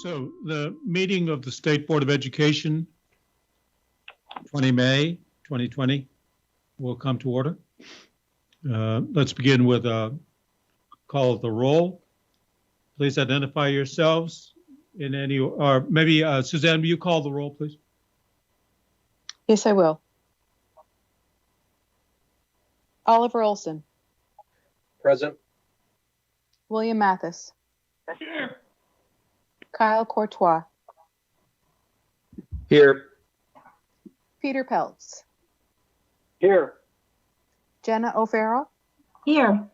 So the meeting of the State Board of Education, 20 May 2020, will come to order. Let's begin with a call of the roll. Please identify yourselves in any, or maybe Suzanne, will you call the roll, please? Yes, I will. Oliver Olson. Present. William Mathis. Here. Kyle Courtois. Here. Peter Peltz. Here. Jenna O'Farrell. Here.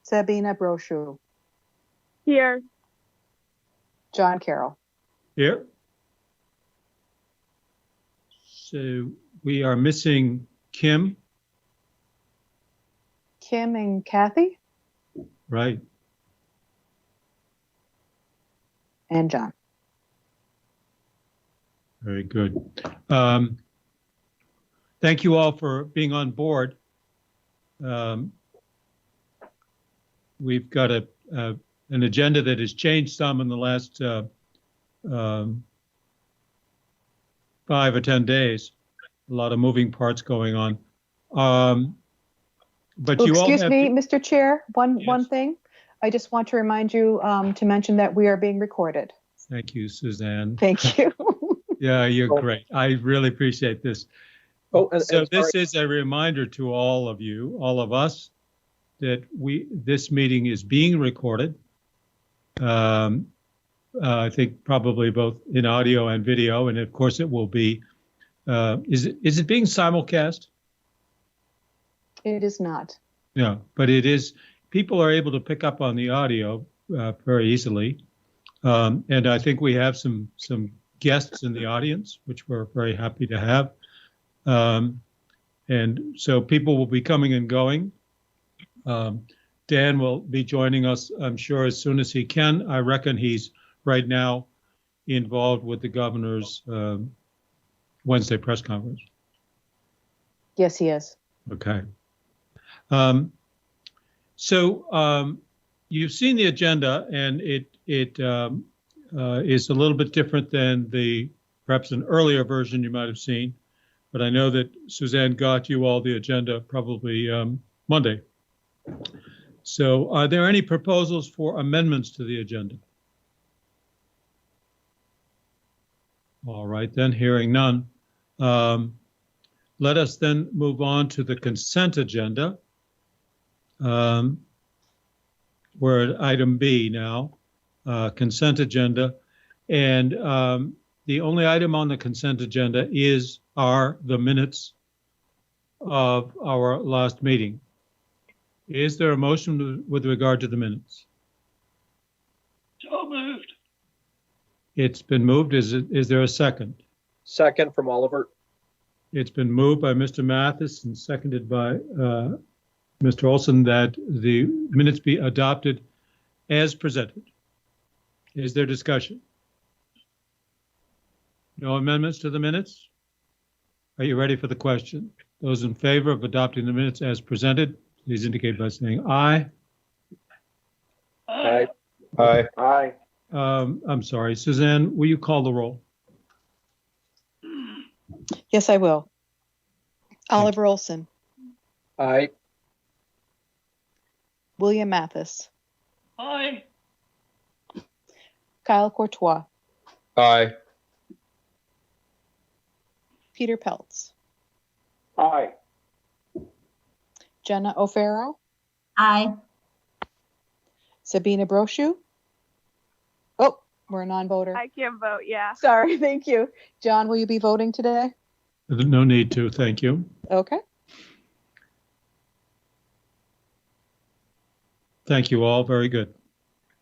Sabina Brochu. Here. John Carroll. Here. So we are missing Kim, Kim and Kathy. right? And John. Very good. Thank you all for being on board. We've got an agenda that has changed some in the last 5 or 10 days. A lot of moving parts going on. But Oh, you all excuse have me, Mr. Chair, one Yes. thing. I just want to remind you to mention that we are being recorded. Thank you, Suzanne. Thank you. Yeah, you're great. I really appreciate this. Oh, and So this sorry. is a reminder to all of you, all of us, that this meeting is being recorded. I think probably both in audio and video, and of course it will be. Is it being simulcast? It is not. No, but it is. People are able to pick up on the audio very easily, and I think we have some guests in the audience, which we're very happy to have. And so people will be coming and going. Dan will be joining us, I'm sure, as soon as he can. I reckon he's right now involved with the governor's Wednesday press conference. Yes, he is. Okay. So you've seen the agenda, and it is a little bit different than perhaps an earlier version you might have seen. But I know that Suzanne got you all the agenda probably Monday. So are there any proposals for amendments to the agenda? All right, then, hearing none. Let us then move on to the consent agenda. We're at item B now, consent agenda. And the only item on the consent agenda are the minutes of our last meeting. Is there a motion with regard to the minutes? So moved. It's been moved. Is there a second? Second from Oliver. It's been moved by Mr. Mathis and seconded by Mr. Olson that the minutes be adopted as presented. Is there discussion? No amendments to the minutes? Are you ready for the question? Those in favor of adopting the minutes as presented, please indicate by saying aye. Aye. Aye. Aye. I'm sorry, Suzanne, will you call the roll? Yes, I will. Oliver Olson. Aye. William Mathis. Aye. Kyle Courtois. Aye. Peter Peltz. Aye. Jenna O'Farrell. Aye. Sabina Brochu. Oh, we're a non-voter. I can't vote, yeah. Sorry, thank you. John, will you be voting today? No need to, thank you. Okay. Thank you all, very good.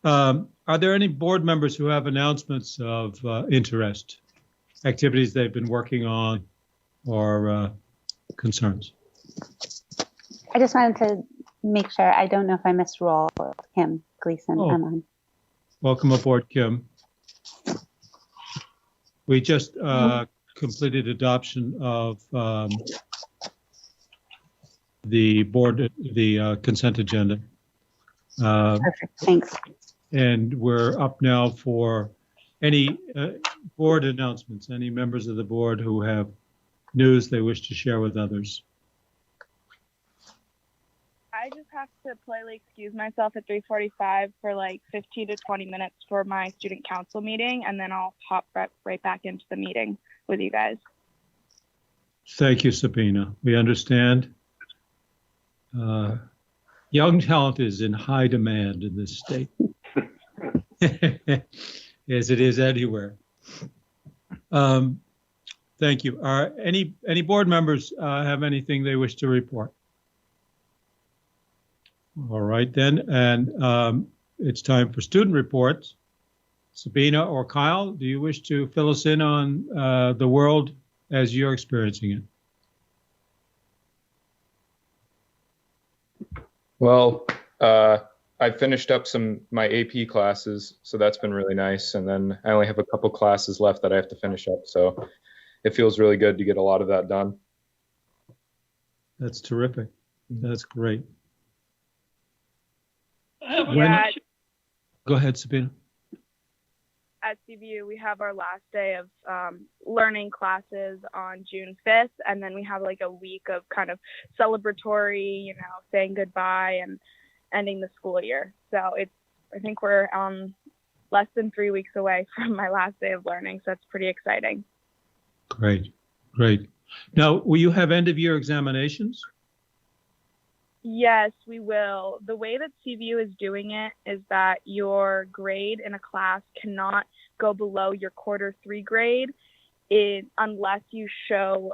Are there any board members who have announcements of interest, activities they've been working on, or concerns? I just wanted to make sure, I don't know if I missed roll with Kim Gleason. Oh. I'm on. Welcome aboard, Kim. We just completed adoption of the consent agenda. Perfect, thanks. And we're up now for Any board announcements? Any members of the board who have news they wish to share with others? I just have to politely excuse myself at 3:45 for like 15 to 20 minutes for my student council meeting, and then I'll hop right back into the meeting with you guys. Thank you, Sabina. We understand. Young talent is in high demand in this state, as it is anywhere. Thank you. Any board members have anything they wish to report? All right then, and it's time for student reports. Sabina or Kyle, do you wish to fill us in on the world as you're experiencing it? Well, I finished up my AP classes, so that's been really nice. And then I only have a couple classes left that I have to finish up. So it feels really good to get a lot of that done. That's terrific. That's great. Yeah, Go ahead, Sabina. at CVU, we have our last day of learning classes on June 5th, and then we have like a week of kind of celebratory, saying goodbye and ending the school year. So I think we're less than 3 weeks away from my last day of learning, so that's pretty exciting. Great, great. Now, will you have end of year examinations? Yes, we will. The way that CVU is doing it is that your grade in a class cannot go below your Q3 grade unless you show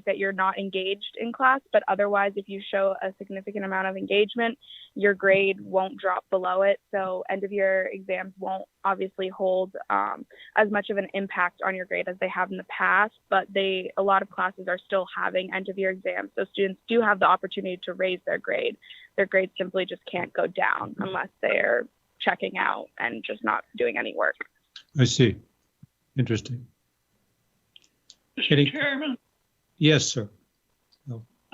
that you're not engaged in class. But otherwise, if you show a significant amount of engagement, your grade won't drop below it. So end of year exams won't obviously hold as much of an impact on your grade as they have in the past, but a lot of classes are still having end of year exams. So students do have the opportunity to raise their grade. Their grade simply just can't go down unless they're checking out and just not doing any work. I see. Interesting. Mr. Chairman, Yes, sir.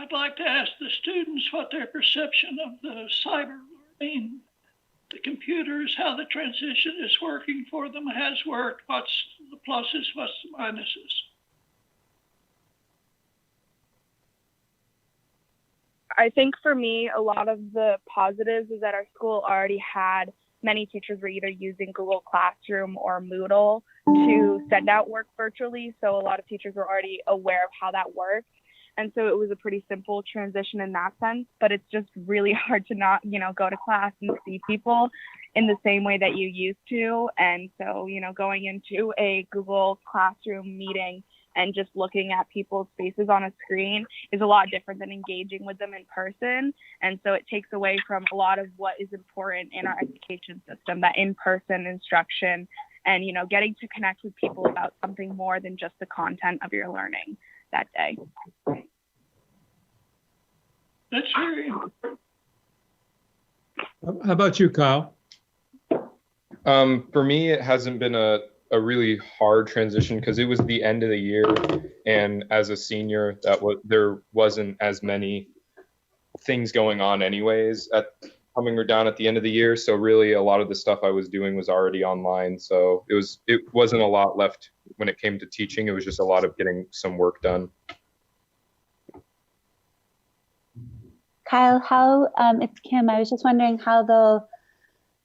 I'd like to ask the students what their perception of the cyber learning, the computers, how the transition is working for them, has worked, what's the pluses, what's the minuses. I think for me, a lot of the positives is that our school already had many teachers were either using Google Classroom or Moodle to send out work virtually. So a lot of teachers were already aware of how that worked. And so it was a pretty simple transition in that sense, but it's just really hard to not, go to class and see people in the same way that you used to. And so, going into a Google Classroom meeting and just looking at people's faces on a screen is a lot different than engaging with them in person. And so it takes away from a lot of what is important in our education system, that in-person instruction and, getting to connect with people about something more than just the content of your learning that day. That's very important. How about you, Kyle? For me, it hasn't been a really hard transition because it was the end of the year, and as a senior, there wasn't as many things going on anyways coming down at the end of the year. So really, a lot of the stuff I was doing was already online. So it wasn't a lot left when it came to teaching. It was just a lot of getting some work done. Kyle, it's Kim. I was just wondering how they'll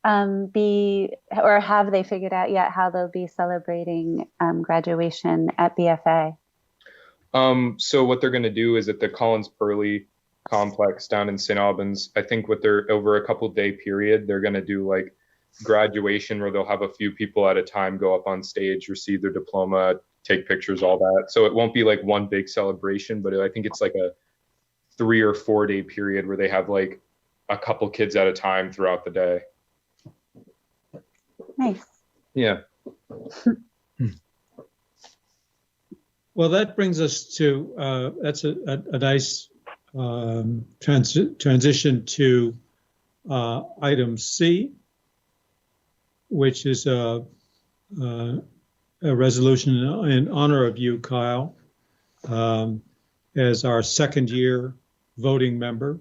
or have they figured out yet how they'll be celebrating graduation at BFA? So what they're going to do is at the Collins Pearly complex down in St. Albans, I think over a couple day period, they're going to do like graduation where they'll have a few people at a time go up on stage, receive their diploma, take pictures, all that. So it won't be like one big celebration, but I think it's like a 3 or 4 day period where they have like a couple kids at a time throughout the day. Nice. Yeah. Well, that brings us to, that's a nice transition to item C, which is a resolution in honor of you, Kyle, as our second year voting member.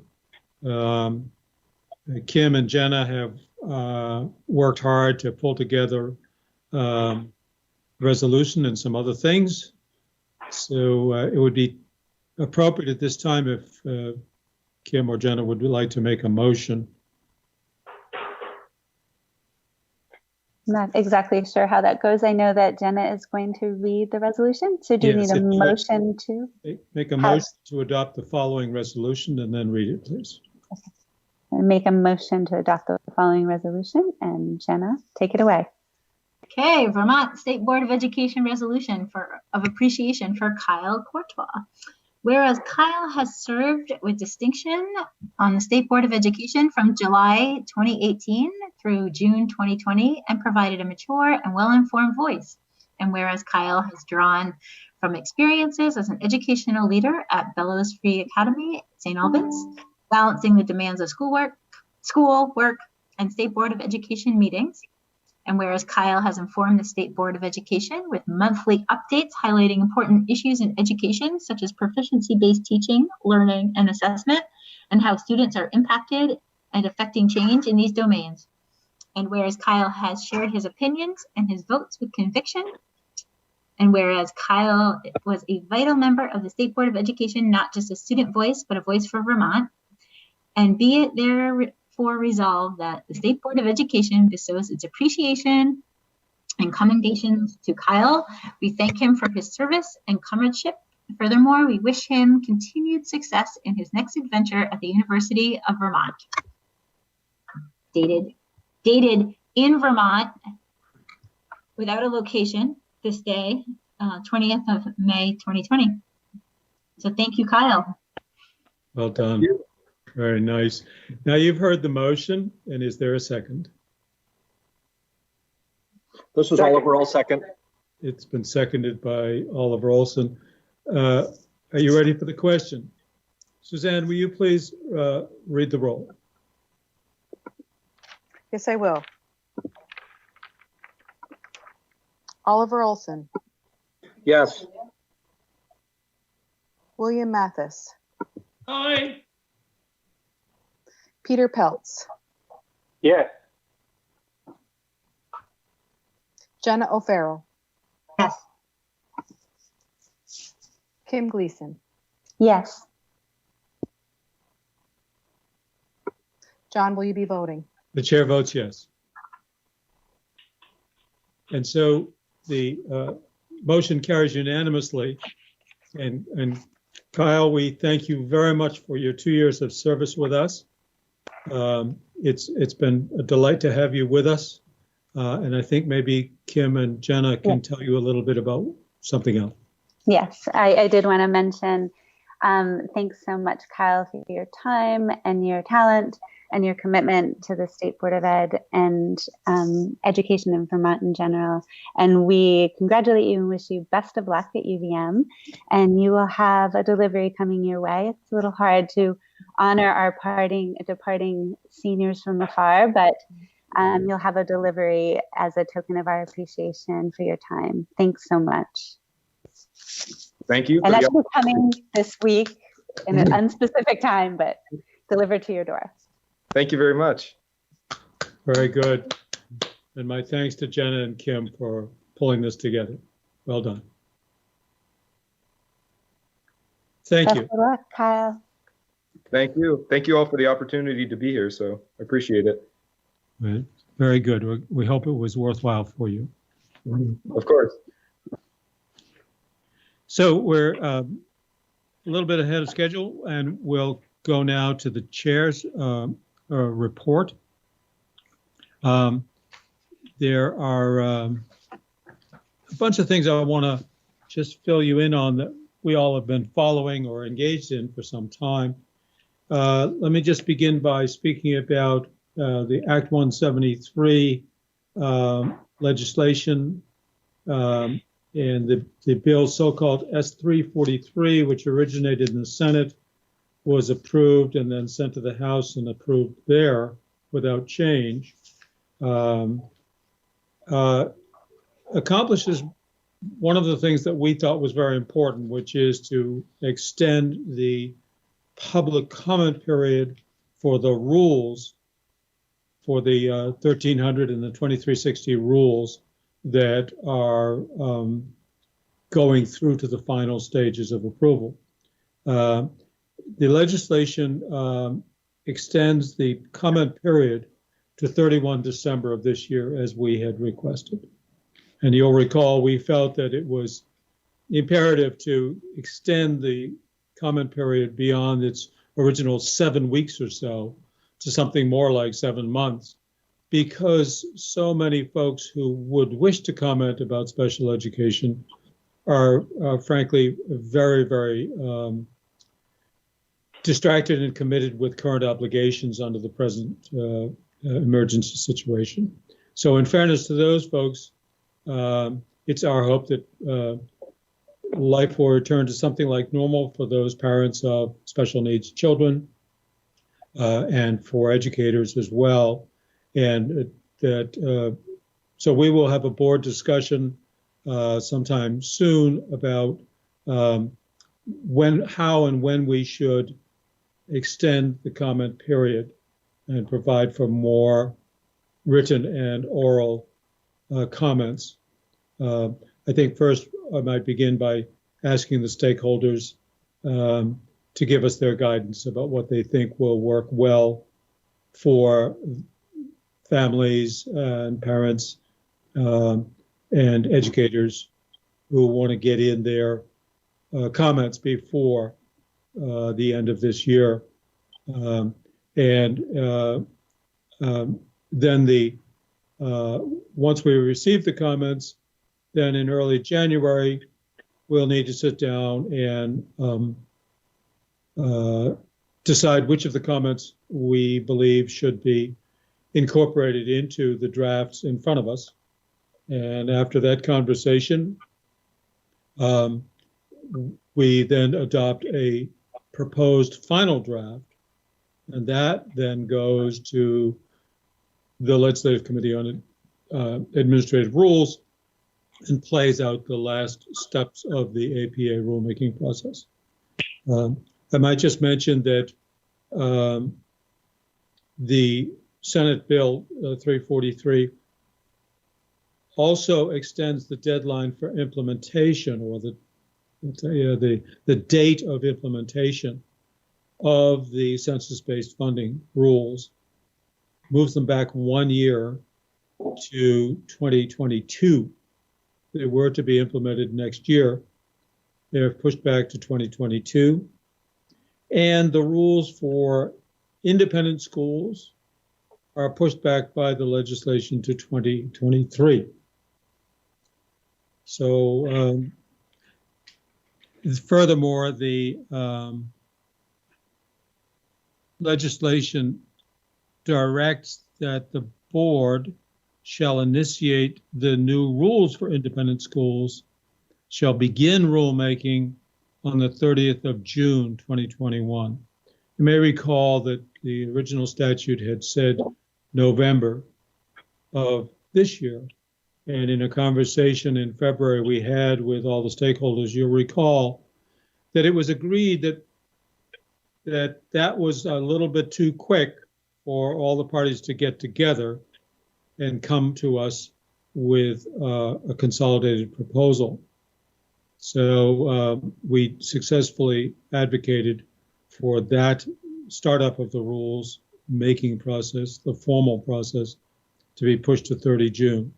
Kim and Jenna have worked hard to pull together resolution and some other things. So it would be appropriate at this time if Kim or Jenna would like to make a motion. I'm not exactly sure how that goes. I know that Jenna is going to read the resolution. So do you Yes, need a if you- motion to? Make a motion to adopt the following resolution and then read it, please. Make a motion to adopt the following resolution, and Jenna, take it away. Okay, Vermont State Board of Education resolution of appreciation for Kyle Courtois. Whereas Kyle has served with distinction on the State Board of Education from July 2018 through June 2020 and provided a mature and well-informed voice. And whereas Kyle has drawn from experiences as an educational leader at Bellows Free Academy, St. Albans, balancing the demands of school work, and State Board of Education meetings. And whereas Kyle has informed the State Board of Education with monthly updates highlighting important issues in education, such as proficiency-based teaching, learning, and assessment, and how students are impacted and affecting change in these domains. And whereas Kyle has shared his opinions and his votes with conviction. And whereas Kyle was a vital member of the State Board of Education, not just a student voice, but a voice for Vermont. And be it therefore resolved that the State Board of Education bestows its appreciation and commendations to Kyle. We thank him for his service and comradeship. Furthermore, we wish him continued success in his next adventure at the University of Vermont. Dated in Vermont, without a location, this day, 20th of May, 2020. So thank you, Kyle. Well done. Very nice. Now you've heard the motion, and is there a second? This is Oliver, all second. It's been seconded by Oliver Olson. Are you ready for the question? Suzanne, will you please read the roll? Yes, I will. Oliver Olson, Yes. William Mathis, Aye. Peter Peltz, Yes. Jenna O'Farrell, Yes. Kim Gleason, Yes. John, will you be voting? The chair votes yes. And so the motion carries unanimously. And Kyle, we thank you very much for your 2 years of service with us. It's been a delight to have you with us. And I think maybe Kim and Jenna can tell you a little bit about something else. Yes, I did want to mention, thanks so much, Kyle, for your time and your talent and your commitment to the State Board of Ed and education in Vermont in general. And we congratulate you and wish you best of luck at UVM. And you will have a delivery coming your way. It's a little hard to honor our departing seniors from afar, but you'll have a delivery as a token of our appreciation for your time. Thanks so much. Thank you. And that should be coming this week in an unspecific time, but delivered to your door. Thank you very much. Very good. And my thanks to Jenna and Kim for pulling this together. Well done. Thank Best you. of luck, Kyle. Thank you. Thank you all for the opportunity to be here. So I appreciate it. Right. Very good. We hope it was worthwhile for you. Of course. So we're a little bit ahead of schedule, and we'll go now to the chair's report. There are a bunch of things I want to just fill you in on that we all have been following or engaged in for some time. Let me just begin by speaking about the Act 173 legislation and the bill so-called S343, which originated in the Senate, was approved and then sent to the House and approved there without change. Accomplishes one of the things that we thought was very important, which is to extend the public comment period for the rules, for the 1300 and the 2360 rules, that are going through to the final stages of approval. The legislation extends the comment period to 31 December of this year, as we had requested. And you'll recall we felt that it was imperative to extend the comment period beyond its original 7 weeks or so to something more like 7 months, because so many folks who would wish to comment about special education are frankly very, very distracted and committed with current obligations under the present emergency situation. So in fairness to those folks, it's our hope that life will return to something like normal for those parents of special needs children and for educators as well. And so we will have a board discussion sometime soon about how and when we should extend the comment period and provide for more written and oral comments. I think first I might begin by asking the stakeholders to give us their guidance about what they think will work well for families and parents and educators who want to get in their comments before the end of this year. Then once we receive the comments, then in early January, we'll need to sit down and decide which of the comments we believe should be incorporated into the drafts in front of us. And after that conversation, we then adopt a proposed final draft, and that then goes to the Legislative Committee on Administrative Rules and plays out the last steps of the APA rulemaking process. I might just mention that the Senate Bill 343 also extends the deadline for implementation, or the date of implementation of the census-based funding rules, moves them back 1 year to 2022. They were to be implemented next year. They're pushed back to 2022. And the rules for independent schools are pushed back by the legislation to 2023. So furthermore, the legislation directs that the board shall initiate the new rules for independent schools, shall begin rulemaking on the 30th of June, 2021. You may recall that the original statute had said November of this year. And in a conversation in February we had with all the stakeholders, you'll recall that it was agreed that was a little bit too quick for all the parties to get together and come to us with a consolidated proposal. So we successfully advocated for that startup of the rules making process, the formal process, to be pushed to 30 June.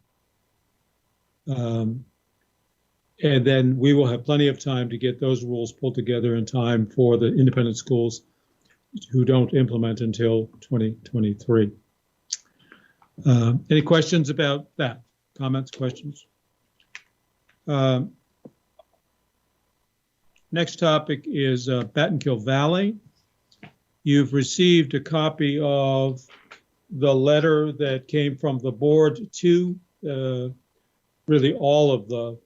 And then we will have plenty of time to get those rules pulled together in time for the independent schools who don't implement until 2023. Any questions about that? Comments, questions? Next topic is Battenkill Valley. You've received a copy of the letter that came from the board to really all of the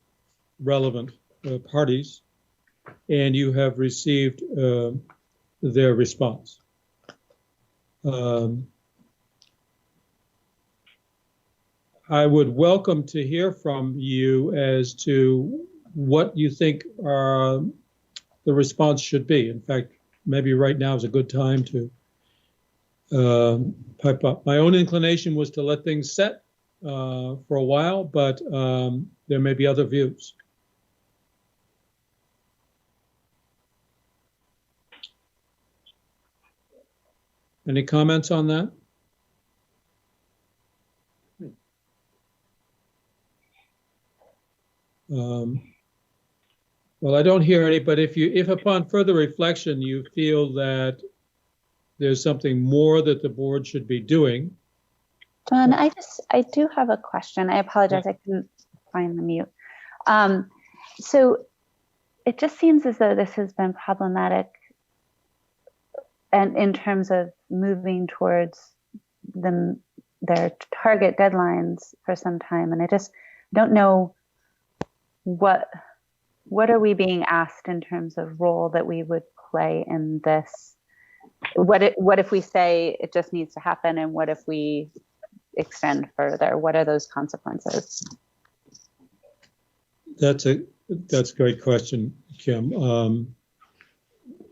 relevant parties, and you have received their response. I would welcome to hear from you as to what you think the response should be. In fact, maybe right now is a good time to pipe up. My own inclination was to let things set for a while, but there may be other views. Any comments on that? Well, I don't hear any, but if upon further reflection you feel that there's something more that the board should be doing. John, I do have a question. I apologize, I couldn't find the mute. So it just seems as though this has been problematic, and in terms of moving towards their target deadlines for some time, and I just don't know what are we being asked in terms of role that we would play in this. What if we say it just needs to happen, and what if we extend further? What are those consequences? That's a great question, Kim.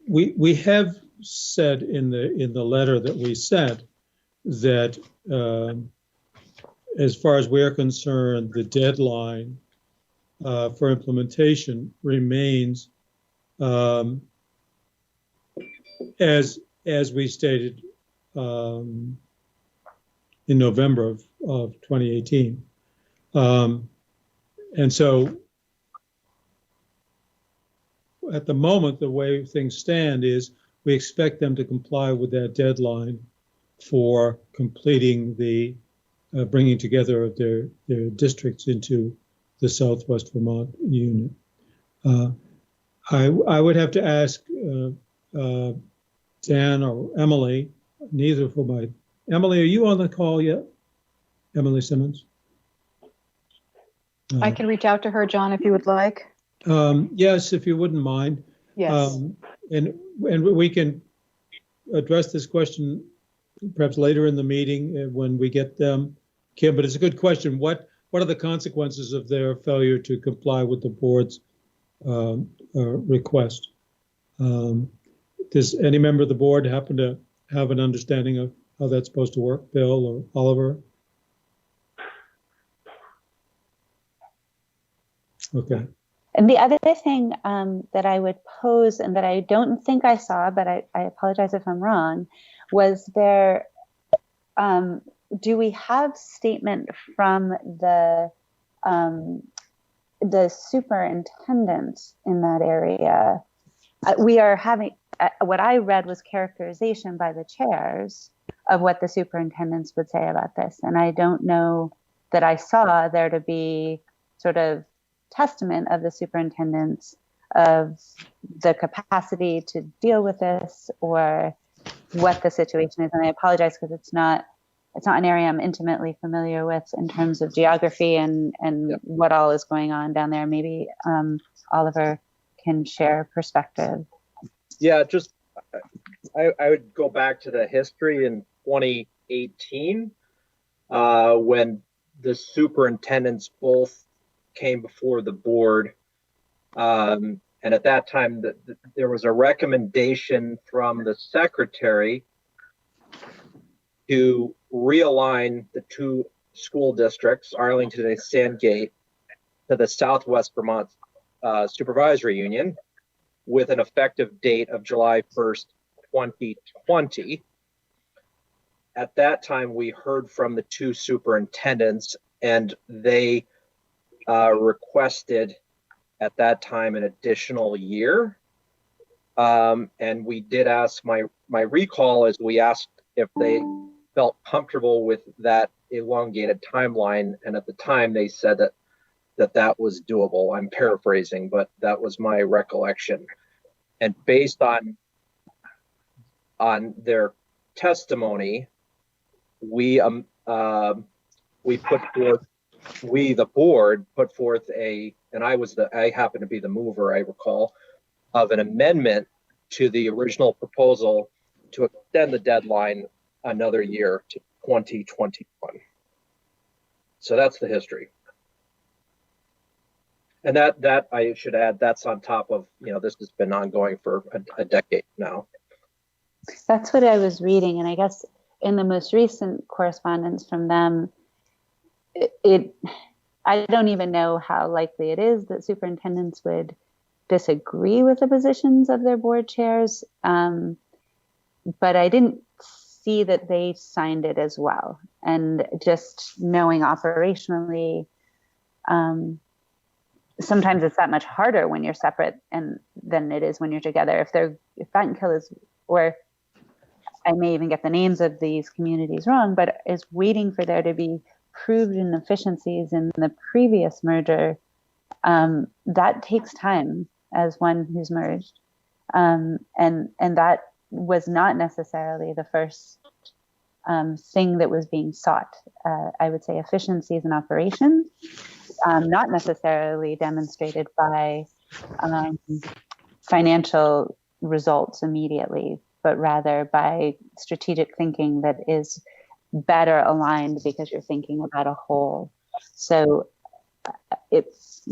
We have said in the letter that we sent that as far as we're concerned, the deadline for implementation remains as we stated in November of 2018. And so at the moment, the way things stand is we expect them to comply with that deadline for completing the bringing together of their districts into the Southwest Vermont unit. I would have to ask Dan or Emily, neither of whom Emily, are you on the call yet? Emily Simmons? I can reach out to her, John, if you would like. Yes, if you wouldn't mind. Yes. And we can address this question perhaps later in the meeting when we get them, Kim, but it's a good question. What are the consequences of their failure to comply with the board's request? Does any member of the board happen to have an understanding of how that's supposed to work, Bill or Oliver? Okay. And the other thing that I would pose, and that I don't think I saw, but I apologize if I'm wrong, was there, do we have statement from the superintendent in that area? We are having, what I read was characterization by the chairs of what the superintendents would say about this. And I don't know that I saw there to be sort of testament of the superintendents of the capacity to deal with this, or what the situation is. And I apologize because it's not an area I'm intimately familiar with in terms of geography and what all is going on down there. Maybe Oliver can share perspective. Yeah, just I would go back to the history in 2018 when the superintendents both came before the board. And at that time, there was a recommendation from the secretary to realign the two school districts, Arlington and Sandgate, to the Southwest Vermont Supervisory Union with an effective date of July 1st, 2020. At that time, we heard from the two superintendents, and they requested at that time an additional year. And we did ask, my recall is we asked if they felt comfortable with that elongated timeline. And at the time they said that was doable. I'm paraphrasing, but that was my recollection. And based on their testimony, the board put forth and I happen to be the mover, I recall, of an amendment to the original proposal to extend the deadline another year to 2021. So that's the history. And that I should add, that's on top of, this has been ongoing for a decade now. That's what I was reading. And I guess in the most recent correspondence from them, I don't even know how likely it is that superintendents would disagree with the positions of their board chairs. But I didn't see that they signed it as well. And just knowing operationally, sometimes it's that much harder when you're separate than it is when you're together. If Battenkill is, or I may even get the names of these communities wrong, but is waiting for there to be proved inefficiencies in the previous merger, that takes time as one who's merged. And that was not necessarily the first thing that was being sought. I would say efficiencies in operations, not necessarily demonstrated by financial results immediately, but rather by strategic thinking that is better aligned because you're thinking about a whole. So it's,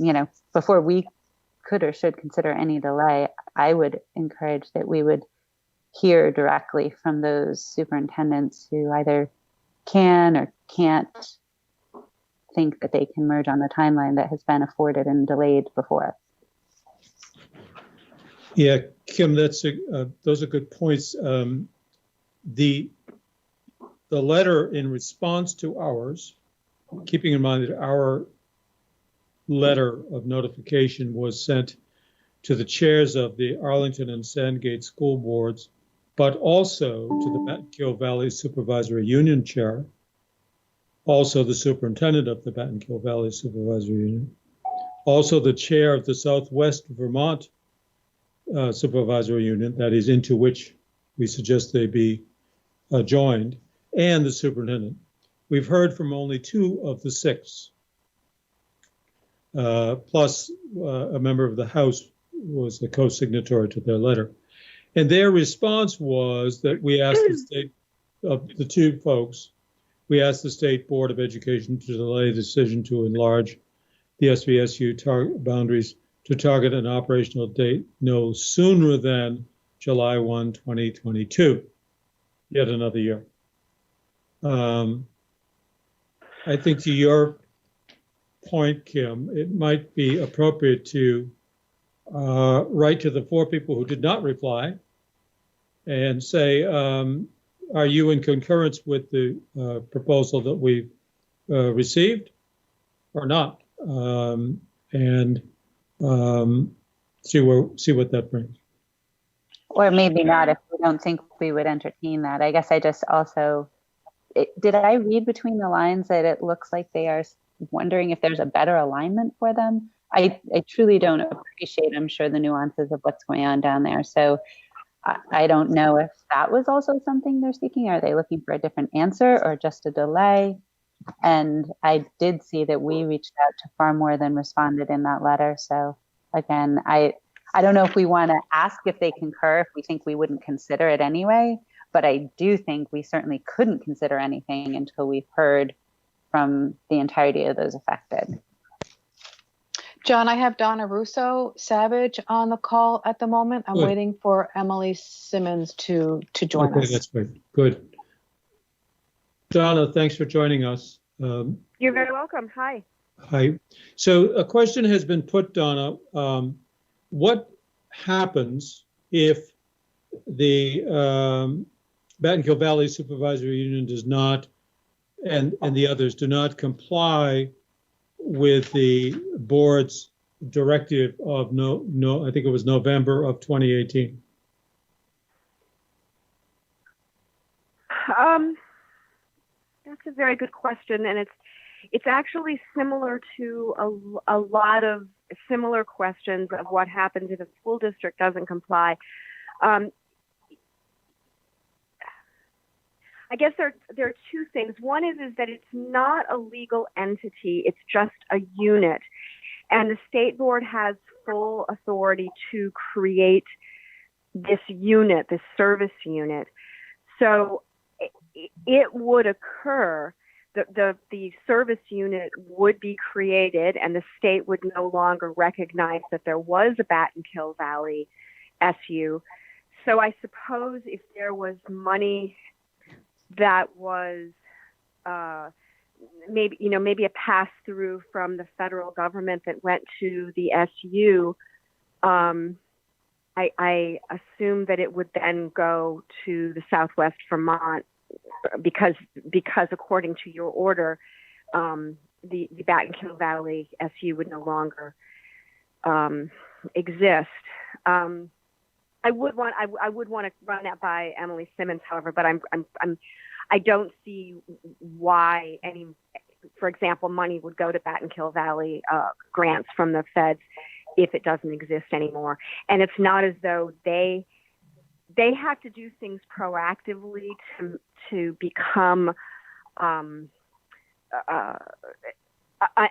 before we could or should consider any delay, I would encourage that we would hear directly from those superintendents who either can or can't think that they can merge on the timeline that has been afforded and delayed before. Yeah, Kim, those are good points. The letter in response to ours, keeping in mind that our letter of notification was sent to the chairs of the Arlington and Sandgate school boards, but also to the Battenkill Valley Supervisory Union chair, also the superintendent of the Battenkill Valley Supervisory Union, also the chair of the Southwest Vermont Supervisory Union, that is into which we suggest they be joined, and the superintendent. We've heard from only 2 of the 6, plus a member of the House was a co-signatory to their letter. And their response was that we asked the state, of the 2 folks, we asked the State Board of Education to delay the decision to enlarge the SVSU boundaries to target an operational date no sooner than July 1, 2022, yet another year. I think to your point, Kim, it might be appropriate to write to the 4 people who did not reply and say, are you in concurrence with the proposal that we've received or not? And see what that brings. Or maybe not if we don't think we would entertain that. I guess I just also, did I read between the lines that it looks like they are wondering if there's a better alignment for them? I truly don't appreciate, I'm sure, the nuances of what's going on down there. So I don't know if that was also something they're seeking. Are they looking for a different answer or just a delay? And I did see that we reached out to far more than responded in that letter. So again, I don't know if we want to ask if they concur, if we think we wouldn't consider it anyway, but I do think we certainly couldn't consider anything until we've heard from the entirety of those affected. John, I have Donna Russo Savage on the call at the moment. I'm waiting for Emily Simmons to join us. That's great. Good. Donna, thanks for joining us. You're very welcome. Hi. Hi. So a question has been put, Donna. What happens if the Battenkill Valley Supervisory Union does not, and the others do not comply with the board's directive of I think it was November of 2018? That's a very good question, and it's actually similar to a lot of similar questions of what happens if a school district doesn't comply. I guess there are 2 things. One is that it's not a legal entity, it's just a unit. And the state board has full authority to create this unit, this service unit. So it would occur, the service unit would be created and the state would no longer recognize that there was a Battenkill Valley SU. So I suppose if there was money that was maybe a pass through from the federal government that went to the SU. I assume that it would then go to the Southwest Vermont because according to your order, the Battenkill Valley SU would no longer exist. I would want to run that by Emily Simmons, however, but I don't see why for example, money would go to Battenkill Valley grants from the feds if it doesn't exist anymore. And it's not as though they have to do things proactively to become an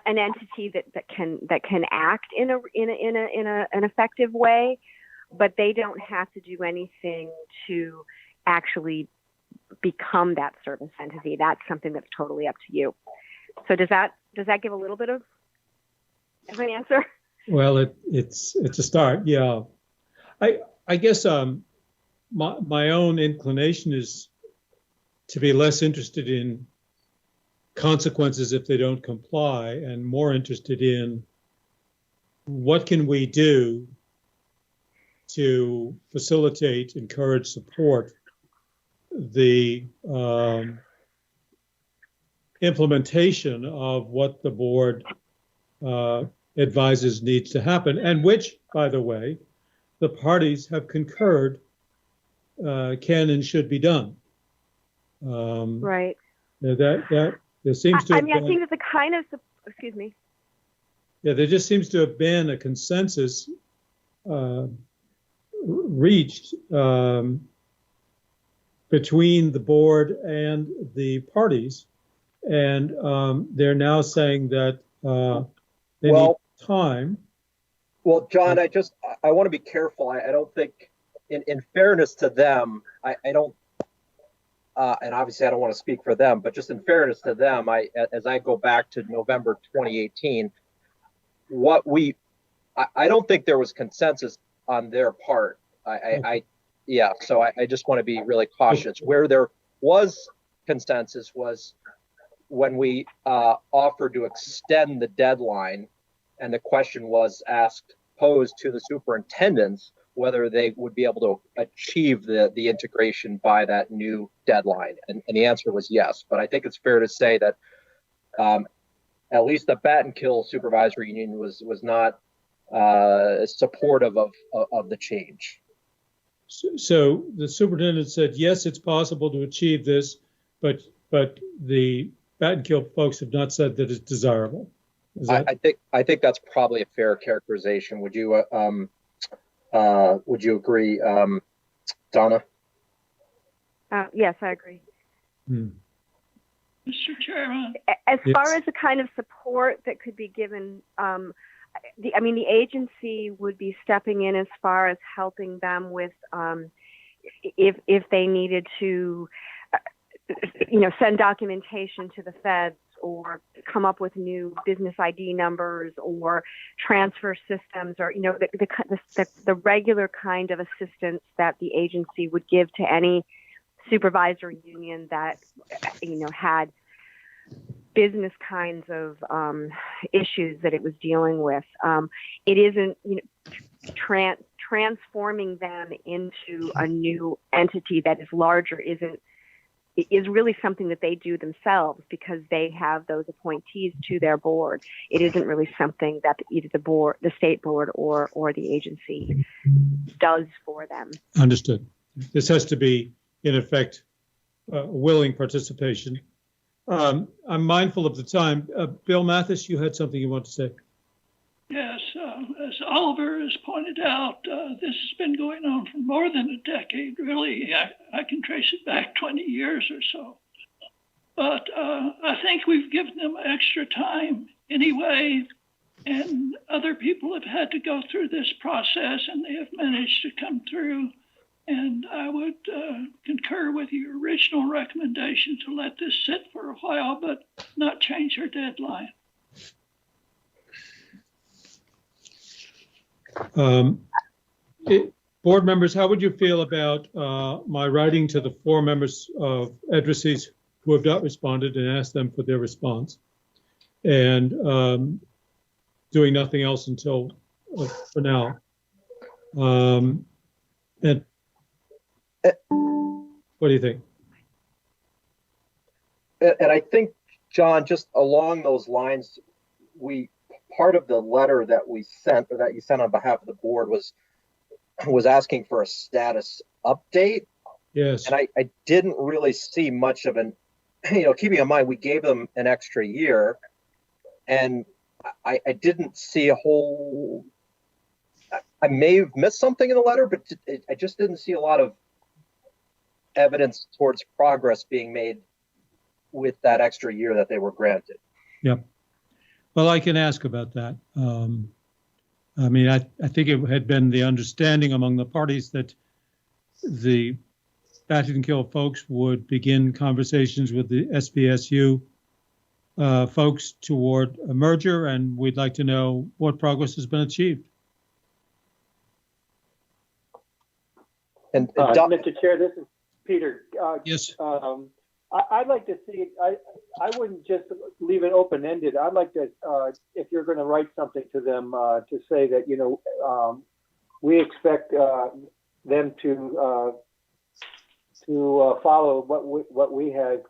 entity that can act in an effective way, but they don't have to do anything to actually become that service entity. That's something that's totally up to you. So does that give a little bit of an answer? Well, it's a start. Yeah, I guess my own inclination is to be less interested in consequences if they don't comply, and more interested in what can we do to facilitate, encourage, support the implementation of what the board advises needs to happen, and which, by the way, the parties have concurred can and should be done. Right. That there seems to. I think that the kind of, excuse me. Yeah, there just seems to have been a consensus reached between the board and the parties, and they're now saying that they need time. Well, John, I want to be careful. I don't think, in fairness to them, I don't, and obviously I don't want to speak for them, but just in fairness to them, as I go back to November 2018, I don't think there was consensus on their part. So I just want to be really cautious. Where there was consensus was when we offered to extend the deadline, and the question was posed to the superintendents whether they would be able to achieve the integration by that new deadline. And the answer was yes. But I think it's fair to say that at least the Battenkill Supervisory Union was not supportive of the change. So the superintendent said, yes, it's possible to achieve this, but the Battenkill folks have not said that it's desirable. I think that's probably a fair characterization. Would you agree, Donna? Yes, I agree. Mr. Chairman. As far as the kind of support that could be given, the agency would be stepping in as far as helping them with if they needed to, send documentation to the feds or come up with new business ID numbers or transfer systems, or the regular kind of assistance that the agency would give to any supervisory union that had business kinds of issues that it was dealing with. It isn't transforming them into a new entity that is larger is really something that they do themselves because they have those appointees to their board. It isn't really something that either the state board or the agency does for them. Understood. This has to be, in effect, willing participation. I'm mindful of the time. Bill Mathis, you had something you want to say? Yes, as Oliver has pointed out, this has been going on for more than a decade, really. I can trace it back 20 years or so. But I think we've given them extra time anyway, and other people have had to go through this process, and they have managed to come through. And I would concur with your original recommendation to let this sit for a while, but not change our deadline. Board members, how would you feel about my writing to the 4 members of Edrices who have not responded and ask them for their response. And doing nothing else until for now. And what do you think? And I think, John, just along those lines, part of the letter that we sent, or that you sent on behalf of the board, was asking for a status update. Yes. And I didn't really see much of an, keeping in mind we gave them an extra year, and I didn't see a whole. I may have missed something in the letter, but I just didn't see a lot of evidence towards progress being made with that extra year that they were granted. Yep. Well, I can ask about that. I mean, I think it had been the understanding among the parties that the Battenkill folks would begin conversations with the SBSU folks toward a merger, and we'd like to know what progress has been achieved. And Mr. Chair, this is Peter. Yes. I'd like to see. I wouldn't just leave it open-ended. I'd like to, if you're going to write something to them, to say that we expect them to follow what we have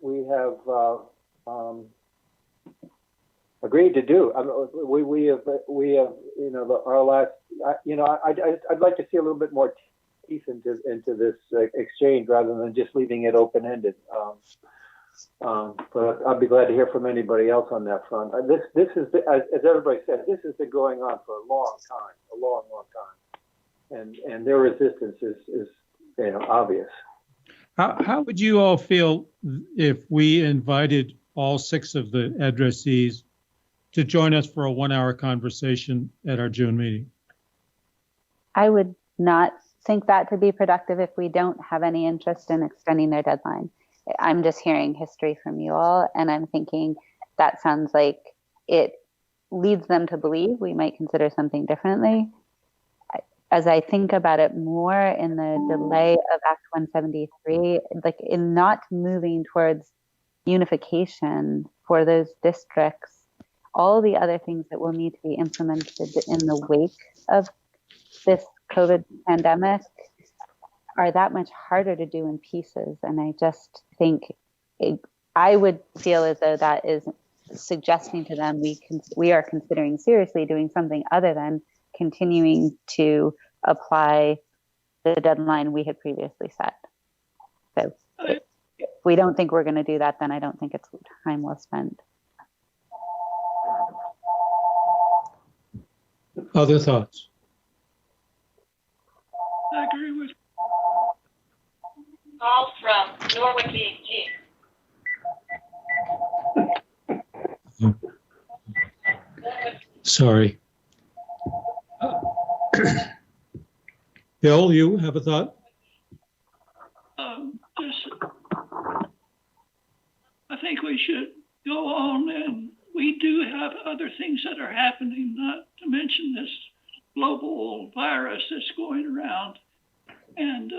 agreed to do. I mean, we have our last. I'd like to see a little bit more teeth into this exchange rather than just leaving it open-ended. But I'd be glad to hear from anybody else on that front. This is, as everybody said, this has been going on for a long time, and their resistance is obvious. How would you all feel if we invited all 6 of the addressees to join us for a 1-hour conversation at our June meeting? I would not think that to be productive if we don't have any interest in extending their deadline. I'm just hearing history from you all, and I'm thinking that sounds like it leads them to believe we might consider something differently. As I think about it more in the delay of Act 173, like in not moving towards unification for those districts, all the other things that will need to be implemented in the wake of this COVID pandemic are that much harder to do in pieces. And I just think I would feel as though that is suggesting to them we are considering seriously doing something other than continuing to apply the deadline we had previously set. So if we don't think we're going to do that, then I don't think it's time well spent. Other thoughts? I agree with Call from Norwood BG. Sorry. Bill, you have a thought? I think we should go on, and we do have other things that are happening, not to mention this global virus that's going around. And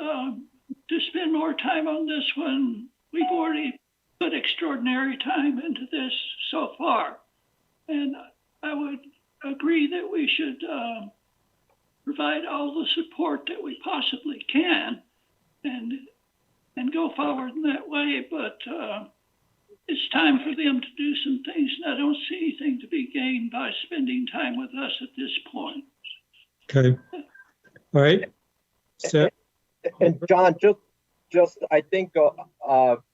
to spend more time on this one, we've already put extraordinary time into this so far. And I would agree that we should provide all the support that we possibly can and go forward in that way. But it's time for them to do some things, and I don't see anything to be gained by spending time with us at this point. Okay. All right. So, and John, just I think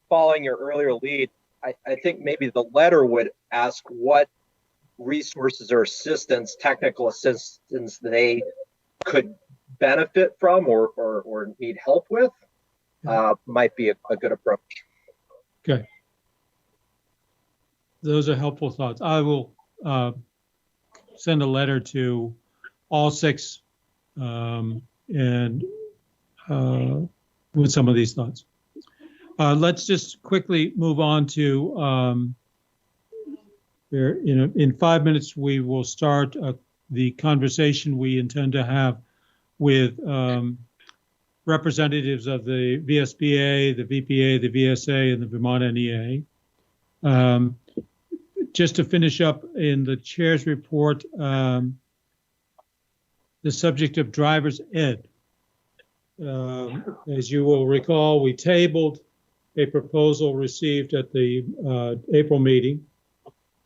following your earlier lead, I think maybe the letter would ask what resources or assistance, technical assistance they could benefit from or need help with, might be a good approach. Okay. Those are helpful thoughts. I will send a letter to all 6 and with some of these thoughts. Let's just quickly move on to in 5 minutes we will start the conversation we intend to have with representatives of the VSBA, the VPA, the VSA, and the Vermont NEA. Just to finish up in the chair's report, the subject of driver's ed. As you will recall, we tabled a proposal received at the April meeting.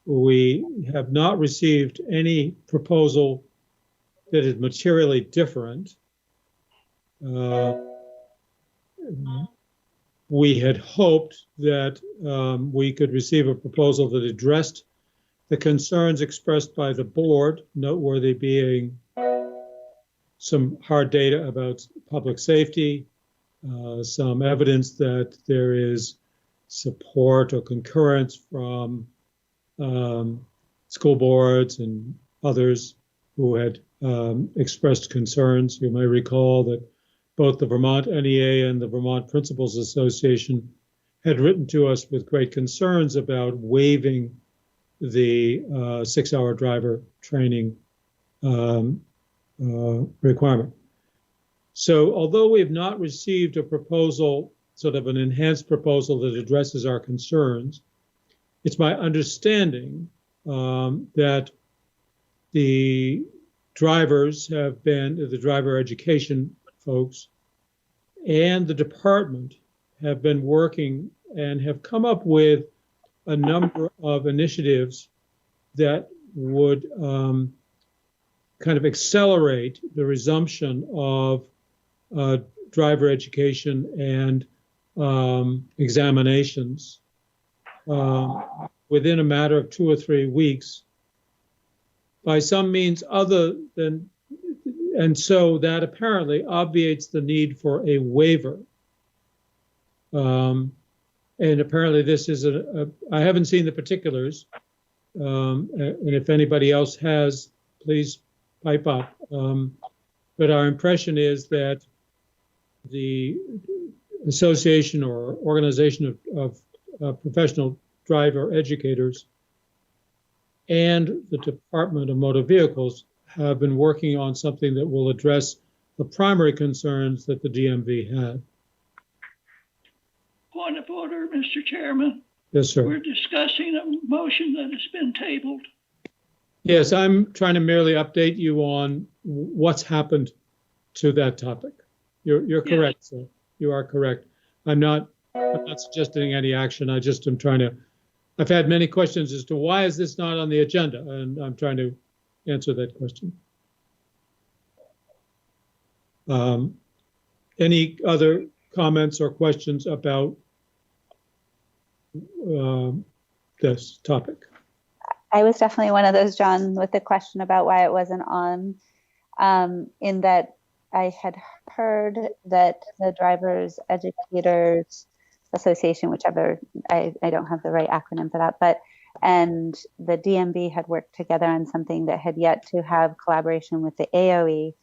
We have not received any proposal that is materially different. We had hoped that we could receive a proposal that addressed the concerns expressed by the board, noteworthy being some hard data about public safety, some evidence that there is support or concurrence from school boards and others who had expressed concerns. You may recall that both the Vermont NEA and the Vermont Principals Association had written to us with great concerns about waiving the 6-hour driver training requirement. So although we have not received a proposal, sort of an enhanced proposal that addresses our concerns, it's my understanding that the drivers have been, the driver education folks and the department have been working and have come up with a number of initiatives that would kind of accelerate the resumption of driver education and examinations within a matter of 2 or 3 weeks by some means other than, and so that apparently obviates the need for a waiver. And apparently this is I haven't seen the particulars, and if anybody else has, please pipe up. But our impression is that the association or organization of professional driver educators and the Department of Motor Vehicles have been working on something that will address the primary concerns that the DMV had. Point of order, Mr. Chairman. Yes, sir. We're discussing a motion that has been tabled. Yes, I'm trying to merely update you on what's happened to that topic. You're correct, Yes. sir. You are correct. I'm not suggesting any action. I just am trying to, I've had many questions as to why is this not on the agenda, and I'm trying to answer that question. Any other comments or questions about this topic? I was definitely one of those, John, with the question about why it wasn't on, in that I had heard that the Drivers Educators Association, whichever, I don't have the right acronym for that, but, and the DMV had worked together on something that had yet to have collaboration with the AOE.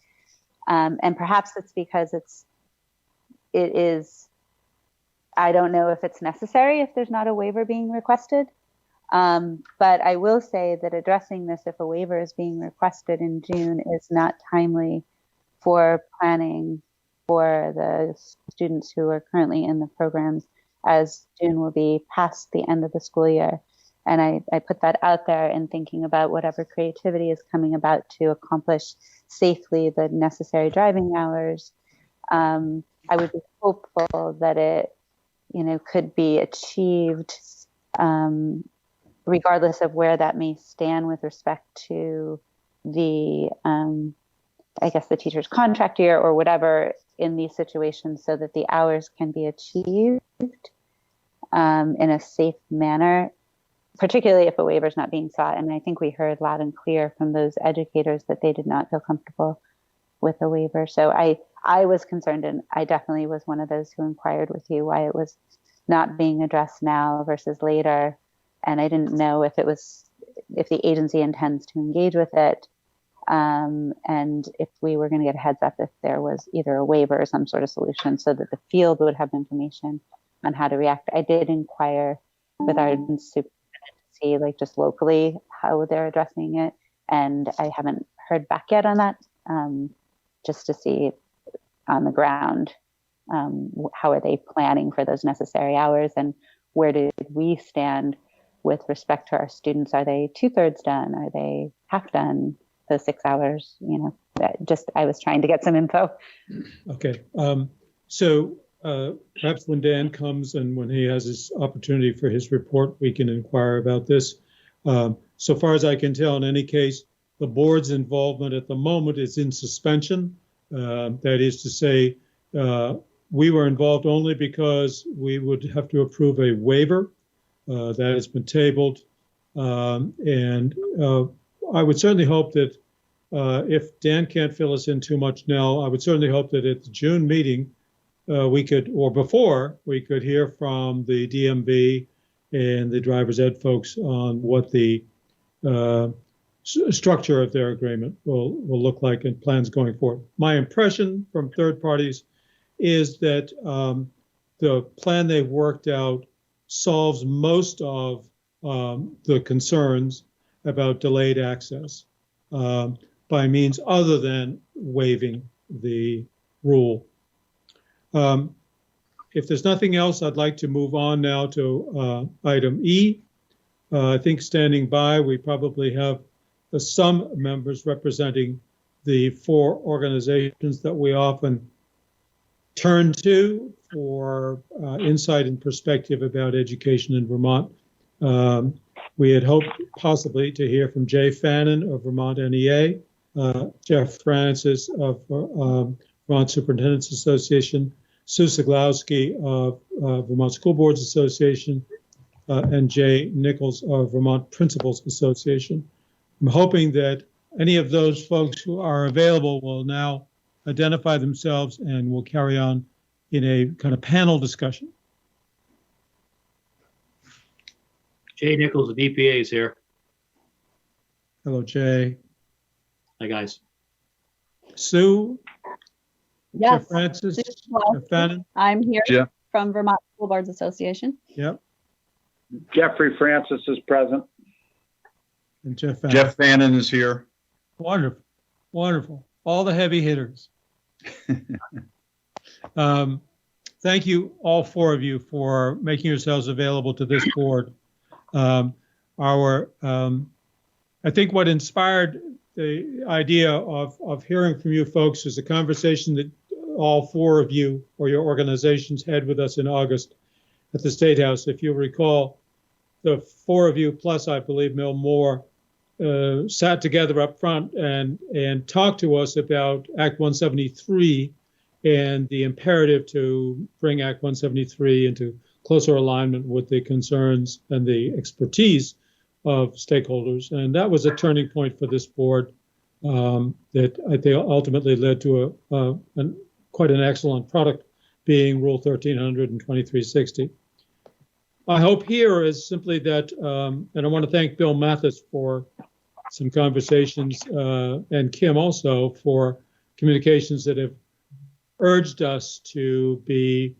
And perhaps it's because it is, I don't know if it's necessary if there's not a waiver being requested. But I will say that addressing this if a waiver is being requested in June is not timely for planning for the students who are currently in the programs, as June will be past the end of the school year. And I put that out there in thinking about whatever creativity is coming about to accomplish safely the necessary driving hours. I would be hopeful that it, could be achieved regardless of where that may stand with respect to the, I guess, the teacher's contract year or whatever in these situations, so that the hours can be achieved in a safe manner, particularly if a waiver is not being sought. And I think we heard loud and clear from those educators that they did not feel comfortable with a waiver. So I was concerned, and I definitely was one of those who inquired with you why it was not being addressed now versus later. And I didn't know if the agency intends to engage with it, and if we were going to get a heads up if there was either a waiver or some sort of solution so that the field would have information on how to react. I did inquire with our superintendent to see, just locally, how they're addressing it, and I haven't heard back yet on that, just to see on the ground How are they planning for those necessary hours, and where did we stand with respect to our students? Are they 2/3 done? Are they half done? Those 6 hours, I was trying to get some info. Okay. So perhaps when Dan comes and when he has his opportunity for his report, we can inquire about this. So far as I can tell, in any case, the board's involvement at the moment is in suspension. That is to say, we were involved only because we would have to approve a waiver that has been tabled. And I would certainly hope that if Dan can't fill us in too much now, I would certainly hope that at the June meeting, we could, or before, we could hear from the DMV and the driver's ed folks on what the structure of their agreement will look like and plans going forward. My impression from third parties is that the plan they've worked out solves most of the concerns about delayed access by means other than waiving the rule. If there's nothing else, I'd like to move on now to item E. I think standing by, we probably have some members representing the 4 organizations that we often turn to for insight and perspective about education in Vermont. We had hoped possibly to hear from Jay Fannin of Vermont NEA, Jeff Francis of Vermont Superintendents Association, Sue Siglowski of Vermont School Boards Association, and Jay Nichols of Vermont Principals Association. I'm hoping that any of those folks who are available will now identify themselves and will carry on in a kind of panel discussion. Jay Nichols of EPA is here. Hello, Jay. Hi, guys. Sue? Yes. Jeff Francis? Well, Jeff Fannin? I'm here Jeff. from Vermont School Boards Association. Yep. Jeffrey Francis is present. And Jeff Fannin. Jeff Fannin is here. Wonderful. Wonderful. All the heavy hitters. Thank you, all 4 of you, for making yourselves available to this board. I think what inspired the idea of hearing from you folks is a conversation that all 4 of you or your organizations had with us in August at the State House. If you recall, the 4 of you, plus I believe Mil Moore, sat together up front and talked to us about Act 173 and the imperative to bring Act 173 into closer alignment with the concerns and the expertise of stakeholders. And that was a turning point for this board that I think ultimately led to quite an excellent product, being Rule 1300 and 2360. My hope here is simply that, and I want to thank Bill Mathis for some conversations and Kim also for communications that have urged us to be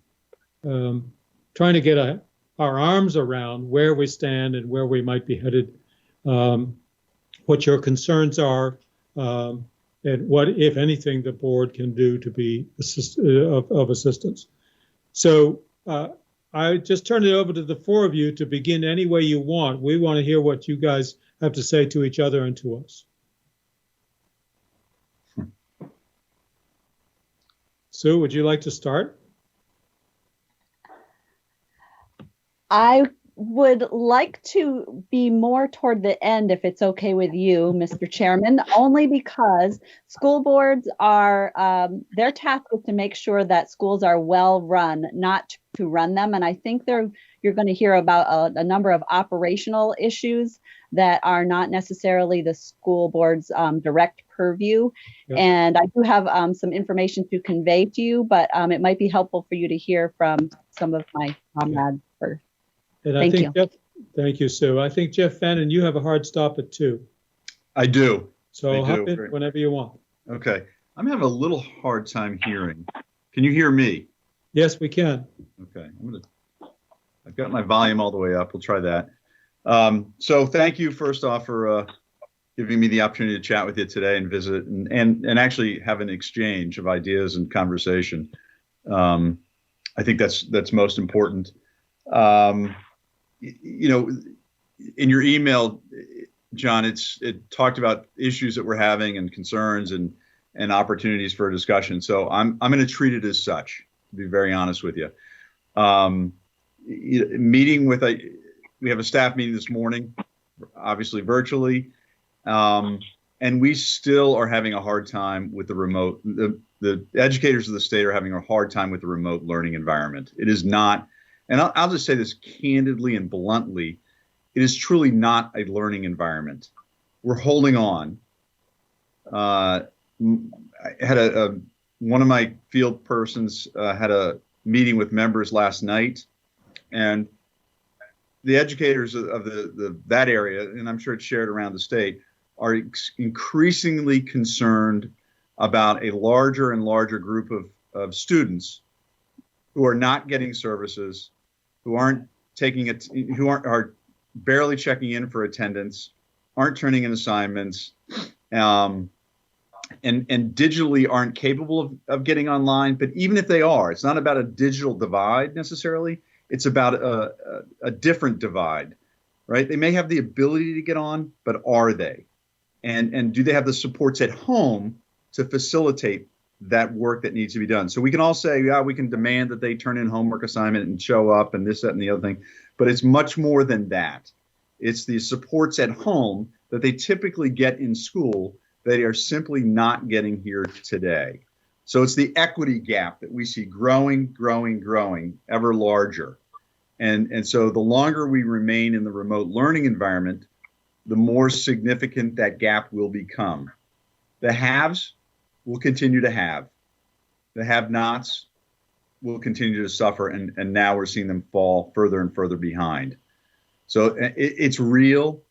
trying to get our arms around where we stand and where we might be headed, what your concerns are, and what, if anything, the board can do to be of assistance. So I just turn it over to the 4 of you to begin any way you want. We want to hear what you guys have to say to each other and to us. Sue, would you like to start? I would like to be more toward the end, if it's okay with you, Mr. Chairman, only because school boards are, their task is to make sure that schools are well run, not to run them. And I think you're going to hear about a number of operational issues that are not necessarily the school board's direct purview. Yep. And I do have some information to convey to you, but it might be helpful for you to hear from some of my comrades first. And I think Jeff, thank you, Sue. I think Jeff Fannin, you have a hard stop at 2. I do. So hop in whenever you want. Okay. I'm having a little hard time hearing. Can you hear me? Yes, we can. Okay. I've got my volume all the way up. We'll try that. So thank you first off for giving me the opportunity to chat with you today and visit and actually have an exchange of ideas and conversation. I think that's most important. You know, in your email, John, it talked about issues that we're having and concerns and opportunities for a discussion. So I'm going to treat it as such, to be very honest with you. Meeting with we have a staff meeting this morning, obviously virtually, and we still are having a hard time with the remote. The educators of the state are having a hard time with the remote learning environment. It is not, and I'll just say this candidly and bluntly, it is truly not a learning environment. We're holding on. I had one of my field persons had a meeting with members last night, and the educators of that area, and I'm sure it's shared around the state, are increasingly concerned about a larger and larger group of students who are not getting services, who aren't taking it, who are barely checking in for attendance, aren't turning in assignments, and digitally aren't capable of getting online. But even if they are, it's not about a digital divide necessarily. It's about a different divide, right? They may have the ability to get on, but are they? And do they have the supports at home to facilitate that work that needs to be done? So we can all say, yeah, we can demand that they turn in homework assignment and show up and this, that, and the other thing. But it's much more than that. It's the supports at home that they typically get in school that they are simply not getting here today. So it's the equity gap that we see growing, ever larger. And so the longer we remain in the remote learning environment, the more significant that gap will become. The haves will continue to have. The have-nots will continue to suffer, and now we're seeing them fall further and further behind. So it's real,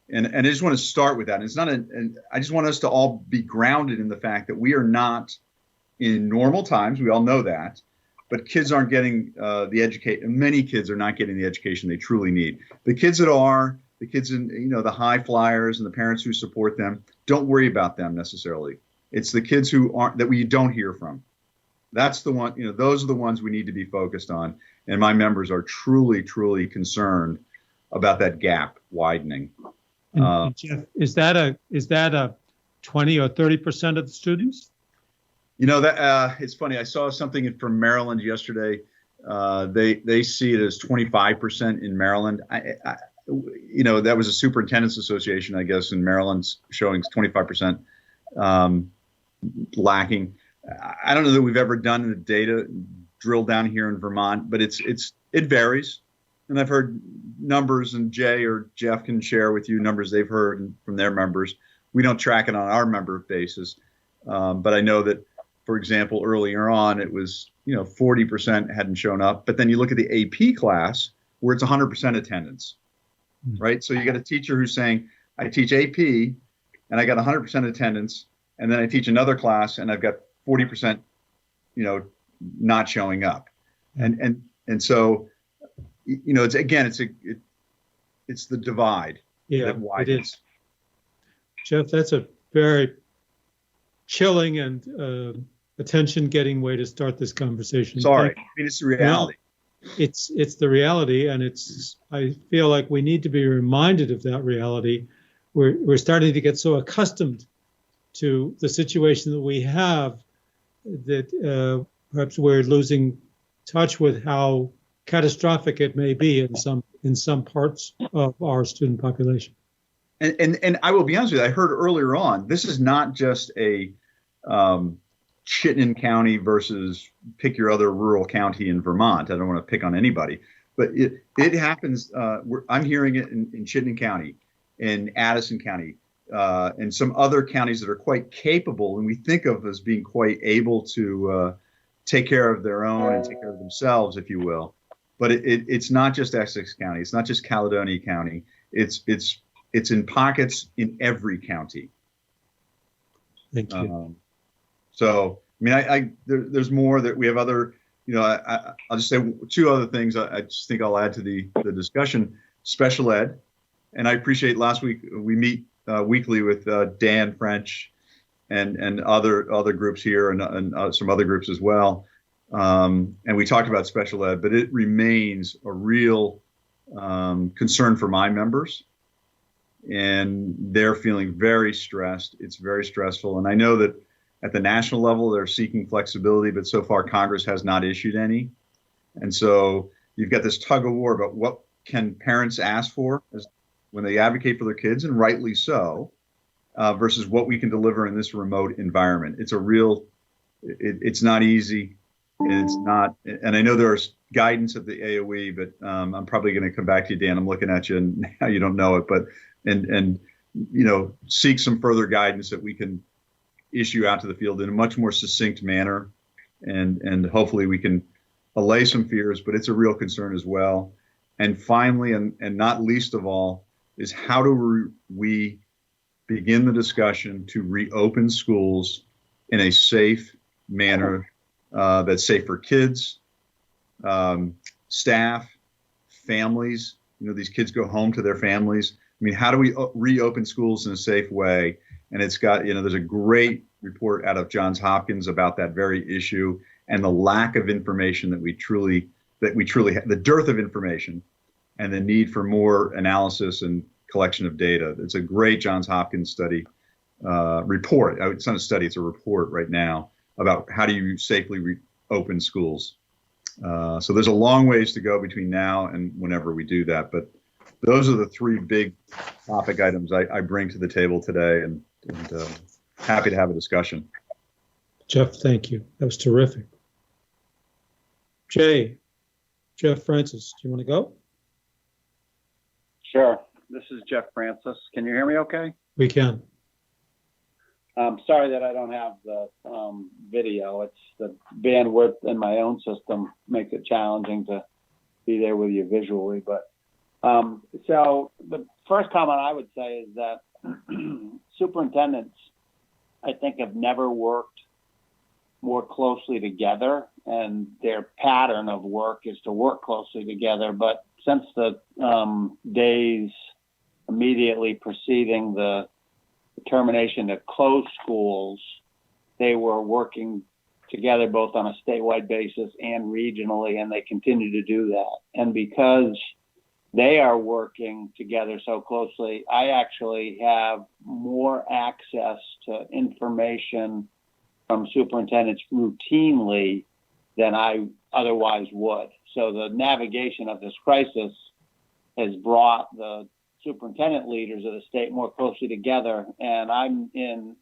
and I just want to start with that. And it's not I just want us to all be grounded in the fact that we are not in normal times. We all know that, but kids aren't getting the education. Many kids are not getting the education they truly need. The kids that are, the kids in the high flyers and the parents who support them, don't worry about them necessarily. It's the kids who aren't, that we don't hear from. That's the one, those are the ones we need to be focused on. And my members are truly concerned about that gap widening. And Jeff, is that a 20 or 30% of the students? That it's funny. I saw something from Maryland yesterday. They see it as 25% in Maryland. That was a superintendent's association, I guess, in Maryland's showing 25% lacking. I don't know that we've ever done the data drill down here in Vermont, but it varies. And I've heard numbers, and Jay or Jeff can share with you numbers they've heard from their members. We don't track it on our member basis, but I know that, for example, earlier on it was 40% hadn't shown up. But then you look at the AP class where it's 100% attendance, right? So you got a teacher who's saying, I teach AP and I got 100% attendance, and then I teach another class and I've got 40%, not showing up, and so. It's the divide that widens. It is. Jeff, that's a very chilling and attention-getting way to start this conversation. Sorry, it's the reality. It's the reality, and I feel like we need to be reminded of that reality. We're starting to get so accustomed to the situation that we have that perhaps we're losing touch with how catastrophic it may be in some parts of our student population. And I will be honest with you, I heard earlier on, this is not just a Chittenden County versus pick your other rural county in Vermont. I don't want to pick on anybody, but it happens. I'm hearing it in Chittenden County, in Addison County, and some other counties that are quite capable, and we think of as being quite able to take care of their own and take care of themselves, if you will. But it's not just Essex County. It's not just Caledonia County. It's in pockets in every county. Thank you. So, there's more that we have other, I'll just say two other things I just think I'll add to the discussion. Special ed. And I appreciate last week we meet weekly with Dan French and other groups here and some other groups as well. And we talked about special ed, but it remains a real concern for my members. And they're feeling very stressed. It's very stressful. And I know that at the national level, they're seeking flexibility, but so far Congress has not issued any. And so you've got this tug of war about what can parents ask for when they advocate for their kids, and rightly so, versus what we can deliver in this remote environment. It's it's not easy. And it's not, and I know there's guidance at the AOE, but I'm probably going to come back to you, Dan. I'm looking at you, and now you don't know it, but and seek some further guidance that we can issue out to the field in a much more succinct manner, and hopefully we can allay some fears. But it's a real concern as well. And finally, and not least of all, is how do we begin the discussion to reopen schools in a safe manner. That's safe for kids, staff, families. These kids go home to their families. I mean, how do we reopen schools in a safe way? And it's got, there's a great report out of Johns Hopkins about that very issue and the lack of information that we truly have, the dearth of information and the need for more analysis and collection of data. It's a great Johns Hopkins study report. It's not a study, it's a report right now about how do you safely reopen schools. So there's a long ways to go between now and whenever we do that. But those are the three big topic items I bring to the table today, and happy to have a discussion. Jeff, thank you. That was terrific. Jeff Francis, do you want to go? Sure. This is Jeff Francis. Can you hear me okay? We can. I'm sorry that I don't have the video. It's the bandwidth in my own system makes it challenging to be there with you visually. But so the first comment I would say is that superintendents, I think, have never worked more closely together, and their pattern of work is to work closely together. But since the days immediately preceding the determination to close schools, they were working together both on a statewide basis and regionally, and they continue to do that. And because they are working together so closely, I actually have more access to information from superintendents routinely than I otherwise would. So the navigation of this crisis has brought the superintendent leaders of the state more closely together, and I'm in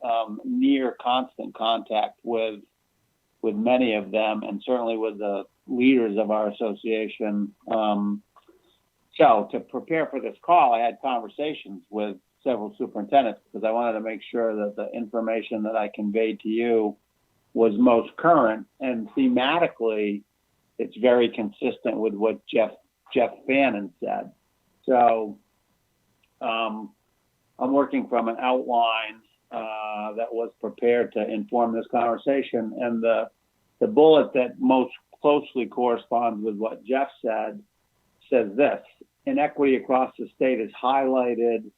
near constant contact with many of them, and certainly with the leaders of our association. So to prepare for this call, I had conversations with several superintendents because I wanted to make sure that the information that I conveyed to you was most current, and thematically, it's very consistent with what Jeff Fannin said. So I'm working from an outline that was prepared to inform this conversation, and the bullet that most closely corresponds with what Jeff said says this: inequity across the state is highlighted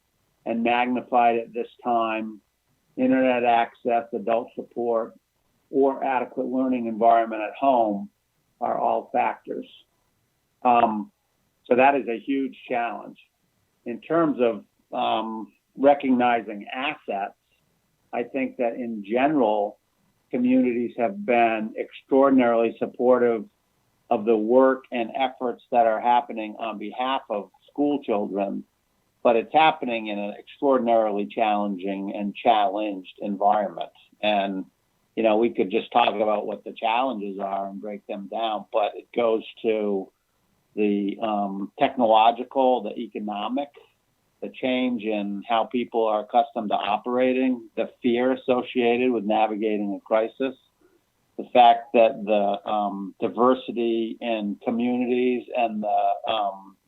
and magnified at this time. Internet access, adult support, or adequate learning environment at home are all factors. So that is a huge challenge. In terms of recognizing assets, I think that in general, communities have been extraordinarily supportive of the work and efforts that are happening on behalf of school children, but it's happening in an extraordinarily challenging and challenged environment. And, we could just talk about what the challenges are and break them down, but it goes to the technological, the economic, the change in how people are accustomed to operating, the fear associated with navigating a crisis, the fact that the diversity in communities and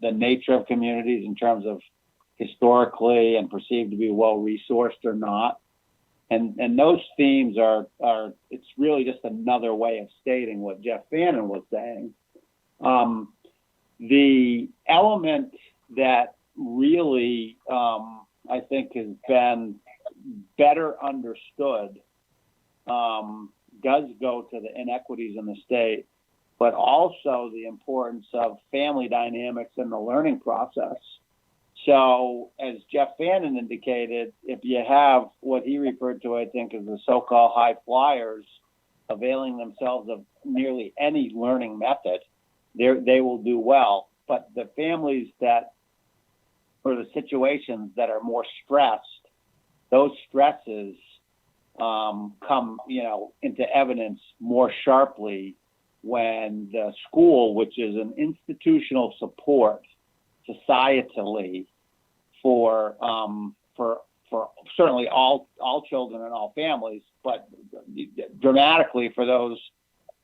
the nature of communities in terms of historically and perceived to be well-resourced or not. And those themes are it's really just another way of stating what Jeff Fannin was saying. The element that really, I think, has been better understood does go to the inequities in the state. but also the importance of family dynamics in the learning process. So as Jeff Fannin indicated, if you have what he referred to, I think, as the so-called high flyers availing themselves of nearly any learning method, they will do well. But the families that, or the situations that are more stressed, those stresses come, into evidence more sharply when the school, which is an institutional support societally for certainly all children and all families, but dramatically for those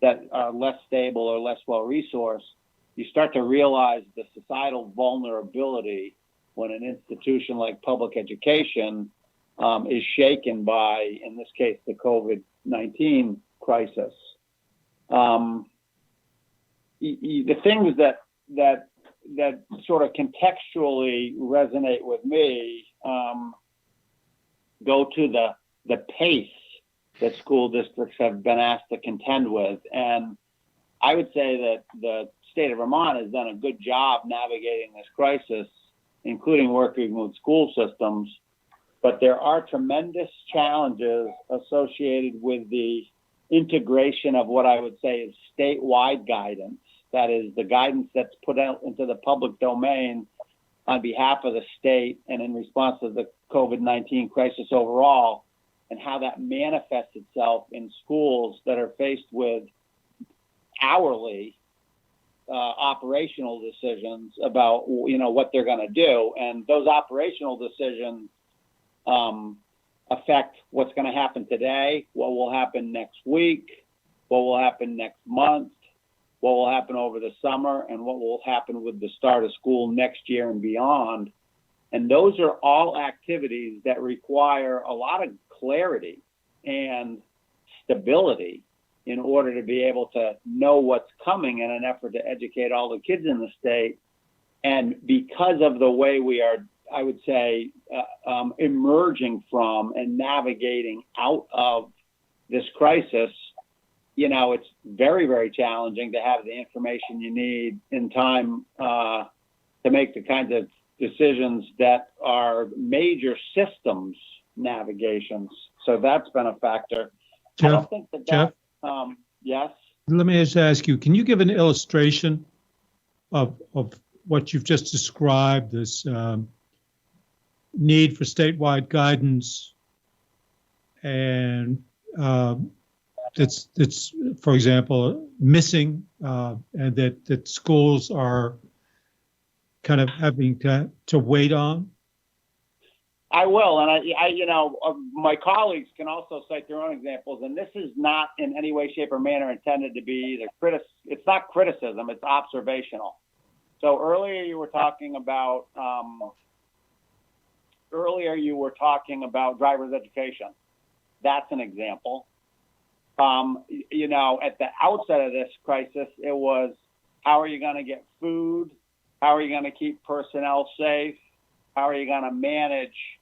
that are less stable or less well-resourced, you start to realize the societal vulnerability when an institution like public education is shaken by, in this case, the COVID-19 crisis. The things that sort of contextually resonate with me go to the pace that school districts have been asked to contend with. And I would say that the state of Vermont has done a good job navigating this crisis, including working with school systems. But there are tremendous challenges associated with the integration of what I would say is statewide guidance. That is the guidance that's put out into the public domain on behalf of the state and in response to the COVID-19 crisis overall, and how that manifests itself in schools that are faced with hourly operational decisions about what they're going to do. And those operational decisions affect what's going to happen today, what will happen next week, what will happen next month, what will happen over the summer, and what will happen with the start of school next year and beyond. And those are all activities that require a lot of clarity and stability in order to be able to know what's coming in an effort to educate all the kids in the state. And because of the way we are, I would say, emerging from and navigating out of this crisis, it's very, very challenging to have the information you need in time to make the kinds of decisions that are major systems navigations. So that's been a factor. Jeff, I don't think that yes. Let me just ask you, can you give an illustration of what you've just described, this need for statewide guidance, and that's for example missing, and that schools are kind of having to wait on? I will, and I my colleagues can also cite their own examples, and this is not in any way, shape, or manner intended to be either it's not criticism, it's observational. So earlier you were talking about driver's education. That's an example. At the outset of this crisis, it was, how are you going to get food? How are you going to keep personnel safe? How are you going to manage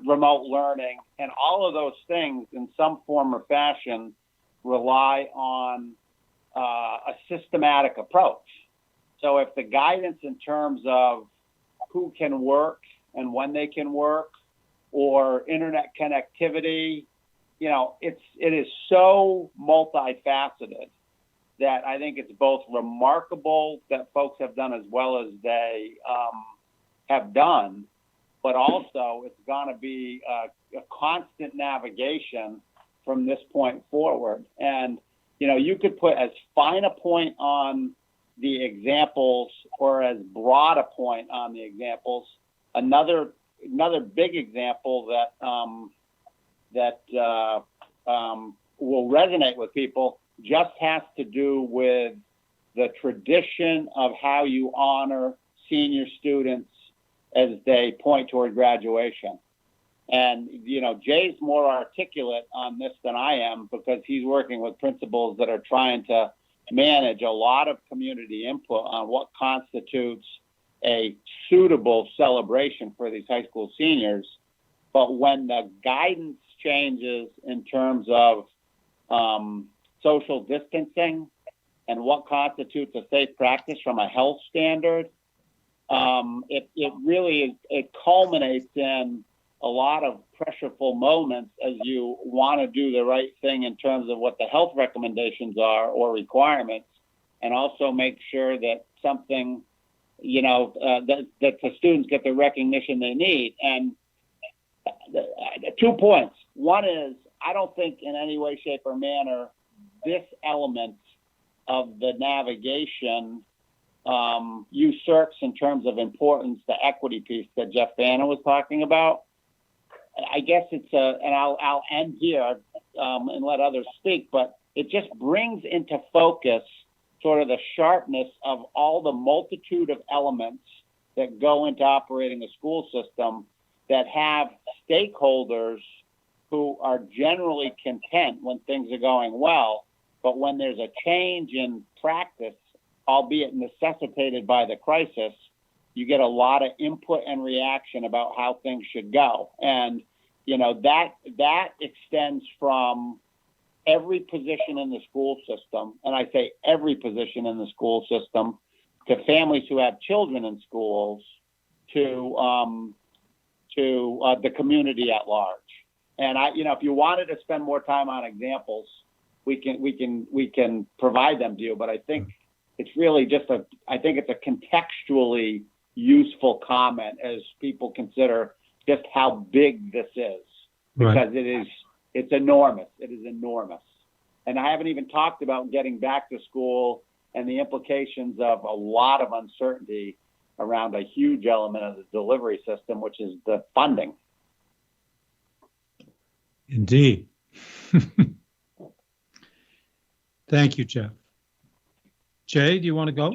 remote learning? And all of those things, in some form or fashion, rely on a systematic approach. So if the guidance in terms of who can work and when they can work, or internet connectivity, it is so multifaceted that I think it's both remarkable that folks have done as well as they have done, but also it's going to be a constant navigation from this point forward. And, you could put as fine a point on the examples or as broad a point on the examples. Another big example that will resonate with people just has to do with the tradition of how you honor senior students as they point toward graduation. And, Jay's more articulate on this than I am, because he's working with principals that are trying to manage a lot of community input on what constitutes a suitable celebration for these high school seniors. But when the guidance changes in terms of social distancing and what constitutes a safe practice from a health standard, it really culminates in a lot of pressureful moments as you want to do the right thing in terms of what the health recommendations are or requirements, and also make sure that something, that the students get the recognition they need. And 2 points. One is, I don't think in any way, shape, or manner this element of the navigation usurps in terms of importance the equity piece that Jeff Bannon was talking about. I guess it's and I'll end here and let others speak, but it just brings into focus sort of the sharpness of all the multitude of elements that go into operating a school system that have stakeholders who are generally content when things are going well, but when there's a change in practice, albeit necessitated by the crisis, you get a lot of input and reaction about how things should go. And, that extends from every position in the school system, and I say every position in the school system, to families who have children in schools, to the community at large. And if you wanted to spend more time on examples, we can provide them to you. But I think it's really just I think it's a contextually useful comment as people consider just how big this is, because it's enormous. It is enormous. And I haven't even talked about getting back to school and the implications of a lot of uncertainty around a huge element of the delivery system, which is the funding. Indeed. Thank you, Jeff. Jay, do you want to go?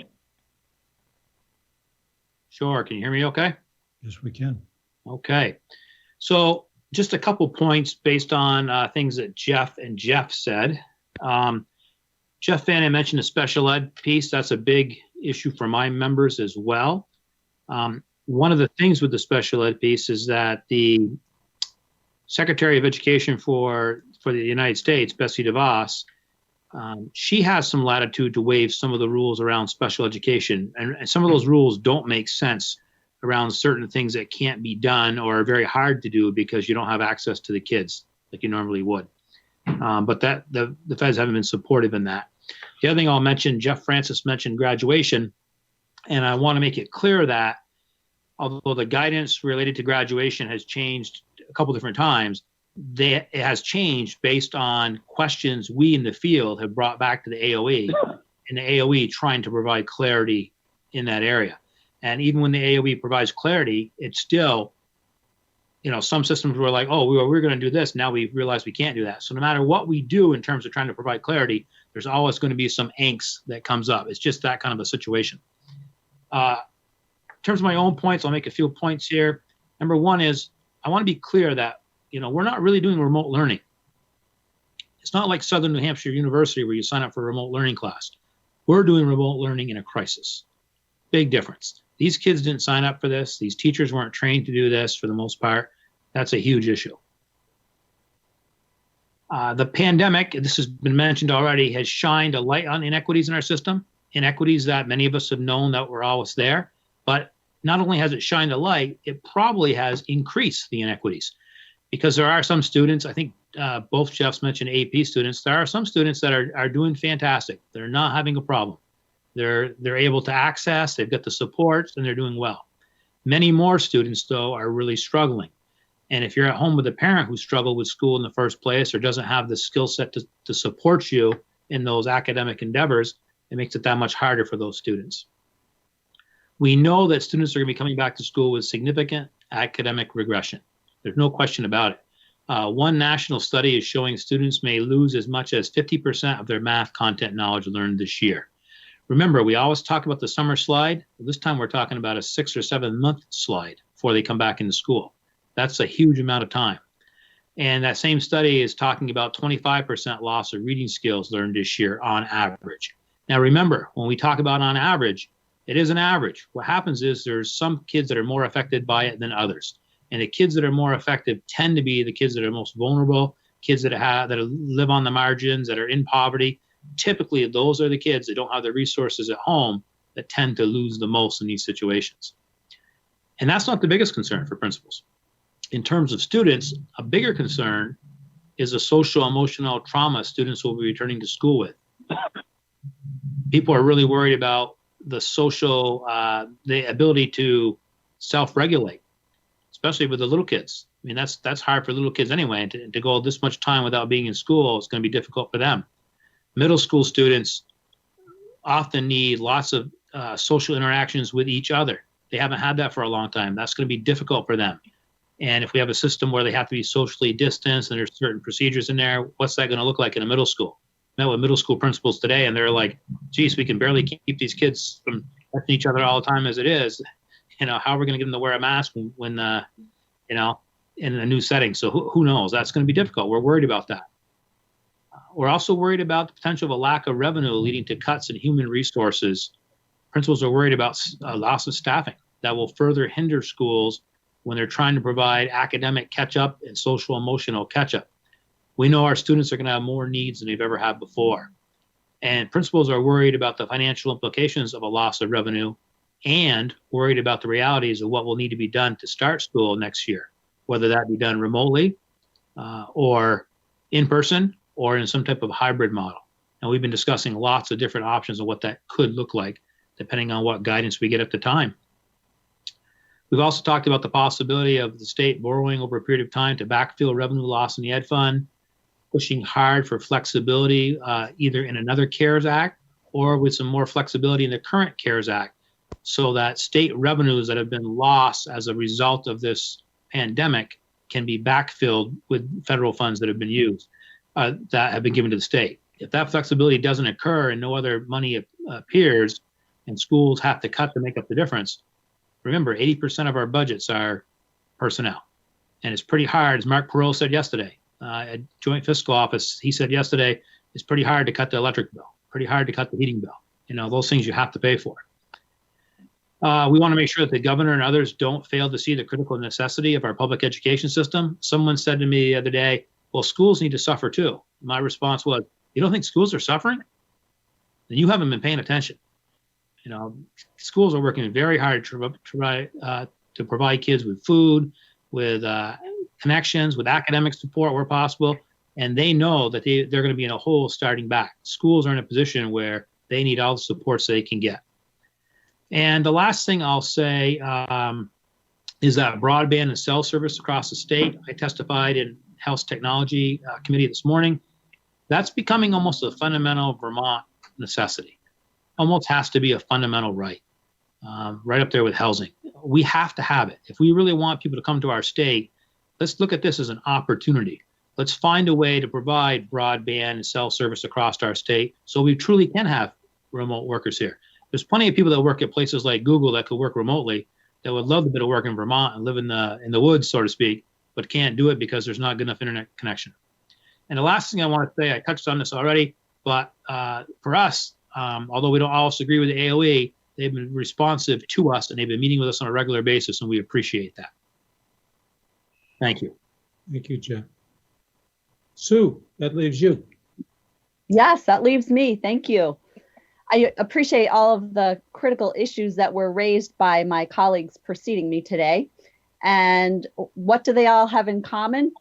Sure. Can you hear me okay? Yes, we can. Okay. So just a couple points based on things that Jeff said. Jeff Fannin mentioned the special ed piece. That's a big issue for my members as well. One of the things with the special ed piece is that the Secretary of Education for the United States, Betsy DeVos, she has some latitude to waive some of the rules around special education. And some of those rules don't make sense around certain things that can't be done or are very hard to do because you don't have access to the kids like you normally would. But that the feds haven't been supportive in that. The other thing I'll mention, Jeff Francis mentioned graduation, and I want to make it clear that although the guidance related to graduation has changed a couple different times, it has changed based on questions we in the field have brought back to the AOE, and the AOE trying to provide clarity in that area. And even when the AOE provides clarity, it's still, some systems were like, oh, we're going to do this. Now we realize we can't do that. So no matter what we do in terms of trying to provide clarity, there's always going to be some angst that comes up. It's just that kind of a situation. In terms of my own points, I'll make a few points here. Number one is I want to be clear that, we're not really doing remote learning. It's not like Southern New Hampshire University where you sign up for a remote learning class. We're doing remote learning in a crisis. Big difference. These kids didn't sign up for this. These teachers weren't trained to do this for the most part. That's a huge issue. The pandemic, this has been mentioned already, has shined a light on inequities in our system, inequities that many of us have known that were always there. But not only has it shined a light, it probably has increased the inequities, because there are some students, I think both Jeffs mentioned AP students, there are some students that are doing fantastic. They're not having a problem. They're able to access, they've got the support, and they're doing well. Many more students, though, are really struggling. And if you're at home with a parent who struggled with school in the first place or doesn't have the skill set to support you in those academic endeavors, it makes it that much harder for those students. We know that students are going to be coming back to school with significant academic regression. There's no question about it. One national study is showing students may lose as much as 50% of their math content knowledge learned this year. Remember, we always talk about the summer slide. This time we're talking about a 6 or 7 month slide before they come back into school. That's a huge amount of time. And that same study is talking about 25% loss of reading skills learned this year on average. Now remember, when we talk about on average, it is an average. What happens is there's some kids that are more affected by it than others. And the kids that are more effective tend to be the kids that are most vulnerable kids that live on the margins, that are in poverty. Typically, those are the kids that don't have the resources at home that tend to lose the most in these situations. And that's not the biggest concern for principals. In terms of students, a bigger concern is the social emotional trauma students will be returning to school with. People are really worried about the social, the ability to self-regulate, especially with the little kids. I mean, that's hard for little kids anyway. And to go this much time without being in school, it's going to be difficult for them. Middle school students often need lots of social interactions with each other. They haven't had that for a long time. That's going to be difficult for them. And if we have a system where they have to be socially distanced and there's certain procedures in there, what's that going to look like in a middle school? I met with middle school principals today, and they're like, geez, we can barely keep these kids from touching each other all the time as it is. You know, how are we going to get them to wear a mask when you know, in a new setting? So who knows? That's going to be difficult. We're worried about that. We're also worried about the potential of a lack of revenue leading to cuts in human resources. Principals are worried about a loss of staffing that will further hinder schools when they're trying to provide academic catch-up and social emotional catch-up. We know our students are going to have more needs than they've ever had before. And principals are worried about the financial implications of a loss of revenue and worried about the realities of what will need to be done to start school next year, whether that be done remotely or in person or in some type of hybrid model. And we've been discussing lots of different options of what that could look like, depending on what guidance we get at the time. We've also talked about the possibility of the state borrowing over a period of time to backfill revenue loss in the ed fund, pushing hard for flexibility either in another CARES Act or with some more flexibility in the current CARES Act, so that state revenues that have been lost as a result of this pandemic can be backfilled with federal funds that have been used, that have been given to the state. If that flexibility doesn't occur and no other money appears and schools have to cut to make up the difference, remember, 80% of our budgets are personnel. And it's pretty hard, as Mark Perot said yesterday, at Joint Fiscal Office, he said yesterday, it's pretty hard to cut the electric bill, pretty hard to cut the heating bill. You know, those things you have to pay for. We want to make sure that the governor and others don't fail to see the critical necessity of our public education system. Someone said to me the other day, well, schools need to suffer too. My response was, you don't think schools are suffering? Then you haven't been paying attention. You know, schools are working very hard to provide kids with food, with connections, with academic support where possible, and they know that they're going to be in a hole starting back. Schools are in a position where they need all the supports they can get. And the last thing I'll say is that broadband and cell service across the state. I testified in Health Technology Committee this morning. That's becoming almost a fundamental Vermont necessity. Almost has to be a fundamental right, right up there with housing. We have to have it. If we really want people to come to our state, let's look at this as an opportunity. Let's find a way to provide broadband and cell service across our state so we truly can have remote workers here. There's plenty of people that work at places like Google that could work remotely that would love a bit of work in Vermont and live in the woods, so to speak, but can't do it because there's not good enough internet connection. And the last thing I want to say, I touched on this already, but for us, although we don't always agree with the AOE, they've been responsive to us and they've been meeting with us on a regular basis, and we appreciate that. Thank you. Thank you, Jeff. Sue, that leaves you. Yes, that leaves me. Thank you. I appreciate all of the critical issues that were raised by my colleagues preceding me today. And what do they all have in common?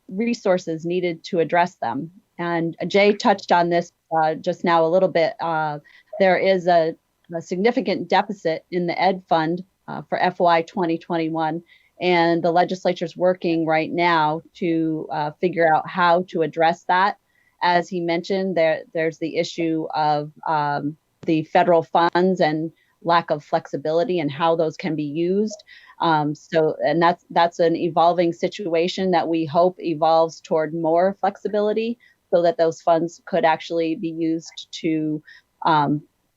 Resources needed to address them. And Jay touched on this just now a little bit. There is a significant deficit in the Ed Fund for FY 2021. And the legislature's working right now to figure out how to address that. As he mentioned, there's the issue of the federal funds and lack of flexibility and how those can be used. And that's an evolving situation that we hope evolves toward more flexibility so that those funds could actually be used to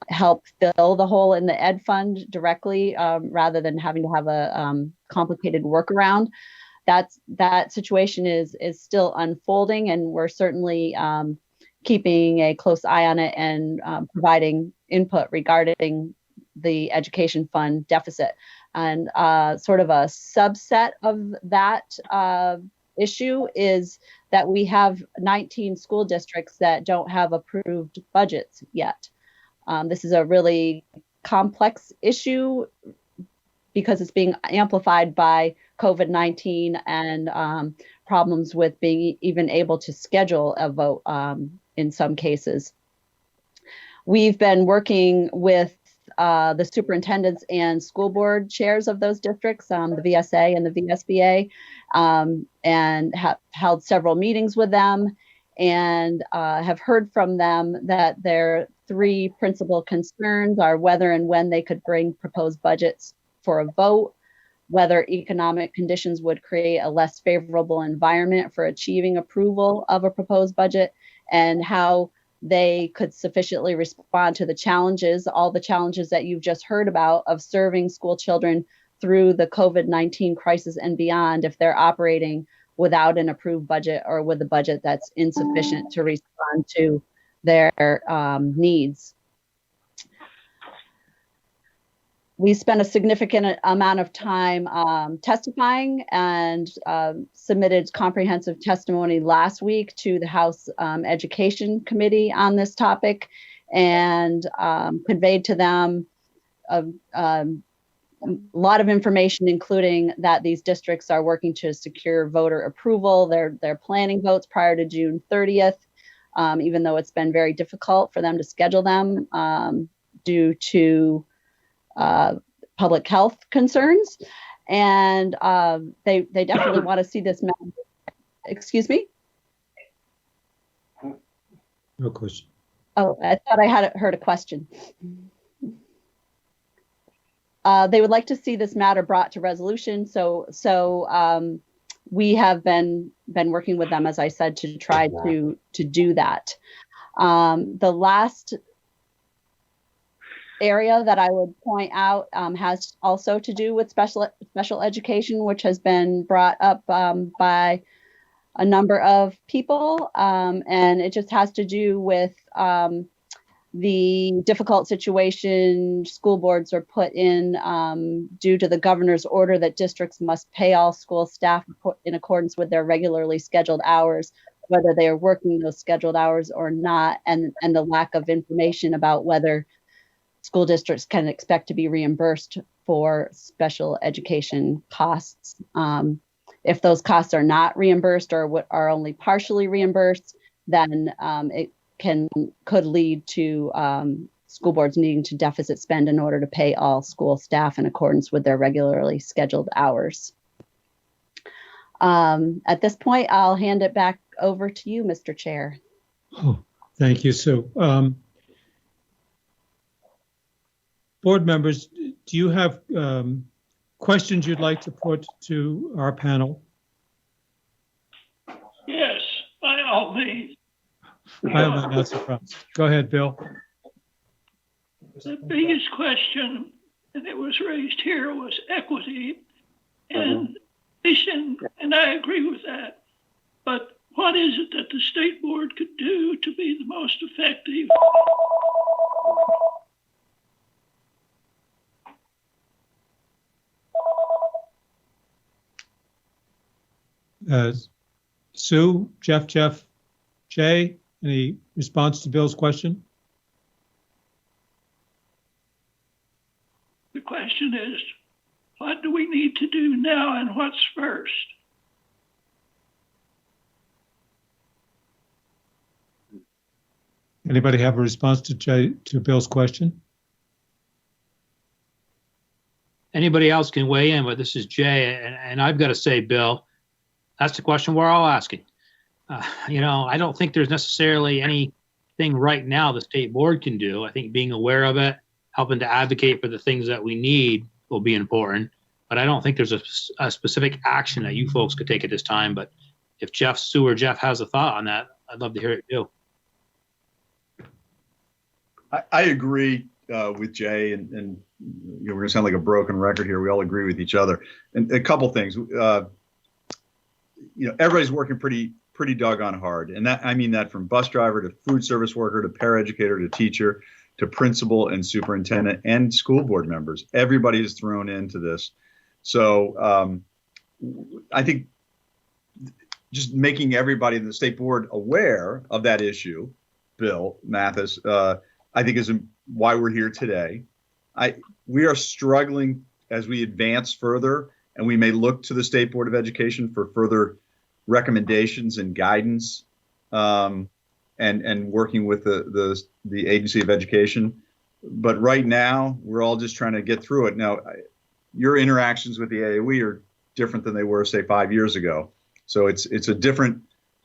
help fill the hole in the Ed Fund directly rather than having to have a complicated workaround. That situation is still unfolding, and we're certainly keeping a close eye on it and providing input regarding the education fund deficit. And sort of a subset of that issue is that we have 19 school districts that don't have approved budgets yet. This is a really complex issue because it's being amplified by COVID-19 and problems with being even able to schedule a vote in some cases. We've been working with the superintendents and school board chairs of those districts, the VSA and the VSBA, and have held several meetings with them and have heard from them that their three principal concerns are whether and when they could bring proposed budgets for a vote, whether economic conditions would create a less favorable environment for achieving approval of a proposed budget, and how they could sufficiently respond to the challenges, all the challenges that you've just heard about of serving school children through the COVID-19 crisis and beyond if they're operating without an approved budget or with a budget that's insufficient to respond to their needs. We spent a significant amount of time testifying and submitted comprehensive testimony last week to the House Education Committee on this topic, and conveyed to them a lot of information, including that these districts are working to secure voter approval. They're planning votes prior to June 30th, even though it's been very difficult for them to schedule them due to public health concerns, and they definitely want to see this. Excuse me? No question. Oh, I thought I had heard a question. They would like to see this matter brought to resolution. So we have been working with them, as I said, to try to do that. The last area that I would point out has also to do with special education, which has been brought up by a number of people, and it just has to do with the difficult situation school boards are put in due to the governor's order that districts must pay all school staff in accordance with their regularly scheduled hours, whether they are working those scheduled hours or not, and the lack of information about whether school districts can expect to be reimbursed for special education costs. If those costs are not reimbursed or are only partially reimbursed, then it could lead to school boards needing to deficit spend in order to pay all school staff in accordance with their regularly scheduled hours. At this point, I'll hand it back over to you, Mr. Chair. Oh, thank you, Sue. Board members, do you have questions you'd like to put to our panel? Yes, by all means. I'm not surprised. Go ahead, Bill. The biggest question, and it was raised here, was equity, and and I agree with that. But what is it that the state board could do to be the most effective? Sue, Jeff, Jay, any response to Bill's question? The question is, what do we need to do now and what's first? Anybody have a response to Bill's question? Anybody else can weigh in, but this is Jay, and I've got to say, Bill, that's the question we're all asking. I don't think there's necessarily anything right now the state board can do. I think being aware of it, helping to advocate for the things that we need will be important. But I don't think there's a specific action that you folks could take at this time. But if Sue or Jeff has a thought on that, I'd love to hear it too. I agree with Jay, and we're going to sound like a broken record here. We all agree with each other. And a couple things. Everybody's working pretty doggone hard. And that, I mean that from bus driver to food service worker to paraeducator to teacher to principal and superintendent and school board members. Everybody is thrown into this. So I think just making everybody in the state board aware of that issue, Bill Mathis, I think is why we're here today. We are struggling as we advance further, and we may look to the State Board of Education for further recommendations and guidance, and working with the Agency of Education. But right now, we're all just trying to get through it. Now, your interactions with the AOE are different than they were, say, 5 years ago. So it's a different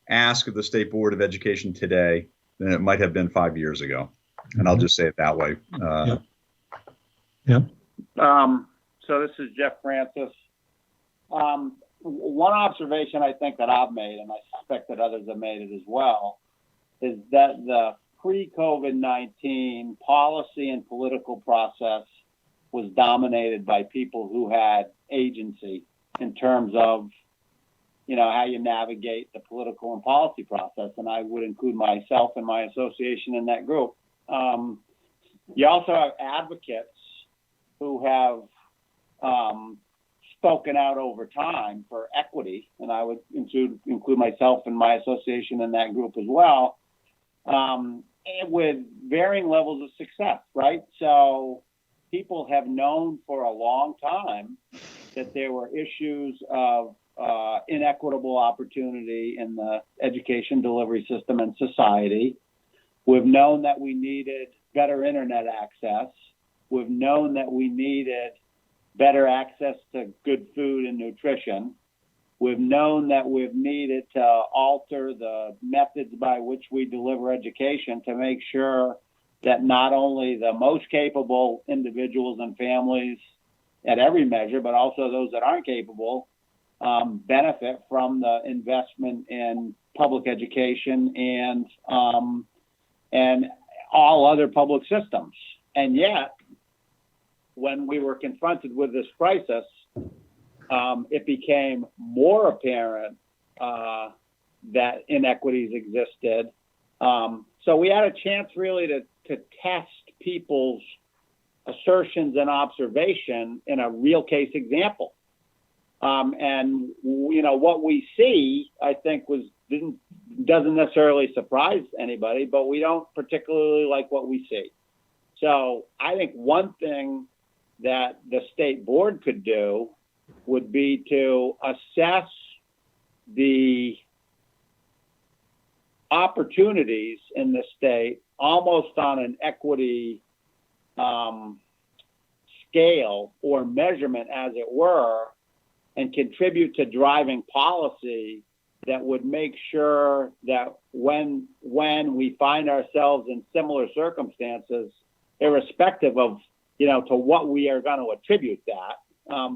ask of the State Board of Education today than it might have been 5 years ago. And I'll just say it that way. Yeah. So this is Jeff Francis. One observation I think that I've made, and I suspect that others have made it as well, is that the pre-COVID-19 policy and political process was dominated by people who had agency in terms of, how you navigate the political and policy process. And I would include myself and my association in that group. You also have advocates who have spoken out over time for equity, and I would include myself and my association in that group as well, and with varying levels of success, right? So people have known for a long time that there were issues of inequitable opportunity in the education delivery system and society. We've known that we needed better internet access. We've known that we needed better access to good food and nutrition. We've known that we've needed to alter the methods by which we deliver education to make sure that not only the most capable individuals and families at every measure, but also those that aren't capable, benefit from the investment in public education and all other public systems. And yet, when we were confronted with this crisis, it became more apparent that inequities existed. So we had a chance really to test people's assertions and observation in a real case example. And what we see, I think, doesn't necessarily surprise anybody, but we don't particularly like what we see. So I think one thing that the state board could do would be to assess the opportunities in the state almost on an equity scale or measurement, as it were, and contribute to driving policy that would make sure that when we find ourselves in similar circumstances, irrespective of, to what we are going to attribute that,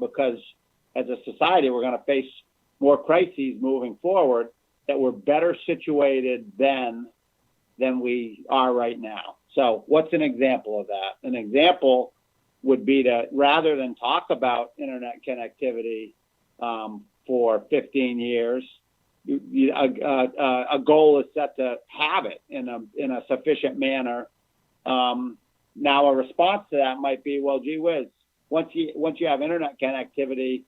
because as a society, we're going to face more crises moving forward, that we're better situated then than we are right now. So what's an example of that? An example would be to, rather than talk about internet connectivity for 15 years, a goal is set to have it in a sufficient manner. Now, a response to that might be, well, gee whiz, once you have internet connectivity,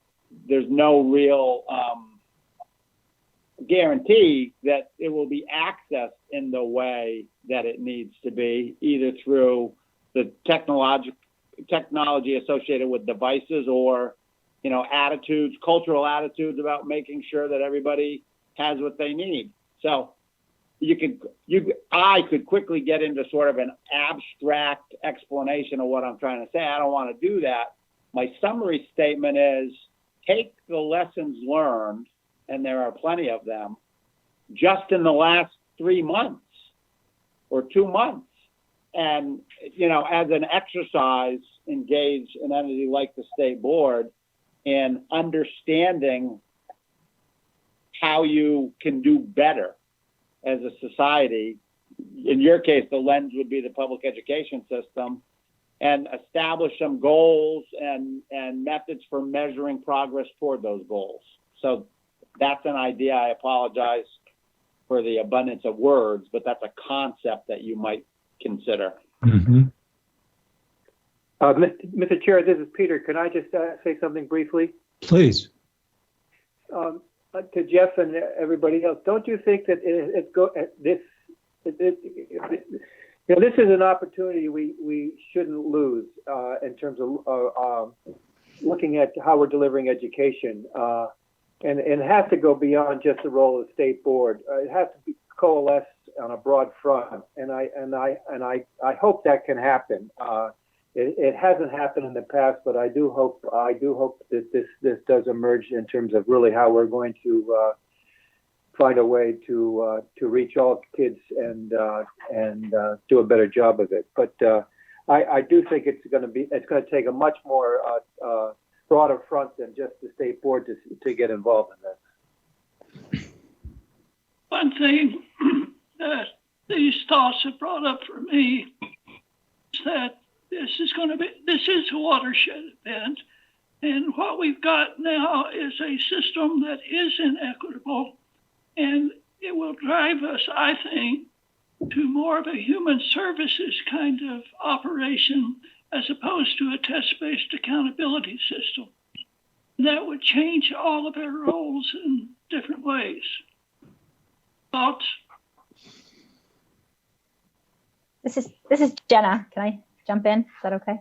there's no real guarantee that it will be accessed in the way that it needs to be, either through the technology associated with devices or, cultural attitudes about making sure that everybody has what they need. So I could quickly get into sort of an abstract explanation of what I'm trying to say. I don't want to do that. My summary statement is, take the lessons learned, and there are plenty of them, just in the last 3 months or 2 months. And, as an exercise, engage an entity like the state board in understanding how you can do better as a society. In your case, the lens would be the public education system, and establish some goals and methods for measuring progress toward those goals. So that's an idea. I apologize for the abundance of words, but that's a concept that you might consider. Mm-hmm. Mr. Chair, this is Peter. Can I just say something briefly? Please. to Jeff and everybody else, don't you think that this is an opportunity we shouldn't lose in terms of looking at how we're delivering education, and it has to go beyond just the role of the state board. It has to be coalesce on a broad front, and I hope that can happen. It hasn't happened in the past, but I do hope that this does emerge in terms of really how we're going to find a way to reach all kids and do a better job of it. But I do think it's going to take a much more broader front than just the state board to get involved in this. One thing that these thoughts have brought up for me is that this is a watershed event, and what we've got now is a system that is inequitable, and it will drive us, I think, to more of a human services kind of operation as opposed to a test-based accountability system. That would change all of our roles in different ways. Thoughts? This is Jenna. Can I jump in? Is that okay?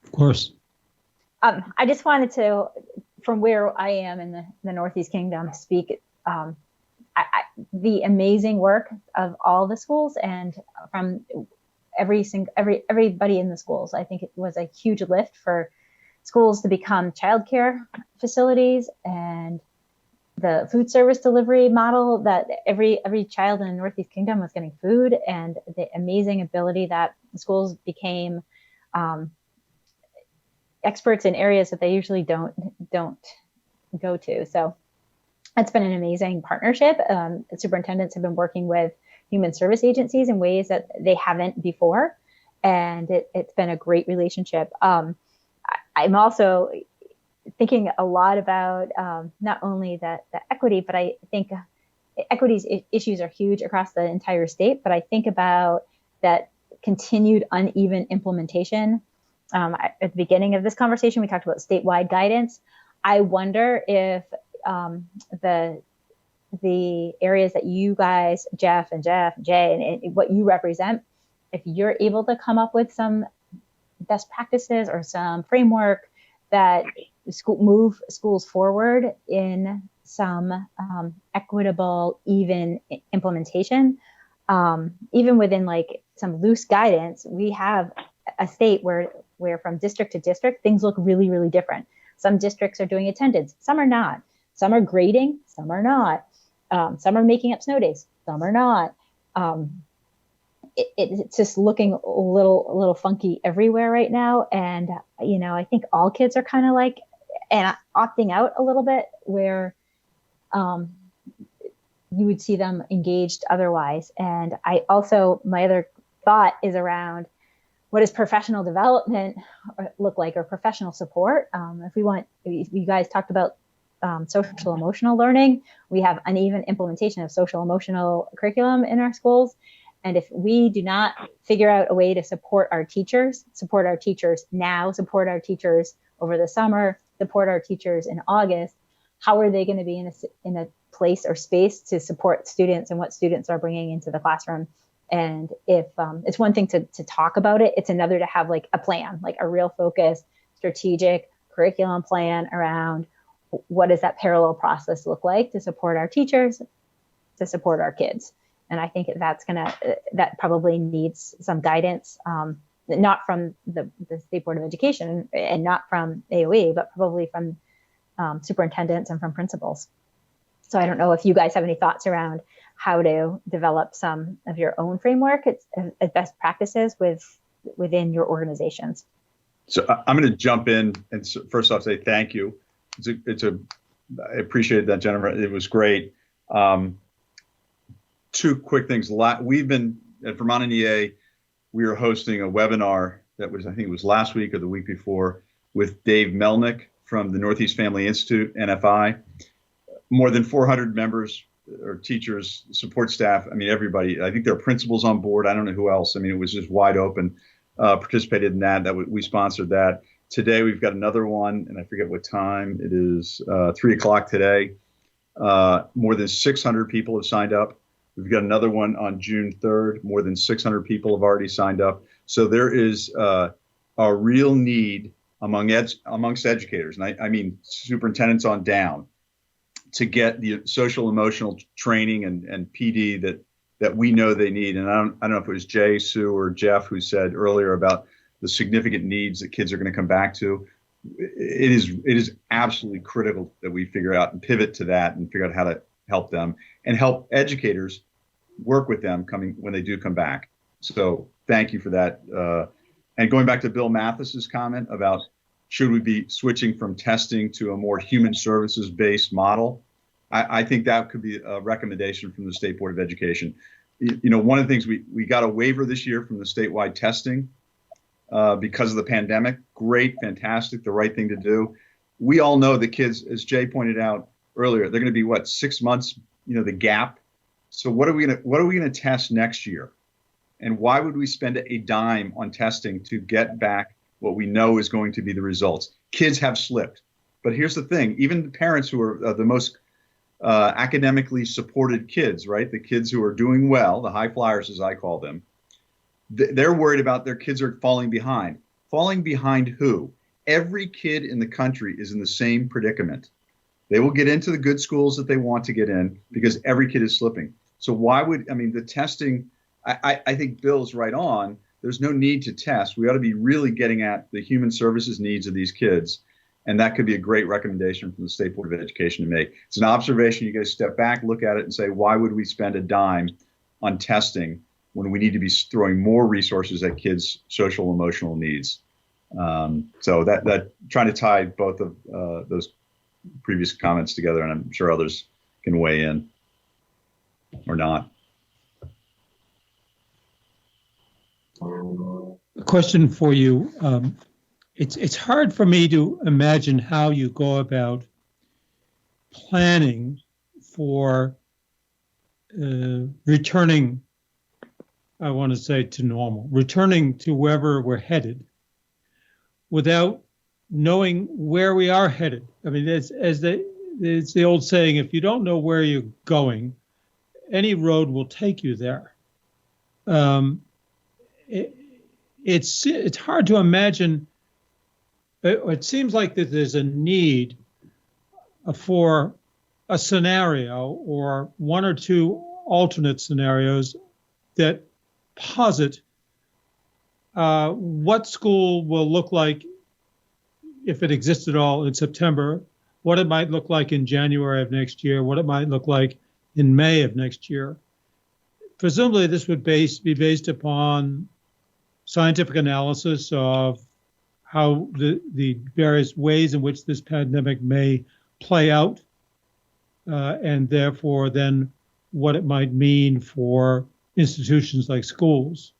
Of course. I just wanted to, from where I am in the Northeast Kingdom, speak the amazing work of all the schools and from everybody in the schools. I think it was a huge lift for schools to become childcare facilities, and the food service delivery model that every child in the Northeast Kingdom was getting food, and the amazing ability that the schools became experts in areas that they usually don't go to. So it's been an amazing partnership. Superintendents have been working with human service agencies in ways that they haven't before, and it's been a great relationship. I'm also thinking a lot about not only the equity, but I think equities issues are huge across the entire state, but I think about that continued uneven implementation. At the beginning of this conversation, we talked about statewide guidance. I wonder if the areas that you guys, Jeff and Jay, and what you represent, if you're able to come up with some best practices or some framework that move schools forward in some equitable, even implementation, even within like some loose guidance, we have a state where from district to district, things look really, really different. Some districts are doing attendance, some are not. Some are grading, some are not. Some are making up snow days, some are not. It's just looking a little funky everywhere right now. And, I think all kids are kind of like, and opting out a little bit where you would see them engaged otherwise. And my other thought is around, what does professional development look like, or professional support? If you guys talked about social emotional learning, we have uneven implementation of social emotional curriculum in our schools. And if we do not figure out a way to support our teachers now, support our teachers over the summer, support our teachers in August, how are they going to be in a place or space to support students and what students are bringing into the classroom? And if it's one thing to talk about it, it's another to have like a plan, like a real focused strategic curriculum plan around what does that parallel process look like to support our teachers, to support our kids. And I think that probably needs some guidance, not from the State Board of Education and not from AOE, but probably from superintendents and from principals. So I don't know if you guys have any thoughts around how to develop some of your own framework as best practices within your organizations. So I'm going to jump in and first off say thank you. I appreciate that, Jennifer. It was great. Two quick things. We've been at Vermont NEA. We were hosting a webinar that was, I think it was last week or the week before, with Dave Melnick from the Northeast Family Institute, NFI. More than 400 members or teachers, support staff. I mean, everybody. I think there are principals on board. I don't know who else. I mean, it was just wide open. Participated in that. We sponsored that. Today we've got another one, and I forget what time it is. 3 o'clock today. More than 600 people have signed up. We've got another one on June 3rd. More than 600 people have already signed up. So there is a real need amongst educators, and I mean superintendents on down, to get the social emotional training and PD that we know they need. And I don't know if it was Jay, Sue, or Jeff who said earlier about the significant needs that kids are going to come back to. It is absolutely critical that we figure out and pivot to that and figure out how to help them and help educators work with them when they do come back. So thank you for that. And going back to Bill Mathis's comment about should we be switching from testing to a more human services based model, I think that could be a recommendation from the State Board of Education. One of the things we got a waiver this year from the statewide testing because of the pandemic. Great, fantastic, the right thing to do. We all know the kids, as Jay pointed out earlier, they're going to be 6 months, the gap. So what are we going to test next year? And why would we spend a dime on testing to get back what we know is going to be the results? Kids have slipped. But here's the thing, even the parents who are the most academically supported kids, right? The kids who are doing well, the high flyers, as I call them, they're worried about their kids are falling behind. Falling behind who? Every kid in the country is in the same predicament. They will get into the good schools that they want to get in because every kid is slipping. So the testing, I think Bill's right on. There's no need to test. We ought to be really getting at the human services needs of these kids. And that could be a great recommendation from the State Board of Education to make. It's an observation. You guys step back, look at it and say, why would we spend a dime on testing when we need to be throwing more resources at kids' social emotional needs? So that trying to tie both of those previous comments together, and I'm sure others can weigh in or not. A question for you. It's hard for me to imagine how you go about planning for returning, I want to say, to normal, returning to wherever we're headed without knowing where we are headed. I mean, it's the old saying, if you don't know where you're going, any road will take you there. It's hard to imagine. It seems like that there's a need for a scenario or one or two alternate scenarios that posit what school will look like if it exists at all in September, what it might look like in January of next year, what it might look like in May of next year. Presumably this would be based upon scientific analysis of how the various ways in which this pandemic may play out, and therefore then what it might mean for institutions like schools.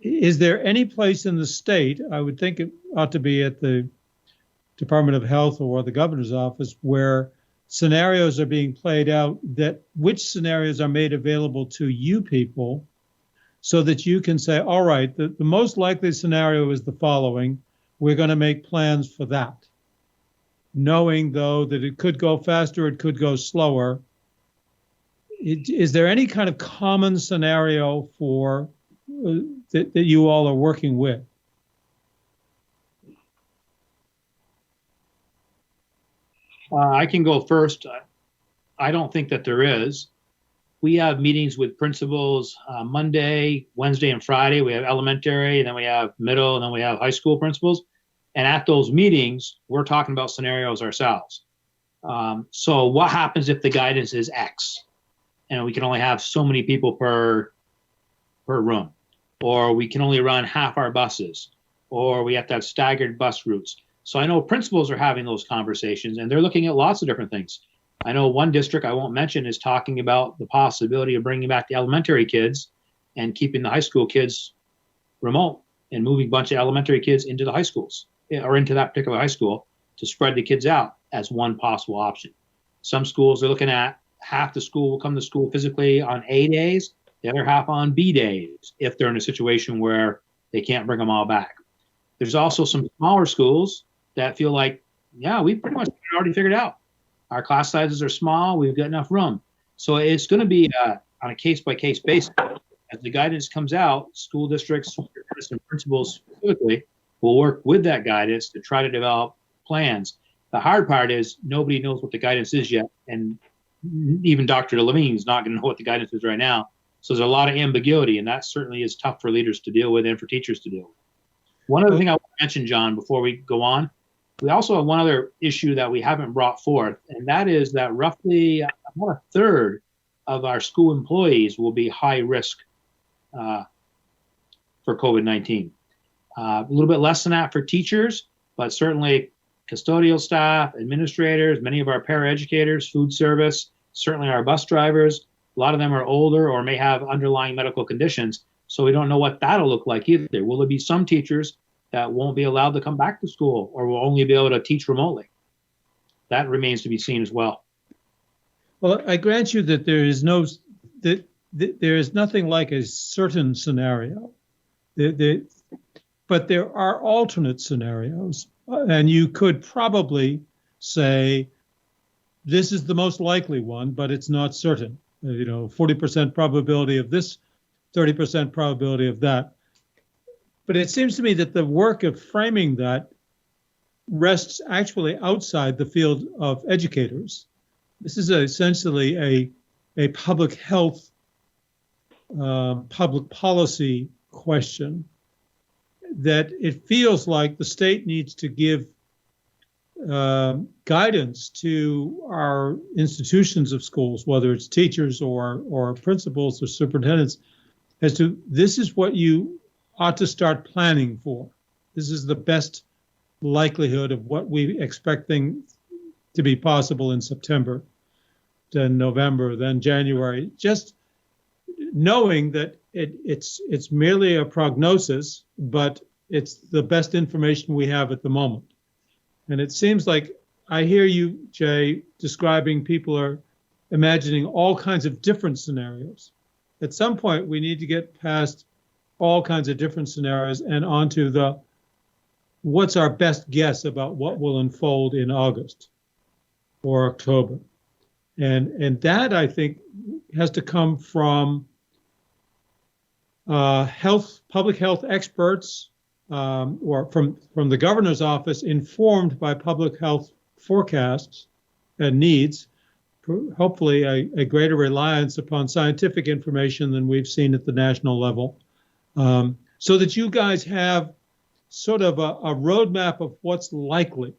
Is there any place in the state, I would think it ought to be at the Department of Health or the governor's office, where scenarios are being played out, which scenarios are made available to you people so that you can say, all right, the most likely scenario is the following. We're going to make plans for that. Knowing, though, that it could go faster, it could go slower. Is there any kind of common scenario for that you all are working with? I can go first. I don't think that there is. We have meetings with principals Monday, Wednesday, and Friday. We have elementary, and then we have middle, and then we have high school principals. And at those meetings, we're talking about scenarios ourselves. So what happens if the guidance is X, and we can only have so many people per room, or we can only run half our buses, or we have to have staggered bus routes. So I know principals are having those conversations, and they're looking at lots of different things. I know one district I won't mention is talking about the possibility of bringing back the elementary kids and keeping the high school kids remote and moving a bunch of elementary kids into the high schools or into that particular high school to spread the kids out as one possible option. Some schools are looking at half the school will come to school physically on A days, the other half on B days, if they're in a situation where they can't bring them all back. There's also some smaller schools that feel like yeah, we pretty much already figured out. Our class sizes are small. We've got enough room. So it's going to be on a case-by-case basis. As the guidance comes out, school districts and principals specifically will work with that guidance to try to develop plans. The hard part is nobody knows what the guidance is yet, and even Dr. Levine is not going to know what the guidance is right now. So there's a lot of ambiguity, and that certainly is tough for leaders to deal with and for teachers to deal with. One other thing I want to mention, John, before we go on, we also have one other issue that we haven't brought forth, and that is that roughly about a third of our school employees will be high risk for COVID-19. A little bit less than that for teachers, but certainly custodial staff, administrators, many of our paraeducators, food service, certainly our bus drivers. A lot of them are older or may have underlying medical conditions, so we don't know what that'll look like either. Will there be some teachers that won't be allowed to come back to school or will only be able to teach remotely? That remains to be seen as well. Well, I grant you that there is there is nothing like a certain scenario, but there are alternate scenarios, and you could probably say this is the most likely one, but it's not certain. 40% probability of this, 30% probability of that. But it seems to me that the work of framing that rests actually outside the field of educators. This is essentially a public health, public policy question that it feels like the state needs to give guidance to our institutions of schools, whether it's teachers or principals or superintendents, as to this is what you ought to start planning for. This is the best likelihood of what we expect things to be possible in September, then November, then January. Just knowing that it's merely a prognosis, but it's the best information we have at the moment. And it seems like I hear you, Jay, describing people are imagining all kinds of different scenarios. At some point, we need to get past all kinds of different scenarios and onto the what's our best guess about what will unfold in August or October. And that, I think, has to come from public health experts or from the governor's office, informed by public health forecasts and needs, hopefully a greater reliance upon scientific information than we've seen at the national level, so that you guys have sort of a roadmap of what's likely.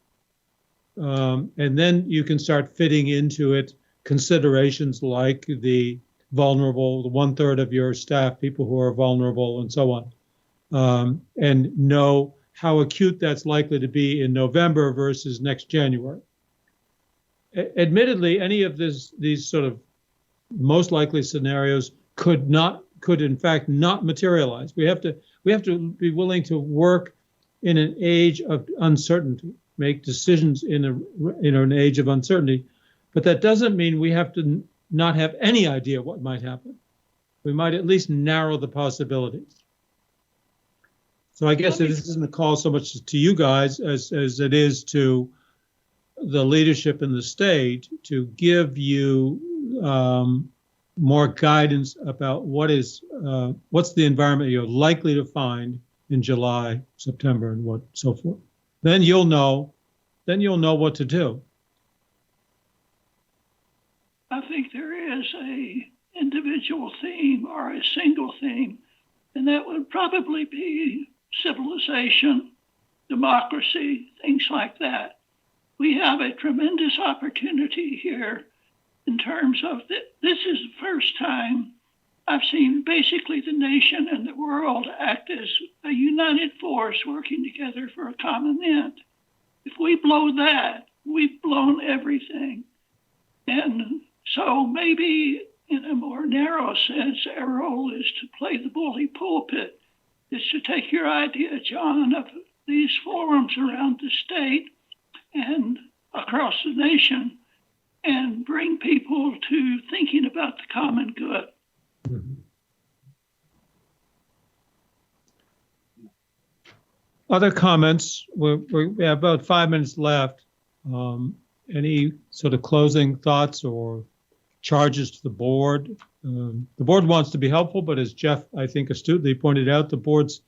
And then you can start fitting into it considerations like the vulnerable, the 1/3 of your staff, people who are vulnerable and so on, and know how acute that's likely to be in November versus next January. Admittedly, any of these sort of most likely scenarios could in fact not materialize. We have to be willing to work in an age of uncertainty, make decisions in an age of uncertainty. But that doesn't mean we have to not have any idea what might happen. We might at least narrow the possibilities. So I guess this isn't a call so much to you guys as it is to the leadership in the state to give you more guidance about what's the environment you're likely to find in July, September, and what so forth. Then you'll know what to do. I think there is a individual theme or a single theme, and that would probably be civilization, democracy, things like that. We have a tremendous opportunity here in terms of this is the first time I've seen basically the nation and the world act as a united force working together for a common end. If we blow that, we've blown everything. And so maybe in a more narrow sense, our role is to play the bully pulpit, is to take your idea, John, of these forums around the state and across the nation and bring people to thinking about the common good. Mm-hmm. Other comments? We have about 5 minutes left. Any sort of closing thoughts or charges to the board? The board wants to be helpful, but as Jeff, I think, astutely pointed out, the board's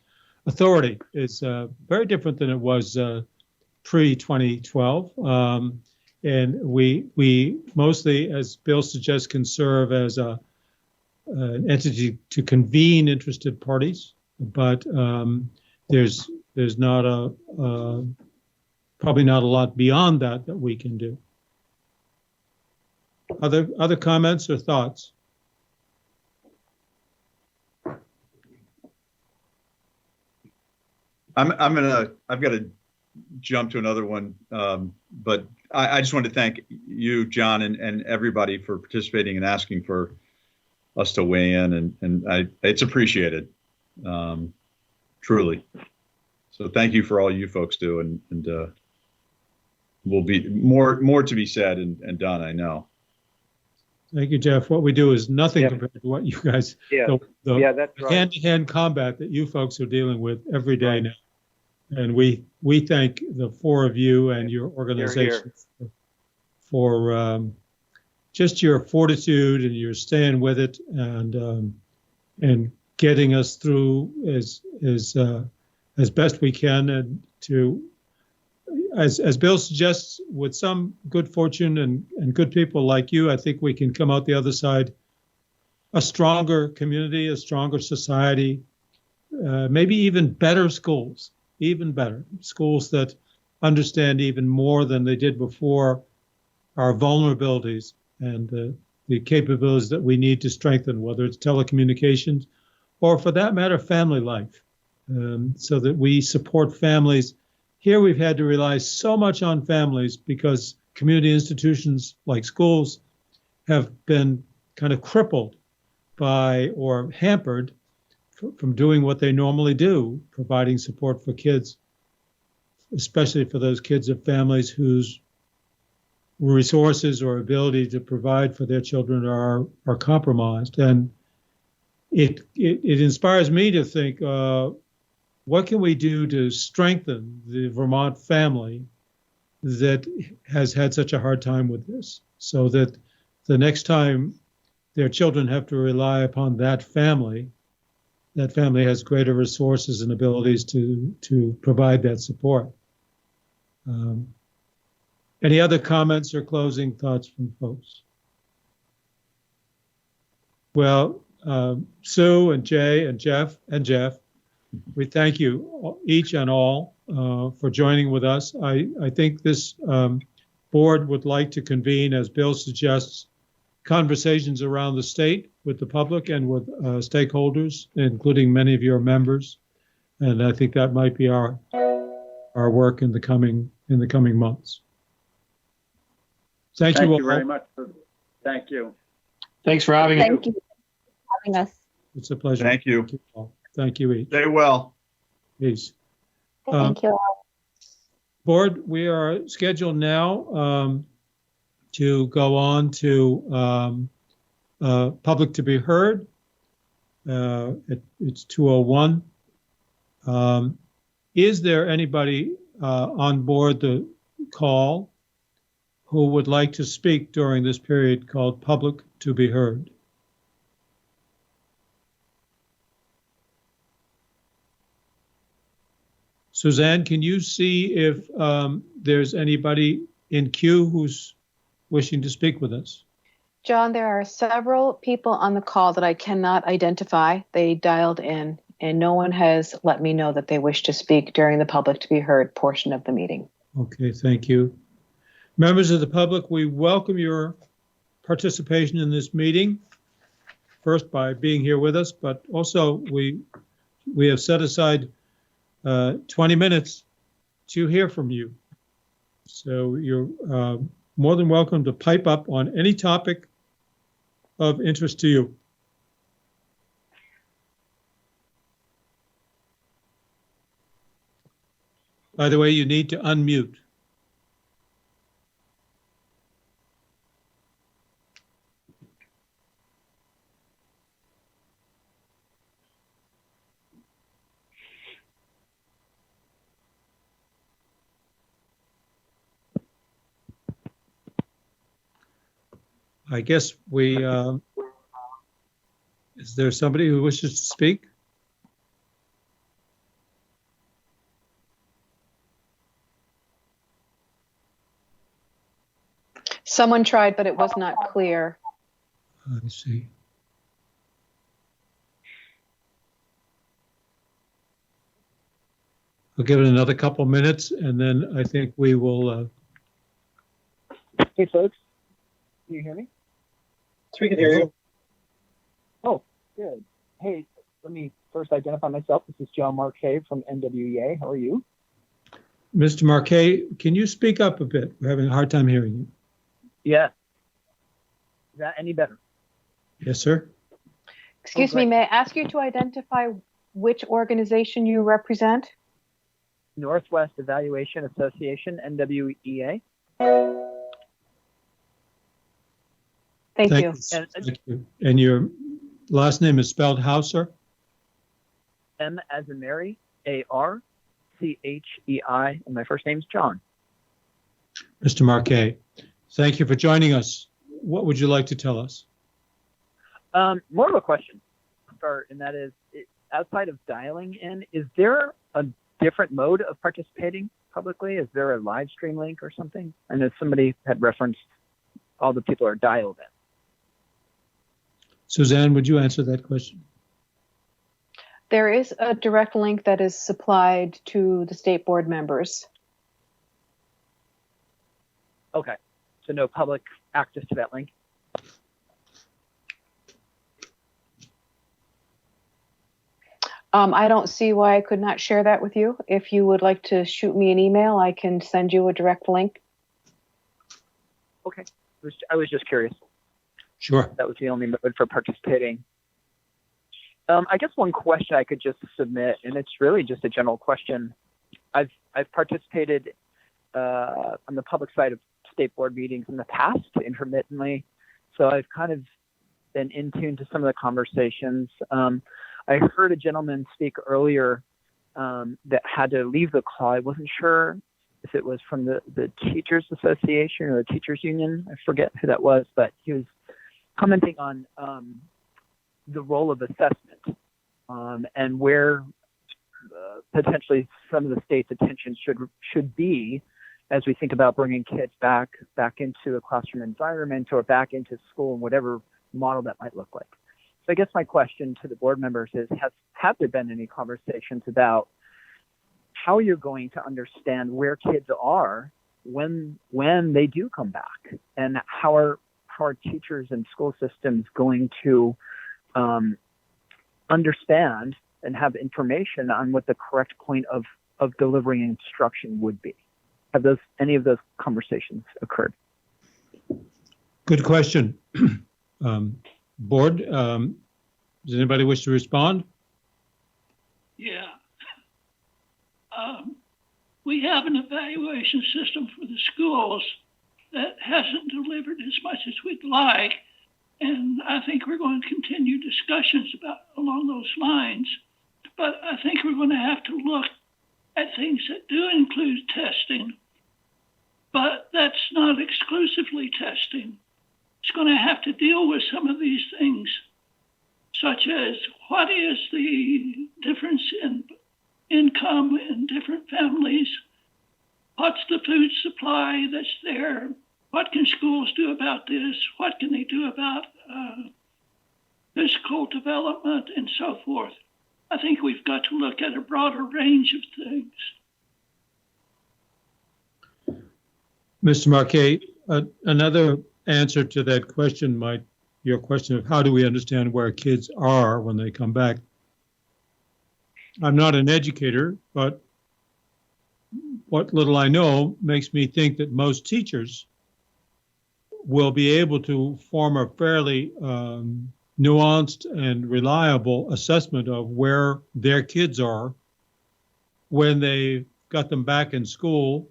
authority is very different than it was pre-2012. And we mostly, as Bill suggests, can serve as an entity to convene interested parties, but there's not probably not a lot beyond that we can do. Other comments or thoughts? I've got to jump to another one, but I just want to thank you, John, and everybody for participating and asking for us to weigh in, and it's appreciated, truly. So thank you for all you folks do, and will be more to be said and done, I know. Thank you, Jeff. What we do is nothing compared to what you guys, the that's right. hand-to-hand combat that you folks are dealing with every day now. And we thank the four of you and your organization for just your fortitude and your staying with it and getting us through as best we can, and to, as Bill suggests, with some good fortune and good people like you, I think we can come out the other side a stronger community, a stronger society, maybe even better schools. Even better schools that understand even more than they did before our vulnerabilities and the capabilities that we need to strengthen, whether it's telecommunications or, for that matter, family life, so that we support families. Here we've had to rely so much on families because community institutions like schools have been kind of crippled by or hampered from doing what they normally do, providing support for kids, especially for those kids of families whose resources or ability to provide for their children are compromised. And it inspires me to think, what can we do to strengthen the Vermont family that has had such a hard time with this, so that the next time their children have to rely upon that family has greater resources and abilities to provide that support. Any other comments or closing thoughts from folks? Well, Sue and Jay and Jeff, we thank you each and all for joining with us. I think this board would like to convene, as Bill suggests, conversations around the state with the public and with stakeholders, including many of your members. And I think that might be our work in the coming months. Thank you all. Very much. Thank you. Thanks for having us. Thank you for having us. It's a pleasure. Thank you. Thank you all. Thank you each. Stay well. Peace. Thank you all. Board, we are scheduled now to go on to public to be heard. It's 2:01. Is there anybody on board the call who would like to speak during this period called public to be heard? Suzanne, can you see if there's anybody in queue who's wishing to speak with us? John, there are several people on the call that I cannot identify. They dialed in, and no one has let me know that they wish to speak during the public to be heard portion of the meeting. Okay, thank you. Members of the public, we welcome your participation in this meeting, first by being here with us, but also we have set aside 20 minutes to hear from you. So you're more than welcome to pipe up on any topic of interest to you. By the way, you need to unmute. I guess we, is there somebody who wishes to speak? Someone tried, but it was not clear. I see. We'll give it another couple minutes, and then I think we will. Hey, folks, can you hear me? We can hear you. Oh, good. Hey, let me first identify myself. This is John Marquet from NWEA. How are you? Mr. Marquet, can you speak up a bit? We're having a hard time hearing you. Yeah. Is that any better? Yes, sir. Excuse me, may I ask you to identify which organization you represent? Northwest Evaluation Association, NWEA. Thank you. Thank you. And your last name is spelled how, sir? M as in Mary, A-R-C-H-E-I, and my first name's John. Mr. Marquet, thank you for joining us. What would you like to tell us? More of a question to start, and that is, outside of dialing in, is there a different mode of participating publicly? Is there a live stream link or something? I know somebody had referenced all the people are dialed in. Suzanne, would you answer that question? There is a direct link that is supplied to the state board members. Okay, so no public access to that link? I don't see why I could not share that with you. If you would like to shoot me an email, I can send you a direct link. Okay, I was just curious. Sure. That was the only mode for participating. I guess one question I could just submit, and it's really just a general question. I've participated on the public side of state board meetings in the past intermittently, so I've kind of been in tune to some of the conversations. I heard a gentleman speak earlier that had to leave the call. I wasn't sure if it was from the Teachers Association or the Teachers Union. I forget who that was, but he was commenting on the role of assessment and where potentially some of the state's attention should be as we think about bringing kids back into a classroom environment or back into school in whatever model that might look like. So I guess my question to the board members is, have there been any conversations about how you're going to understand where kids are when they do come back, and how are teachers and school systems going to understand and have information on what the correct point of delivering instruction would be? Have any of those conversations occurred? Good question. Board, does anybody wish to respond? Yeah. We have an evaluation system for the schools that hasn't delivered as much as we'd like. And I think we're going to continue discussions along those lines. But I think we're going to have to look at things that do include testing, but that's not exclusively testing. It's going to have to deal with some of these things, such as what is the difference in income in different families? What's the food supply that's there? What can schools do about this? What can they do about physical development and so forth? I think we've got to look at a broader range of things. Mr. Marquet, another answer to that question your question of how do we understand where kids are when they come back. I'm not an educator, but what little I know makes me think that most teachers will be able to form a fairly nuanced and reliable assessment of where their kids are when they got them back in school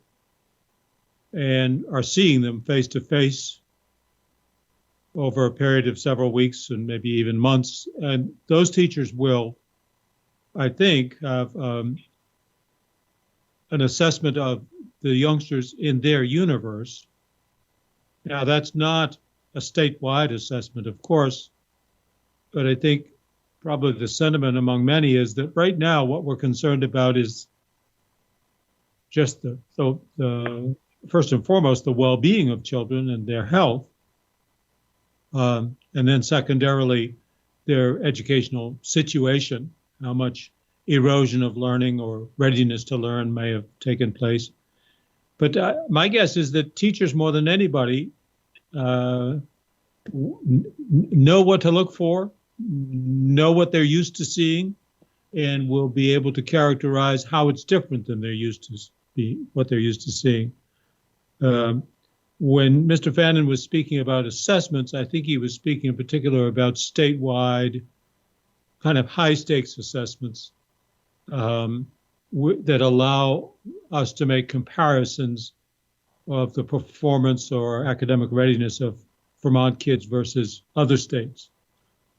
and are seeing them face to face over a period of several weeks and maybe even months. And those teachers will, I think, have an assessment of the youngsters in their universe. Now, that's not a statewide assessment, of course, but I think probably the sentiment among many is that right now what we're concerned about is just the first and foremost, the well-being of children and their health, and then secondarily, their educational situation, how much erosion of learning or readiness to learn may have taken place. But my guess is that teachers, more than anybody, know what to look for, know what they're used to seeing, and will be able to characterize how it's different than what they're used to seeing. When Mr. Fannin was speaking about assessments, I think he was speaking in particular about statewide kind of high stakes assessments that allow us to make comparisons of the performance or academic readiness of Vermont kids versus other states.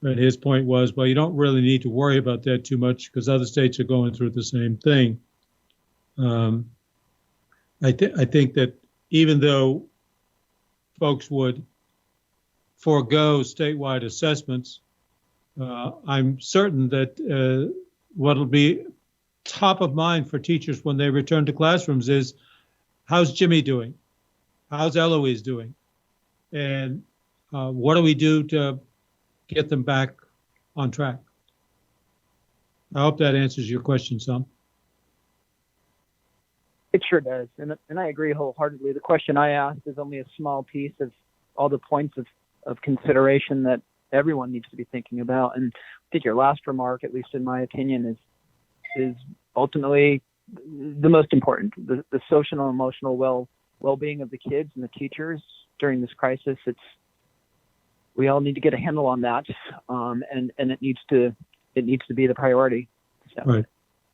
And his point was, well, you don't really need to worry about that too much because other states are going through the same thing. I think that even though folks would forego statewide assessments, I'm certain that what'll be top of mind for teachers when they return to classrooms is, how's Jimmy doing? How's Eloise doing? And what do we do to get them back on track? I hope that answers your question some. It sure does. And I agree wholeheartedly. The question I asked is only a small piece of all the points of consideration that everyone needs to be thinking about. And I think your last remark, at least in my opinion, is ultimately the most important. The social and emotional well-being of the kids and the teachers during this crisis. We all need to get a handle on that, and it needs to be the priority. So.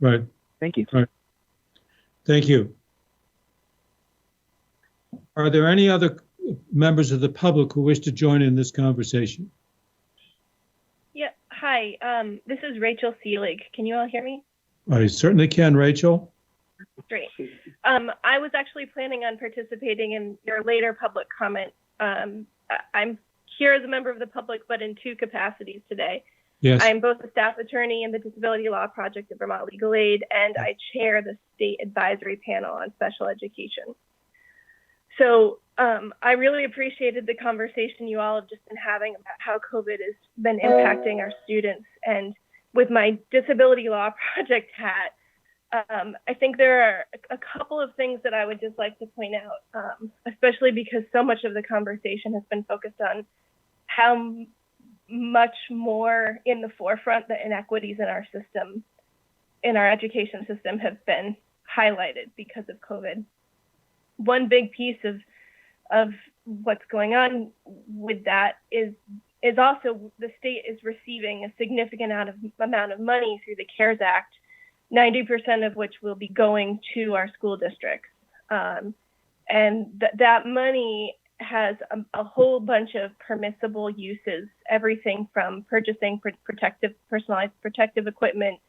Right. Thank you. Right. Thank you. Are there any other members of the public who wish to join in this conversation? Yeah. Hi. This is Rachel Seelig. Can you all hear me? I certainly can, Rachel. Great. I was actually planning on participating in your later public comment. I'm here as a member of the public, but in two capacities today. Yes. I'm both a staff attorney in the Disability Law Project at Vermont Legal Aid, and I chair the State Advisory Panel on Special Education. So I really appreciated the conversation you all have just been having about how COVID has been impacting our students. And with my Disability Law Project hat, I think there are a couple of things that I would just like to point out, especially because so much of the conversation has been focused on how much more in the forefront the inequities in our system, in our education system, have been highlighted because of COVID. One big piece of what's going on with that is also the state is receiving a significant amount of money through the CARES Act, 90% of which will be going to our school districts. And that money has a whole bunch of permissible uses, everything from purchasing personalized protective equipment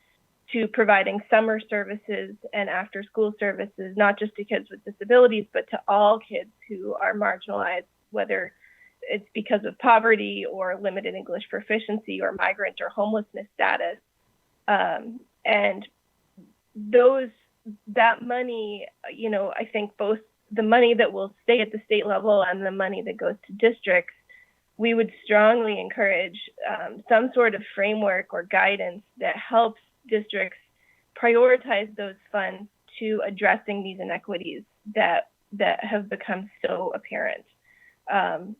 to providing summer services and after school services, not just to kids with disabilities, but to all kids who are marginalized, whether it's because of poverty or limited English proficiency or migrant or homelessness status. And that money, I think both the money that will stay at the state level and the money that goes to districts, we would strongly encourage some sort of framework or guidance that helps districts prioritize those funds to addressing these inequities that have become so apparent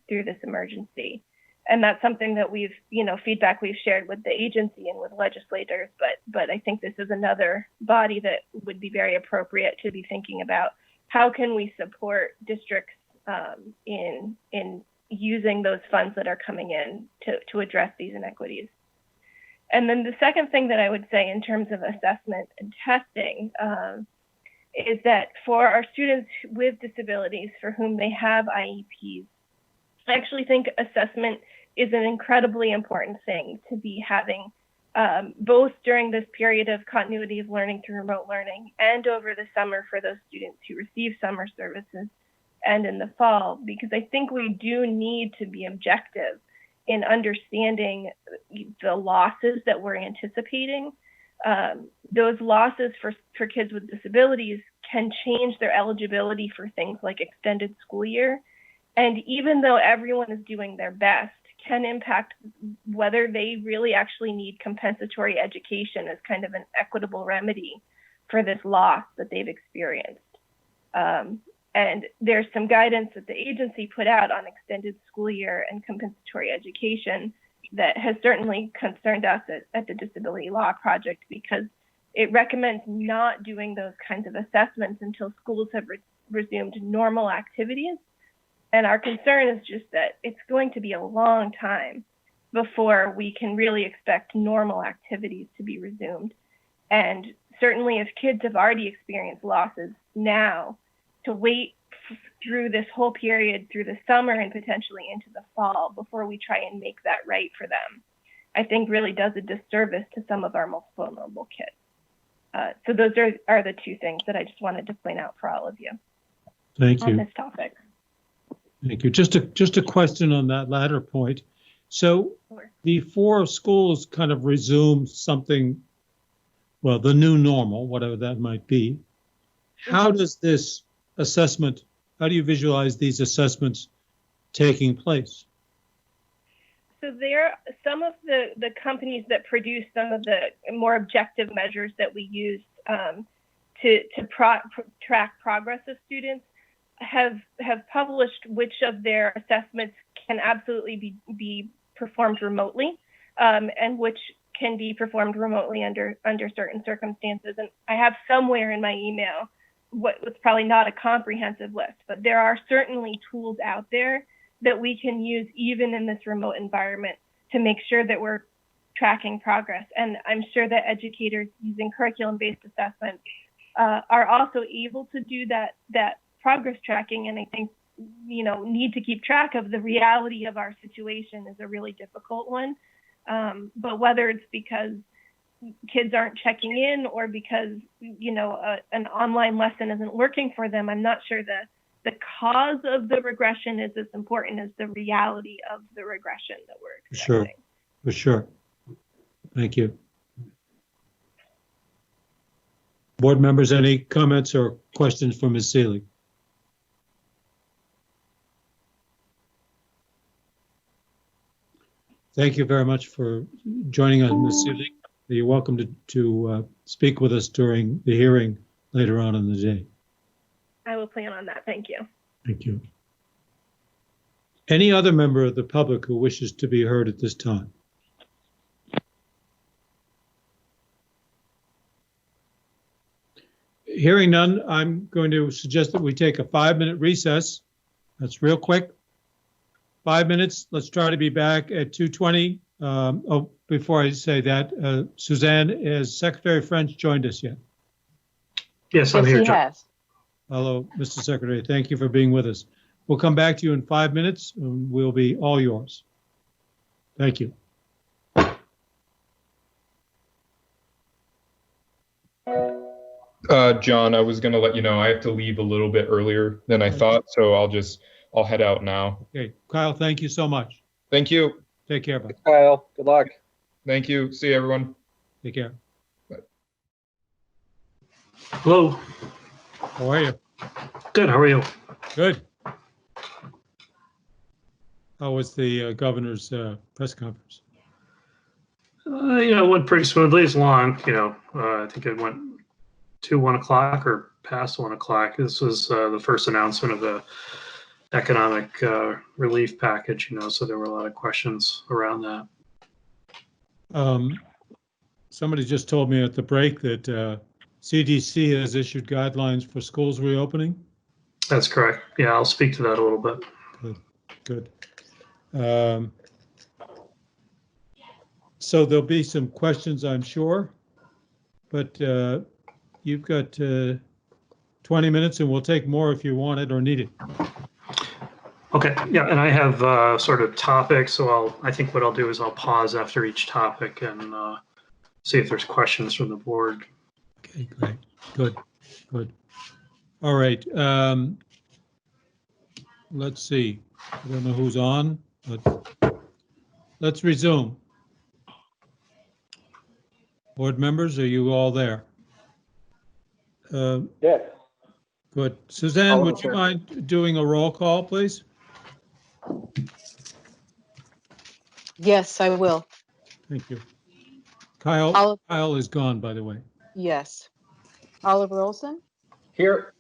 through this emergency. And that's something that feedback we've shared with the agency and with legislators, but I think this is another body that would be very appropriate to be thinking about how can we support districts in using those funds that are coming in to address these inequities. And then the second thing that I would say in terms of assessment and testing is that for our students with disabilities for whom they have IEPs, I actually think assessment is an incredibly important thing to be having both during this period of continuity of learning through remote learning and over the summer for those students who receive summer services and in the fall, because I think we do need to be objective in understanding the losses that we're anticipating. Those losses for kids with disabilities can change their eligibility for things like extended school year. And even though everyone is doing their best, can impact whether they really actually need compensatory education as kind of an equitable remedy for this loss that they've experienced. And there's some guidance that the agency put out on extended school year and compensatory education that has certainly concerned us at the Disability Law Project, because it recommends not doing those kinds of assessments until schools have resumed normal activities. And our concern is just that it's going to be a long time before we can really expect normal activities to be resumed. And certainly if kids have already experienced losses now, to wait through this whole period, through the summer and potentially into the fall before we try and make that right for them, I think really does a disservice to some of our most vulnerable kids. So those are the two things that I just wanted to point out for all of you. Thank you. On this topic. Thank you. Just a question on that latter point. So before schools kind of resume something, well, the new normal, whatever that might be, how does this assessment, how do you visualize these assessments taking place? So there are some of the companies that produce some of the more objective measures that we use to track progress of students have published which of their assessments can absolutely be performed remotely, and which can be performed remotely under certain circumstances. And I have somewhere in my email what's probably not a comprehensive list, but there are certainly tools out there that we can use even in this remote environment to make sure that we're tracking progress. And I'm sure that educators using curriculum-based assessments are also able to do that progress tracking. And I think, need to keep track of the reality of our situation is a really difficult one. But whether it's because kids aren't checking in or because, an online lesson isn't working for them, I'm not sure the cause of the regression is as important as the reality of the regression that we're expecting. For sure. Thank you. Board members, any comments or questions for Ms. Seelig? Thank you very much for joining us, Ms. Seelig. You're welcome to speak with us during the hearing later on in the day. I will plan on that. Thank you. Thank you. Any other member of the public who wishes to be heard at this time? Hearing none, I'm going to suggest that we take a 5-minute recess. That's real quick. 5 minutes. Let's try to be back at 2:20. Before I say that, Suzanne, has Secretary French joined us yet? Yes, I'm here, John. Hello, Mr. Secretary. Thank you for being with us. We'll come back to you in 5 minutes, and we'll be all yours. Thank you. John, I was going to let you know I have to leave a little bit earlier than I thought, so I'll head out now. Okay, Kyle, thank you so much. Thank you. Take care, bud. Kyle, good luck. Thank you. See you, everyone. Take care. Bye. Hello. How are you? Good. How are you? Good. How was the governor's press conference? It went pretty smoothly. It's long. I think it went to 1 o'clock or past 1 o'clock. This was the first announcement of the economic relief package, so there were a lot of questions around that. Somebody just told me at the break that CDC has issued guidelines for schools reopening. That's correct. Yeah, I'll speak to that a little bit. Good. So there'll be some questions, I'm sure, but you've got 20 minutes and we'll take more if you want it or need it. Okay, yeah, and I have sort of topics, so I think what I'll do is I'll pause after each topic and see if there's questions from the board. Okay, great, good. All right. let's see. I don't know who's on, but let's resume. Board members, are you all there? Yes. Good. Suzanne, would you mind doing a roll call, please? Yes, I will. Thank you. Kyle is gone, by the way. Yes. Oliver Olson, Here.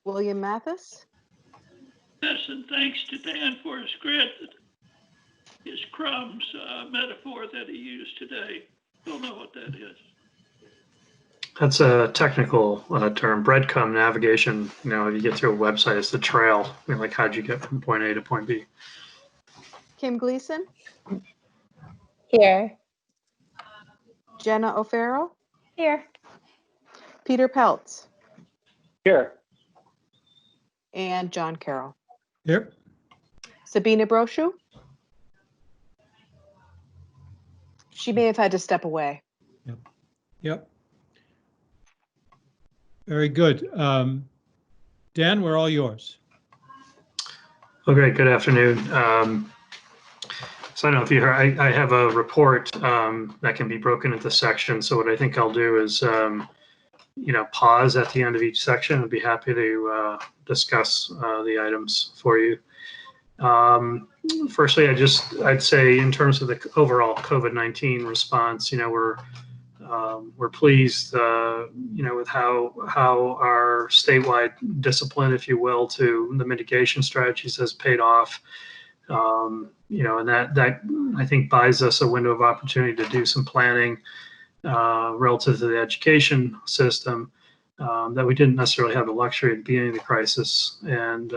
William Mathis, Yes, and thanks to Dan for his crumbs metaphor that he used today. Don't know what that is. That's a technical term, breadcrumb navigation. You know, if you get through a website, it's the trail. You know, like how'd you get from point A to point B? Kim Gleason, Here. Jenna O'Farrell, Here. Peter Peltz, Here. and John Carroll. Here. Sabina Brochu. She may have had to step away. Yep. Very good. Dan, we're all yours. Oh, great. Good afternoon. So I don't know if you heard, I have a report that can be broken into sections. So what I think I'll do is, pause at the end of each section. I'd be happy to discuss the items for you. Firstly, I'd say in terms of the overall COVID-19 response, we're pleased, with how our statewide discipline, if you will, to the mitigation strategies has paid off. And that I think buys us a window of opportunity to do some planning relative to the education system that we didn't necessarily have the luxury at the beginning of the crisis. And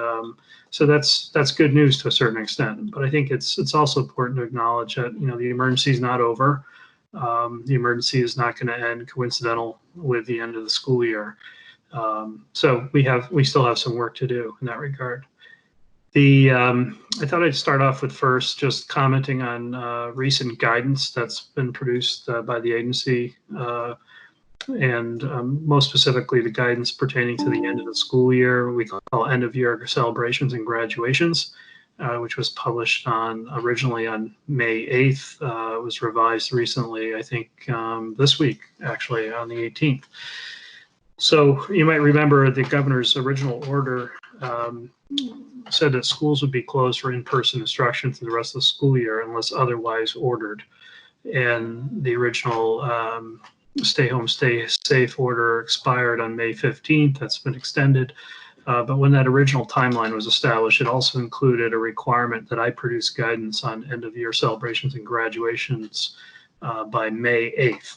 so that's good news to a certain extent. But I think it's also important to acknowledge that, the emergency is not over. The emergency is not going to end coincidental with the end of the school year. So we still have some work to do in that regard. I thought I'd start off with first just commenting on recent guidance that's been produced by the agency, and most specifically the guidance pertaining to the end of the school year. We call end of year celebrations and graduations, which was published originally on May 8th. It was revised recently, I think this week, actually on the 18th. So you might remember the governor's original order said that schools would be closed for in-person instruction for the rest of the school year unless otherwise ordered. And the original stay home, stay safe order expired on May 15th. That's been extended. But when that original timeline was established, it also included a requirement that I produce guidance on end of year celebrations and graduations by May 8th.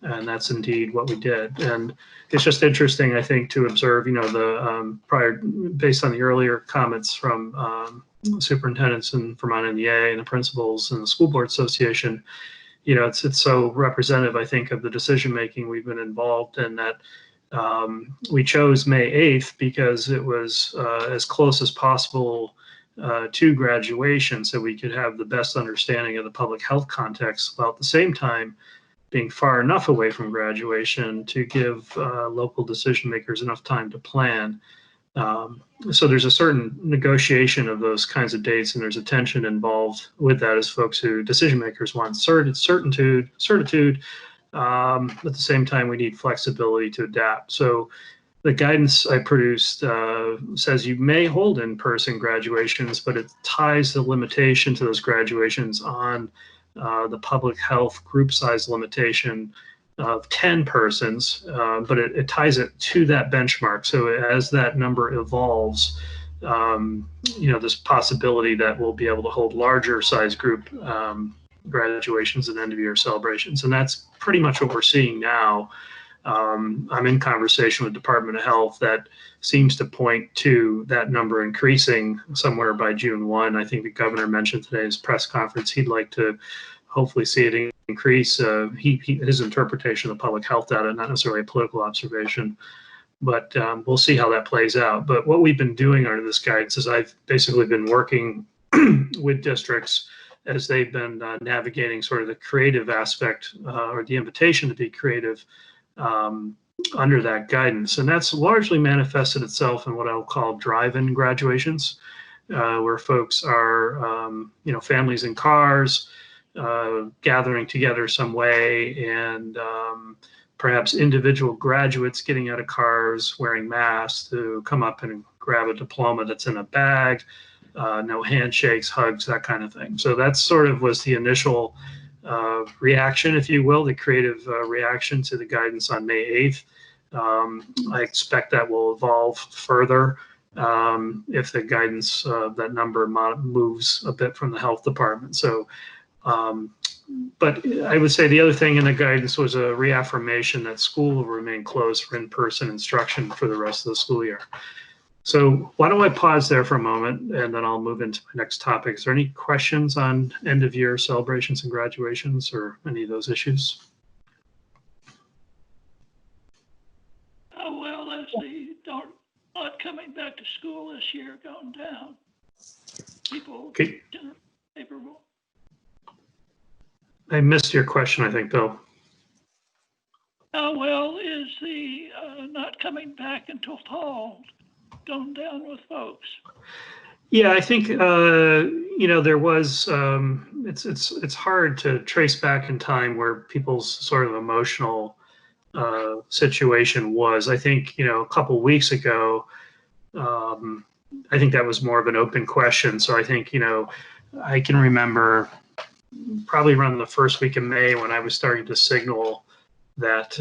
And that's indeed what we did. And it's just interesting, I think, to observe, based on the earlier comments from superintendents in Vermont NEA and the principals and the School Board Association, it's so representative, I think, of the decision-making we've been involved in that we chose May 8th because it was as close as possible to graduation so we could have the best understanding of the public health context, while at the same time being far enough away from graduation to give local decision makers enough time to plan. So there's a certain negotiation of those kinds of dates, and there's a tension involved with that as decision makers want certitude. At the same time, we need flexibility to adapt. So the guidance I produced says you may hold in-person graduations, but it ties the limitation to those graduations on the public health group size limitation of 10 persons, but it ties it to that benchmark. So as that number evolves, this possibility that we'll be able to hold larger size group graduations and end of year celebrations. And that's pretty much what we're seeing now. I'm in conversation with Department of Health that seems to point to that number increasing somewhere by June 1. I think the governor mentioned today in his press conference he'd like to hopefully see it increase. His interpretation of the public health data, not necessarily a political observation, but we'll see how that plays out. But what we've been doing under this guidance is I've basically been working with districts as they've been navigating sort of the creative aspect or the invitation to be creative under that guidance. And that's largely manifested itself in what I'll call drive-in graduations, where folks are, families in cars, gathering together some way, and perhaps individual graduates getting out of cars wearing masks to come up and grab a diploma that's in a bag, no handshakes, hugs, that kind of thing. So that sort of was the initial reaction, if you will, the creative reaction to the guidance on May 8th. I expect that will evolve further if the guidance, that number moves a bit from the health department. So, but I would say the other thing in the guidance was a reaffirmation that school will remain closed for in-person instruction for the rest of the school year. So why don't I pause there for a moment, and then I'll move into my next topic. Is there any questions on end of year celebrations and graduations or any of those issues? How well is the not coming back to school this year going down? People favorable. I missed your question, I think, Bill. How well is the not coming back until fall going down with folks? Yeah, I think there was. It's hard to trace back in time where people's sort of emotional situation was. I think a couple weeks ago, I think that was more of an open question. So I think I can remember probably around the first week of May when I was starting to signal that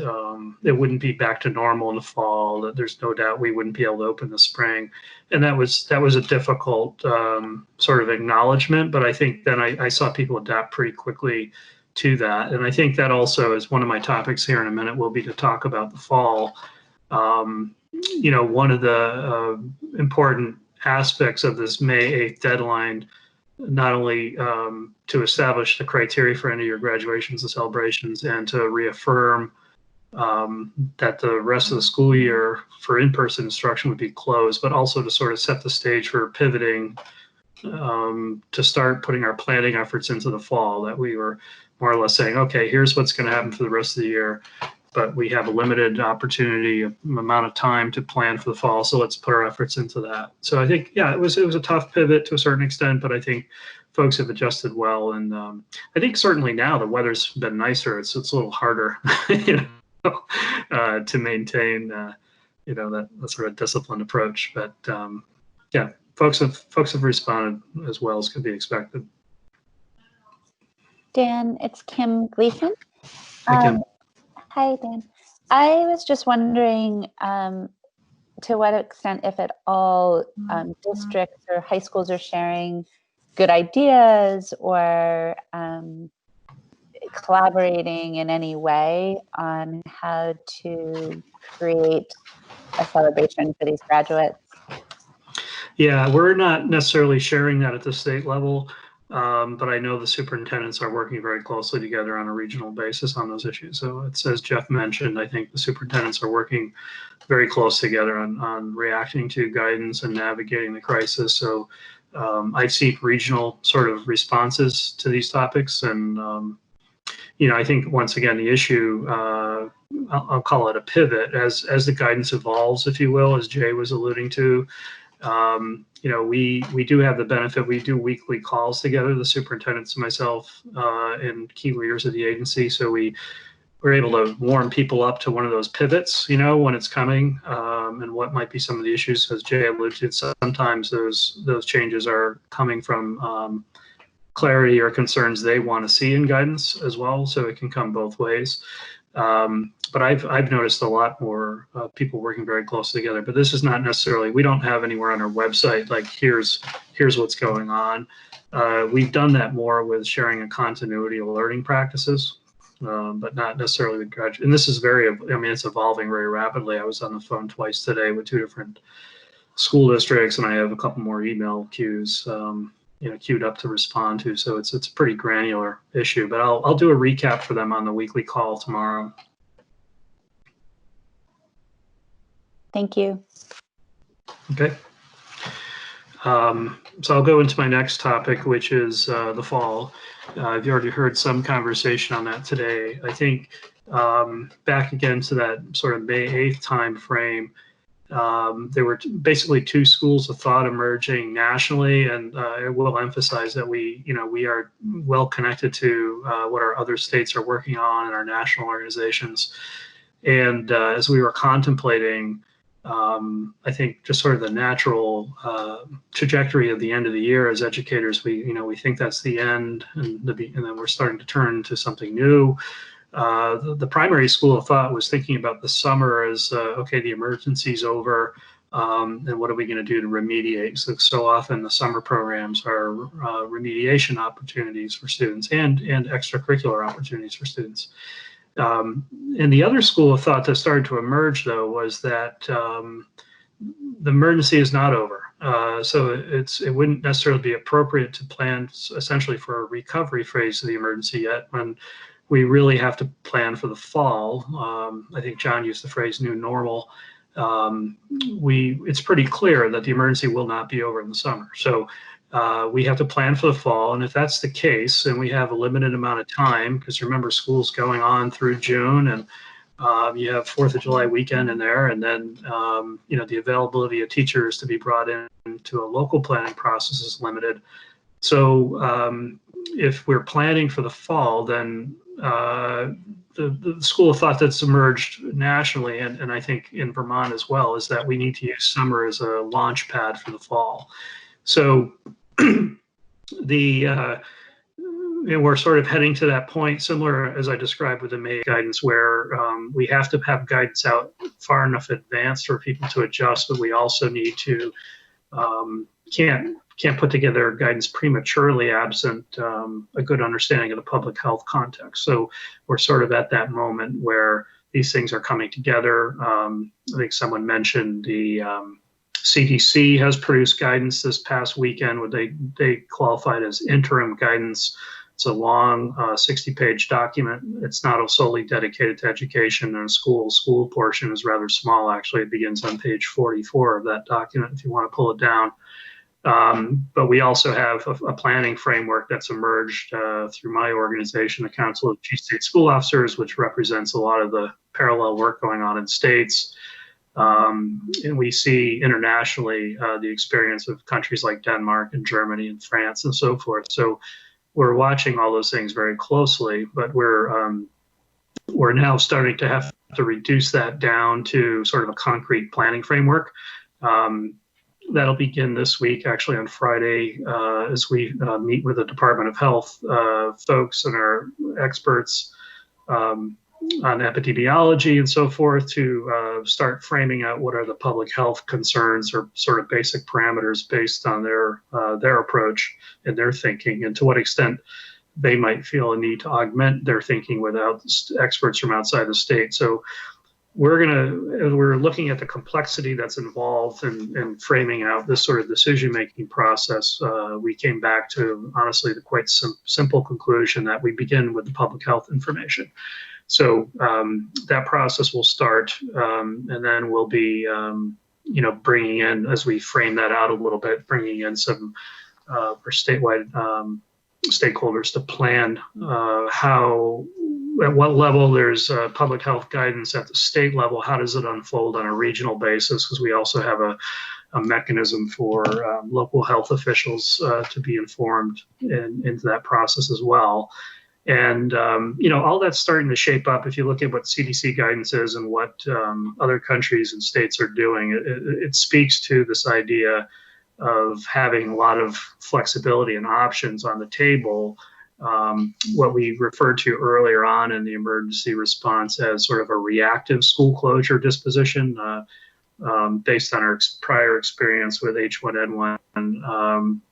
it wouldn't be back to normal in the fall, that there's no doubt we wouldn't be able to open the spring. And that was a difficult sort of acknowledgement, but I think then I saw people adapt pretty quickly to that. And I think that also is one of my topics here in a minute will be to talk about the fall. One of the important aspects of this May 8th deadline, not only to establish the criteria for end of year graduations and celebrations and to reaffirm that the rest of the school year for in-person instruction would be closed, but also to sort of set the stage for pivoting to start putting our planning efforts into the fall, that we were more or less saying, okay, here's what's going to happen for the rest of the year, but we have a limited opportunity, amount of time to plan for the fall, so let's put our efforts into that. So I think, yeah, it was a tough pivot to a certain extent, but I think folks have adjusted well, and I think certainly now the weather's been nicer. It's a little harder, to maintain, that sort of disciplined approach. But yeah, folks have responded as well as could be expected. Dan, it's Kim Gleason. Hi, Kim. Hi, Dan. I was just wondering to what extent, if at all, districts or high schools are sharing good ideas or collaborating in any way on how to create a celebration for these graduates. Yeah, we're not necessarily sharing that at the state level. But I know the superintendents are working very closely together on a regional basis on those issues. So it's, as Jeff mentioned, I think the superintendents are working very close together on reacting to guidance and navigating the crisis. So I've seen regional sort of responses to these topics. And, I think once again, the issue, I'll call it a pivot as the guidance evolves, if you will, as Jay was alluding to. We do have the benefit. We do weekly calls together, the superintendents, myself, and key leaders of the agency. So we're able to warm people up to one of those pivots, when it's coming, and what might be some of the issues. As Jay alluded to, sometimes those changes are coming from clarity or concerns they want to see in guidance as well. So it can come both ways. But I've noticed a lot more people working very closely together. But this is not necessarily, we don't have anywhere on our website like here's what's going on. We've done that more with sharing a continuity of learning practices, but not necessarily with graduate. And this is it's evolving very rapidly. I was on the phone twice today with 2 different school districts, and I have a couple more email queues queued up to respond to. So it's a pretty granular issue, but I'll do a recap for them on the weekly call tomorrow. Thank you. Okay. So I'll go into my next topic, which is the fall. I've already heard some conversation on that today. I think back again to that sort of May 8th time frame, there were basically two schools of thought emerging nationally, and I will emphasize that we are well connected to what our other states are working on and our national organizations. And as we were contemplating, I think just sort of the natural trajectory of the end of the year as educators, we think that's the end, and then we're starting to turn to something new. The primary school of thought was thinking about the summer as, okay, the emergency's over, and what are we going to do to remediate? So often the summer programs are remediation opportunities for students and extracurricular opportunities for students. And the other school of thought that started to emerge, though, was that the emergency is not over. So it wouldn't necessarily be appropriate to plan essentially for a recovery phase of the emergency yet, when we really have to plan for the fall. I think John used the phrase new normal. It's pretty clear that the emergency will not be over in the summer. So we have to plan for the fall. And if that's the case, and we have a limited amount of time, because remember, school's going on through June, and you have 4th of July weekend in there, and then the availability of teachers to be brought into a local planning process is limited. So if we're planning for the fall, then the school of thought that's emerged nationally, and I think in Vermont as well, is that we need to use summer as a launch pad for the fall. So we're sort of heading to that point, similar as I described with the May guidance, where we have to have guidance out far enough advanced for people to adjust, but we also need to can't put together guidance prematurely absent a good understanding of the public health context. So we're sort of at that moment where these things are coming together. I think someone mentioned the CDC has produced guidance this past weekend, where they qualified as interim guidance. It's a long 60-page document. It's not solely dedicated to education, and school portion is rather small. Actually, it begins on page 44 of that document if you want to pull it down. But we also have a planning framework that's emerged through my organization, the Council of Chief State School Officers, which represents a lot of the parallel work going on in states. And we see internationally the experience of countries like Denmark and Germany and France and so forth. So we're watching all those things very closely, but we're now starting to have to reduce that down to sort of a concrete planning framework. That'll begin this week, actually on Friday, as we meet with the Department of Health folks and our experts on epidemiology and so forth, to start framing out what are the public health concerns or sort of basic parameters based on their approach and their thinking, and to what extent they might feel a need to augment their thinking without experts from outside the state. So we're looking at the complexity that's involved in framing out this sort of decision-making process. We came back to, honestly, the quite simple conclusion that we begin with the public health information. So that process will start, and then we'll be, bringing in, as we frame that out a little bit, bringing in some for statewide stakeholders to plan at what level there's public health guidance at the state level. How does it unfold on a regional basis? Because we also have a mechanism for local health officials to be informed into that process as well. And, all that's starting to shape up. If you look at what CDC guidance is and what other countries and states are doing, it speaks to this idea of having a lot of flexibility and options on the table. What we referred to earlier on in the emergency response as sort of a reactive school closure disposition, based on our prior experience with H1N1.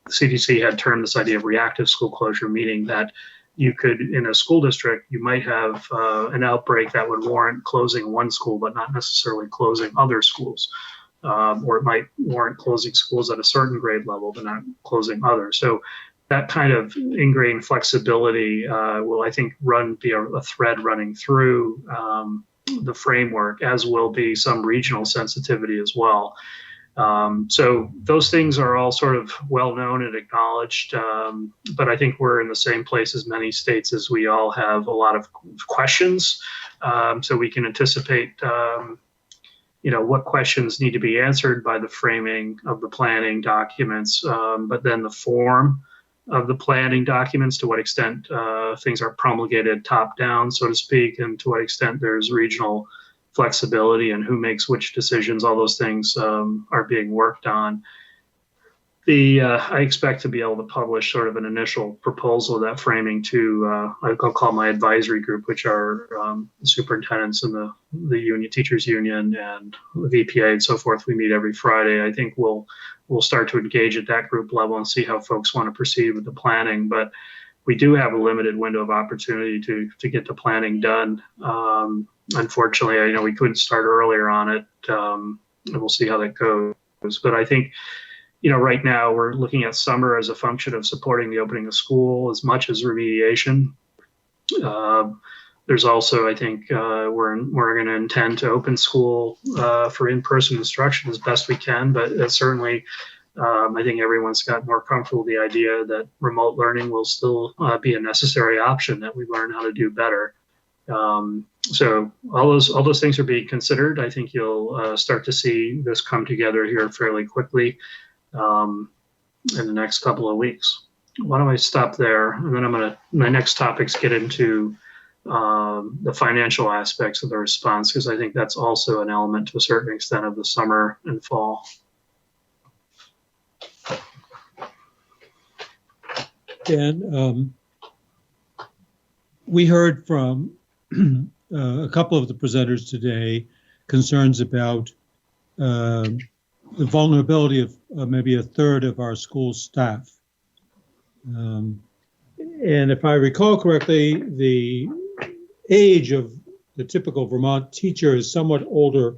CDC had termed this idea of reactive school closure, meaning that you could, in a school district, you might have an outbreak that would warrant closing one school, but not necessarily closing other schools. Or it might warrant closing schools at a certain grade level, but not closing others. So that kind of ingrained flexibility will, I think, be a thread running through the framework, as will be some regional sensitivity as well. So those things are all sort of well known and acknowledged, but I think we're in the same place as many states, as we all have a lot of questions so we can anticipate, what questions need to be answered by the framing of the planning documents, but then the form of the planning documents, to what extent things are promulgated top down, so to speak, and to what extent there's regional flexibility and who makes which decisions, all those things are being worked on. I expect to be able to publish sort of an initial proposal of that framing to, I'll call my advisory group, which are the superintendents and the union, teachers union and the VPA and so forth. We meet every Friday. I think we'll start to engage at that group level and see how folks want to proceed with the planning. But we do have a limited window of opportunity to get the planning done. Unfortunately, I know we couldn't start earlier on it, and we'll see how that goes. But I think, right now we're looking at summer as a function of supporting the opening of school as much as remediation. There's also, I think, we're going to intend to open school for in-person instruction as best we can, but certainly I think everyone's got more comfortable with the idea that remote learning will still be a necessary option, that we learn how to do better. So all those things are being considered. I think you'll start to see this come together here fairly quickly in the next couple of weeks. Why don't I stop there? And then my next topics get into the financial aspects of the response, because I think that's also an element to a certain extent of the summer and fall. Dan, we heard from a couple of the presenters today concerns about the vulnerability of maybe a third of our school staff. And if I recall correctly, the age of the typical Vermont teacher is somewhat older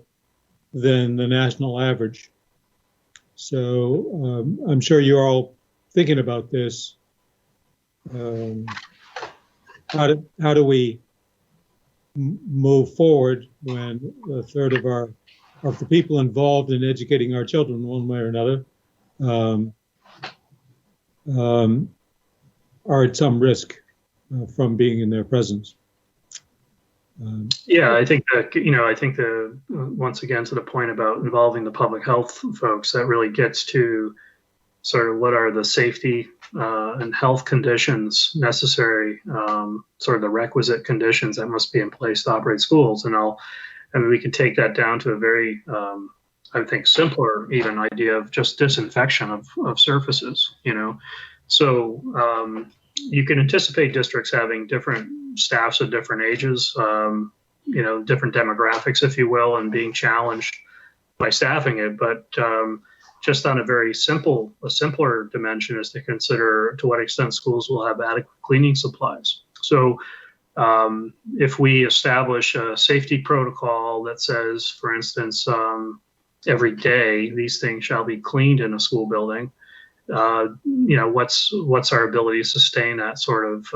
than the national average. So I'm sure you're all thinking about this. How do we move forward when a third of the people involved in educating our children one way or another are at some risk from being in their presence? Yeah, I think that, once again, to the point about involving the public health folks, that really gets to sort of what are the safety and health conditions necessary, sort of the requisite conditions that must be in place to operate schools. And we can take that down to a very, I think, simpler even idea of just disinfection of surfaces, So you can anticipate districts having different staffs of different ages, different demographics, if you will, and being challenged by staffing it. But just on a simpler dimension is to consider to what extent schools will have adequate cleaning supplies. So if we establish a safety protocol that says, for instance, every day these things shall be cleaned in a school building, what's our ability to sustain that sort of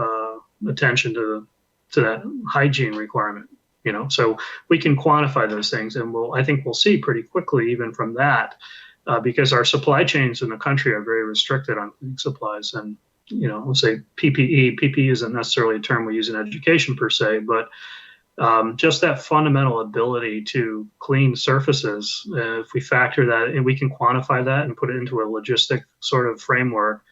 attention to that hygiene requirement? So we can quantify those things, and I think we'll see pretty quickly even from that, because our supply chains in the country are very restricted on cleaning supplies. And we'll say PPE. PPE isn't necessarily a term we use in education per se, but just that fundamental ability to clean surfaces, if we factor that and we can quantify that and put it into a logistic sort of framework,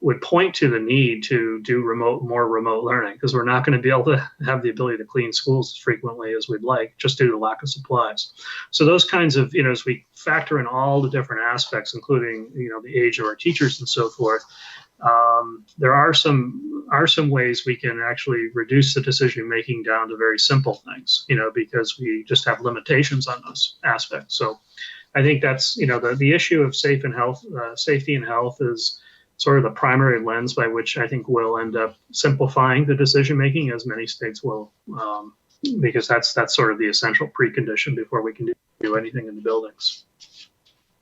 would point to the need to do more remote learning, because we're not going to be able to have the ability to clean schools as frequently as we'd like, just due to lack of supplies. So those kinds of, as we factor in all the different aspects, including, the age of our teachers and so forth, there are some ways we can actually reduce the decision making down to very simple things, because we just have limitations on those aspects. So I think that's, the issue of safety and health is sort of the primary lens by which I think we'll end up simplifying the decision making, as many states will, because that's sort of the essential precondition before we can do anything in the buildings.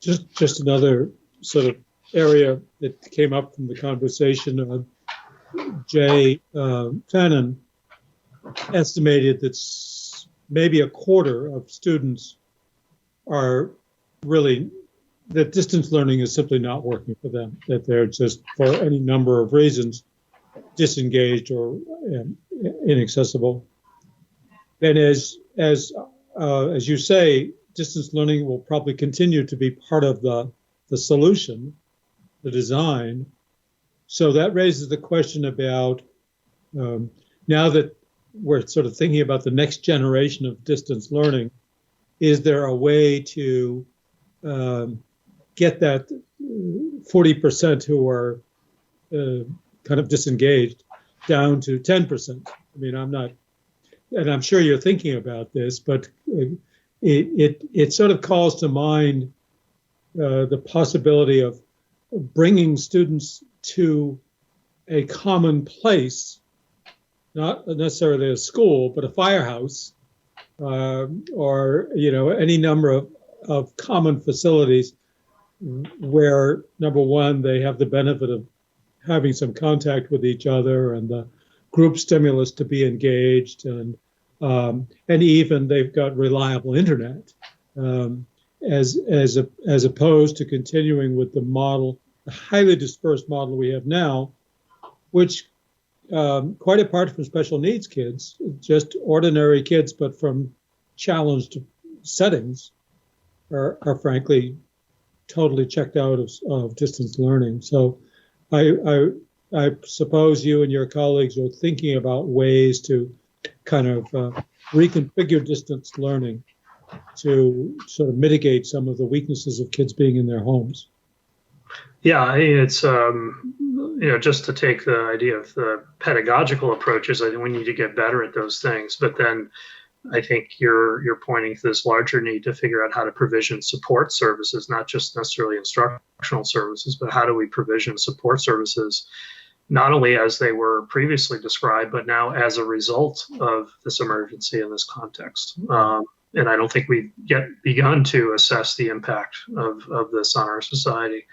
Just another sort of area that came up from the conversation. Jay Tannen estimated that maybe a quarter of students are really, that distance learning is simply not working for them, that they're just, for any number of reasons, disengaged or inaccessible. And as you say, distance learning will probably continue to be part of the solution, the design. So that raises the question about now that we're sort of thinking about the next generation of distance learning, is there a way to get that 40% who are kind of disengaged down to 10%? I mean, I'm sure you're thinking about this, but it sort of calls to mind the possibility of bringing students to a common place, not necessarily a school, but a firehouse, or any number of common facilities where, number one, they have the benefit of having some contact with each other and the group stimulus to be engaged, and even they've got reliable internet, as opposed to continuing with the model, the highly dispersed model we have now, which quite apart from special needs kids, just ordinary kids, but from challenged settings, are frankly totally checked out of distance learning. So I suppose you and your colleagues are thinking about ways to kind of reconfigure distance learning to sort of mitigate some of the weaknesses of kids being in their homes. Yeah, I mean, it's just to take the idea of the pedagogical approaches, I think we need to get better at those things. But then I think you're pointing to this larger need to figure out how to provision support services, not just necessarily instructional services, but how do we provision support services, not only as they were previously described, but now as a result of this emergency in this context. And I don't think we've yet begun to assess the impact of this on our society.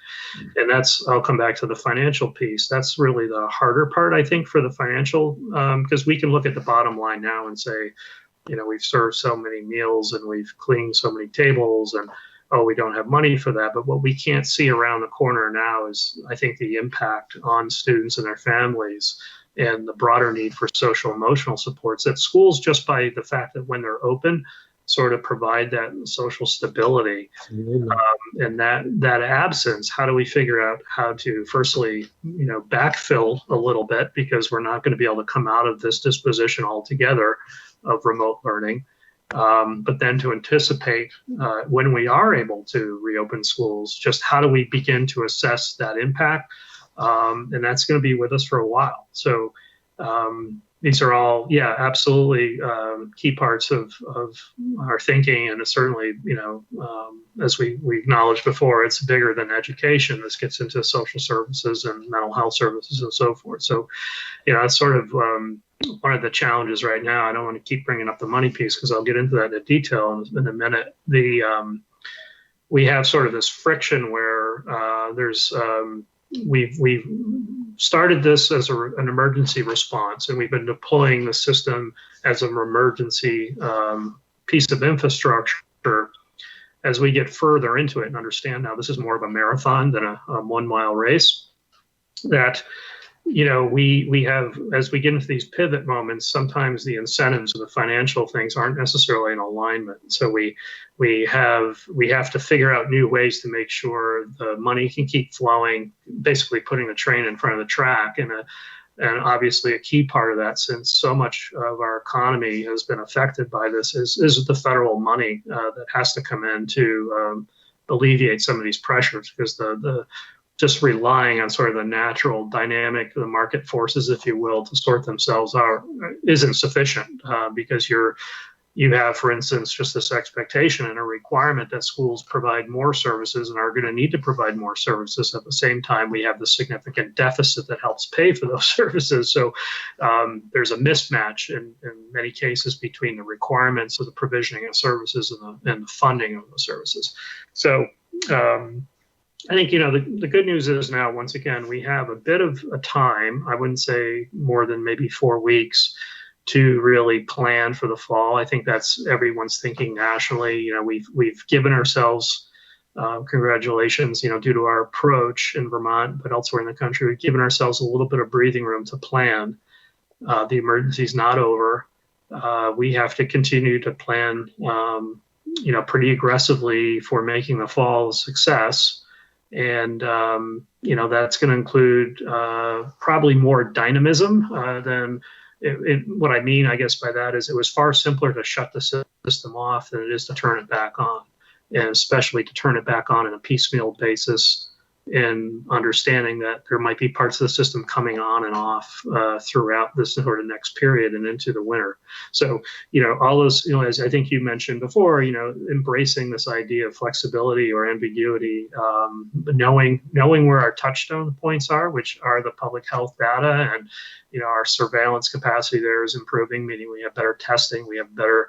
And I'll come back to the financial piece. That's really the harder part, I think, for the financial, because we can look at the bottom line now and say, we've served so many meals and we've cleaned so many tables and, we don't have money for that. But what we can't see around the corner now is, I think, the impact on students and their families and the broader need for social emotional supports that schools, just by the fact that when they're open, sort of provide that social stability. And that absence, how do we figure out how to firstly, backfill a little bit, because we're not going to be able to come out of this disposition altogether of remote learning. But then to anticipate when we are able to reopen schools, just how do we begin to assess that impact? And that's going to be with us for a while. So these are all, absolutely key parts of our thinking. And it's certainly, as we acknowledged before, it's bigger than education. This gets into social services and mental health services and so forth. So, it's sort of one of the challenges right now. I don't want to keep bringing up the money piece because I'll get into that in detail in a minute. We have sort of this friction where we've started this as an emergency response, and we've been deploying the system as an emergency piece of infrastructure. As we get further into it and understand now this is more of a marathon than a 1 mile race, that we have, as we get into these pivot moments, sometimes the incentives and the financial things aren't necessarily in alignment. So we have to figure out new ways to make sure the money can keep flowing, basically putting the train in front of the track. And obviously a key part of that, since so much of our economy has been affected by this, is the federal money that has to come in to alleviate some of these pressures, because the just relying on sort of the natural dynamic, the market forces, if you will, to sort themselves out isn't sufficient, because you have, for instance, just this expectation and a requirement that schools provide more services and are going to need to provide more services. At the same time, we have the significant deficit that helps pay for those services. So there's a mismatch in many cases between the requirements of the provisioning of services and the funding of the services. So I think, the good news is now, once again, we have a bit of a time, I wouldn't say more than maybe 4 weeks, to really plan for the fall. I think that's everyone's thinking nationally. We've given ourselves, congratulations, due to our approach in Vermont, but elsewhere in the country, we've given ourselves a little bit of breathing room to plan. The emergency's not over. we have to continue to plan, pretty aggressively for making the fall a success. And, that's going to include probably more dynamism than what I mean, I guess, by that is it was far simpler to shut the system off than it is to turn it back on, and especially to turn it back on a piecemeal basis, and understanding that there might be parts of the system coming on and off throughout this sort of next period and into the winter. So, all those, as I think you mentioned before, embracing this idea of flexibility or ambiguity, knowing where our touchstone points are, which are the public health data, and, our surveillance capacity there is improving, meaning we have better testing, we have better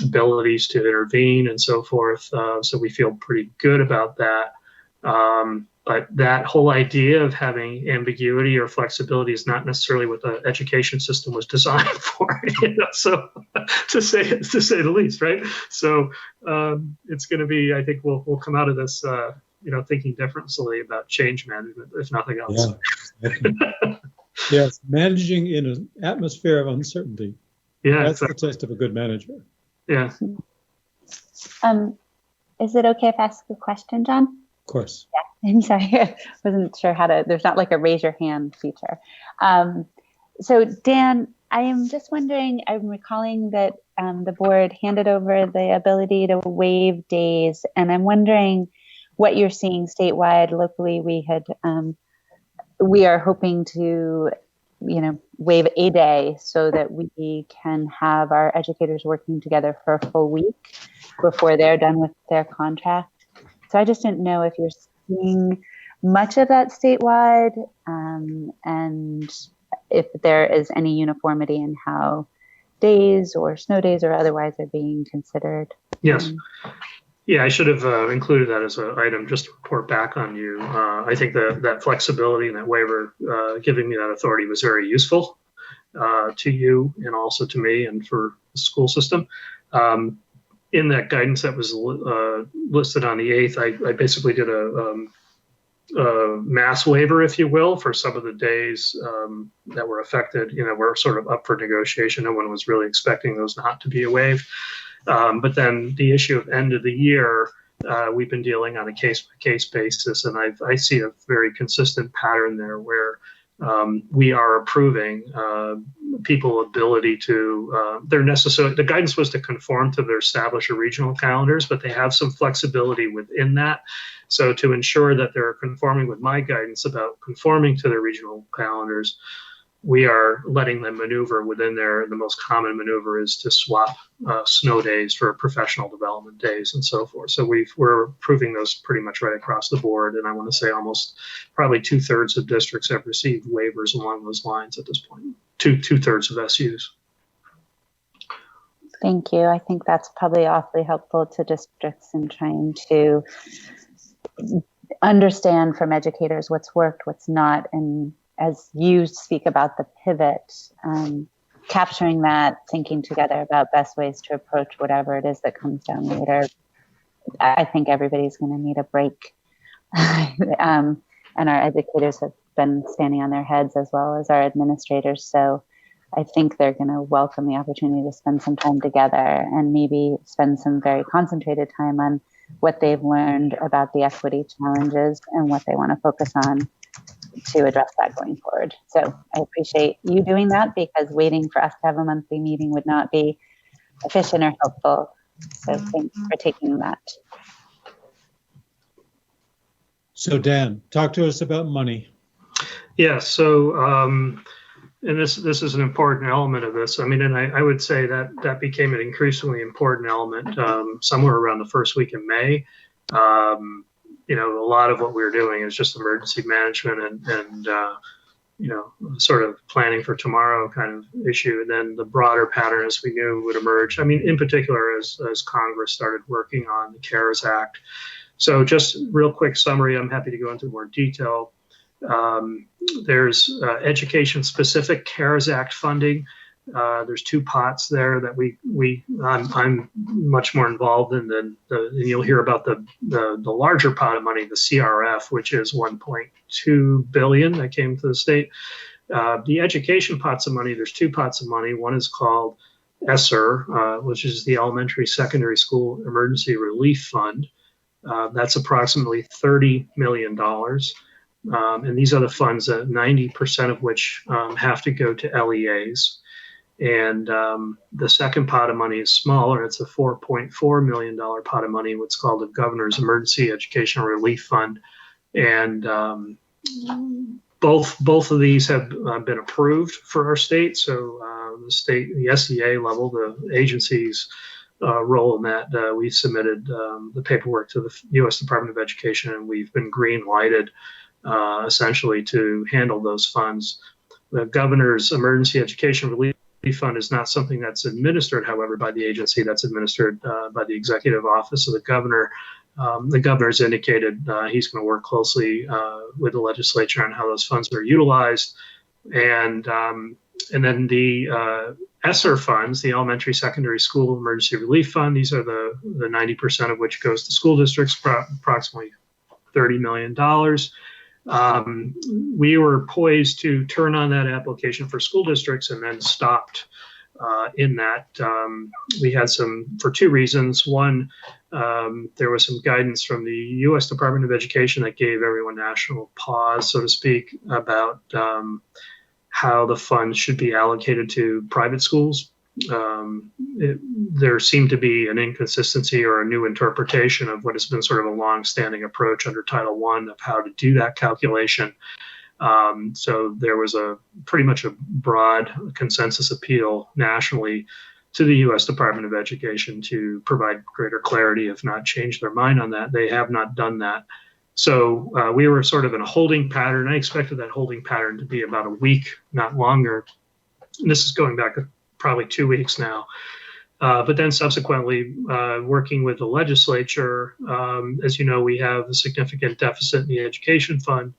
abilities to intervene and so forth. So we feel pretty good about that. But that whole idea of having ambiguity or flexibility is not necessarily what the education system was designed for. So to say the least, right? So it's going to be, I think we'll come out of this, thinking differently about change management, if nothing else. Yeah. Yes, managing in an atmosphere of uncertainty. Yeah, that's the test of a good manager. Yeah. Is it okay if I ask a question, John? Of course. Yeah, I'm sorry. I wasn't sure how to, there's not like a raise your hand feature. So Dan, I am just wondering, I'm recalling that the board handed over the ability to waive days, and I'm wondering what you're seeing statewide. Locally, we are hoping to, waive a day so that we can have our educators working together for a full week before they're done with their contract. So I just didn't know if you're seeing much of that statewide, and if there is any uniformity in how days or snow days or otherwise are being considered. Yes. Yeah, I should have included that as an item just to report back on you. I think that flexibility and that waiver giving me that authority was very useful to you and also to me and for the school system. In that guidance that was listed on the 8th, I basically did a mass waiver, if you will, for some of the days that were affected. Were sort of up for negotiation. No one was really expecting those not to be waived. But then the issue of end of the year, we've been dealing on a case-by-case basis, and I see a very consistent pattern there where we are approving people ability to, they're necessary. The guidance was to conform to their established regional calendars, but they have some flexibility within that. So to ensure that they're conforming with my guidance about conforming to their regional calendars, we are letting them maneuver within there. The most common maneuver is to swap snow days for professional development days and so forth. So we're approving those pretty much right across the board. And I want to say almost probably 2/3 of districts have received waivers along those lines at this point. Two-thirds of SUs. Thank you. I think that's probably awfully helpful to districts in trying to understand from educators what's worked, what's not, and as you speak about the pivot, capturing that, thinking together about best ways to approach whatever it is that comes down later. I think everybody's going to need a break. And our educators have been standing on their heads as well as our administrators. So I think they're going to welcome the opportunity to spend some time together and maybe spend some very concentrated time on what they've learned about the equity challenges and what they want to focus on to address that going forward. So I appreciate you doing that, because waiting for us to have a monthly meeting would not be efficient or helpful. So thanks for taking that. So Dan, talk to us about money. Yeah, so and this is an important element of this. I mean, and I would say that became an increasingly important element somewhere around the first week in May. A lot of what we were doing is just emergency management and sort of planning for tomorrow kind of issue. And then the broader pattern, as we knew, would emerge. I mean, in particular, as Congress started working on the CARES Act. So just real quick summary, I'm happy to go into more detail. There's education-specific CARES Act funding. There's two pots there that I'm much more involved in and you'll hear about the larger pot of money, the CRF, which is $1.2 billion that came to the state. The education pots of money, there's two pots of money. One is called ESSER, which is the Elementary Secondary School Emergency Relief Fund. That's approximately $30 million. And these are the funds that 90% of which have to go to LEAs. And the second pot of money is smaller. It's a $4.4 million pot of money, what's called the Governor's Emergency Education Relief Fund. And both of these have been approved for our state. So the SEA level, the agency's role in that, we submitted the paperwork to the U.S. Department of Education, and we've been green lighted essentially to handle those funds. The Governor's Emergency Education Relief Fund is not something that's administered, however, by the agency. That's administered by the Executive Office of the Governor. The Governor's indicated he's going to work closely with the legislature on how those funds are utilized. And then the ESSER funds, the Elementary Secondary School Emergency Relief Fund, these are the 90% of which goes to school districts, approximately $30 million. We were poised to turn on that application for school districts and then stopped in that. We had for two reasons. One, there was some guidance from the U.S. Department of Education that gave everyone national pause, so to speak, about how the funds should be allocated to private schools. There seemed to be an inconsistency or a new interpretation of what has been sort of a long-standing approach under Title I of how to do that calculation. So there was pretty much a broad consensus appeal nationally to the U.S. Department of Education to provide greater clarity, if not change their mind on that. They have not done that. So we were sort of in a holding pattern. I expected that holding pattern to be about a week, not longer. And this is going back probably 2 weeks now. But then subsequently, working with the legislature, as you know, we have a significant deficit in the education fund.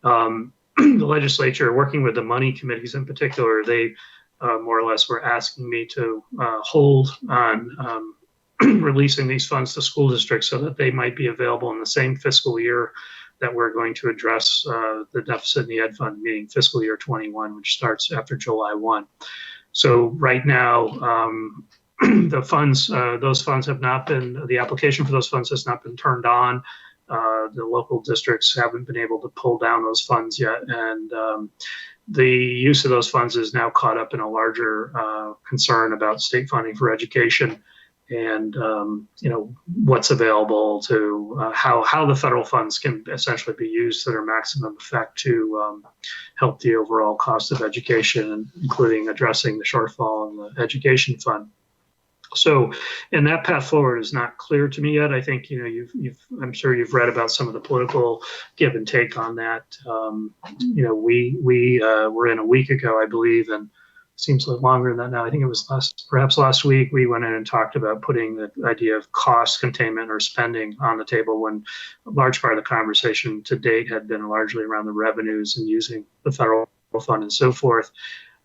The legislature, working with the money committees in particular, they more or less were asking me to hold on releasing these funds to school districts so that they might be available in the same fiscal year that we're going to address the deficit in the ed fund, meaning fiscal year 21, which starts after July 1. So right now, those funds have not been, the application for those funds has not been turned on. The local districts haven't been able to pull down those funds yet. And the use of those funds is now caught up in a larger concern about state funding for education and, what's available to how the federal funds can essentially be used to their maximum effect to help the overall cost of education, including addressing the shortfall in the education fund. So, and that path forward is not clear to me yet. I think, I'm sure you've read about some of the political give and take on that. We were in a week ago, I believe, and seems like longer than that now. I think it was perhaps last week, we went in and talked about putting the idea of cost containment or spending on the table when a large part of the conversation to date had been largely around the revenues and using the federal fund and so forth.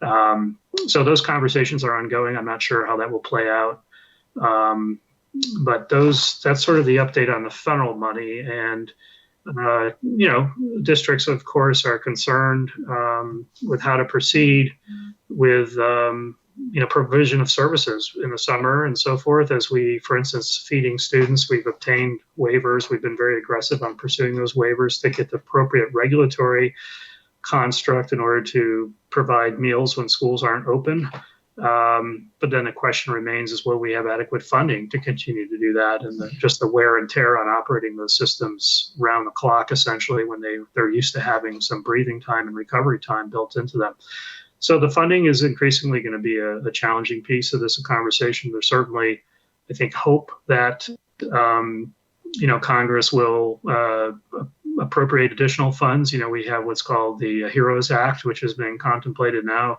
So those conversations are ongoing. I'm not sure how that will play out. But that's sort of the update on the federal money. And, districts, of course, are concerned with how to proceed with, provision of services in the summer and so forth. As we, for instance, feeding students, we've obtained waivers. We've been very aggressive on pursuing those waivers to get the appropriate regulatory construct in order to provide meals when schools aren't open. But then the question remains is, will we have adequate funding to continue to do that? And just the wear and tear on operating those systems round the clock, essentially, when they're used to having some breathing time and recovery time built into them. So the funding is increasingly going to be a challenging piece of this conversation. There's certainly, I think, hope that, Congress will appropriate additional funds. We have what's called the HEROES Act, which is being contemplated now.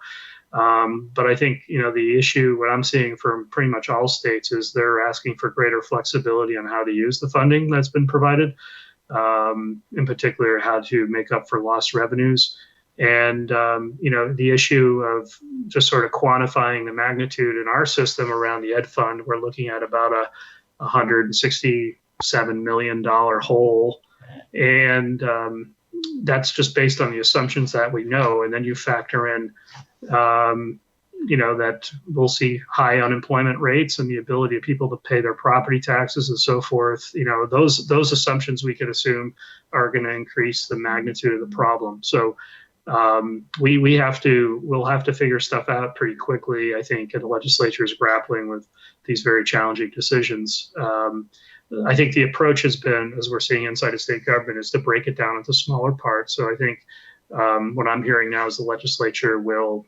But I think, the issue, what I'm seeing from pretty much all states is they're asking for greater flexibility on how to use the funding that's been provided, in particular, how to make up for lost revenues. And, the issue of just sort of quantifying the magnitude in our system around the ed fund, we're looking at about a $167 million hole. And, that's just based on the assumptions that we know, and then you factor in, that we'll see high unemployment rates and the ability of people to pay their property taxes and so forth. Those assumptions we can assume are going to increase the magnitude of the problem. So we'll have to figure stuff out pretty quickly, I think, and the legislature is grappling with these very challenging decisions. I think the approach has been, as we're seeing inside of state government, is to break it down into smaller parts. So I think what I'm hearing now is the legislature will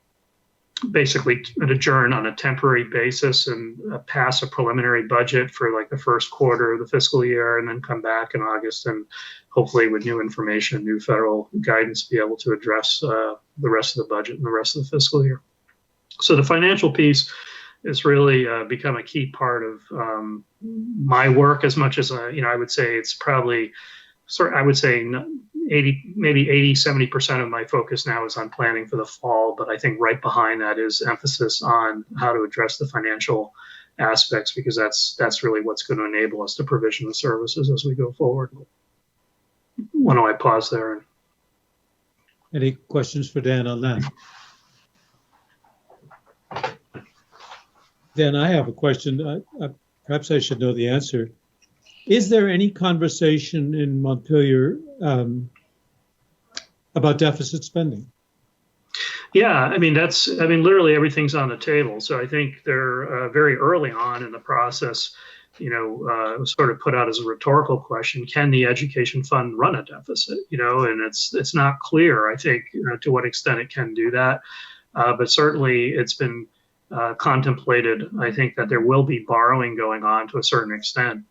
basically adjourn on a temporary basis and pass a preliminary budget for like the first quarter of the fiscal year, and then come back in August and hopefully with new information, new federal guidance, be able to address the rest of the budget and the rest of the fiscal year. So the financial piece has really become a key part of my work, as much as I would say it's probably I would say 70% of my focus now is on planning for the fall. But I think right behind that is emphasis on how to address the financial aspects, because that's really what's going to enable us to provision the services as we go forward. Why don't I pause there? Any questions for Dan on that? Dan, I have a question. Perhaps I should know the answer. Is there any conversation in Montpelier about deficit spending? Yeah, literally everything's on the table. So I think they're very early on in the process, it was sort of put out as a rhetorical question: can the education fund run a deficit? And it's not clear, I think, to what extent it can do that. But certainly it's been contemplated, I think, that there will be borrowing going on to a certain extent.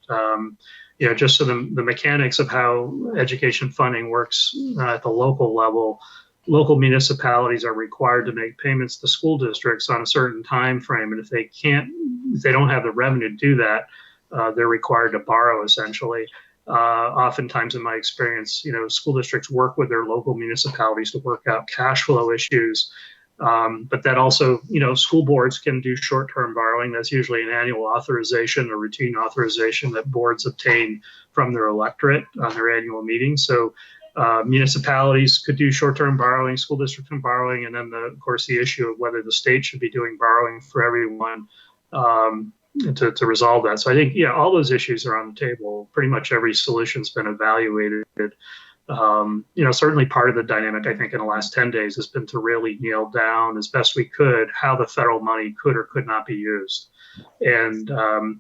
Just so the mechanics of how education funding works at the local level, local municipalities are required to make payments to school districts on a certain time frame, and if they don't have the revenue to do that, they're required to borrow, essentially. Oftentimes, in my experience, school districts work with their local municipalities to work out cash flow issues. But that also, school boards can do short-term borrowing. That's usually an annual authorization or routine authorization that boards obtain from their electorate on their annual meetings. So municipalities could do short-term borrowing, school districts can borrowing, and then, of course, the issue of whether the state should be doing borrowing for everyone to resolve that. So I think, all those issues are on the table. Pretty much every solution's been evaluated. Certainly part of the dynamic, I think, in the last 10 days has been to really nail down as best we could how the federal money could or could not be used. And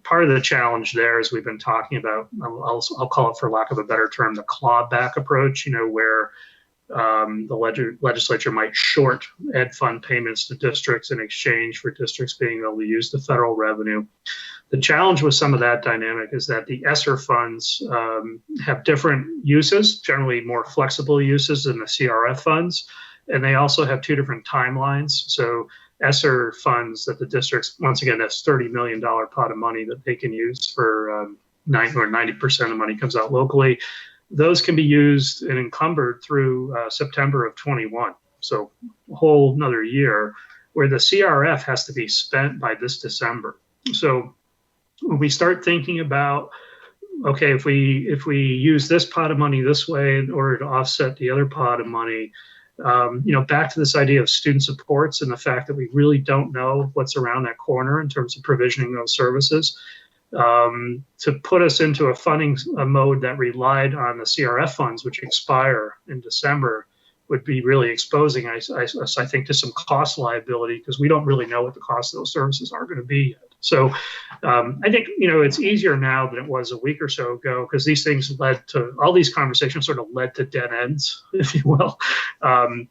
part of the challenge there, as we've been talking about, I'll call it, for lack of a better term, the clawback approach, where the legislature might short ed fund payments to districts in exchange for districts being able to use the federal revenue. The challenge with some of that dynamic is that the ESSER funds have different uses, generally more flexible uses than the CRF funds, and they also have two different timelines. So ESSER funds that the districts, once again, that's $30 million pot of money that they can use for 90% of the money comes out locally. Those can be used and encumbered through September of 21, so a whole another year, where the CRF has to be spent by this December. So when we start thinking about, okay, if we use this pot of money this way in order to offset the other pot of money, back to this idea of student supports and the fact that we really don't know what's around that corner in terms of provisioning those services, to put us into a funding mode that relied on the CRF funds, which expire in December, would be really exposing, I think, to some cost liability, because we don't really know what the cost of those services are going to be yet. So I think, it's easier now than it was a week or so ago, because these things all these conversations sort of led to dead ends, if you will. And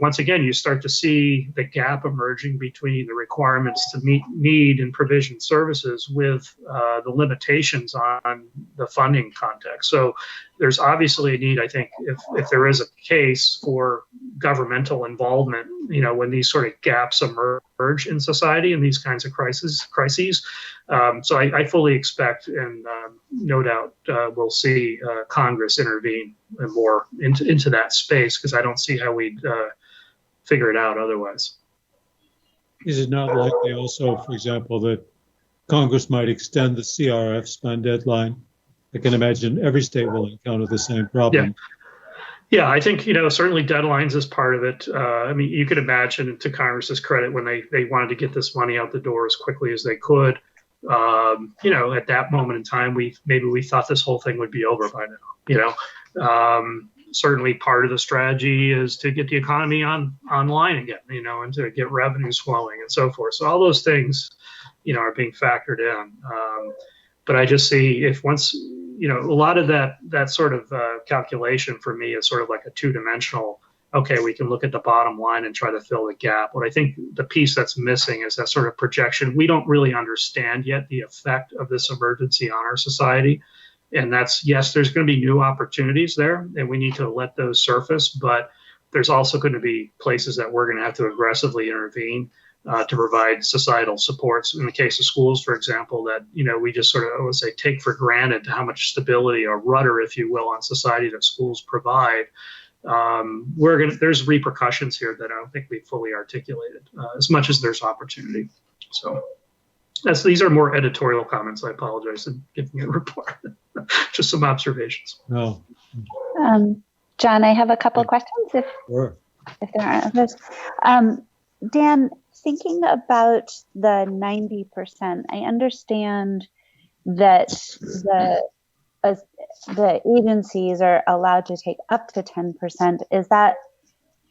once again, you start to see the gap emerging between the requirements to meet need and provision services with the limitations on the funding context. So there's obviously a need, I think, if there is a case for governmental involvement, when these sort of gaps emerge in society in these kinds of crises. So I fully expect, and no doubt we'll see Congress intervene more into that space, because I don't see how we'd figure it out otherwise. Is it not likely also, for example, that Congress might extend the CRF spend deadline? I can imagine every state will encounter the same problem. Yeah, I think, certainly deadlines is part of it. I mean, you could imagine, to Congress's credit, when they wanted to get this money out the door as quickly as they could, at that moment in time, we thought this whole thing would be over by now, certainly part of the strategy is to get the economy online again, and to get revenues flowing and so forth. So all those things, are being factored in. But I just see if once, a lot of that sort of calculation for me is sort of like a two-dimensional, okay, we can look at the bottom line and try to fill the gap. What I think the piece that's missing is that sort of projection. We don't really understand yet the effect of this emergency on our society. And that's, yes, there's going to be new opportunities there, and we need to let those surface, but there's also going to be places that we're going to have to aggressively intervene to provide societal supports. In the case of schools, for example, that, we just sort of, I would say, take for granted how much stability, a rudder, if you will, on society that schools provide. There's repercussions here that I don't think we fully articulated as much as there's opportunity. So these are more editorial comments. I apologize in giving a report. Just some observations. No. John, I have a couple of questions if there aren't others. Dan, thinking about the 90%, I understand that the agencies are allowed to take up to 10%. Is that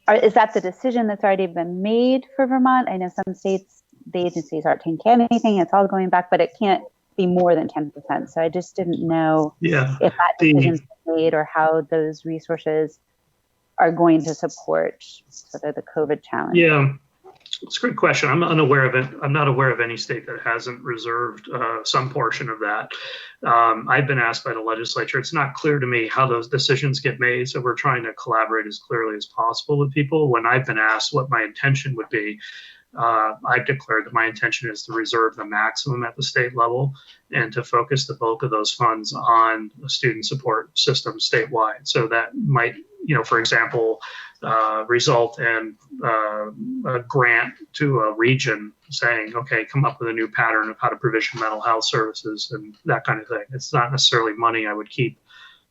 the decision that's already been made for Vermont? I know some states, the agencies aren't taking anything, it's all going back, but it can't be more than 10%. So I just didn't know if that decision's been made or how those resources are going to support sort of the COVID challenge. Yeah, it's a good question. I'm unaware of it. I'm not aware of any state that hasn't reserved some portion of that. I've been asked by the legislature. It's not clear to me how those decisions get made, so we're trying to collaborate as clearly as possible with people. When I've been asked what my intention would be, I've declared that my intention is to reserve the maximum at the state level and to focus the bulk of those funds on the student support system statewide. So that might, for example, result in a grant to a region saying, okay, come up with a new pattern of how to provision mental health services and that kind of thing. It's not necessarily money I would keep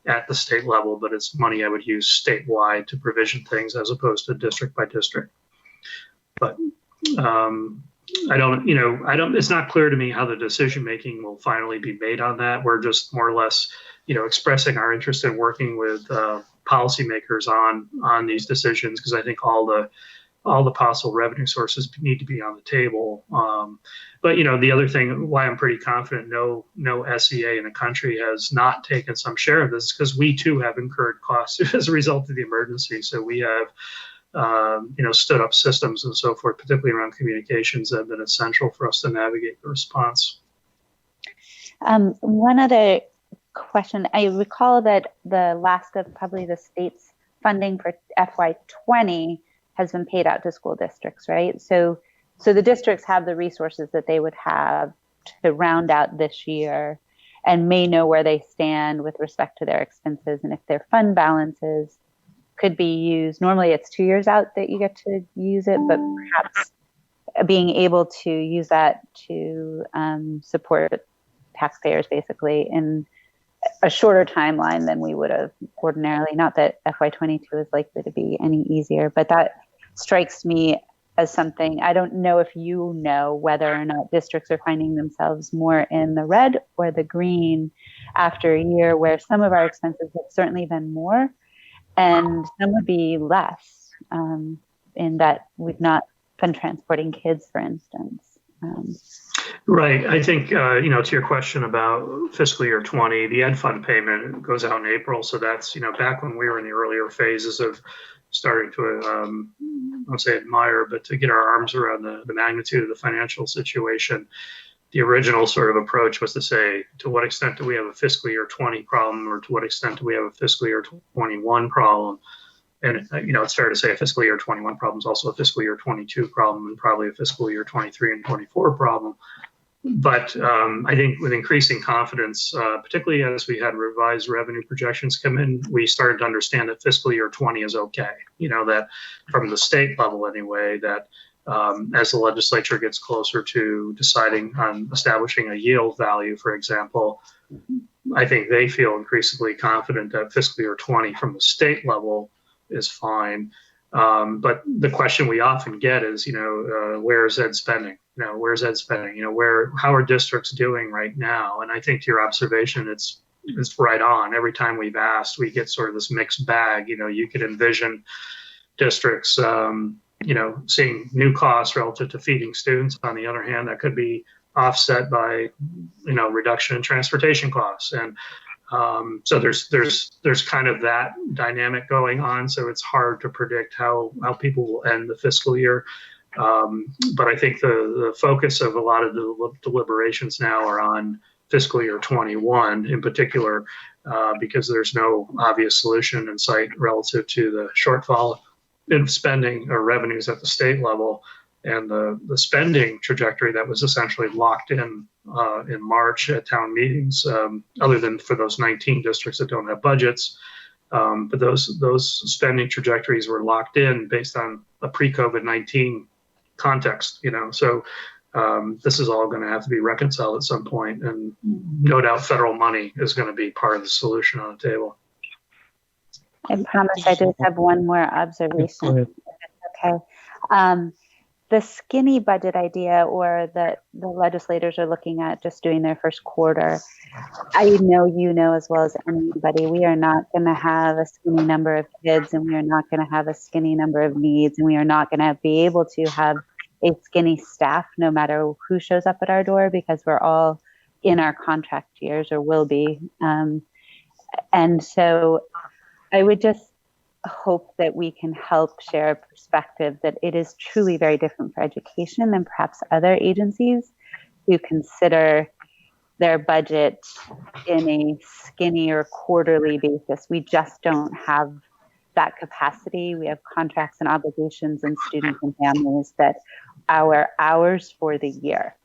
at the state level, but it's money I would use statewide to provision things as opposed to district by district. But it's not clear to me how the decision making will finally be made on that. We're just more or less, expressing our interest in working with policymakers on these decisions, because I think all the possible revenue sources need to be on the table. But the other thing why I'm pretty confident no SEA in the country has not taken some share of this is because we too have incurred costs as a result of the emergency. So we have stood up systems and so forth, particularly around communications, that have been essential for us to navigate the response. One other question. I recall that the last of probably the state's funding for FY20 has been paid out to school districts, right? So the districts have the resources that they would have to round out this year and may know where they stand with respect to their expenses and if their fund balances could be used. Normally it's 2 years out that you get to use it, but perhaps being able to use that to support taxpayers basically in a shorter timeline than we would have ordinarily. Not that FY22 is likely to be any easier, but that strikes me as something. I don't know if you know whether or not districts are finding themselves more in the red or the green after a year where some of our expenses have certainly been more and some would be less, in that we've not been transporting kids, for instance. Right. I think, to your question about fiscal year 20, the Ed Fund payment goes out in April. So that's, back when we were in the earlier phases of starting to, I won't say admire, but to get our arms around the magnitude of the financial situation. The original sort of approach was to say, to what extent do we have a fiscal year 20 problem, or to what extent do we have a fiscal year 21 problem? And, it's fair to say a fiscal year 21 problem is also a fiscal year 22 problem and probably a fiscal year 23 and 24 problem. But I think with increasing confidence, particularly as we had revised revenue projections come in, we started to understand that fiscal year 20 is okay. That from the state level anyway, that as the legislature gets closer to deciding on establishing a yield value, for example, I think they feel increasingly confident that fiscal year 20 from the state level is fine. But the question we often get is, where is ed spending? Where's ed spending? How are districts doing right now? And I think to your observation, it's right on. Every time we've asked, we get sort of this mixed bag. You could envision districts, seeing new costs relative to feeding students. On the other hand, that could be offset by, reduction in transportation costs. And so there's kind of that dynamic going on. So it's hard to predict how people will end the fiscal year. But I think the focus of a lot of the deliberations now are on fiscal year 21 in particular, because there's no obvious solution in sight relative to the shortfall in spending or revenues at the state level, and the spending trajectory that was essentially locked in March at town meetings, other than for those 19 districts that don't have budgets. But those spending trajectories were locked in based on a pre-COVID-19 context, So this is all going to have to be reconciled at some point, and no doubt federal money is going to be part of the solution on the table. I promise I just have one more observation. Okay. The skinny budget idea, or that the legislators are looking at just doing their first quarter, I know as well as anybody, we are not going to have a skinny number of kids, and we are not going to have a skinny number of needs, and we are not going to be able to have a skinny staff no matter who shows up at our door, because we're all in our contract years, or will be. And so I would just hope that we can help share a perspective that it is truly very different for education than perhaps other agencies who consider their budget in a skinny or quarterly basis. We just don't have that capacity. We have contracts and obligations and students and families that are ours for the year.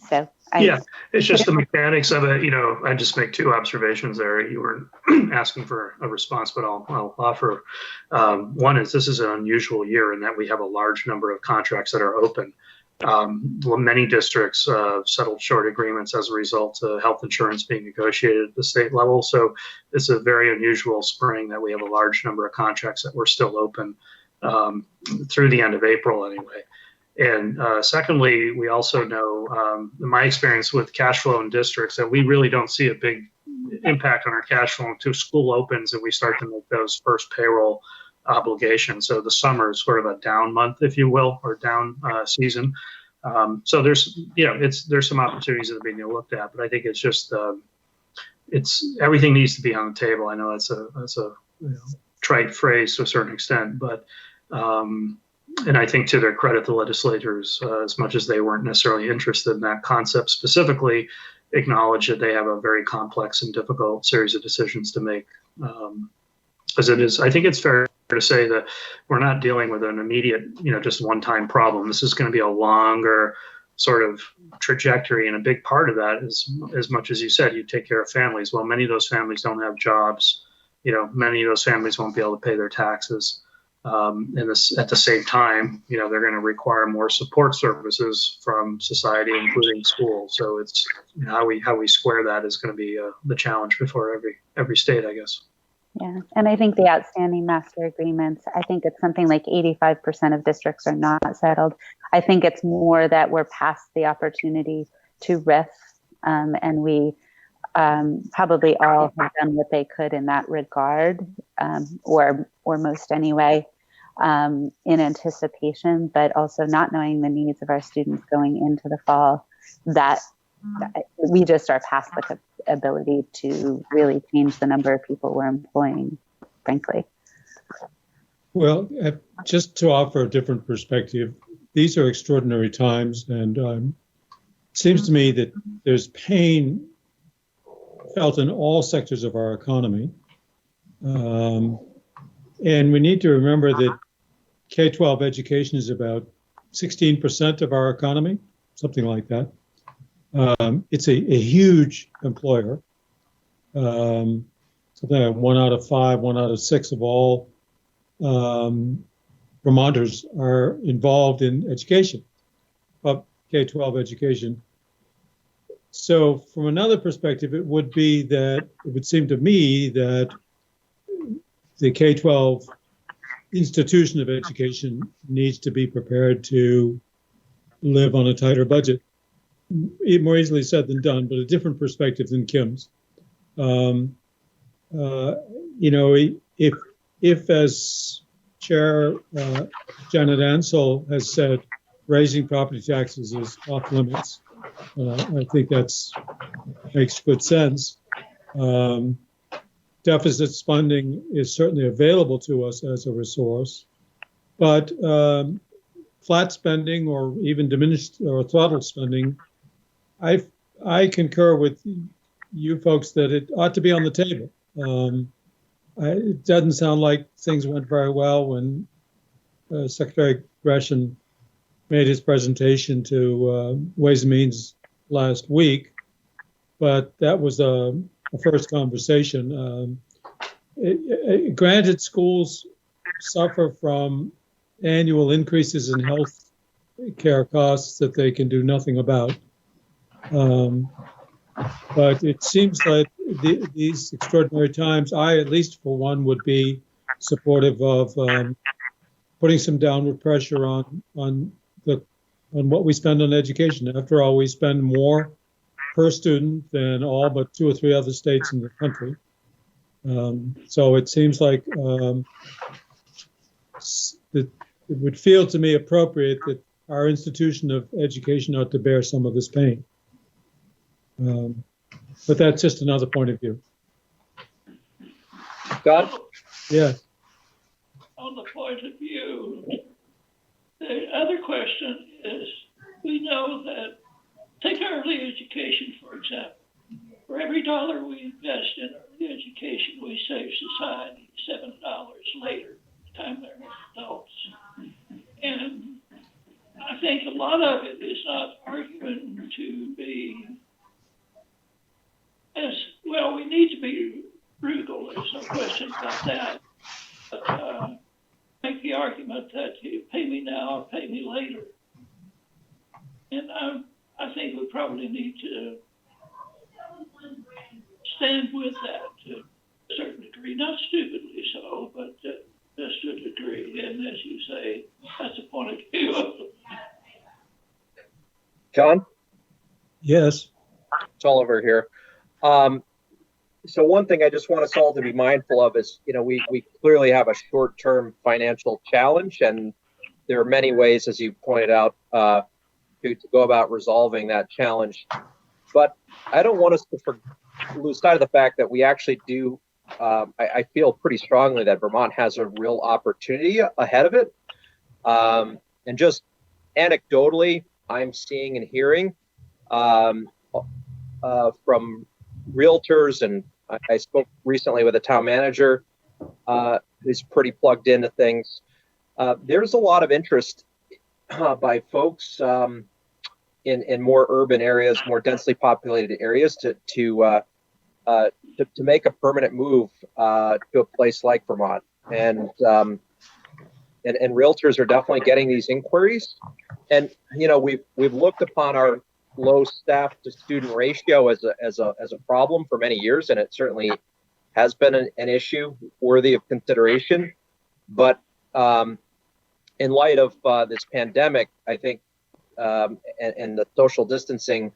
So it's just the mechanics of it. I just make two observations there. You weren't asking for a response, but I'll offer. One is, this is an unusual year in that we have a large number of contracts that are open. Many districts settled short agreements as a result of health insurance being negotiated at the state level. So it's a very unusual spring that we have a large number of contracts that were still open through the end of April anyway. And secondly, we also know, in my experience with cash flow in districts, that we really don't see a big impact on our cash flow until school opens and we start to make those first payroll obligations. So the summer is sort of a down month, if you will, or down season. So there's some opportunities that are being looked at, but I think it's just everything needs to be on the table. I know that's a trite phrase to a certain extent, but and I think to their credit, the legislators, as much as they weren't necessarily interested in that concept specifically, acknowledge that they have a very complex and difficult series of decisions to make. As it is, I think it's fair to say that we're not dealing with an immediate, just one-time problem. This is going to be a longer sort of trajectory, and a big part of that is, as much as you said, you take care of families. Well, many of those families don't have jobs. Many of those families won't be able to pay their taxes. And at the same time, they're going to require more support services from society, including schools. So it's how we square that is going to be the challenge before every state, I guess. Yeah, and I think the outstanding master agreements, I think it's something like 85% of districts are not settled. I think it's more that we're past the opportunity to riff, and we probably all have done what they could in that regard, or most anyway. In anticipation, but also not knowing the needs of our students going into the fall, that we just are past the ability to really change the number of people we're employing, frankly. Well, just to offer a different perspective, these are extraordinary times, and it seems to me that there's pain felt in all sectors of our economy. And we need to remember that K-12 education is about 16% of our economy, something like that. It's a huge employer. Something like 1 out of 5, 1 out of 6 of all Vermonters are involved in education, K-12 education. So from another perspective, it would seem to me that the K-12 institution of education needs to be prepared to live on a tighter budget. More easily said than done, but a different perspective than Kim's. You know, if as Chair Janet Ansell has said, raising property taxes is off limits. I think that's makes good sense. Deficit spending is certainly available to us as a resource, but flat spending or even diminished or throttled spending, I concur with you folks that it ought to be on the table. It doesn't sound like things went very well when Secretary Gresham made his presentation to Ways and Means last week, but that was a first conversation. Granted, schools suffer from annual increases in health care costs that they can do nothing about. But it seems like these extraordinary times, I, at least for one, would be supportive of putting some downward pressure on what we spend on education. After all, we spend more per student than all but 2 or 3 other states in the country. So it seems like it would feel to me appropriate that our institution of education ought to bear some of this pain. But that's just another point of view. Scott? Yeah. On the point of view, the other question is, we know that, take early education, for example. For every dollar we invest in early education, we save society $7 later, by the time they're adults. And I think a lot of it is not arguing to be as well. We need to be frugal. There's no question about that. But make the argument that you pay me now or pay me later. And I think we probably need to stand with that to a certain degree, not stupidly so, but just to a degree. And as you say, that's a point of view. John? Yes. It's all over here. So one thing I just want us all to be mindful of is, you know, we clearly have a short-term financial challenge, and there are many ways, as you pointed out, to go about resolving that challenge. But I don't want us to lose sight of the fact that we actually do. I feel pretty strongly that Vermont has a real opportunity ahead of it. And just anecdotally, I'm seeing and hearing from realtors, and I spoke recently with a town manager who's pretty plugged into things. There's a lot of interest by folks in more urban areas, more densely populated areas, to make a permanent move to a place like Vermont. And realtors are definitely getting these inquiries. And you know, we've looked upon our low staff to student ratio as a problem for many years, and it certainly has been an issue worthy of consideration. But in light of this pandemic, I think, and the social distancing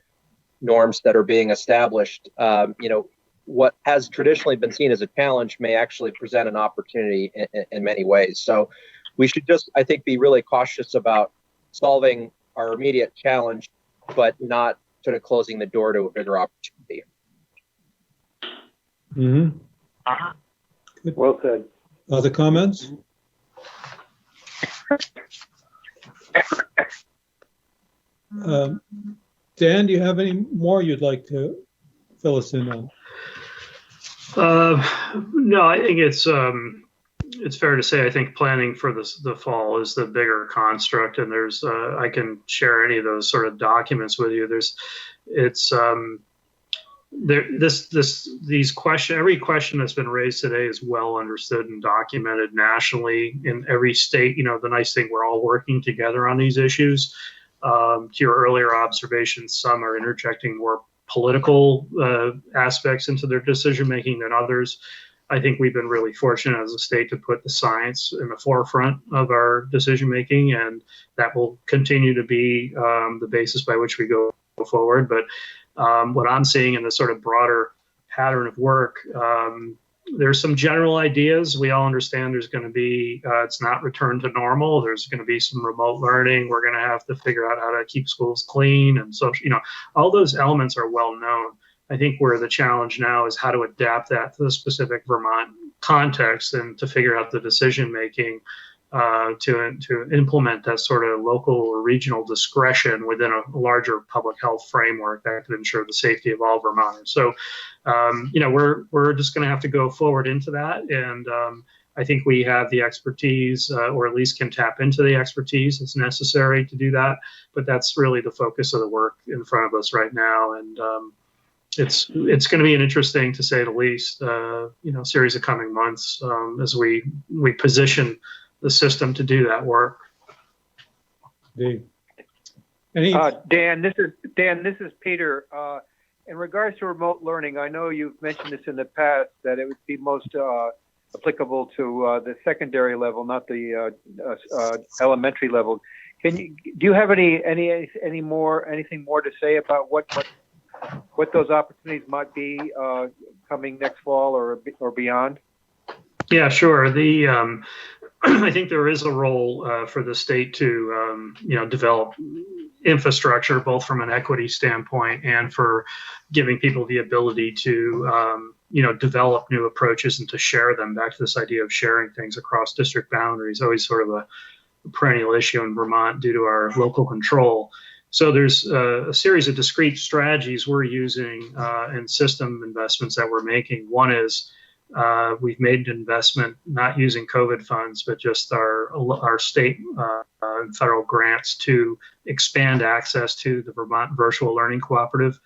norms that are being established, you know, what has traditionally been seen as a challenge may actually present an opportunity in many ways. So we should just, I think, be really cautious about solving our immediate challenge, but not sort of closing the door to a bigger opportunity. Mm-hmm. Good. Well said. Other comments? Dan, do you have any more you'd like to fill us in on? No, I think it's fair to say I think planning for the fall is the bigger construct, and there's I can share any of those sort of documents with you. Every question that's been raised today is well understood and documented nationally in every state. You know, the nice thing, we're all working together on these issues. To your earlier observations, some are interjecting more political aspects into their decision making than others. I think we've been really fortunate as a state to put the science in the forefront of our decision making, and that will continue to be the basis by which we go forward. But what I'm seeing in the sort of broader pattern of work, there's some general ideas. We all understand there's going to be, it's not return to normal. There's going to be some remote learning. We're going to have to figure out how to keep schools clean and social, all those elements are well known. I think where the challenge now is how to adapt that to the specific Vermont context and to figure out the decision making to implement that sort of local or regional discretion within a larger public health framework that could ensure the safety of all Vermonters. So, we're just going to have to go forward into that, and I think we have the expertise, or at least can tap into the expertise that's necessary to do that. But that's really the focus of the work in front of us right now, and it's going to be an interesting, to say the least, series of coming months as we position the system to do that work. Dave. Dan, this is Peter. In regards to remote learning, I know you've mentioned this in the past, that it would be most applicable to the secondary level, not the elementary level. Do you have anything more to say about what those opportunities might be coming next fall or beyond? Yeah, sure. I think there is a role for the state to, develop infrastructure, both from an equity standpoint and for giving people the ability to, develop new approaches and to share them. Back to this idea of sharing things across district boundaries, always sort of a perennial issue in Vermont due to our local control. So there's a series of discrete strategies we're using and system investments that we're making. One is we've made an investment not using COVID funds, but just our state and federal grants to expand access to the Vermont Virtual Learning Cooperative.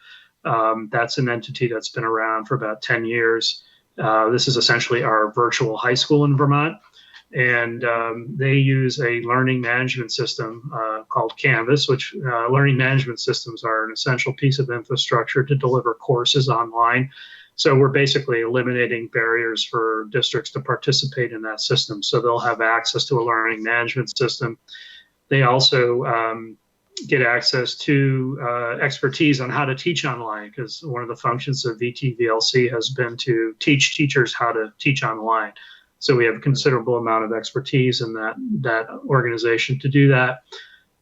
That's an entity that's been around for about 10 years. This is essentially our virtual high school in Vermont. And they use a learning management system called Canvas, which learning management systems are an essential piece of infrastructure to deliver courses online. So we're basically eliminating barriers for districts to participate in that system. So they'll have access to a learning management system. They also get access to expertise on how to teach online, because one of the functions of VTVLC has been to teach teachers how to teach online. So we have a considerable amount of expertise in that organization to do that.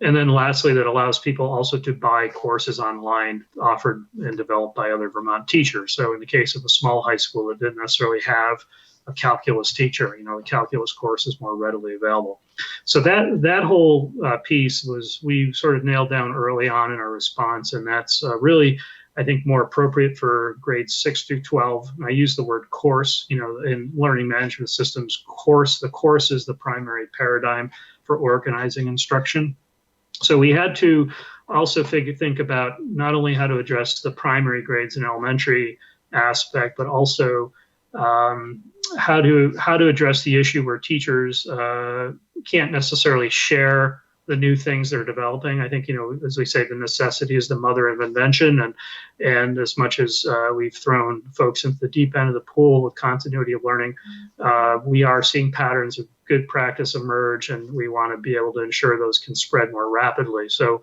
And then lastly, that allows people also to buy courses online offered and developed by other Vermont teachers. So in the case of a small high school that didn't necessarily have a calculus teacher, the calculus course is more readily available. So that whole piece we sort of nailed down early on in our response. And that's really, I think, more appropriate for grades 6 through 12. And I use the word course, in learning management systems, the course is the primary paradigm for organizing instruction. So we had to also think about not only how to address the primary grades and elementary aspect, but also how to address the issue where teachers can't necessarily share the new things they're developing. I think, as we say, the necessity is the mother of invention. And as much as we've thrown folks into the deep end of the pool with continuity of learning, we are seeing patterns of good practice emerge, and we want to be able to ensure those can spread more rapidly. So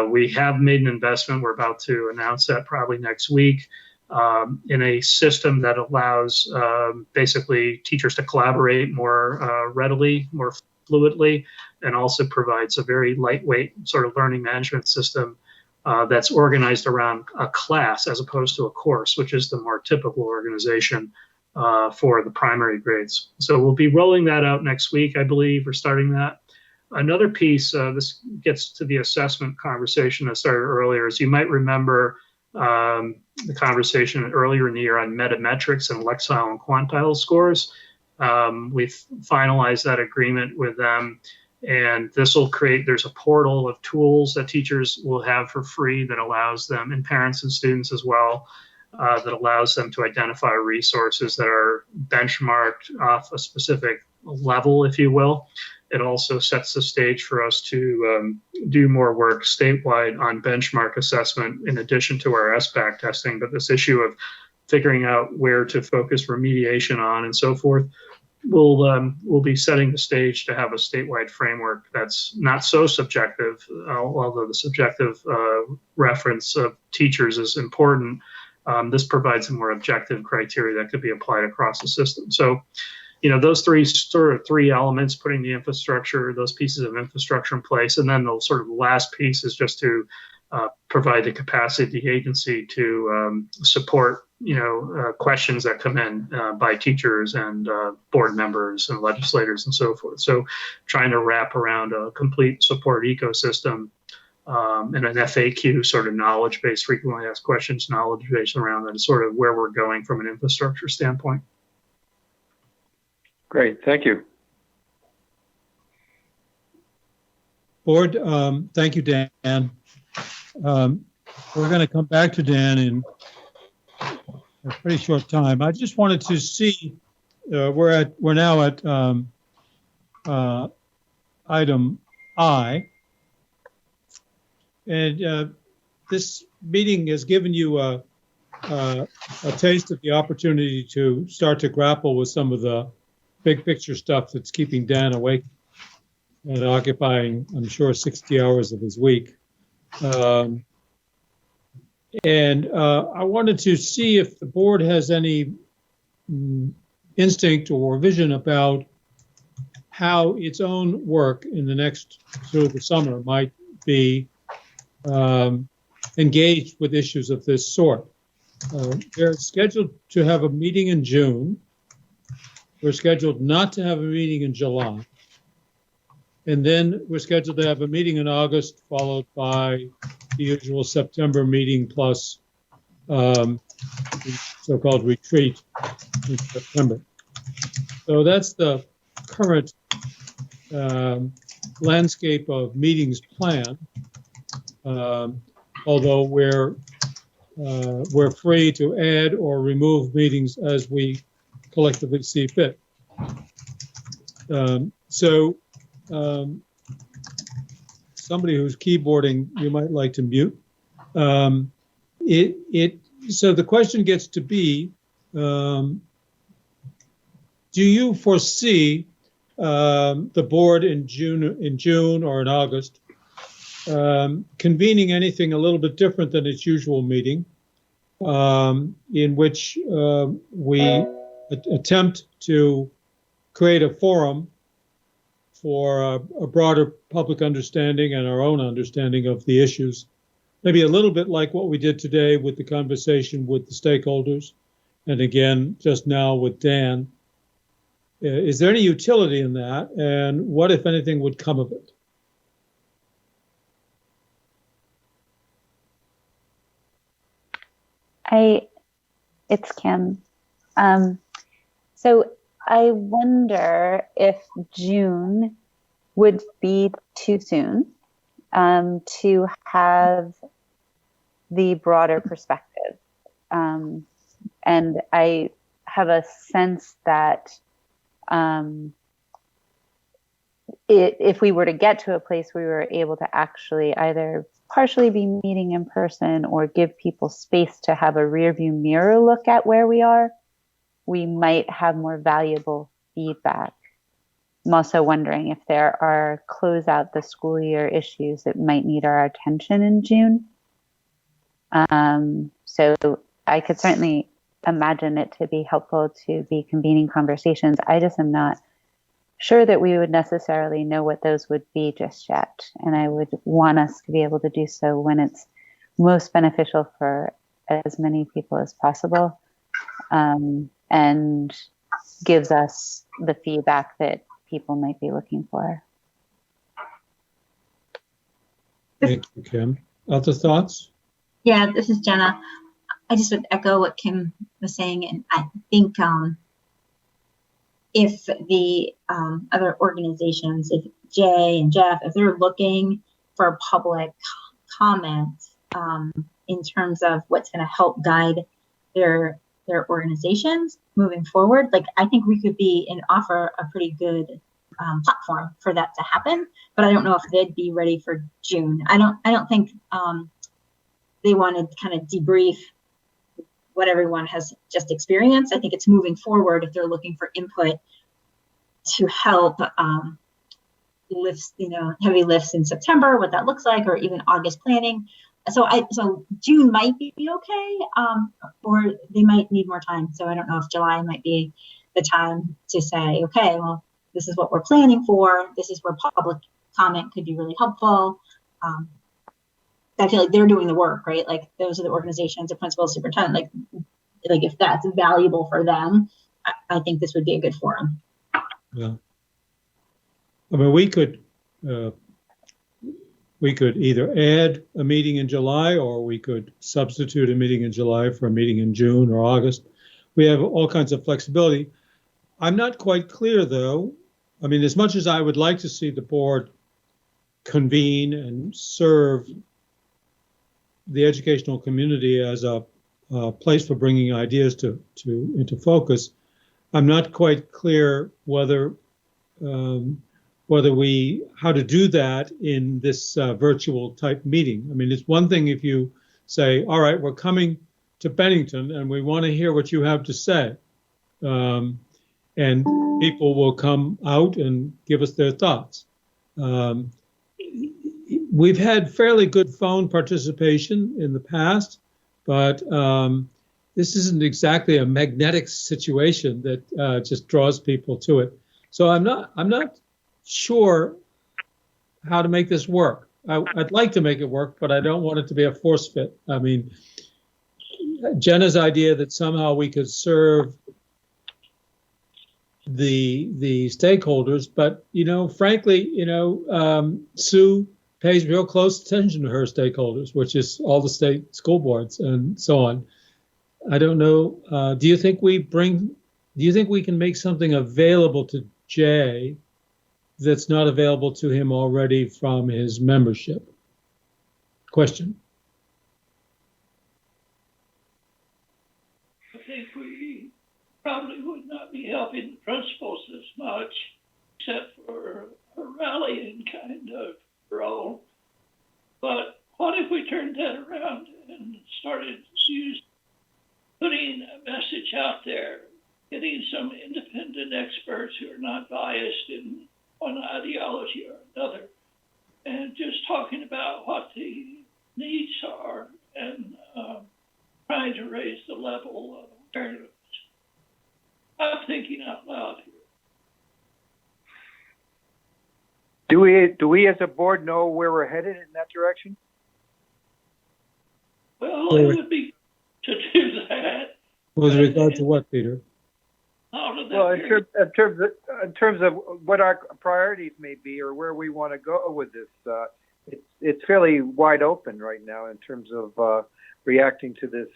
we have made an investment. We're about to announce that probably next week in a system that allows basically teachers to collaborate more readily, more fluidly, and also provides a very lightweight sort of learning management system that's organized around a class as opposed to a course, which is the more typical organization for the primary grades. So we'll be rolling that out next week, I believe. We're starting that. Another piece, this gets to the assessment conversation I started earlier, is you might remember the conversation earlier in the year on metametrics and lexile and quantile scores. We've finalized that agreement with them, and this will there's a portal of tools that teachers will have for free that allows them, and parents and students as well, that allows them to identify resources that are benchmarked off a specific level, if you will. It also sets the stage for us to do more work statewide on benchmark assessment in addition to our SBAC testing. But this issue of figuring out where to focus remediation on and so forth. We'll be setting the stage to have a statewide framework that's not so subjective, although the subjective reference of teachers is important. This provides a more objective criteria that could be applied across the system. So, those three elements, putting the infrastructure, those pieces of infrastructure in place, and then the sort of last piece is just to provide the capacity of the agency to support questions that come in by teachers and board members and legislators and so forth. So trying to wrap around a complete support ecosystem and an FAQ, sort of knowledge-based, frequently asked questions, knowledge-based around that is sort of where we're going from an infrastructure standpoint. Great, thank you. Board, thank you, Dan. We're going to come back to Dan in a pretty short time. I just wanted to see, we're now at item I, and this meeting has given you a taste of the opportunity to start to grapple with some of the big picture stuff that's keeping Dan awake and occupying, I'm sure, 60 hours of his week. And I wanted to see if the board has any instinct or vision about how its own work in the next through the summer might be engaged with issues of this sort. They're scheduled to have a meeting in June. We're scheduled not to have a meeting in July. And then we're scheduled to have a meeting in August, followed by the usual September meeting plus the so-called retreat in September. So that's the current landscape of meetings planned. Although we're free to add or remove meetings as we collectively see fit. Somebody who's keyboarding, you might like to mute. So the question gets to be, do you foresee the board in June or in August convening anything a little bit different than its usual meeting, in which we attempt to create a forum for a broader public understanding and our own understanding of the issues, maybe a little bit like what we did today with the conversation with the stakeholders, and again, just now with Dan. Is there any utility in that, and what, if anything, would come of it? It's Kim. So I wonder if June would be too soon to have the broader perspective. And I have a sense that if we were to get to a place where we were able to actually either partially be meeting in person or give people space to have a rear view mirror look at where we are, we might have more valuable feedback. I'm also wondering if there are close out the school year issues that might need our attention in June. So I could certainly imagine it to be helpful to be convening conversations. I just am not sure that we would necessarily know what those would be just yet. And I would want us to be able to do so when it's most beneficial for as many people as possible, and gives us the feedback that people might be looking for. Thank you, Kim. Other thoughts? Yeah, this is Jenna. I just would echo what Kim was saying, and I think if the other organizations, if Jay and Jeff, if they're looking for public comment in terms of what's going to help guide their organizations moving forward, like I think we could be and offer a pretty good platform for that to happen. But I don't know if they'd be ready for June. I don't think they want to kind of debrief what everyone has just experienced. I think it's moving forward if they're looking for input to help lifts, heavy lifts in September, what that looks like, or even August planning. So June might be okay, or they might need more time. So I don't know if July might be the time to say, okay, well, this is what we're planning for. This is where public comment could be really helpful. I feel like they're doing the work, right? Like those are the organizations, the principal, superintendent, like if that's valuable for them, I think this would be a good forum. Yeah. I mean, we could either add a meeting in July, or we could substitute a meeting in July for a meeting in June or August. We have all kinds of flexibility. I'm not quite clear, though. I mean, as much as I would like to see the board convene and serve the educational community as a place for bringing ideas into focus, I'm not quite clear whether how to do that in this virtual type meeting. I mean, it's one thing if you say, all right, we're coming to Bennington and we want to hear what you have to say. And people will come out and give us their thoughts. We've had fairly good phone participation in the past, but this isn't exactly a magnetic situation that just draws people to it. So I'm not sure how to make this work. I'd like to make it work, but I don't want it to be a force fit. I mean, Jenna's idea that somehow we could serve the stakeholders, but frankly, Sue pays real close attention to her stakeholders, which is all the state school boards and so on. I don't know. Do you think we can make something available to Jay that's not available to him already from his membership? Question. I think we probably would not be helping the principals as much, except for a rallying kind of role. But what if we turned that around and started putting a message out there, getting some independent experts who are not biased in one ideology or another, and just talking about what the needs are and trying to raise the level of awareness. I'm thinking out loud here. Do we as a board know where we're headed in that direction? Well, it would be to do that. With regard to what, Peter? Well, in terms of what our priorities may be or where we want to go with this, it's fairly wide open right now in terms of reacting to this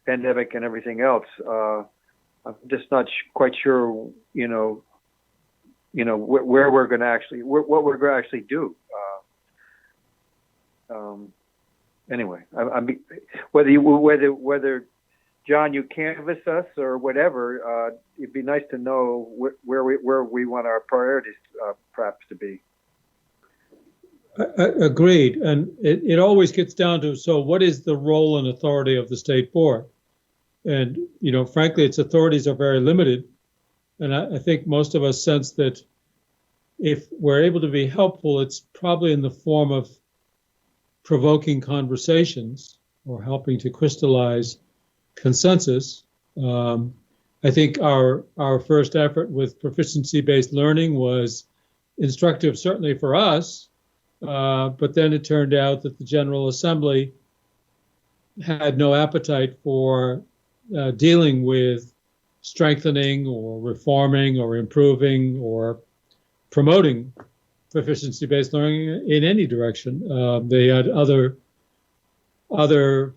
pandemic and everything else. I'm just not quite sure, where we're going to actually, what we're going to actually do. Anyway, whether John, you canvass us or whatever, it'd be nice to know where we want our priorities perhaps to be. Agreed. And it always gets down to, so what is the role and authority of the state board? And, frankly, its authorities are very limited. And I think most of us sense that if we're able to be helpful, it's probably in the form of provoking conversations or helping to crystallize consensus. I think our first effort with proficiency-based learning was instructive, certainly for us, but then it turned out that the General Assembly had no appetite for dealing with strengthening or reforming or improving or promoting proficiency-based learning in any direction. They had other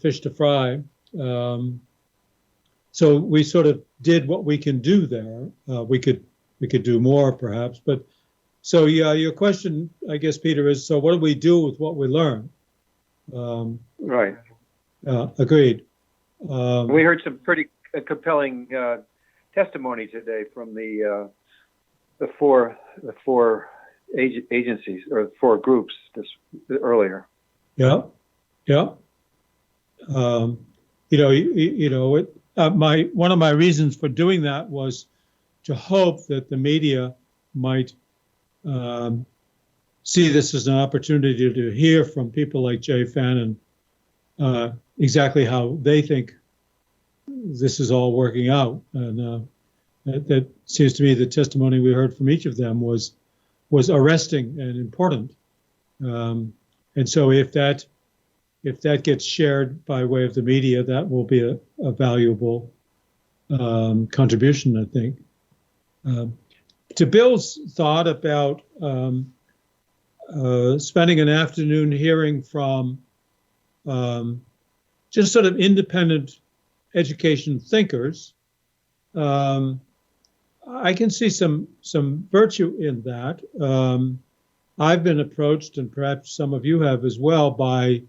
fish to fry. So we sort of did what we can do there. We could do more perhaps, but so yeah, your question, I guess, Peter, is so what do we do with what we learn? Right. Agreed. We heard some pretty compelling testimony today from the four agencies or the four groups earlier. Yeah. one of my reasons for doing that was to hope that the media might see this as an opportunity to hear from people like Jay Fannin exactly how they think this is all working out. And that seems to me the testimony we heard from each of them was arresting and important. And so if that gets shared by way of the media, that will be a valuable contribution, I think. To Bill's thought about spending an afternoon hearing from just sort of independent education thinkers, I can see some virtue in that. I've been approached, and perhaps some of you have as well, by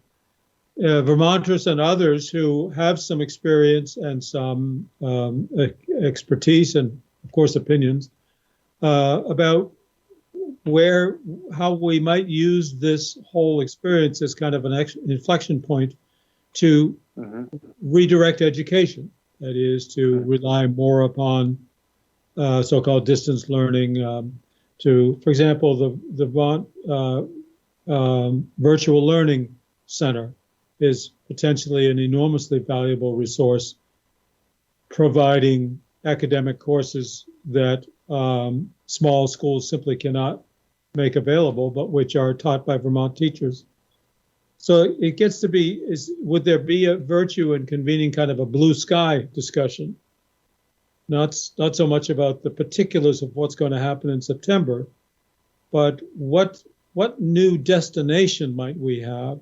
Vermonters and others who have some experience and some expertise and, of course, opinions about how we might use this whole experience as kind of an inflection point to redirect education. That is, to rely more upon so-called distance learning. For example, the Vermont Virtual Learning Center is potentially an enormously valuable resource, providing academic courses that small schools simply cannot make available, but which are taught by Vermont teachers. So it gets to be, would there be a virtue in convening kind of a blue sky discussion? Not so much about the particulars of what's going to happen in September, but what new destination might we have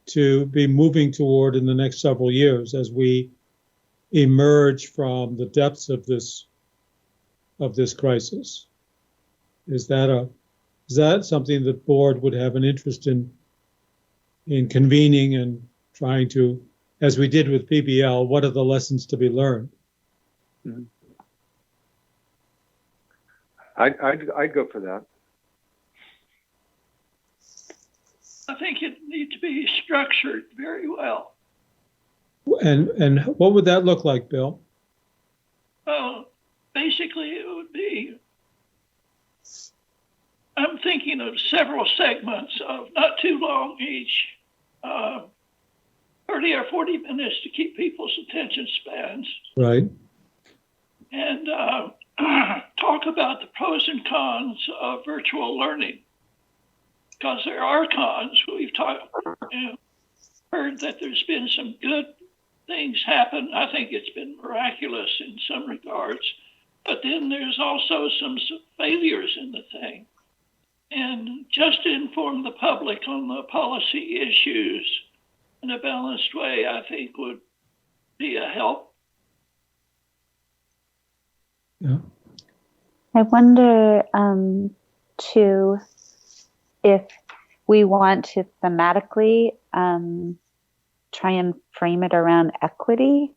to be moving toward in the next several years as we emerge from the depths of this crisis? Is that something the board would have an interest in convening and trying to, as we did with PBL, what are the lessons to be learned? I'd go for that. I think it needs to be structured very well. And what would that look like, Bill? Well, basically it would be, I'm thinking of several segments of not too long each, 30 or 40 minutes to keep people's attention spans. Right. And talk about the pros and cons of virtual learning. Because there are cons. We've heard that there's been some good things happen. I think it's been miraculous in some regards. But then there's also some failures in the thing. And just to inform the public on the policy issues in a balanced way, I think would be a help. Yeah. I wonder, too, if we want to thematically try and frame it around equity,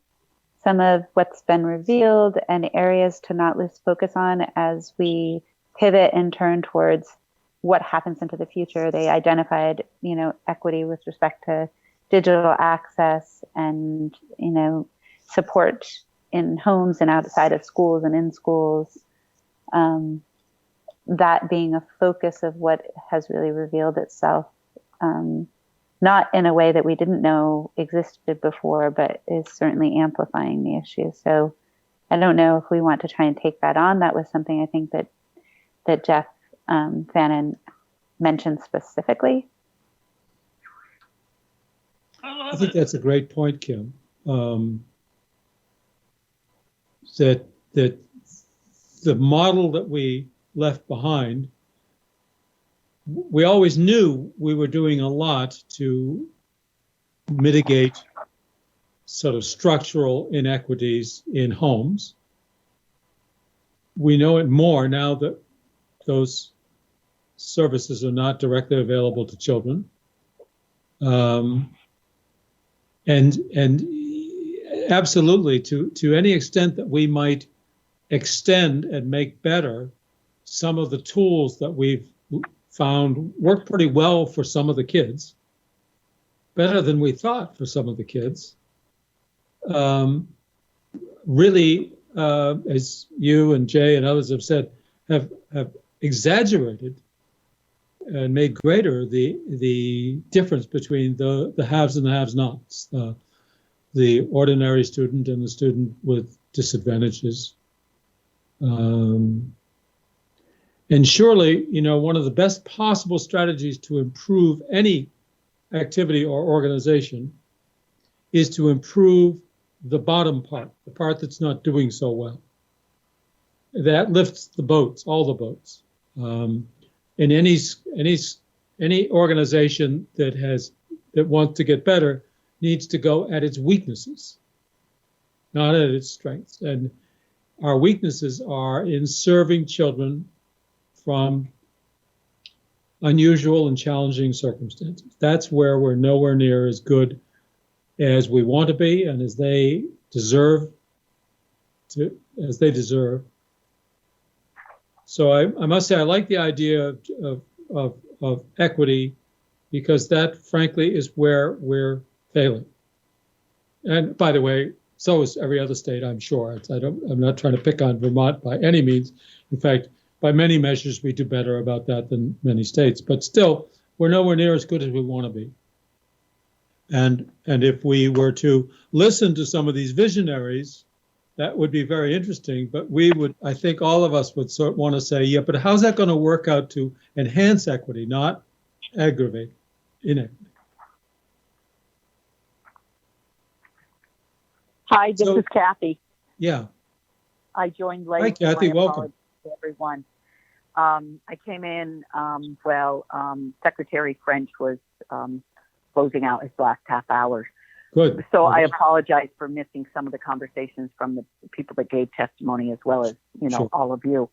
some of what's been revealed and areas to not lose focus on as we pivot and turn towards what happens into the future. They identified, equity with respect to digital access and, support in homes and outside of schools and in schools. That being a focus of what has really revealed itself, not in a way that we didn't know existed before, but is certainly amplifying the issue. So I don't know if we want to try and take that on. That was something I think that Jeff Fannin mentioned specifically. I think that's a great point, Kim. That the model that we left behind, we always knew we were doing a lot to mitigate sort of structural inequities in homes. We know it more now that those services are not directly available to children. And absolutely, to any extent that we might extend and make better some of the tools that we've found work pretty well for some of the kids, better than we thought for some of the kids, really, as you and Jay and others have said, have exaggerated and made greater the difference between the haves and the have-nots, the ordinary student and the student with disadvantages. And surely, one of the best possible strategies to improve any activity or organization is to improve the bottom part, the part that's not doing so well. That lifts the boats, all the boats. In any organization that wants to get better needs to go at its weaknesses, not at its strengths. And our weaknesses are in serving children from unusual and challenging circumstances. That's where we're nowhere near as good as we want to be and as they deserve. So I must say I like the idea of equity, because that, frankly, is where we're failing. And by the way, so is every other state, I'm sure. I'm not trying to pick on Vermont by any means. In fact, by many measures, we do better about that than many states. But still, we're nowhere near as good as we want to be. And if we were to listen to some of these visionaries, that would be very interesting. But I think all of us would want to say, yeah, but how's that going to work out to enhance equity, not aggravate inequity? Hi, this is Kathy. Yeah. I joined late. Hi, Kathy. So Welcome. To everyone. I came in while Secretary French was closing out his last half hour. Good. So I apologize for missing some of the conversations from the people that gave testimony, as well as, Sure. all of you.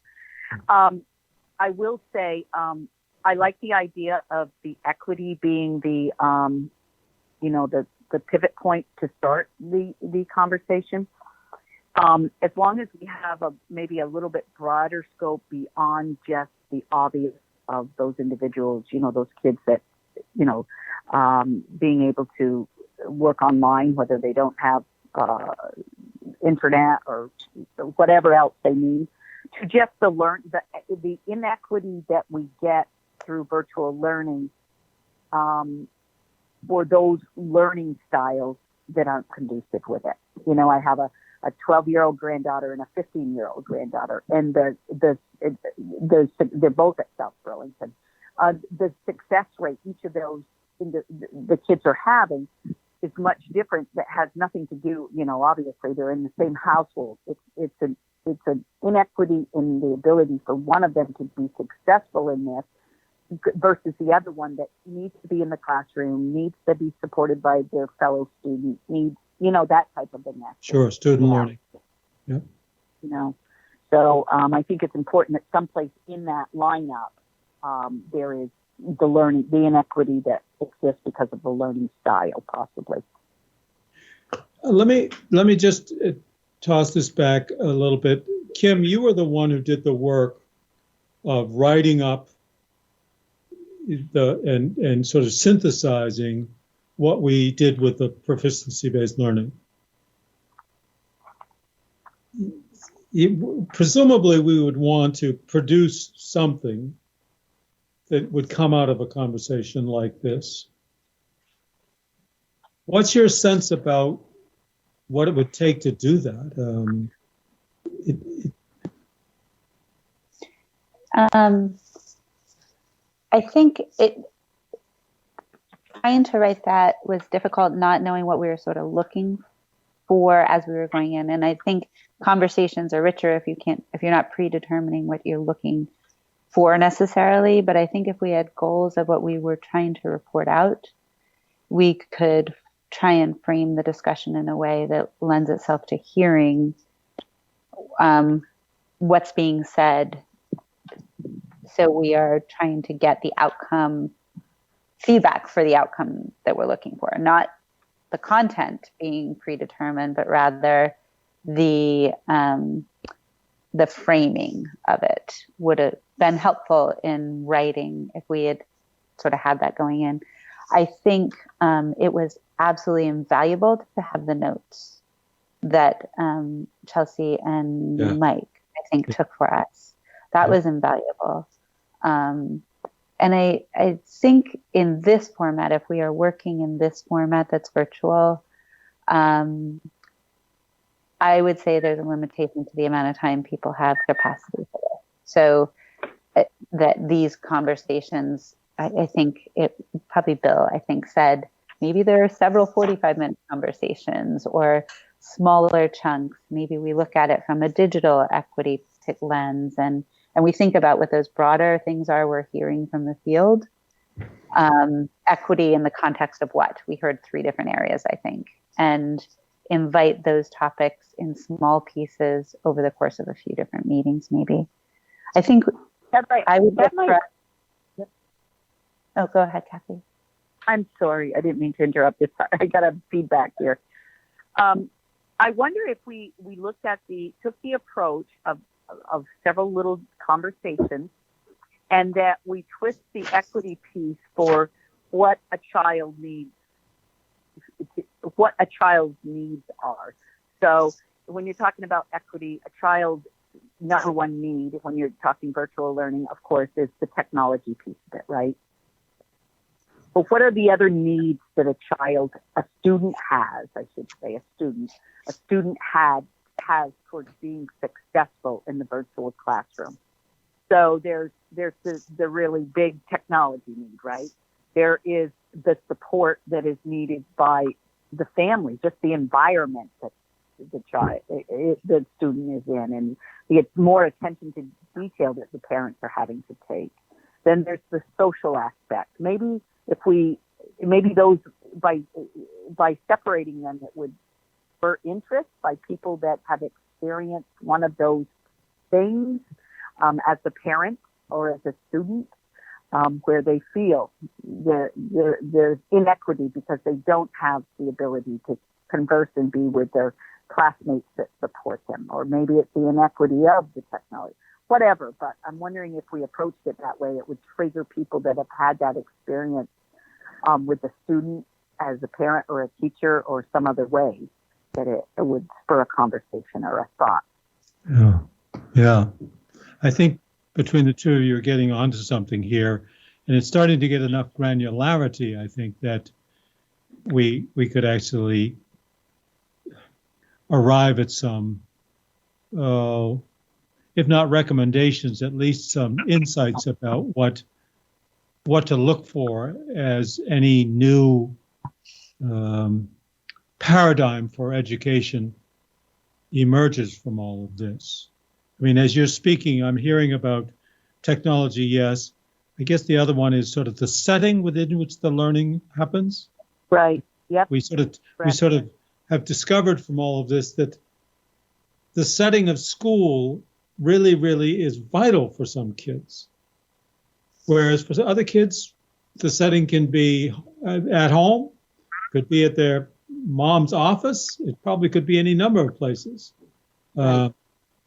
I will say I like the idea of the equity being the pivot point to start the conversation. As long as we have maybe a little bit broader scope beyond just the obvious of those individuals, those kids that, being able to work online, whether they don't have internet or whatever else they need, to just the inequity that we get through virtual learning for those learning styles that aren't conducive with it. I have a 12-year-old granddaughter and a 15-year-old granddaughter, and they're both at South Burlington. The success rate each of those the kids are having is much different. That has nothing to do, obviously they're in the same household. It's an inequity in the ability for one of them to be successful in this versus the other one that needs to be in the classroom, needs to be supported by their fellow students, needs, that type of thing. Sure, student learning. Yeah. So I think it's important that someplace in that lineup there is the inequity that exists because of the learning style, possibly. Let me just toss this back a little bit. Kim, you were the one who did the work of writing up and sort of synthesizing what we did with the proficiency-based learning. Presumably, we would want to produce something that would come out of a conversation like this. What's your sense about what it would take to do that? I think trying to write that was difficult, not knowing what we were sort of looking for as we were going in. And I think conversations are richer if you're not predetermining what you're looking for necessarily. But I think if we had goals of what we were trying to report out, we could try and frame the discussion in a way that lends itself to hearing what's being said. So we are trying to get the outcome, feedback for the outcome that we're looking for, not the content being predetermined, but rather the framing of it would have been helpful in writing if we had sort of had that going in. I think it was absolutely invaluable to have the notes that Chelsea and Mike, I think, took for us. That was invaluable. And I think in this format, if we are working in this format that's virtual, I would say there's a limitation to the amount of time people have capacity for this. So that these conversations, I think probably Bill, I think, said maybe there are several 45-minute conversations or smaller chunks. Maybe we look at it from a digital equity lens and we think about what those broader things are we're hearing from the field. Equity in the context of what? We heard 3 different areas, I think, and invite those topics in small pieces over the course of a few different meetings, maybe. I think I would look for... Oh, go ahead, Kathy. I'm sorry. I didn't mean to interrupt you. I got a feedback here. I wonder if we took the approach of several little conversations and that we twist the equity piece for what a child needs, what a child's needs are. So when you're talking about equity, a child's number one need when you're talking virtual learning, of course, is the technology piece of it, right? But what are the other needs that a student has, I should say, a student has towards being successful in the virtual classroom? So there's the really big technology need, right? There is the support that is needed by the family, just the environment that the student is in, and the more attention to detail that the parents are having to take. Then there's the social aspect. Maybe those by separating them, it would spur interest by people that have experienced one of those things as a parent or as a student, where they feel there's inequity because they don't have the ability to converse and be with their classmates that support them, or maybe it's the inequity of the technology, whatever. But I'm wondering if we approached it that way, it would trigger people that have had that experience with a student as a parent or a teacher or some other way, that it would spur a conversation or a thought. Yeah. I think between the two of you are getting onto something here, and it's starting to get enough granularity, I think, that we could actually arrive at some, if not recommendations, at least some insights about what to look for as any new paradigm for education emerges from all of this. I mean, as you're speaking, I'm hearing about technology, yes. I guess the other one is sort of the setting within which the learning happens. Right. Yep. We sort of have discovered from all of this that the setting of school really, really is vital for some kids. Whereas for other kids, the setting can be at home, could be at their mom's office. It probably could be any number of places. Right.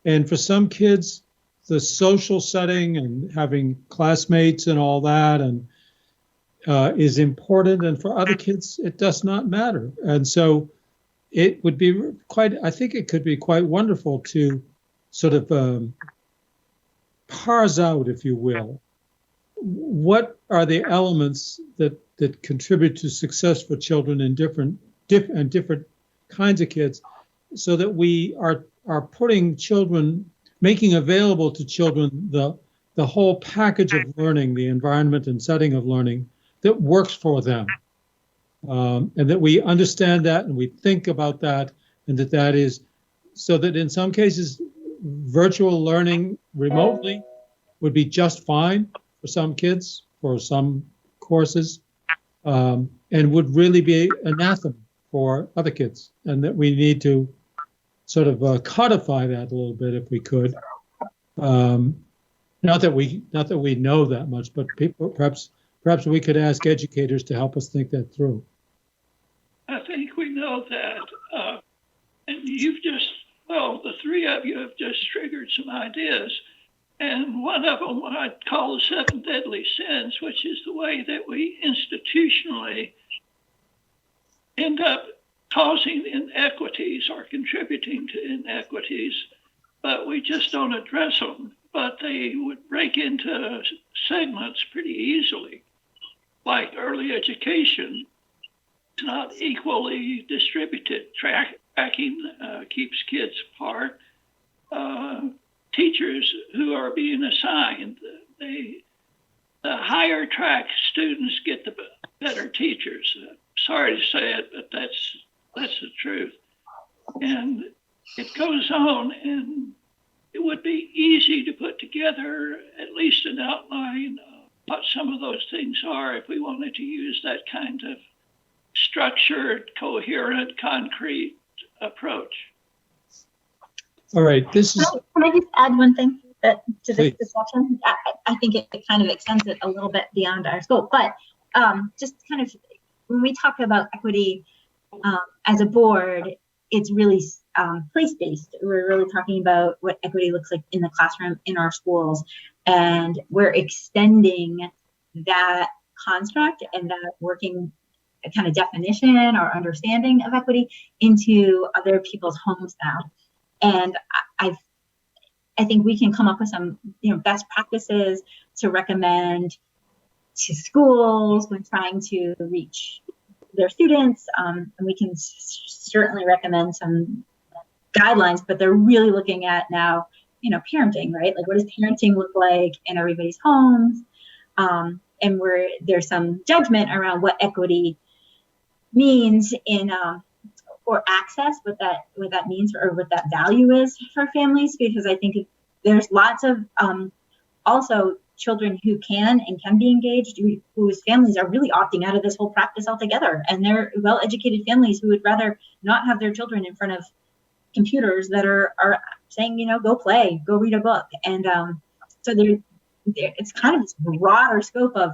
And for some kids, the social setting and having classmates and all that and is important. And for other kids, it does not matter. And so it would be I think it could be quite wonderful to sort of parse out, if you will, what are the elements that contribute to success for children in different kinds of kids, so that we are making available to children the whole package of learning, the environment and setting of learning that works for them. And that we understand that and we think about that, and that is so that in some cases, virtual learning remotely would be just fine for some kids, for some courses, and would really be anathema for other kids, and that we need to sort of codify that a little bit if we could. Not that we know that much, but perhaps we could ask educators to help us think that through. I think we know that, and the three of you have just triggered some ideas, and one of them I'd call the 7 deadly sins, which is the way that we institutionally end up causing inequities or contributing to inequities, but we just don't address them. But they would break into segments pretty easily, like early education. It's not equally distributed. Tracking keeps kids apart. Teachers who are being assigned, the higher track students get the better teachers. Sorry to say it, but that's the truth. And it goes on, and it would be easy to put together at least an outline of what some of those things are if we wanted to use that kind of structured, coherent, concrete approach. All right, this is. Can I just add one thing to this Please. discussion? I think it kind of extends it a little bit beyond our scope, but just kind of when we talk about equity as a board, it's really place-based. We're really talking about what equity looks like in the classroom in our schools, and we're extending that construct and that working kind of definition or understanding of equity into other people's homes now. And I think we can come up with some, best practices to recommend to schools when trying to reach their students. And we can certainly recommend some guidelines, but they're really looking at now, parenting, right? Like, what does parenting look like in everybody's homes? And where there's some judgment around what equity means in or access, what that means or what that value is for families, because I think there's lots of also children who can be engaged, whose families are really opting out of this whole practice altogether, and they're well-educated families who would rather not have their children in front of computers that are saying, go play, go read a book. And so it's kind of this broader scope of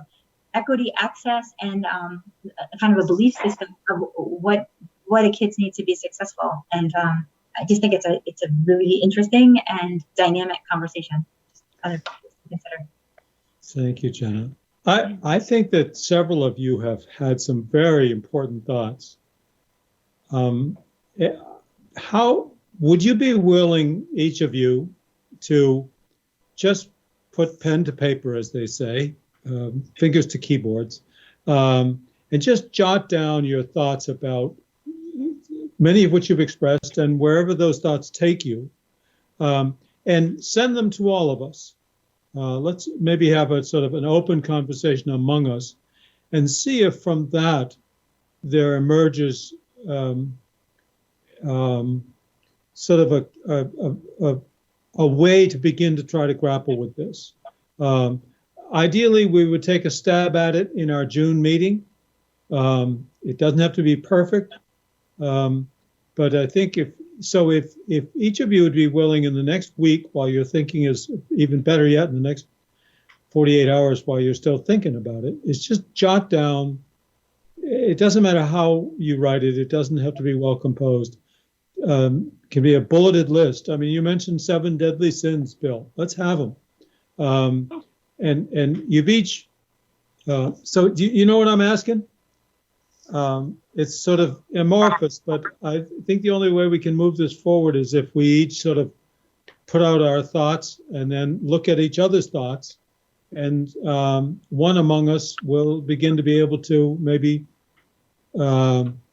equity, access, and kind of a belief system of what a kids need to be successful. And I just think it's a really interesting and dynamic conversation to consider. Thank you, Jenna. I think that several of you have had some very important thoughts. How would you be willing, each of you, to just put pen to paper, as they say, fingers to keyboards, and just jot down your thoughts about many of which you've expressed, and wherever those thoughts take you, and send them to all of us. Let's maybe have a sort of an open conversation among us and see if from that there emerges sort of a way to begin to try to grapple with this. Ideally, we would take a stab at it in our June meeting. It doesn't have to be perfect, but I think if each of you would be willing in the next week, while you're thinking, is even better yet, in the next 48 hours while you're still thinking about it, is just jot down. It doesn't matter how you write it. It doesn't have to be well composed. Can be a bulleted list. I mean, you mentioned 7 deadly sins, Bill. Let's have them. And you've each. So do you know what I'm asking? It's sort of amorphous, but I think the only way we can move this forward is if we each sort of put out our thoughts and then look at each other's thoughts, and one among us will begin to be able to maybe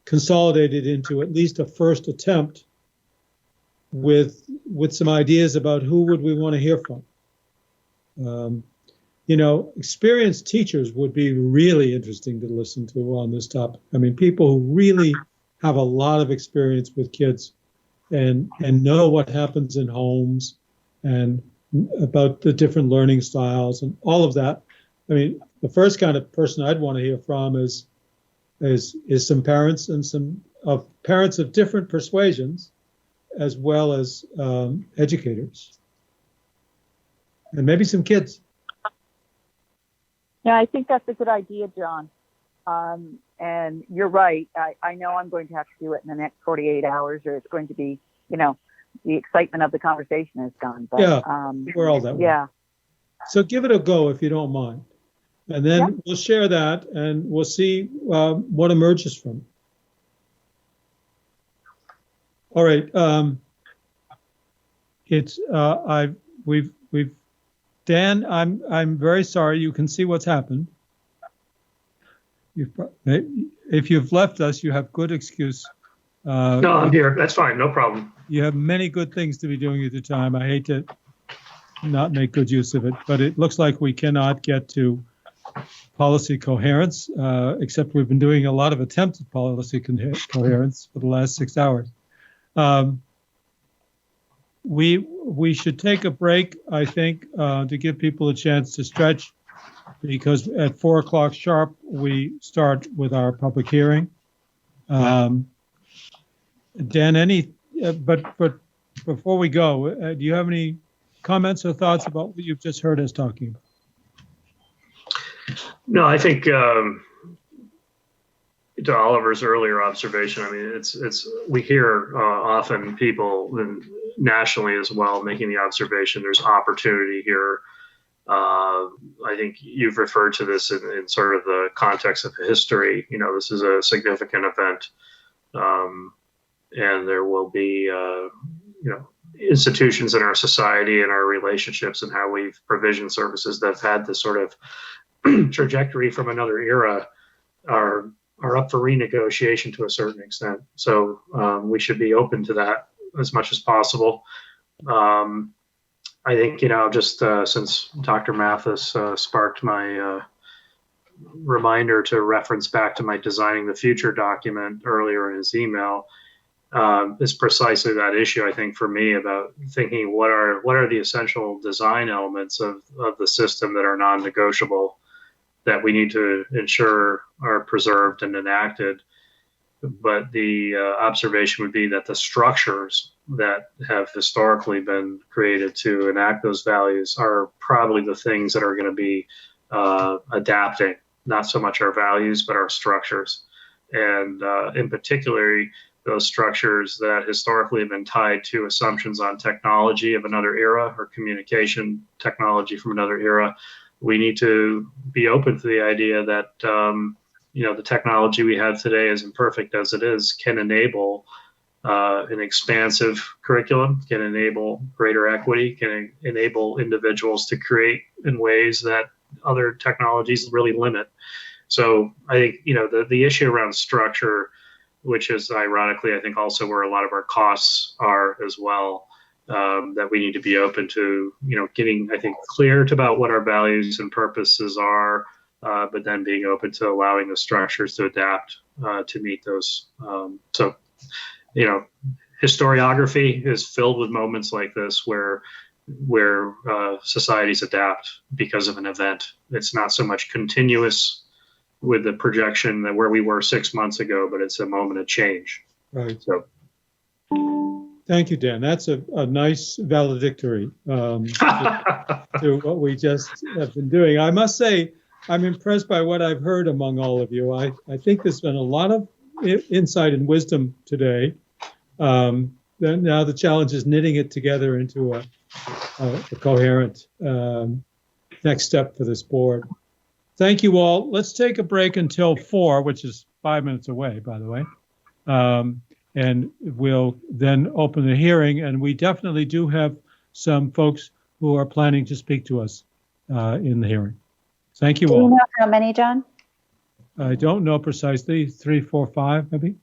consolidate it into at least a first attempt with some ideas about who would we want to hear from. Experienced teachers would be really interesting to listen to on this topic. I mean, people who really have a lot of experience with kids and know what happens in homes and about the different learning styles and all of that. I mean, the first kind of person I'd want to hear from is some parents and some parents of different persuasions, as well as educators, and maybe some kids. Yeah, I think that's a good idea, John. And you're right. I know I'm going to have to do it in the next 48 hours, or it's going to be, the excitement of the conversation is gone. But, yeah, we're all that way. Yeah. So give it a go if you don't mind. And then we'll share that and we'll see what emerges from it. All right. Dan, I'm very sorry. You can see what's happened. If you've left us, you have good excuse. No, I'm here. That's fine. No problem. You have many good things to be doing at the time. I hate to not make good use of it, but it looks like we cannot get to policy coherence, except we've been doing a lot of attempts at policy coherence for the last 6 hours. We should take a break, I think, to give people a chance to stretch, because at 4 o'clock sharp, we start with our public hearing. Dan, but before we go, do you have any comments or thoughts about what you've just heard us talking about? No, I think to Oliver's earlier observation, I mean, we hear often people nationally as well making the observation there's opportunity here. I think you've referred to this in sort of the context of history. You know, this is a significant event, and there will be, institutions in our society and our relationships and how we've provisioned services that have had this sort of trajectory from another era are up for renegotiation to a certain extent. So we should be open to that as much as possible. I think, just since Dr. Mathis sparked my reminder to reference back to my Designing the Future document earlier in his email, is precisely that issue, I think, for me, about thinking what are the essential design elements of the system that are non-negotiable, that we need to ensure are preserved and enacted. But the observation would be that the structures that have historically been created to enact those values are probably the things that are going to be adapting, not so much our values, but our structures. And in particular, those structures that historically have been tied to assumptions on technology of another era or communication technology from another era. We need to be open to the idea that, the technology we have today, as imperfect as it is, can enable an expansive curriculum, can enable greater equity, can enable individuals to create in ways that other technologies really limit. So I think, the issue around structure, which is ironically, I think, also where a lot of our costs are as well, that we need to be open to, getting, I think, clear about what our values and purposes are, but then being open to allowing the structures to adapt to meet those. Historiography is filled with moments like this where societies adapt because of an event. It's not so much continuous with the projection that where we were 6 months ago, but it's a moment of change. Right. So, thank you, Dan. That's a nice valedictory to what we just have been doing. I must say, I'm impressed by what I've heard among all of you. I think there's been a lot of insight and wisdom today. Now the challenge is knitting it together into a coherent next step for this board. Thank you all. Let's take a break until 4, which is 5 minutes away, by the way. And we'll then open the hearing. And we definitely do have some folks who are planning to speak to us in the hearing. Thank you all. Do you know how many, John? I don't know precisely, 3, 4, 5, maybe.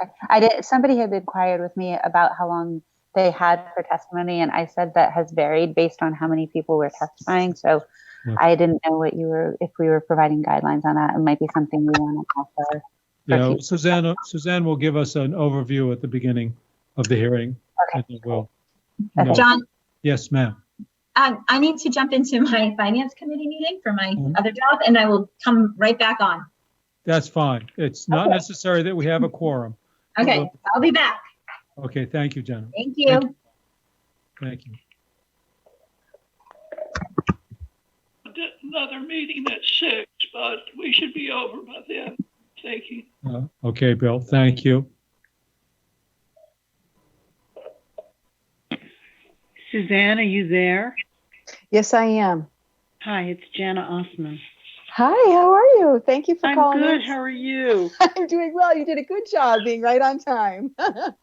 Okay. Somebody had inquired with me about how long they had for testimony, and I said that has varied based on how many people were testifying. So yeah. I didn't know if we were providing guidelines on that. It might be something we want to offer. Yeah, Suzanne will give us an overview at the beginning of the hearing. Okay. Okay. John? Yes, ma'am. I need to jump into my finance committee meeting for my other job, and I will come right back on. That's fine. It's not necessary that we have a quorum. Okay, I'll be back. Okay, thank you, Jenna. Thank you. Thank you. Another meeting at 6, but we should be over by then. Thank you. Okay, Bill, thank you. Suzanne, are you there? Yes, I am. Hi, it's Jana Osman. Hi, how are you? Thank you for calling I'm in. good. How are you? I'm doing well. You did a good job being right on time. But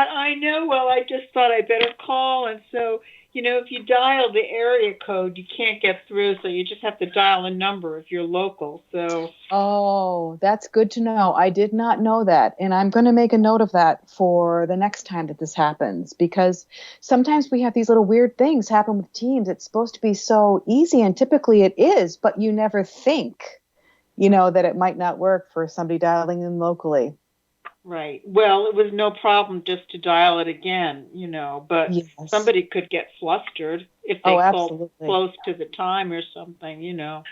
I know, well, I just thought I better call. And so, if you dial the area code, you can't get through. So you just have to dial a number if you're local. So. Oh, that's good to know. I did not know that. And I'm going to make a note of that for the next time that this happens, because sometimes we have these little weird things happen with Teams. It's supposed to be so easy, and typically it is, but you never think, that it might not work for somebody dialing in locally. Right. Well, it was no problem just to dial it again, but Yes. somebody could get flustered if they called close to the time or something.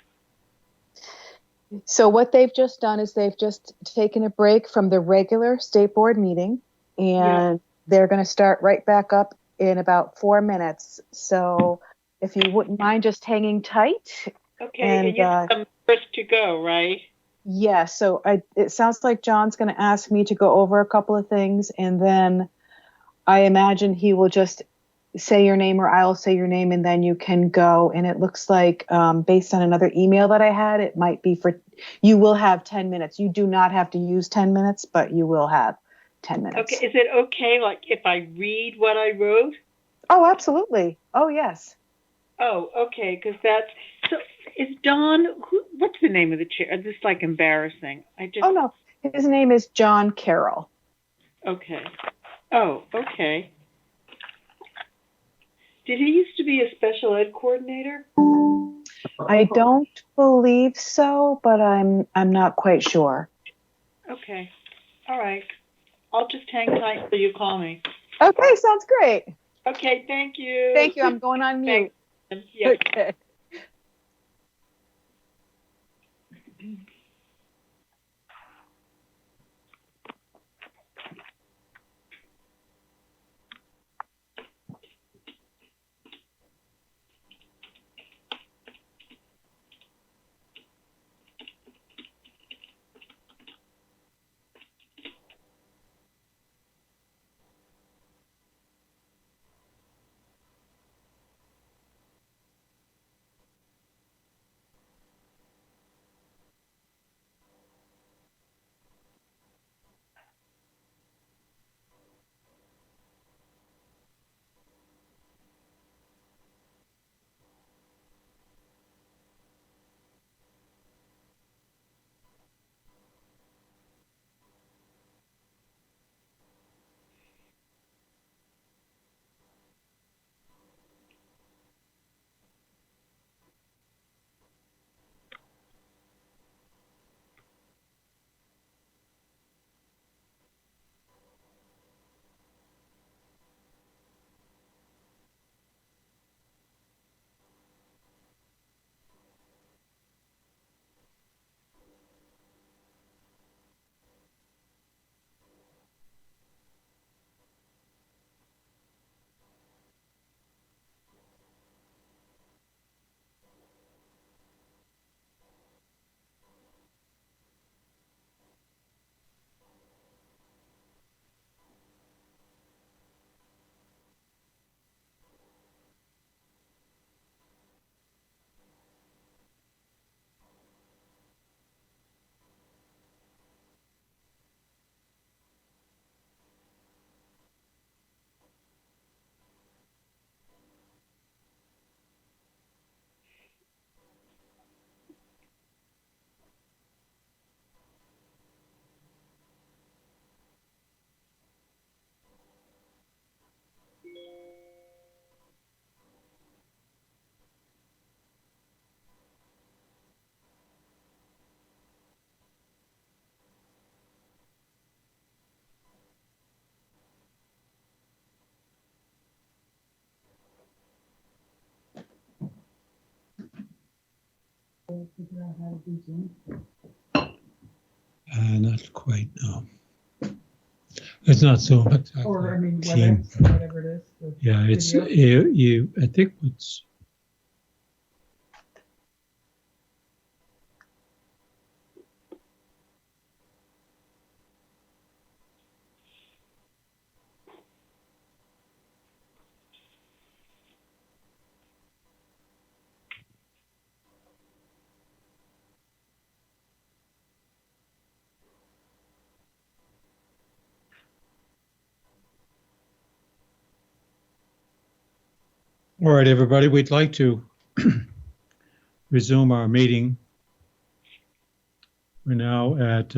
So what they've just done is they've just taken a break from the regular state board meeting, and they're going to start right back up in about 4 minutes. So if you wouldn't mind just hanging tight. Okay, and you have some first to go, right? Yeah, so it sounds like John's going to ask me to go over a couple of things, and then I imagine he will just say your name or I'll say your name, and then you can go. And it looks like based on another email that I had, it might be you will have 10 minutes. You do not have to use 10 minutes, but you will have 10 minutes. Okay, is it okay, like, if I read what I wrote? Oh, absolutely. Oh, yes. Oh, okay, because so is Don, what's the name of the chair? This is like embarrassing. Oh, no, his name is John Carroll. Okay. Oh, okay. Did he used to be a special ed coordinator? I don't believe so, but I'm not quite sure. Okay. All right. I'll just hang tight till you call me. Okay, sounds great. Okay, thank you. Thank you. I'm going on mute. Yep. Okay. Not quite, no. It's not Zoom, it's Or, I mean, Team. WebEx, whatever it is. the Yeah, it's video. I think what's All right, everybody, we'd like to resume our meeting. We're now at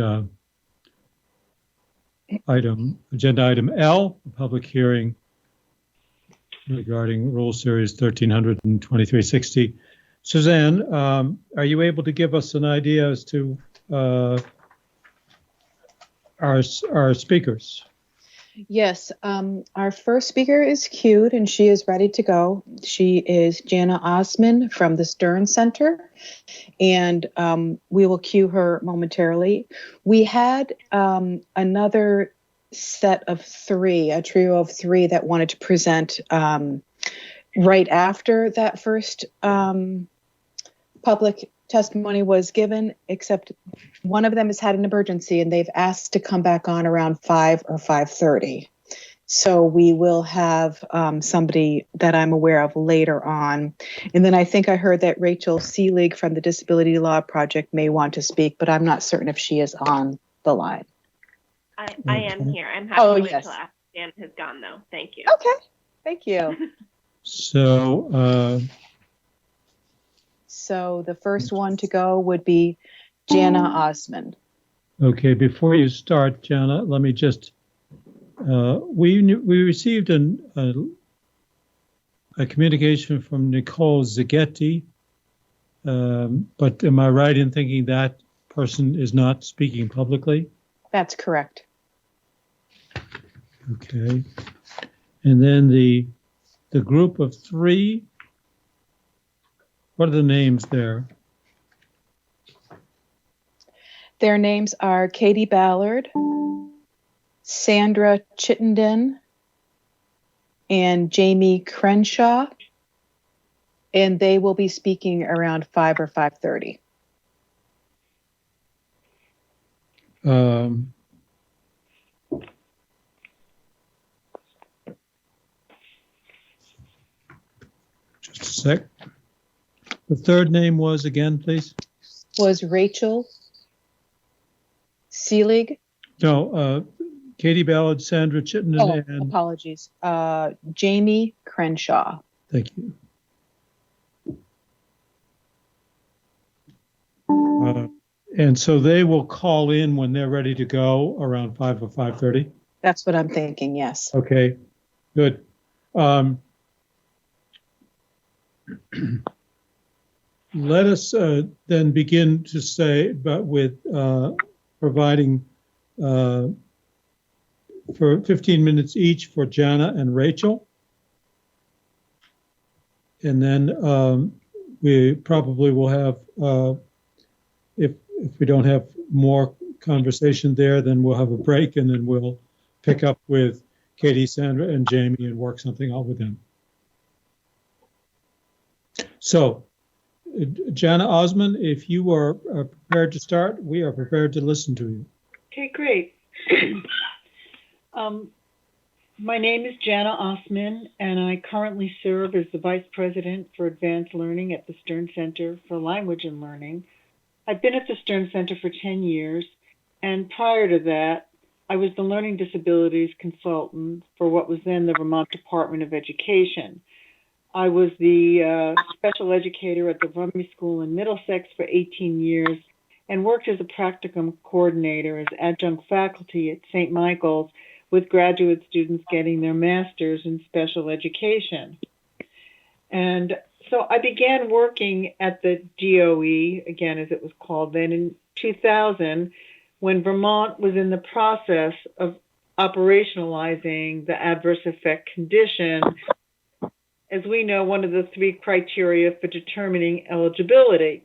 agenda item L, a public hearing regarding Rule Series 1300 and 2360. Suzanne, are you able to give us an idea as to our speakers? Yes, our first speaker is queued and she is ready to go. She is Jana Osman from the Stern Center, and we will cue her momentarily. We had another set of three, a trio of three that wanted to present right after that first public testimony was given, except one of them has had an emergency and they've asked to come back on around 5 or 5:30. So we will have somebody that I'm aware of later on. And then I think I heard that Rachel Seelig from the Disability Law Project may want to speak, but I'm not certain if she is on the line. I am here. I'm happy to wait till after Dan has gone, though. Thank you. Okay. Thank you. So the first one to go would be Jana Osman. Okay, before you start, Jana, let me just, we received a communication from Nicole Zaghetti, but am I right in thinking that person is not speaking publicly? That's correct. Okay. And then the group of three, what are the names there? Their names are Katie Ballard, Sandra Chittenden, and Jamie Crenshaw, and they will be speaking around 5 or 5:30. Just a sec. The third name was again, please? Was Rachel Seelig? No, Katie Ballard, Sandra Chittenden, and... Apologies. Jamie Crenshaw. Thank you. And so they will call in when they're ready to go around 5 or 5:30? That's what I'm thinking, yes. Okay, good. Let us then begin to say, but with providing for 15 minutes each for Jana and Rachel. And then we probably will have, if we don't have more conversation there, then we'll have a break and then we'll pick up with Katie, Sandra, and Jamie and work something out with them. So, Jana Osman, if you are prepared to start, we are prepared to listen to you. Okay, great. My name is Jana Osman, and I currently serve as the Vice President for Advanced Learning at the Stern Center for Language and Learning. I've been at the Stern Center for 10 years, and prior to that, I was the Learning Disabilities Consultant for what was then the Vermont Department of Education. I was the special educator at the Rumney School in Middlesex for 18 years and worked as a practicum coordinator as adjunct faculty at St. Michael's with graduate students getting their master's in special education. And so I began working at the DOE, again, as it was called then, in 2000, when Vermont was in the process of operationalizing the adverse effect condition. As we know, one of the three criteria for determining eligibility.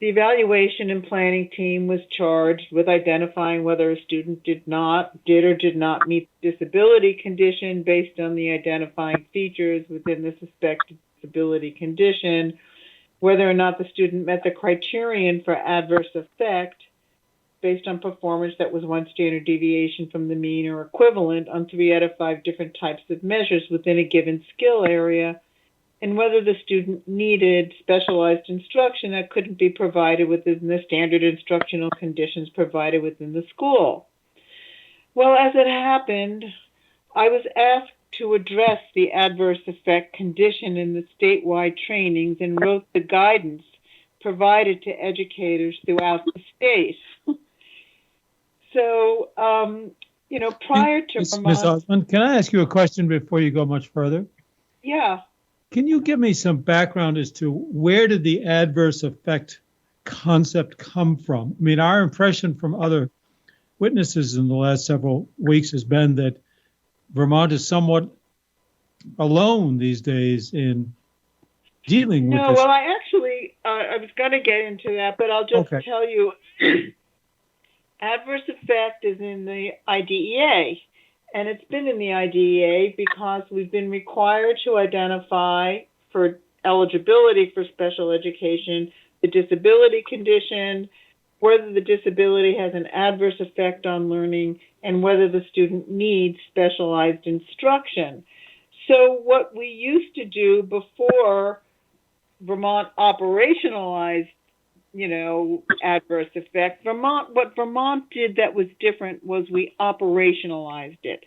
The evaluation and planning team was charged with identifying whether a student did or did not meet the disability condition based on the identifying features within the suspected disability condition, whether or not the student met the criterion for adverse effect based on performance that was one standard deviation from the mean or equivalent on 3 out of 5 different types of measures within a given skill area, and whether the student needed specialized instruction that couldn't be provided within the standard instructional conditions provided within the school. Well, as it happened, I was asked to address the adverse effect condition in the statewide trainings and wrote the guidance provided to educators throughout the state. So, prior to Ms. Vermont, Osmond, can I ask you a question before you go much further? yeah, Can you give me some background as to where did the adverse effect concept come from? I mean, our impression from other witnesses in the last several weeks has been that Vermont is somewhat alone these days in dealing with no, this. well, I was going to get into that, but I'll just Okay. tell you, adverse effect is in the IDEA, and it's been in the IDEA because we've been required to identify for eligibility for special education the disability condition, whether the disability has an adverse effect on learning, and whether the student needs specialized instruction. So what we used to do before Vermont operationalized, adverse effect, what Vermont did that was different was we operationalized it.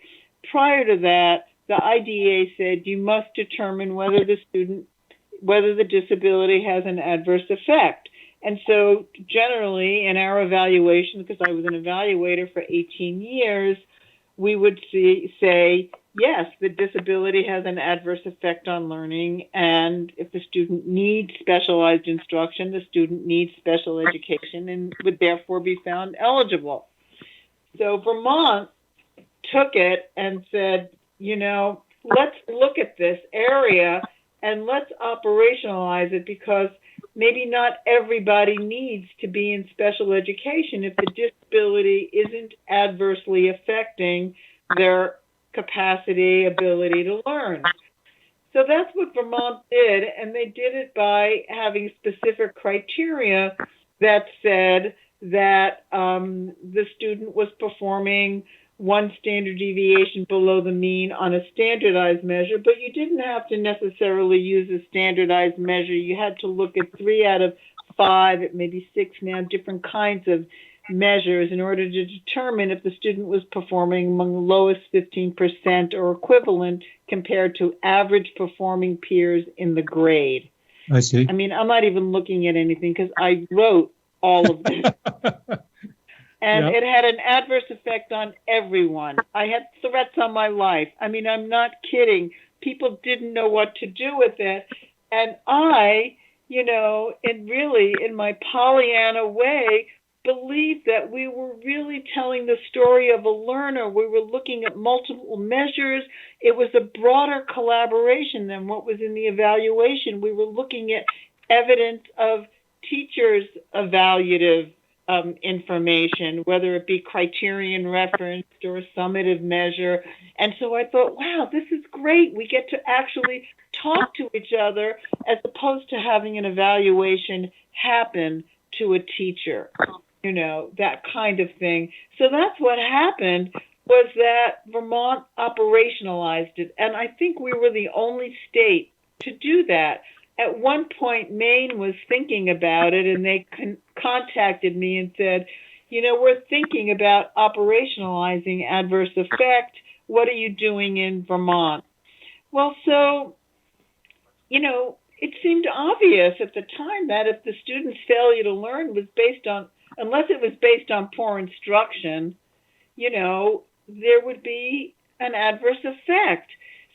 Prior to that, the IDEA said you must determine whether the disability has an adverse effect. And so generally in our evaluation, because I was an evaluator for 18 years, we would say, yes, the disability has an adverse effect on learning, and if the student needs specialized instruction, the student needs special education and would therefore be found eligible. So Vermont took it and said, let's look at this area and let's operationalize it, because maybe not everybody needs to be in special education if the disability isn't adversely affecting their capacity, ability to learn. So that's what Vermont did, and they did it by having specific criteria that said that the student was performing one standard deviation below the mean on a standardized measure, but you didn't have to necessarily use a standardized measure. You had to look at 3 out of 5, maybe 6 now, different kinds of measures in order to determine if the student was performing among the lowest 15% or equivalent compared to average performing peers in the grade. I see. I mean, I'm not even looking at anything because I wrote all of this. And Yep. It had an adverse effect on everyone. I had threats on my life. I mean, I'm not kidding. People didn't know what to do with it. And I, in my Pollyanna way, believed that we were really telling the story of a learner. We were looking at multiple measures. It was a broader collaboration than what was in the evaluation. We were looking at evidence of teachers' evaluative information, whether it be criterion referenced or a summative measure. And so I thought, wow, this is great. We get to actually talk to each other as opposed to having an evaluation happen to a teacher, that kind of thing. So that's what happened, was that Vermont operationalized it. And I think we were the only state to do that. At one point, Maine was thinking about it, and they contacted me and said, we're thinking about operationalizing adverse effect. What are you doing in Vermont? Well, so, it seemed obvious at the time that if the student's failure to learn was unless it was based on poor instruction, there would be an adverse effect.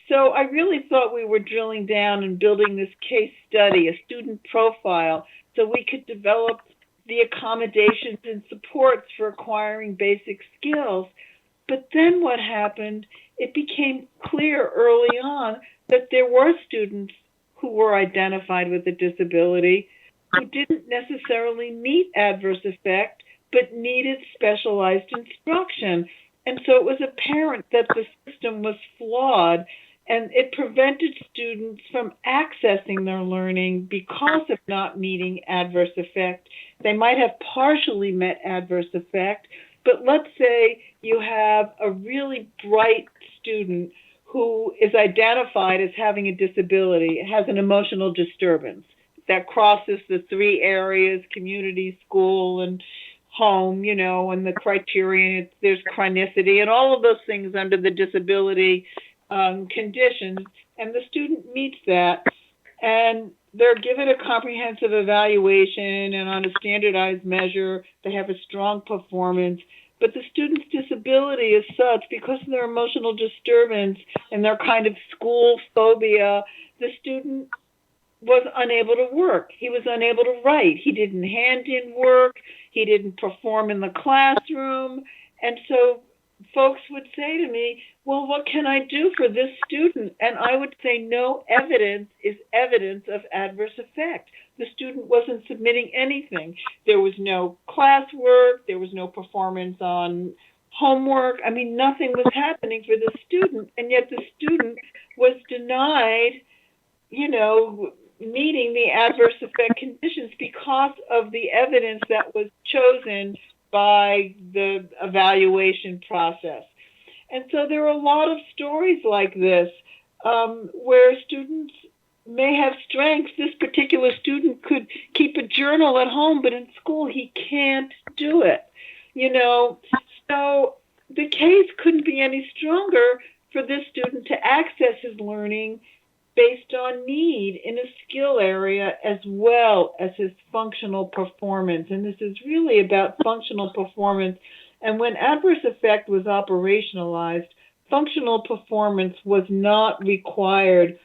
So I really thought we were drilling down and building this case study, a student profile, so we could develop the accommodations and supports for acquiring basic skills. But then what happened, it became clear early on that there were students who were identified with a disability who didn't necessarily meet adverse effect, but needed specialized instruction. And so it was apparent that the system was flawed, and it prevented students from accessing their learning because of not meeting adverse effect. They might have partially met adverse effect, but let's say you have a really bright student who is identified as having a disability, has an emotional disturbance that crosses the 3 areas, community, school, and home, and the criterion, there's chronicity and all of those things under the disability conditions, and the student meets that, and they're given a comprehensive evaluation, and on a standardized measure, they have a strong performance. But the student's disability is such, because of their emotional disturbance and their kind of school phobia, the student was unable to work. He was unable to write. He didn't hand in work. He didn't perform in the classroom. And so folks would say to me, well, what can I do for this student? And I would say, no evidence is evidence of adverse effect. The student wasn't submitting anything. There was no classwork. There was no performance on homework. I mean, nothing was happening for the student. And yet the student was denied, meeting the adverse effect conditions because of the evidence that was chosen by the evaluation process. And so there are a lot of stories like this where students may have strengths. This particular student could keep a journal at home, but in school he can't do it. So the case couldn't be any stronger for this student to access his learning based on need in a skill area as well as his functional performance. And this is really about functional performance. And when adverse effect was operationalized, functional performance was not required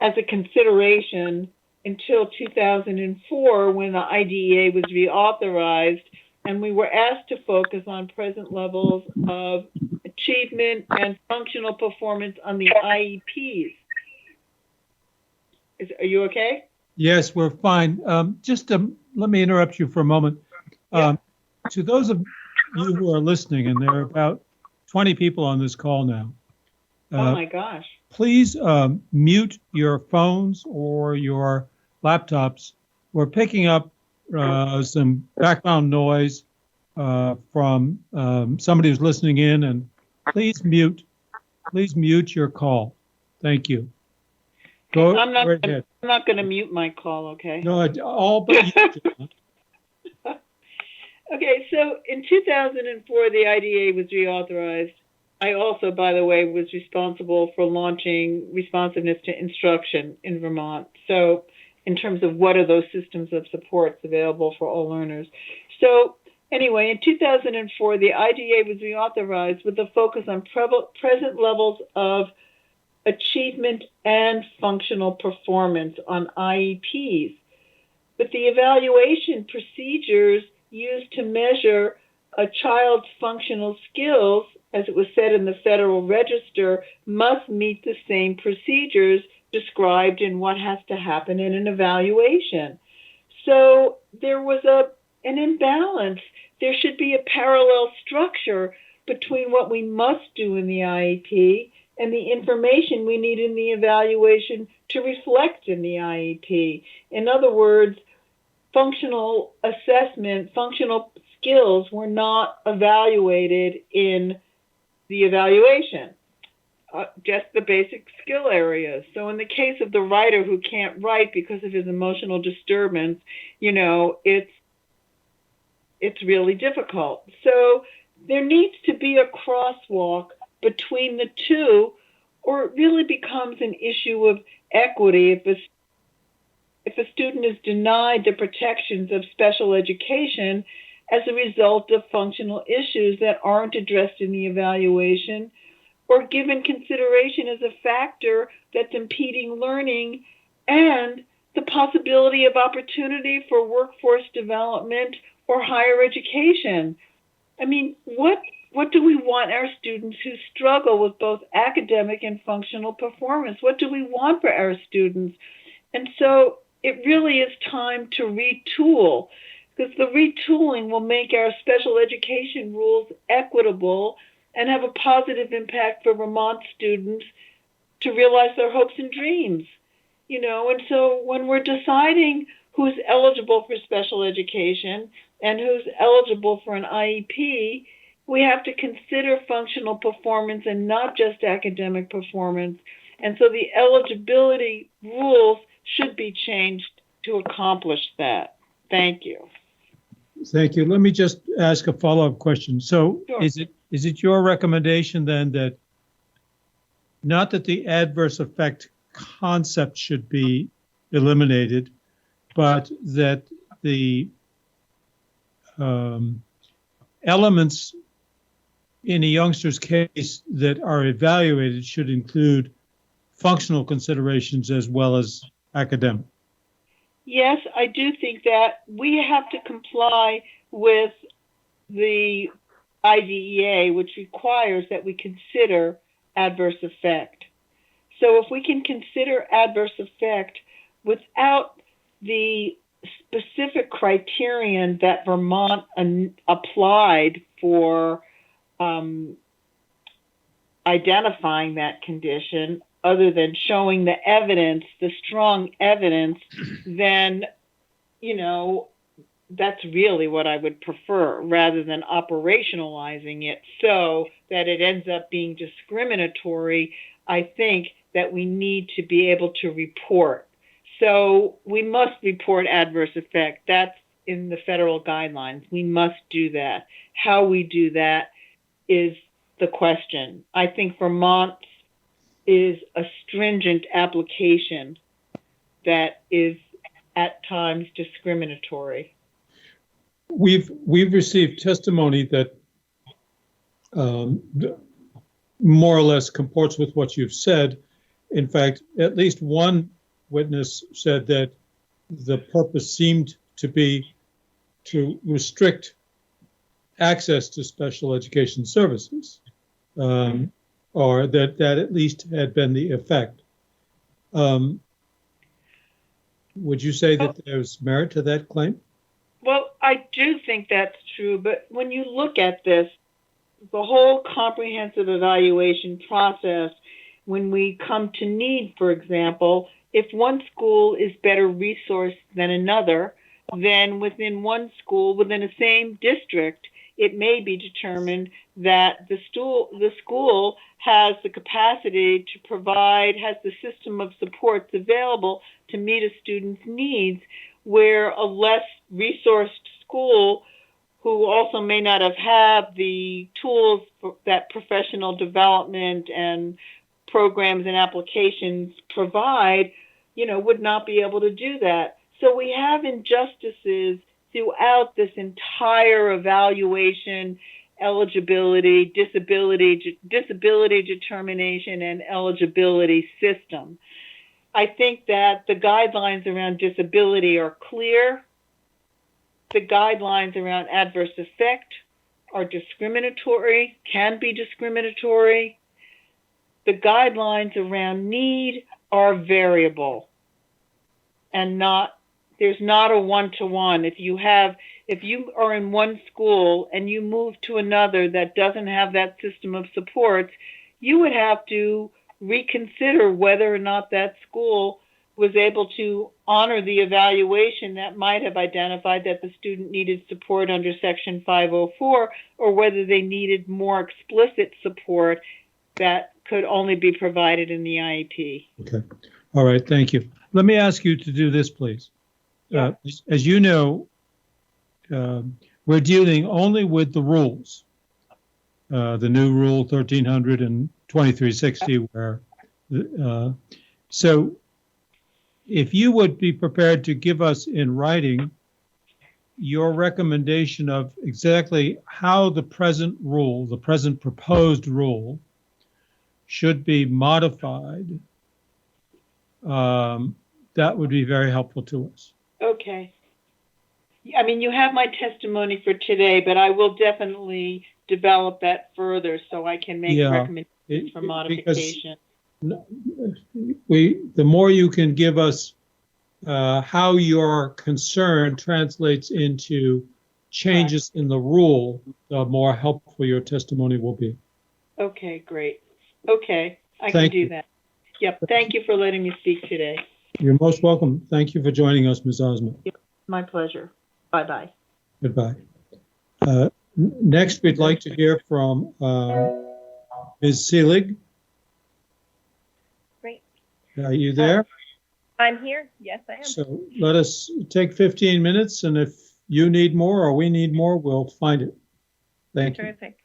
as a consideration until 2004, when the IDEA was reauthorized, and we were asked to focus on present levels of achievement and functional performance on the IEPs. Are you okay? Yes, we're fine. Let me interrupt you for a moment. To those of you who are listening, and there are about 20 people on this call now. Oh my gosh. Please mute your phones or your laptops. We're picking up some background noise from somebody who's listening in, and please mute your call. Thank you. I'm not going to mute my call, okay? No, all but you, John. Okay, so in 2004, the IDEA was reauthorized. I also, by the way, was responsible for launching responsiveness to instruction in Vermont. So in terms of what are those systems of supports available for all learners. So anyway, in 2004, the IDEA was reauthorized with a focus on present levels of achievement and functional performance on IEPs. But the evaluation procedures used to measure a child's functional skills, as it was said in the Federal Register, must meet the same procedures described in what has to happen in an evaluation. So there was an imbalance. There should be a parallel structure between what we must do in the IEP and the information we need in the evaluation to reflect in the IEP. In other words, functional assessment, functional skills were not evaluated in the evaluation, just the basic skill areas. So in the case of the writer who can't write because of his emotional disturbance, it's really difficult. So there needs to be a crosswalk between the two, or it really becomes an issue of equity. If a student is denied the protections of special education as a result of functional issues that aren't addressed in the evaluation, or given consideration as a factor that's impeding learning, and the possibility of opportunity for workforce development or higher education. I mean, what do we want our students who struggle with both academic and functional performance? What do we want for our students? And so it really is time to retool, because the retooling will make our special education rules equitable and have a positive impact for Vermont students to realize their hopes and dreams. And so when we're deciding who's eligible for special education and who's eligible for an IEP, we have to consider functional performance and not just academic performance. And so the eligibility rules should be changed to accomplish that. Thank you. Thank you. Let me just ask a follow-up question. So Sure. is it your recommendation then that not that the adverse effect concept should be eliminated, but that the elements in a youngster's case that are evaluated should include functional considerations as well as academic. Yes, I do think that we have to comply with the IDEA, which requires that we consider adverse effect. So if we can consider adverse effect without the specific criterion that Vermont applied for identifying that condition, other than showing the evidence, the strong evidence, then, you know, that's really what I would prefer, rather than operationalizing it so that it ends up being discriminatory. I think that we need to be able to report. So we must report adverse effect. That's in the federal guidelines. We must do that. How we do that is the question. I think Vermont is a stringent application that is at times discriminatory. We've received testimony that more or less comports with what you've said. In fact, at least one witness said that the purpose seemed to be to restrict access to special education services, or that at least had been the effect. Would you say that there's merit to that claim? Well, I do think that's true, but when you look at this, the whole comprehensive evaluation process, when we come to need, for example, if one school is better resourced than another, then within one school, within the same district, it may be determined that the school has the capacity to provide, has the system of supports available to meet a student's needs, where a less resourced school, who also may not have had the tools for that professional development and programs and applications provide, you know, would not be able to do that. So we have injustices throughout this entire evaluation, eligibility, disability determination, and eligibility system. I think that the guidelines around disability are clear. The guidelines around adverse effect are discriminatory, can be discriminatory. The guidelines around need are variable and there's not a one-to-one. If you are in one school and you move to another that doesn't have that system of supports, you would have to reconsider whether or not that school was able to honor the evaluation that might have identified that the student needed support under Section 504, or whether they needed more explicit support that could only be provided in the IEP. Okay. All right. Thank you. Let me ask you to do this, please. As you know, we're dealing only with the rules, the new rule 1300 and 2360, where so if you would be prepared to give us in writing your recommendation of exactly how the present rule, the present proposed rule, should be modified, that would be very helpful to us. Okay. I mean, you have my testimony for today, but I will definitely develop that further so I can make recommendations for modification. The more you can give us how your concern translates into changes in the rule, the more helpful your testimony will be. Okay, great. Okay, I can do that. Yep, thank you for letting me speak today. You're most welcome. Thank you for joining us, Ms. Osmond. My pleasure. Bye-bye. Goodbye. Next, we'd like to hear from Ms. Seelig. Great. Are you there? I'm here. Yes, I am. So let us take 15 minutes, and if you need more or we need more, we'll find it. Thank you. Terrific.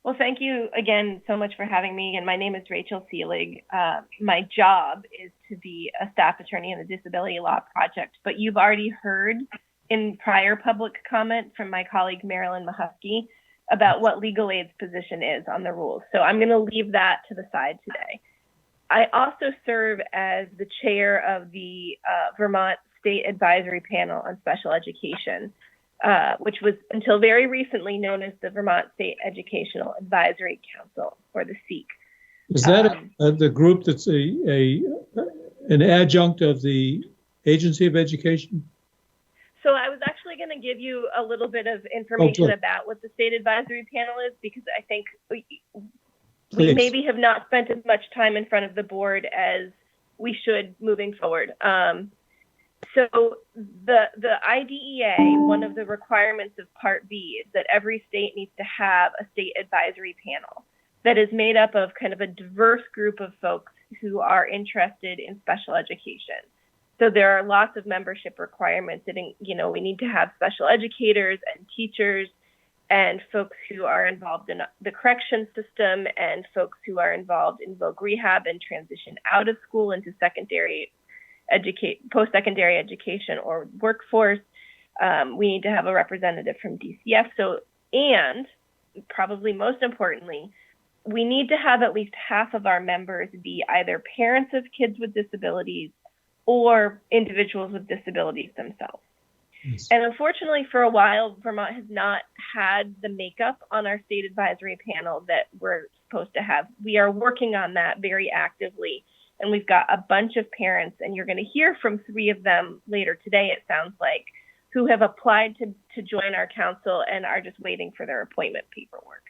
Well, thank you again so much for having me. And my name is Rachel Seelig. My job is to be a staff attorney in the Disability Law Project, but you've already heard in prior public comment from my colleague Marilyn Mahusky about what legal aid's position is on the rules. So I'm going to leave that to the side today. I also serve as the chair of the Vermont State Advisory Panel on Special Education, which was until very recently known as the Vermont State Educational Advisory Council, or the SEEC. Is that the group that's an adjunct of the Agency of Education? So I was actually going to give you a little bit of information about what the State Advisory Panel is, because I think we maybe have not spent as much time in front of the board as we should moving forward. So the IDEA, one of the requirements of Part B is that every state needs to have a state advisory panel that is made up of kind of a diverse group of folks who are interested in special education. So there are lots of membership requirements that, we need to have special educators and teachers and folks who are involved in the correction system and folks who are involved in voc rehab and transition out of school into post-secondary education or workforce. We need to have a representative from DCF. And probably most importantly, we need to have at least half of our members be either parents of kids with disabilities or individuals with disabilities themselves. Yes. And unfortunately, for a while, Vermont has not had the makeup on our state advisory panel that we're supposed to have. We are working on that very actively. And we've got a bunch of parents, and you're going to hear from 3 of them later today, it sounds like, who have applied to join our council and are just waiting for their appointment paperwork.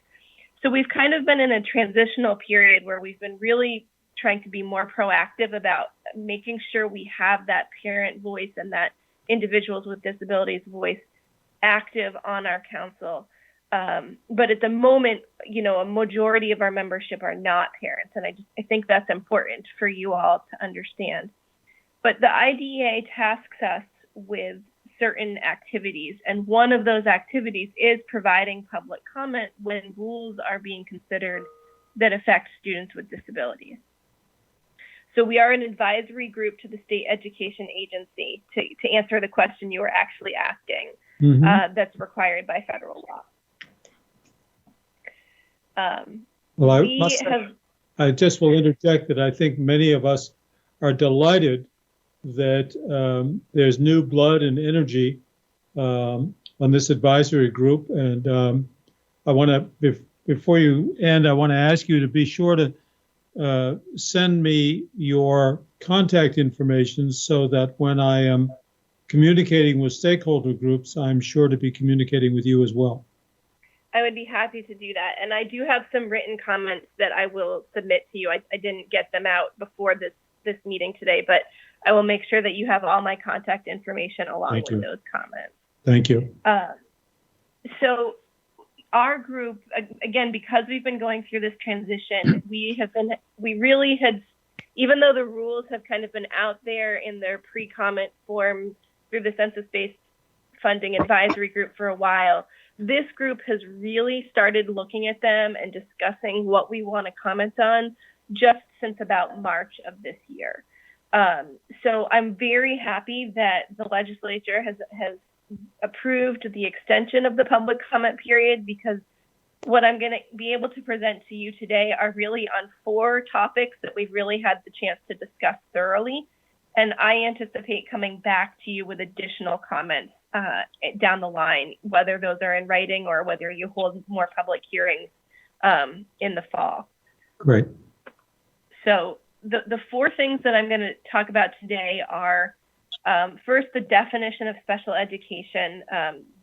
So we've kind of been in a transitional period where we've been really trying to be more proactive about making sure we have that parent voice and that individuals with disabilities voice active on our council. But at the moment, a majority of our membership are not parents. And I think that's important for you all to understand. But the IDEA tasks us with certain activities. And one of those activities is providing public comment when rules are being considered that affect students with disabilities. So we are an advisory group to the State Education Agency to answer the question you were actually asking. That's required by federal law. I just will interject that I think many of us are delighted that there's new blood and energy on this advisory group. And I want to, before you end, I want to ask you to be sure to send me your contact information so that when I am communicating with stakeholder groups, I'm sure to be communicating with you as well. I would be happy to do that. And I do have some written comments that I will submit to you. I didn't get them out before this meeting today, but I will make sure that you have all my contact information along with those comments. Thank you. So our group, again, because we've been going through this transition, we really had, even though the rules have kind of been out there in their pre-comment form through the census-based funding advisory group for a while, this group has really started looking at them and discussing what we want to comment on just since about March of this year. So I'm very happy that the legislature has approved the extension of the public comment period, because what I'm going to be able to present to you today are really on 4 topics that we've really had the chance to discuss thoroughly. And I anticipate coming back to you with additional comments down the line, whether those are in writing or whether you hold more public hearings in the fall. Great. So the 4 things that I'm going to talk about today are, first, the definition of special education.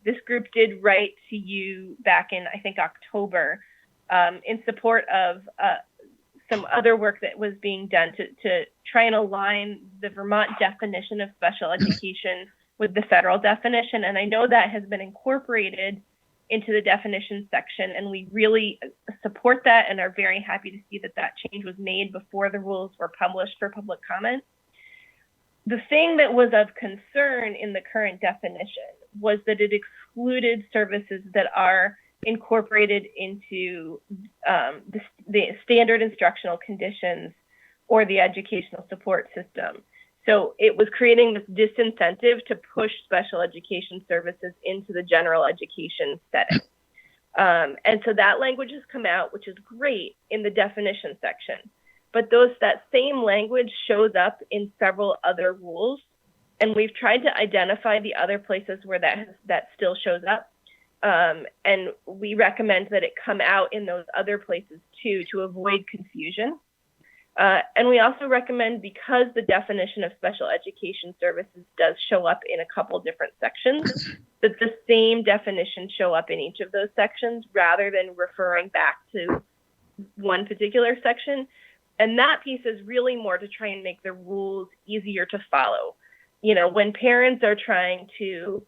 This group did write to you back in, I think, October in support of some other work that was being done to try and align the Vermont definition of special education with the federal definition. And I know that has been incorporated into the definition section, and we really support that and are very happy to see that that change was made before the rules were published for public comment. The thing that was of concern in the current definition was that it excluded services that are incorporated into the standard instructional conditions or the educational support system. So it was creating this disincentive to push special education services into the general education setting. And so that language has come out, which is great, in the definition section. But that same language shows up in several other rules. And we've tried to identify the other places where that still shows up. And we recommend that it come out in those other places too, to avoid confusion. And we also recommend, because the definition of special education services does show up in a couple different sections, that the same definition show up in each of those sections rather than referring back to one particular section. And that piece is really more to try and make the rules easier to follow. You know, when parents are trying to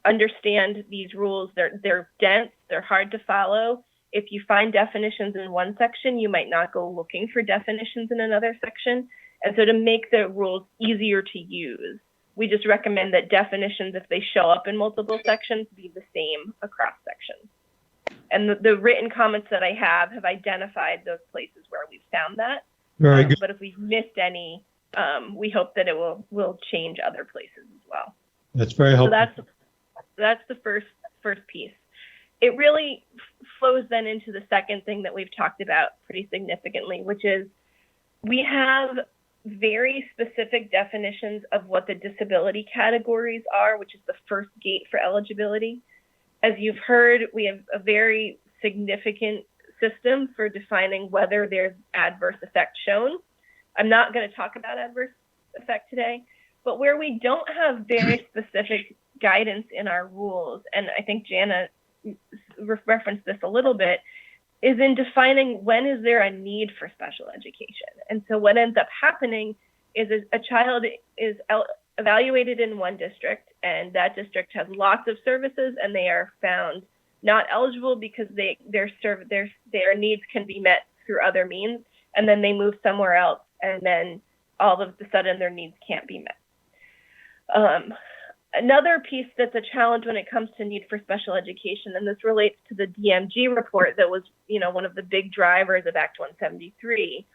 understand these rules, they're dense, they're hard to follow. If you find definitions in one section, you might not go looking for definitions in another section. And so to make the rules easier to use, we just recommend that definitions, if they show up in multiple sections, be the same across sections. And the written comments that I have identified those places where we've found that. Very good. But if we've missed any, we hope that it will change other places as well. That's very helpful. So that's the first piece. It really flows then into the second thing that we've talked about pretty significantly, which is we have very specific definitions of what the disability categories are, which is the first gate for eligibility. As you've heard, we have a very significant system for defining whether there's adverse effect shown. I'm not going to talk about adverse effect today, but where we don't have very specific guidance in our rules, and I think Jana referenced this a little bit, is in defining when is there a need for special education. And so what ends up happening is a child is evaluated in one district, and that district has lots of services, and they are found not eligible because their needs can be met through other means, and then they move somewhere else, and then all of a sudden their needs can't be met. Another piece that's a challenge when it comes to need for special education, and this relates to the DMG report that was, one of the big drivers of Act 173.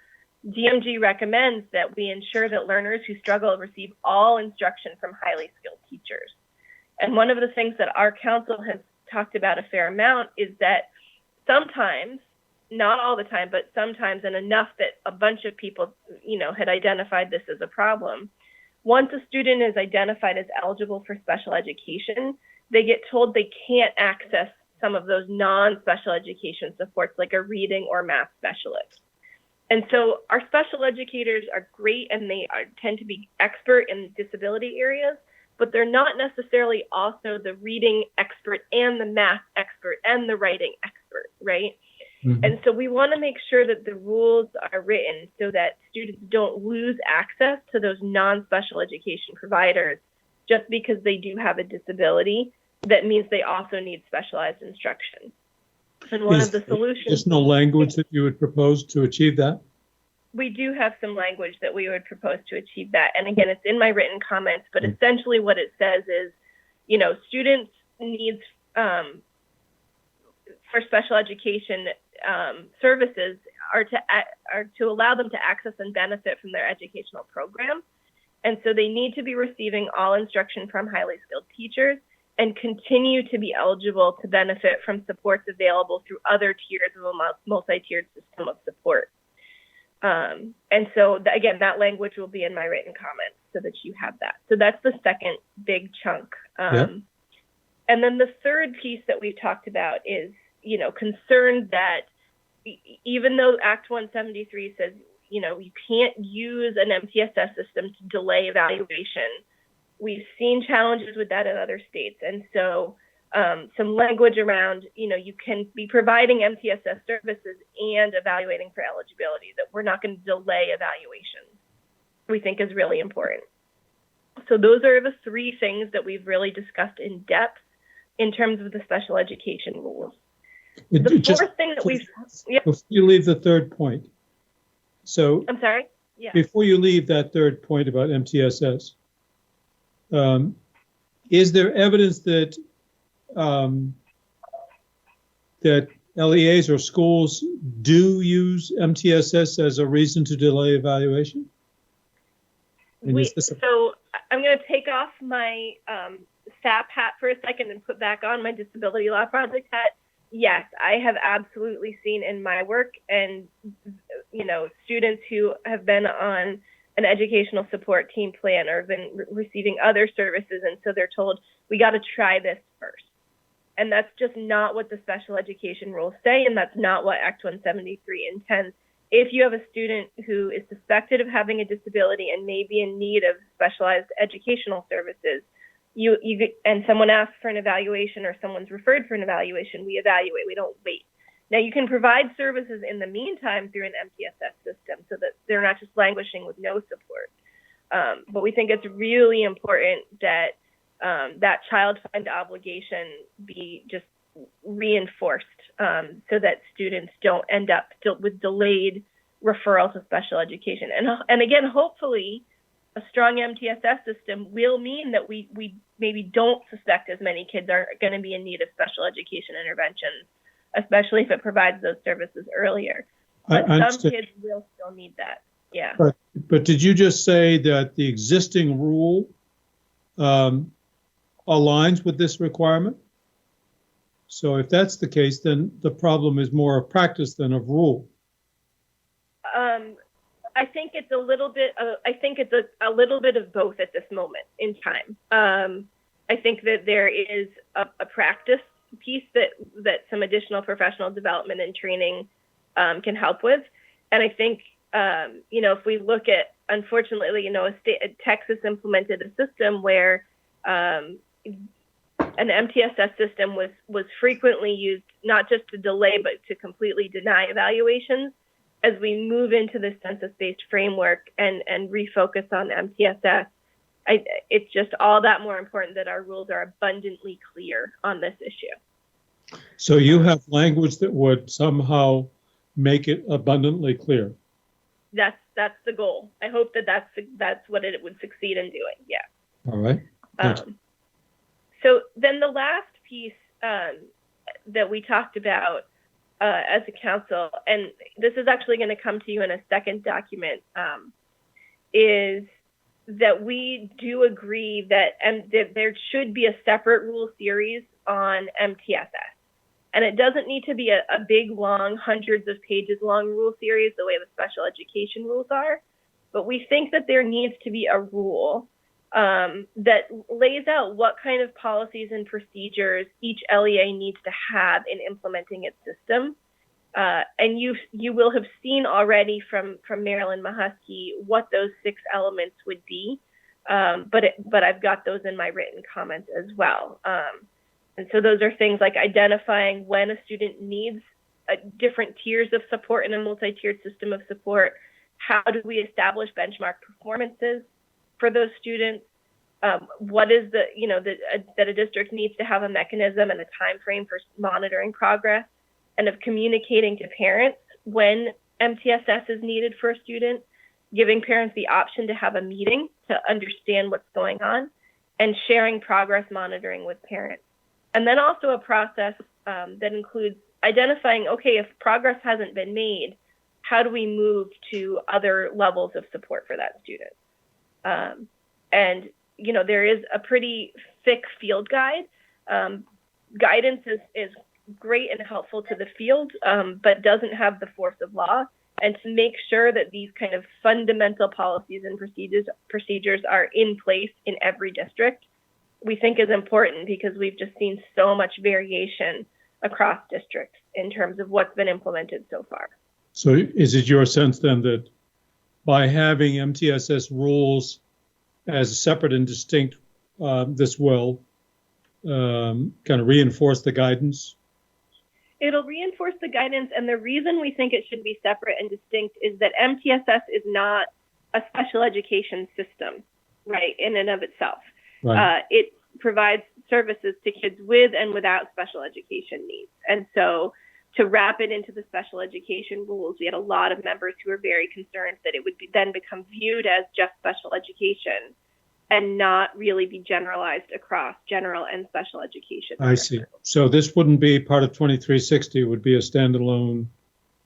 DMG recommends that we ensure that learners who struggle receive all instruction from highly skilled teachers. And one of the things that our council has talked about a fair amount is that sometimes, not all the time, but sometimes, and enough that a bunch of people, had identified this as a problem. Once a student is identified as eligible for special education, they get told they can't access some of those non-special education supports like a reading or math specialist. And so our special educators are great, and they tend to be expert in disability areas, but they're not necessarily also the reading expert and the math expert and the writing expert, right? Mm-hmm. And so we want to make sure that the rules are written so that students don't lose access to those non-special education providers just because they do have a disability. That means they also need specialized instruction. And one of the solutions— There's no language that you would propose to achieve that? We do have some language that we would propose to achieve that. And again, it's in my written comments, but essentially what it says is, students' needs for special education services are to allow them to access and benefit from their educational program. And so they need to be receiving all instruction from highly skilled teachers and continue to be eligible to benefit from supports available through other tiers of a multi-tiered system of support. And so again, that language will be in my written comments so that you have that. So that's the second big chunk. And then the third piece that we've talked about is, concerned that even though Act 173 says, you can't use an MTSS system to delay evaluation, we've seen challenges with that in other states. And so some language around, you can be providing MTSS services and evaluating for eligibility, that we're not going to delay evaluation, we think is really important. So those are the three things that we've really discussed in depth in terms of the special education rules. The fourth thing that before you leave the third point. So I'm sorry? Yeah. Before you leave that third point about MTSS, is there evidence that that LEAs or schools do use MTSS as a reason to delay evaluation? So I'm going to take off my SAP hat for a second and put back on my disability law project hat. Yes, I have absolutely seen in my work and, students who have been on an educational support team plan or have been receiving other services. And so they're told, we got to try this first. And that's just not what the special education rules say. And that's not what Act 173 intends. If you have a student who is suspected of having a disability and may be in need of specialized educational services, and someone asks for an evaluation or someone's referred for an evaluation, we evaluate, we don't wait. Now you can provide services in the meantime through an MTSS system so that they're not just languishing with no support. But we think it's really important that that child find obligation be just reinforced so that students don't end up still with delayed referral to special education. And again, hopefully a strong MTSS system will mean that we maybe don't suspect as many kids are going to be in need of special education interventions, especially if it provides those services earlier. But some kids will still need that. Yeah. But did you just say that the existing rule aligns with this requirement? So if that's the case, then the problem is more of practice than of rule. I think it's a little bit. I think it's a little bit of both at this moment in time. I think that there is a practice piece that some additional professional development and training can help with, and I think if we look at, unfortunately, Texas implemented a system where an MTSS system was frequently used not just to delay but to completely deny evaluations. As we move into the census-based framework and refocus on MTSS, it's just all that more important that our rules are abundantly clear on this issue. So you have language that would somehow make it abundantly clear. That's the goal. I hope that's what it would succeed in doing. Yeah. All right. So then the last piece that we talked about as a council, and this is actually going to come to you in a second document, is that we do agree that there should be a separate rule series on MTSS. And it doesn't need to be a big, long, hundreds of pages long rule series the way the special education rules are. But we think that there needs to be a rule that lays out what kind of policies and procedures each LEA needs to have in implementing its system. And you will have seen already from Marilyn Mahusky what those 6 elements would be. But I've got those in my written comments as well. And so those are things like identifying when a student needs different tiers of support in a multi-tiered system of support. How do we establish benchmark performances for those students? What is that a district needs to have a mechanism and a time frame for monitoring progress and of communicating to parents when MTSS is needed for a student, giving parents the option to have a meeting to understand what's going on, and sharing progress monitoring with parents. And then also a process that includes identifying, okay, if progress hasn't been made, how do we move to other levels of support for that student? And there is a pretty thick field guide. Guidance is great and helpful to the field, but doesn't have the force of law. And to make sure that these kind of fundamental policies and procedures are in place in every district, we think is important because we've just seen so much variation across districts in terms of what's been implemented so far. So is it your sense then that by having MTSS rules as separate and distinct, this will kind of reinforce the guidance? It'll reinforce the guidance, and the reason we think it should be separate and distinct is that MTSS is not a special education system, right, in and of itself. Right. It provides services to kids with and without special education needs. And so to wrap it into the special education rules, we had a lot of members who were very concerned that it would then become viewed as just special education. and not really be generalized across general and special education. I see. So this wouldn't be part of 2360. It would be a standalone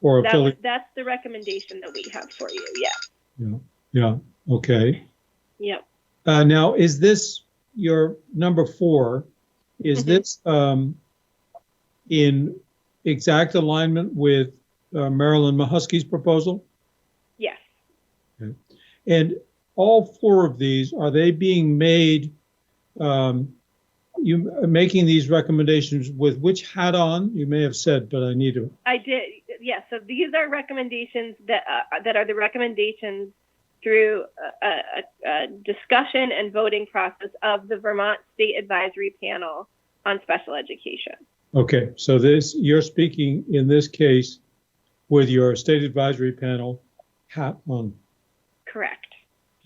or affiliate. That's the recommendation that we have for you. Yeah. Yeah. Okay. Yep. Now, is this your number 4? Is this in exact alignment with Marilyn Mahusky's proposal? Yes. Okay. And all 4 of these, are they being made, you making these recommendations with which hat on? You may have said, but I need to. I did. Yes. So these are recommendations that are the recommendations through a discussion and voting process of the Vermont State Advisory Panel on Special Education. Okay, so you're speaking in this case with your state advisory panel hat on. Correct.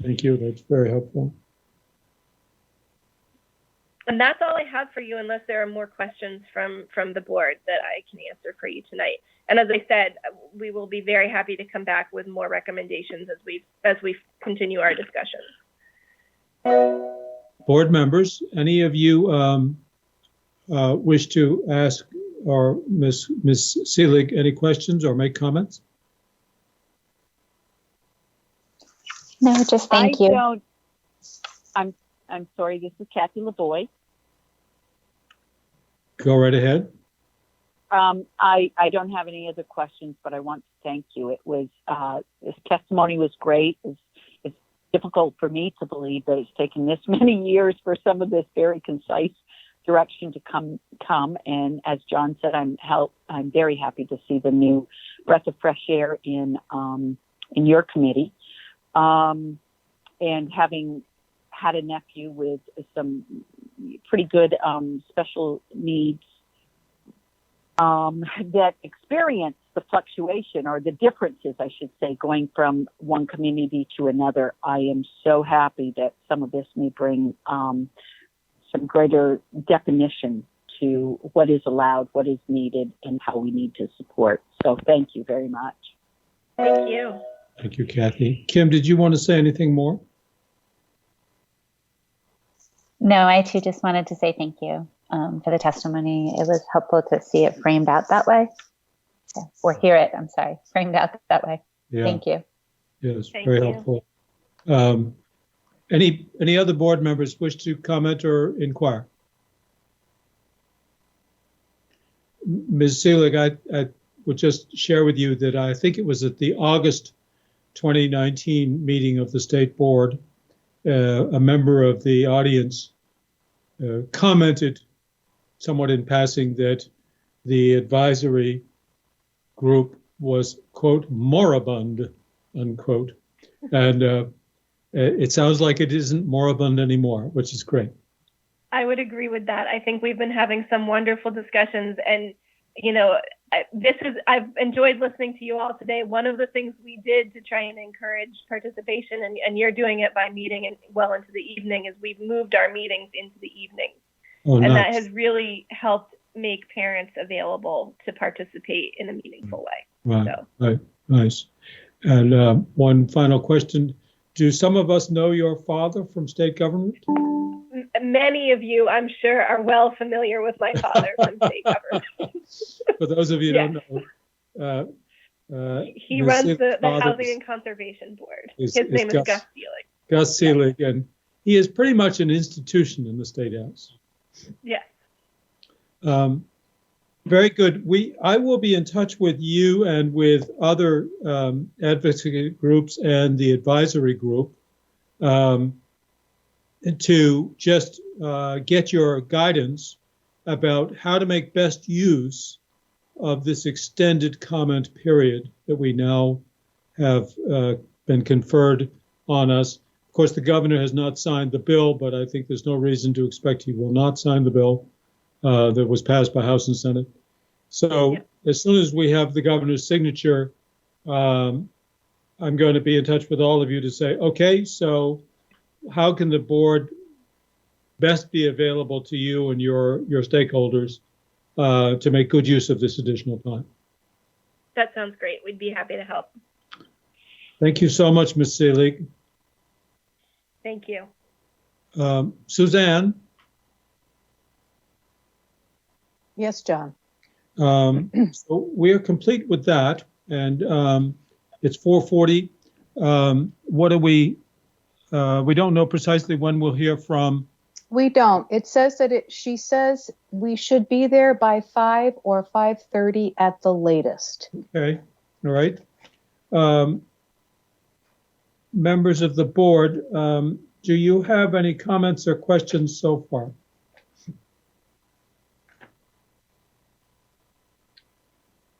Thank you. That's very helpful. And that's all I have for you, unless there are more questions from the board that I can answer for you tonight. And as I said, we will be very happy to come back with more recommendations as we continue our discussions. Board members, any of you wish to ask or Ms. Seelig any questions or make comments? No, just thank you. I'm sorry, this is Kathy LaVoy. Go right ahead. I don't have any other questions, but I want to thank you. It was this testimony was great. It's difficult for me to believe that it's taken this many years for some of this very concise direction to come. And as John said, I'm very happy to see the new breath of fresh air in your committee. And having had a nephew with some pretty good special needs that experience the fluctuation or the differences, I should say, going from one community to another, I am so happy that some of this may bring some greater definition to what is allowed, what is needed, and how we need to support. So thank you very much. Thank you. Thank you, Kathy. Kim, did you want to say anything more? No, I too just wanted to say thank you for the testimony. It was helpful to see it framed out that way. Or hear it, I'm sorry, framed out that way. Yeah. Thank you. Yes, very helpful. Any other board members wish to comment or inquire? Ms. Seelig, I would just share with you that I think it was at the August 2019 meeting of the state board, a member of the audience commented somewhat in passing that the advisory group was, quote, moribund, unquote. And it sounds like it isn't moribund anymore, which is great. I would agree with that. I think we've been having some wonderful discussions, and I've enjoyed listening to you all today. One of the things we did to try and encourage participation, and you're doing it by meeting and well into the evening, is we've moved our meetings into the evening. Oh, and nice. that has really helped make parents available to participate in a meaningful way. Right, So. right, nice. And one final question. Do some of us know your father from state government? Many of you, I'm sure, are well familiar with my father from state government. For those of you who don't know, He Ms. runs Seelig's the father Housing and Conservation Board. His name is Gus Seelig. Gus Seelig, and he is pretty much an institution in the State House. Yes. Very good. I will be in touch with you and with other advocacy groups and the advisory group to just get your guidance about how to make best use of this extended comment period that we now have been conferred on us. Of course, the governor has not signed the bill, but I think there's no reason to expect he will not sign the bill that was passed by House and Senate. So as soon as we have the governor's signature, I'm going to be in touch with all of you to say, okay, so how can the board best be available to you and your stakeholders to make good use of this additional time? That sounds great. We'd be happy to help. Thank you so much, Ms. Seelig. Thank you. Suzanne, Yes, John. so we're complete with that, and it's 4:40. What do we don't know precisely when we'll hear from. We don't. It says that she says we should be there by 5 or 5:30 at the latest. Okay, all right. Members of the board, do you have any comments or questions so far?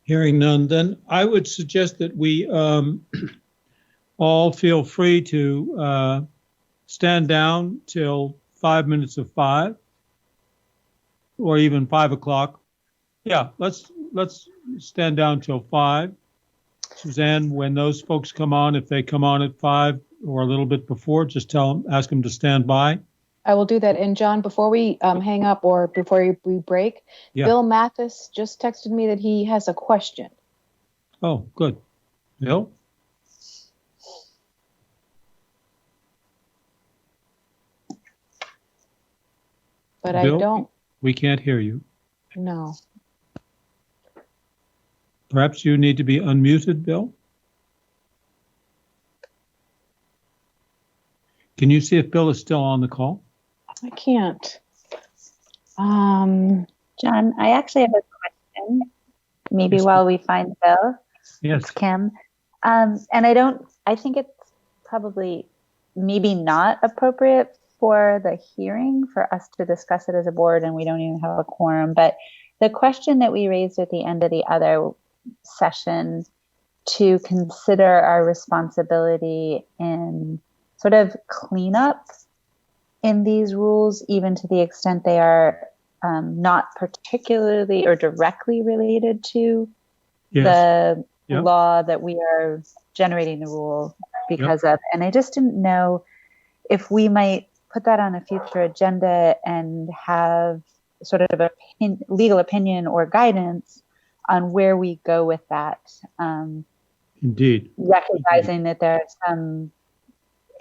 Hearing none, then I would suggest that we all feel free to stand down till 5 minutes of 5, or even 5 o'clock. Yeah, let's stand down till 5. Suzanne, when those folks come on, if they come on at 5 or a little bit before, just ask them to stand by. I will do that. And John, before we hang up or before we break, Yeah. Bill Mathis just texted me that he has a question. Oh, good. Bill? But Bill, I don't we can't hear you. know. Perhaps you need to be unmuted, Bill? Can you see if Bill is still on the call? I can't. John, I actually have a question. Maybe Yes. while we find Bill. Yes. It's Kim. And I think it's probably maybe not appropriate for the hearing for us to discuss it as a board, and we don't even have a quorum. But the question that we raised at the end of the other session to consider our responsibility in sort of cleanup in these rules, even to the extent they are not particularly or directly related to the law that we are generating the rule because of. And I just didn't know if we might put that on a future agenda and have sort of a legal opinion or guidance on where we go with that. Indeed. Recognizing that there are some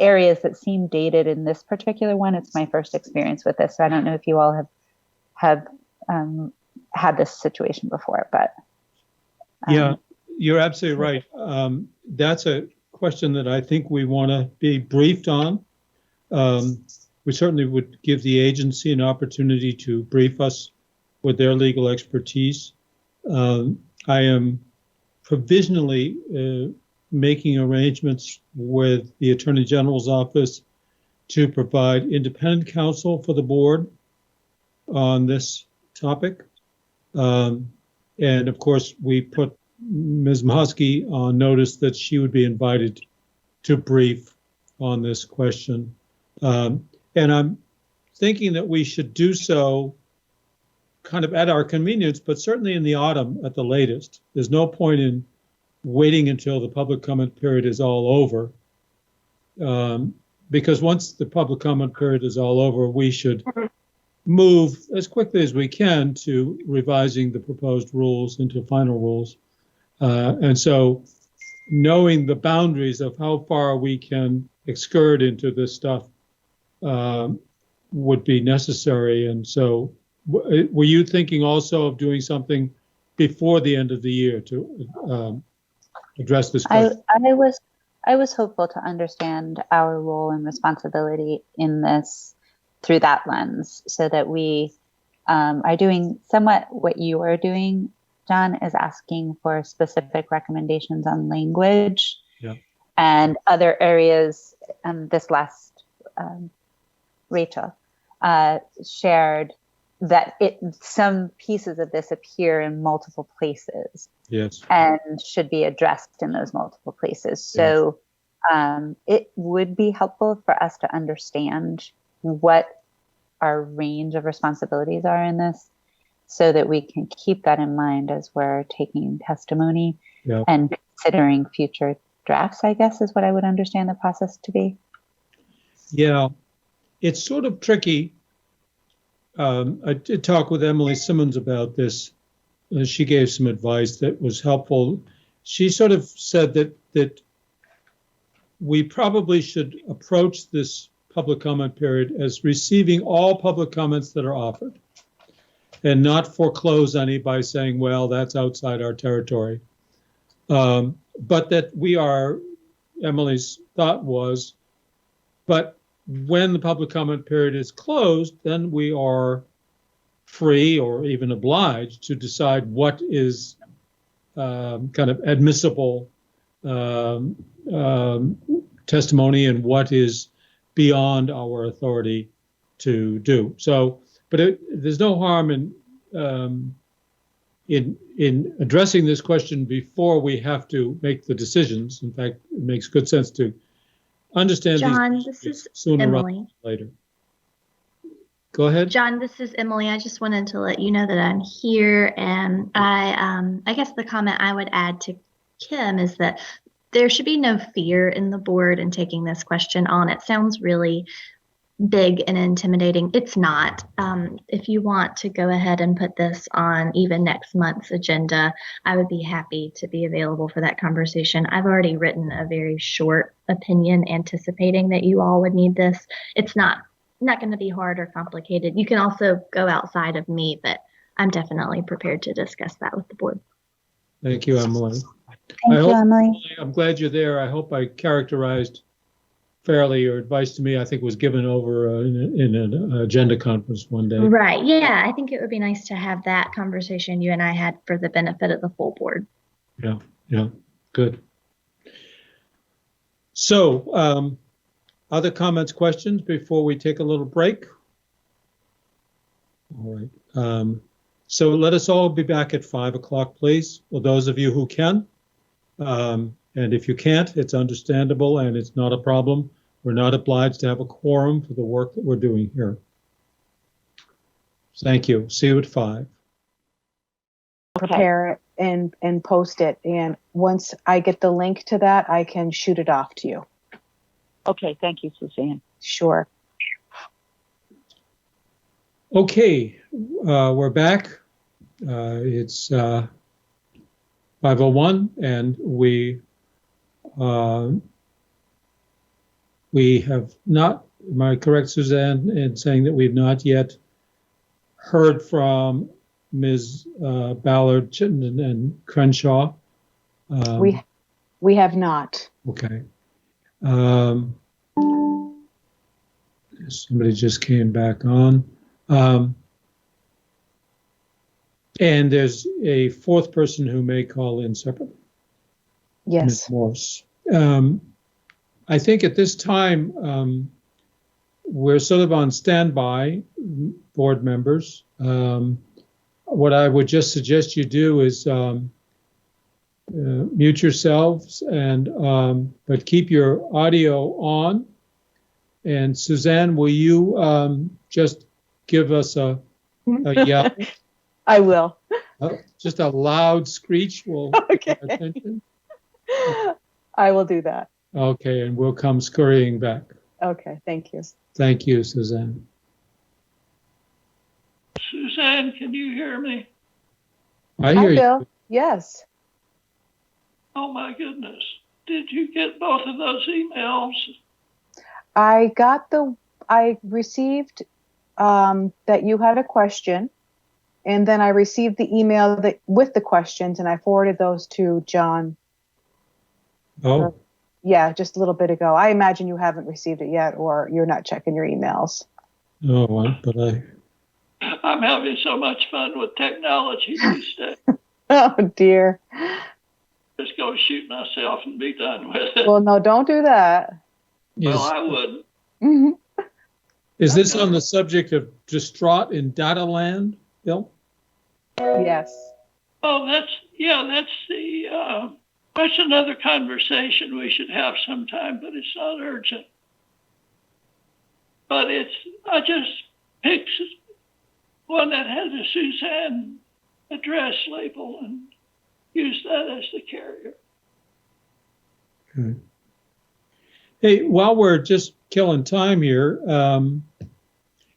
areas that seem dated in this particular one. It's my first experience with this, so I don't know if you all have had this situation before, but yeah, you're absolutely right. That's a question that I think we want to be briefed on. We certainly would give the agency an opportunity to brief us with their legal expertise. I am provisionally making arrangements with the Attorney General's office to provide independent counsel for the board on this topic. And of course, we put Ms. Mahosky on notice that she would be invited to brief on this question. And I'm thinking that we should do so kind of at our convenience, but certainly in the autumn at the latest. There's no point in waiting until the public comment period is all over. Because once the public comment period is all over, we should move as quickly as we can to revising the proposed rules into final rules. And so knowing the boundaries of how far we can excurd into this stuff would be necessary. And so were you thinking also of doing something before the end of the year to address this question? I was hopeful to understand our role and responsibility in this through that lens, so that we are doing somewhat what you are doing, John, is asking for specific recommendations on language and other areas. This last Rachel shared that some pieces of this appear in multiple places. Yes. And should be addressed in those multiple places. So it would be helpful for us to understand what our range of responsibilities are in this, so that we can keep that in mind as we're taking testimony and considering future drafts, I guess is what I would understand the process to be. Yeah, it's sort of tricky. I did talk with Emily Simmons about this. She gave some advice that was helpful. She sort of said that we probably should approach this public comment period as receiving all public comments that are offered and not foreclose any by saying, well, that's outside our territory. But that we are, Emily's thought was, but when the public comment period is closed, then we are free or even obliged to decide what is kind of admissible testimony and what is beyond our authority to do. So, but there's no harm in addressing this question before we have to make the decisions. In fact, it makes good sense to understand John, these this is sooner rather Emily. than later. Go ahead. John, this is Emily. I just wanted to let you know that I'm here, and I guess the comment I would add to Kim is that there should be no fear in the board in taking this question on. It sounds really big and intimidating. It's not. If you want to go ahead and put this on even next month's agenda, I would be happy to be available for that conversation. I've already written a very short opinion anticipating that you all would need this. It's not going to be hard or complicated. You can also go outside of me, but I'm definitely prepared to discuss that with the board. Thank you, Emily. Thank you, Emily. I'm glad you're there. I hope I characterized fairly your advice to me. I think was given over in an agenda conference one day. Right. Yeah. I think it would be nice to have that conversation you and I had for the benefit of the full board. Yeah. Yeah. Good. So, other comments, questions before we take a little break? All right. So let us all be back at 5 o'clock, please. Well, those of you who can. And if you can't, it's understandable and it's not a problem. We're not obliged to have a quorum for the work that we're doing here. Thank you. See you at 5. Prepare it and post it. And once I get the link to that, I can shoot it off to you. Okay, thank you, Suzanne. Sure. Okay, we're back. It's 5:01, and we have not, am I correct, Suzanne, in saying that we've not yet heard from Ms. Ballard, Chittenden, and Crenshaw? We have not. Okay. Somebody just came back on. And there's a fourth person who may call in separately. Yes. Ms. Morse. I think at this time, we're sort of on standby, board members. What I would just suggest you do is mute yourselves and but keep your audio on. And Suzanne, will you just give us a yell? I will. Just a loud screech will Okay. get our attention. I will do that. Okay, and we'll come scurrying back. Okay, thank you. Thank you, Suzanne. Suzanne, can you hear me? I hear you. Bill. Yes. Oh my goodness. Did you get both of those emails? I received that you had a question, and then I received the email with the questions, and I forwarded those to John. Oh. Yeah, just a little bit ago. I imagine you haven't received it yet, or you're not checking your emails. Oh, well, but I'm having so much fun with technology these days. Oh, dear. Just go shoot myself and be done with it. Well, no, don't do that. Well, I wouldn't. Mm-hmm. Is this on the subject of distraught in data land, Bill? Yes. Oh, that's another conversation we should have sometime, but it's not urgent. But I just picked one that has a Suzanne address label and used that as the carrier. Okay. Hey, while we're just killing time here,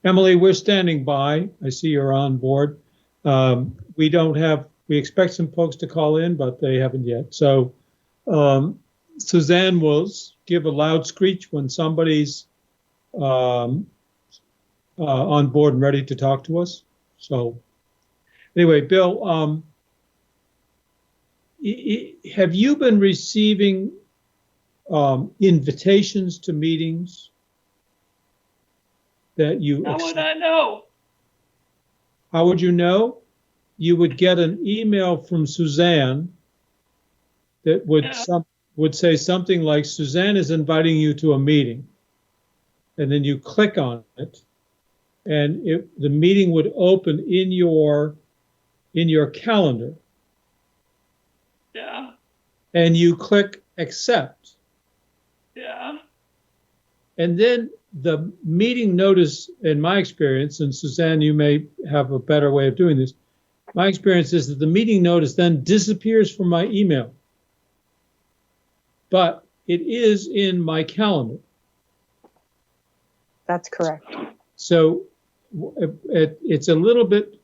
Emily, we're standing by. I see you're on board. We expect some folks to call in, but they haven't yet. So Suzanne will give a loud screech when somebody's on board and ready to talk to us. So anyway, Bill, have you been receiving invitations to meetings that you? How would I know? How would you know? You would get an email from Suzanne that would say something like, Suzanne is inviting you to a meeting. And then you click on it, and the meeting would open in your calendar. Yeah. And you click accept. Yeah. And then the meeting notice, in my experience, and Suzanne, you may have a better way of doing this, my experience is that the meeting notice then disappears from my email. But it is in my calendar. That's correct. So it's a little bit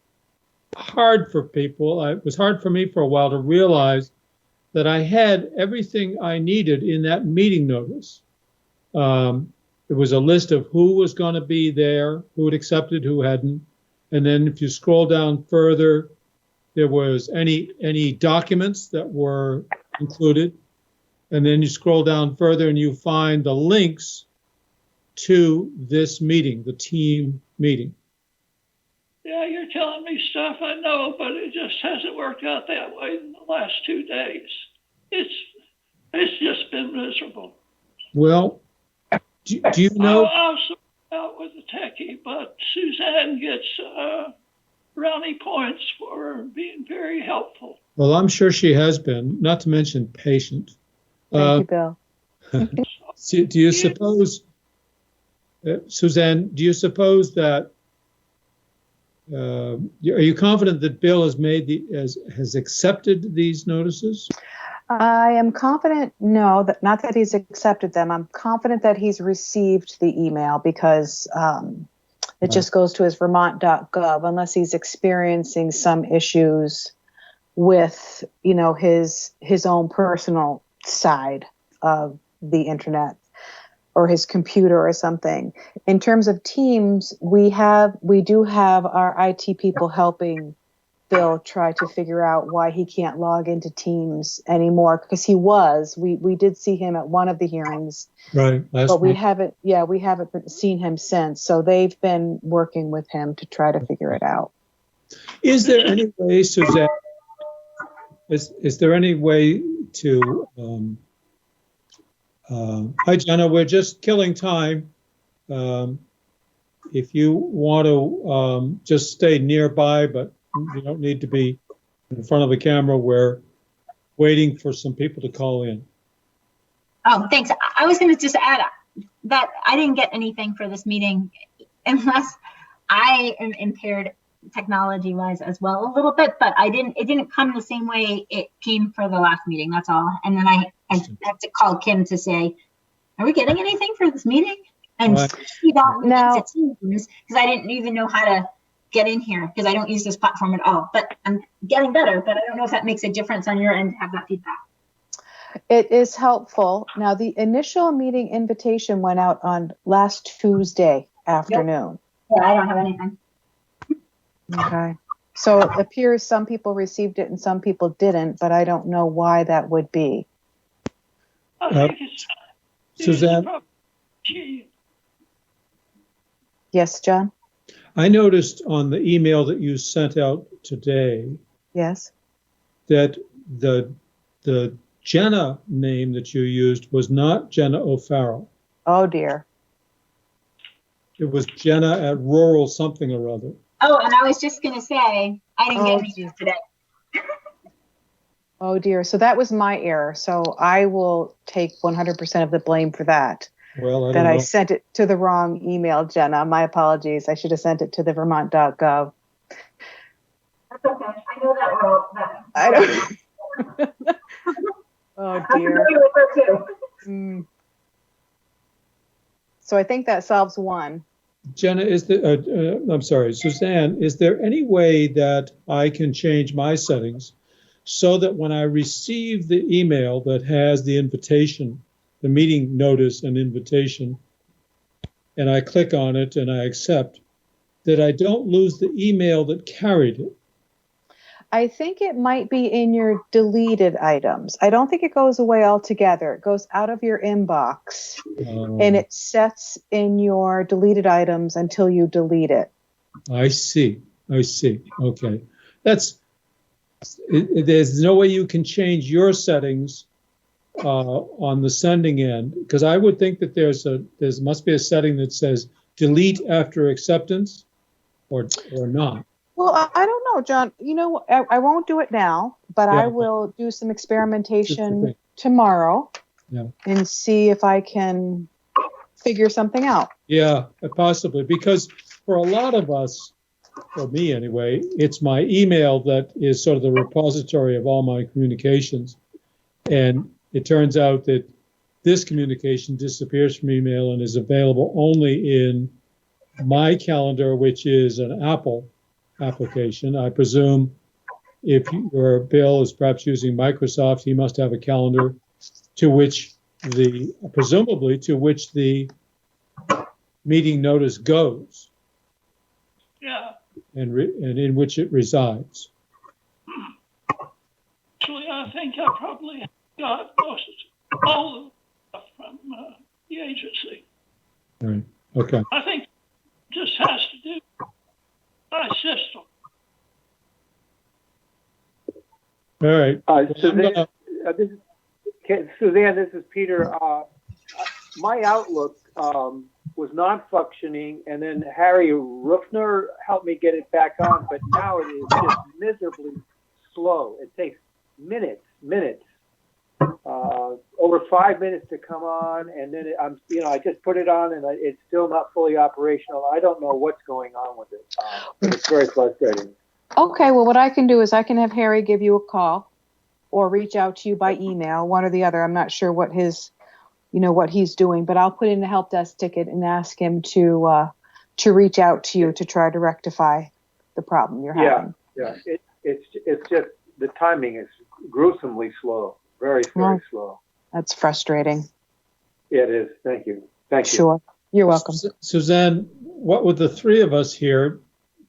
hard for people. It was hard for me for a while to realize that I had everything I needed in that meeting notice. It was a list of who was going to be there, who had accepted, who hadn't. And then if you scroll down further, there was any documents that were included. And then you scroll down further and you find the links to this meeting, the team meeting. Yeah, you're telling me stuff I know, but it just hasn't worked out that way in the last 2 days. It's just been miserable. Well, do you know? I'll sort it out with the techie, but Suzanne gets brownie points for being very helpful. Well, I'm sure she has been, not to mention patient. Thank you, Bill. Do you suppose, Suzanne, do you suppose that, are you confident that Bill has accepted these notices? I am confident, not that he's accepted them. I'm confident that he's received the email because it just goes to his vermont.gov unless he's experiencing some issues with, his own personal side of the internet or his computer or something. In terms of Teams, we do have our IT people helping Bill try to figure out why he can't log into Teams anymore, because we did see him at one of the hearings, right? But we haven't seen him since. So they've been working with him to try to figure it out. Is there any way, Suzanne? Is there any way to? Hi, Jenna. We're just killing time. If you want to just stay nearby, but you don't need to be in front of the camera. We're waiting for some people to call in. Oh, thanks. I was going to just add that I didn't get anything for this meeting unless I am impaired technology-wise as well a little bit, but it didn't come the same way it came for the last meeting. That's all. And then I have to call Kim to say, are we getting anything for this meeting? And she got me into Teams because I didn't even know how to get in here because I don't use this platform at all. But I'm getting better, but I don't know if that makes a difference on your end to have that feedback. It is helpful. Now, the initial meeting invitation went out on last Tuesday afternoon. Yeah, I don't have anything. Okay. So it appears some people received it and some people didn't, but I don't know why that would be. I think it's Suzanne? Yes, John? I noticed on the email that you sent out today. Yes. That the Jenna name that you used was not Jenna O'Farrell. Oh, dear. It was Jenna at rural something or other. Oh, and I was just going to say, I didn't get anything today. Oh, dear. So that was my error. So I will take 100% of the blame for that. Well, I sent it to the wrong email, Jenna. My apologies. I should have sent it to the vermont.gov. That's okay. I know that we're all that. I don't. Oh, dear. So I think that solves one. Jenna, I'm sorry, Suzanne, is there any way that I can change my settings so that when I receive the email that has the invitation, the meeting notice and invitation, and I click on it and I accept, that I don't lose the email that carried it. I think it might be in your deleted items. I don't think it goes away altogether. It goes out of your inbox and it sets in your deleted items until you delete it. I see. Okay. There's no way you can change your settings on the sending end, because I would think that there must be a setting that says delete after acceptance or not. Well, I don't know, John. You know, I won't do it now, but Yeah. I will do some experimentation tomorrow and see if I can figure something out. Yeah, possibly, because for a lot of us, for me anyway, it's my email that is sort of the repository of all my communications. And it turns out that this communication disappears from email and is available only in my calendar, which is an Apple application. I presume if your Bill is perhaps using Microsoft, he must have a calendar presumably to which the meeting notice goes. Yeah. And in which it resides. Actually, I think I probably got all of the stuff from the agency. All right. Okay. I think it just has to do with my system. All right. Suzanne, this is Peter. My Outlook was non-functioning, and then Harry Ruffner helped me get it back on, but now it is just miserably slow. It takes minutes, over 5 minutes to come on, and then I just put it on, and it's still not fully operational. I don't know what's going on with it. But it's very frustrating. Okay, well, what I can do is I can have Harry give you a call or reach out to you by email, one or the other. I'm not sure what what he's doing, but I'll put in a help desk ticket and ask him to reach out to you to try to rectify the problem you're having. Yeah. It's just the timing is gruesomely slow, very slow. That's frustrating. It is. Thank you. Sure. You're welcome. Suzanne, what would the three of us here,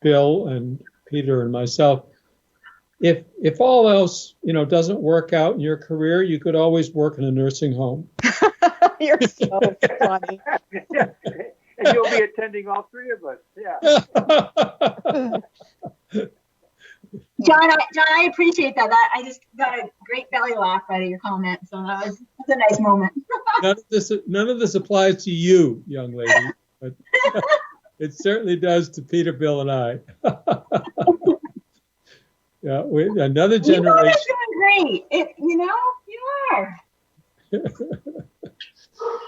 Bill and Peter and myself, if all else, doesn't work out in your career, you could always work in a nursing home. You're so funny. And you'll be attending all three of us. Yeah. John, I appreciate that. I just got a great belly laugh out of your comment, so that's a nice moment. None of this applies to you, young lady, but it certainly does to Peter, Bill, and I. Yeah, another generation. You guys are doing great. You are.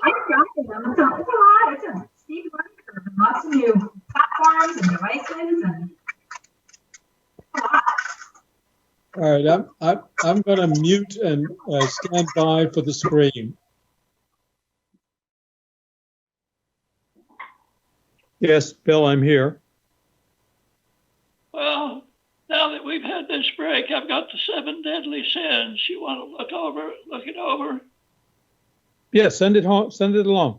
It's a lot. It's a steep learning curve, and lots of new platforms and devices and. All right, I'm going to mute and stand by for the screen. Yes, Bill, I'm here. Well, now that we've had this break, I've got the 7 deadly sins. You want to look it over? Yeah, send it home. Send it along.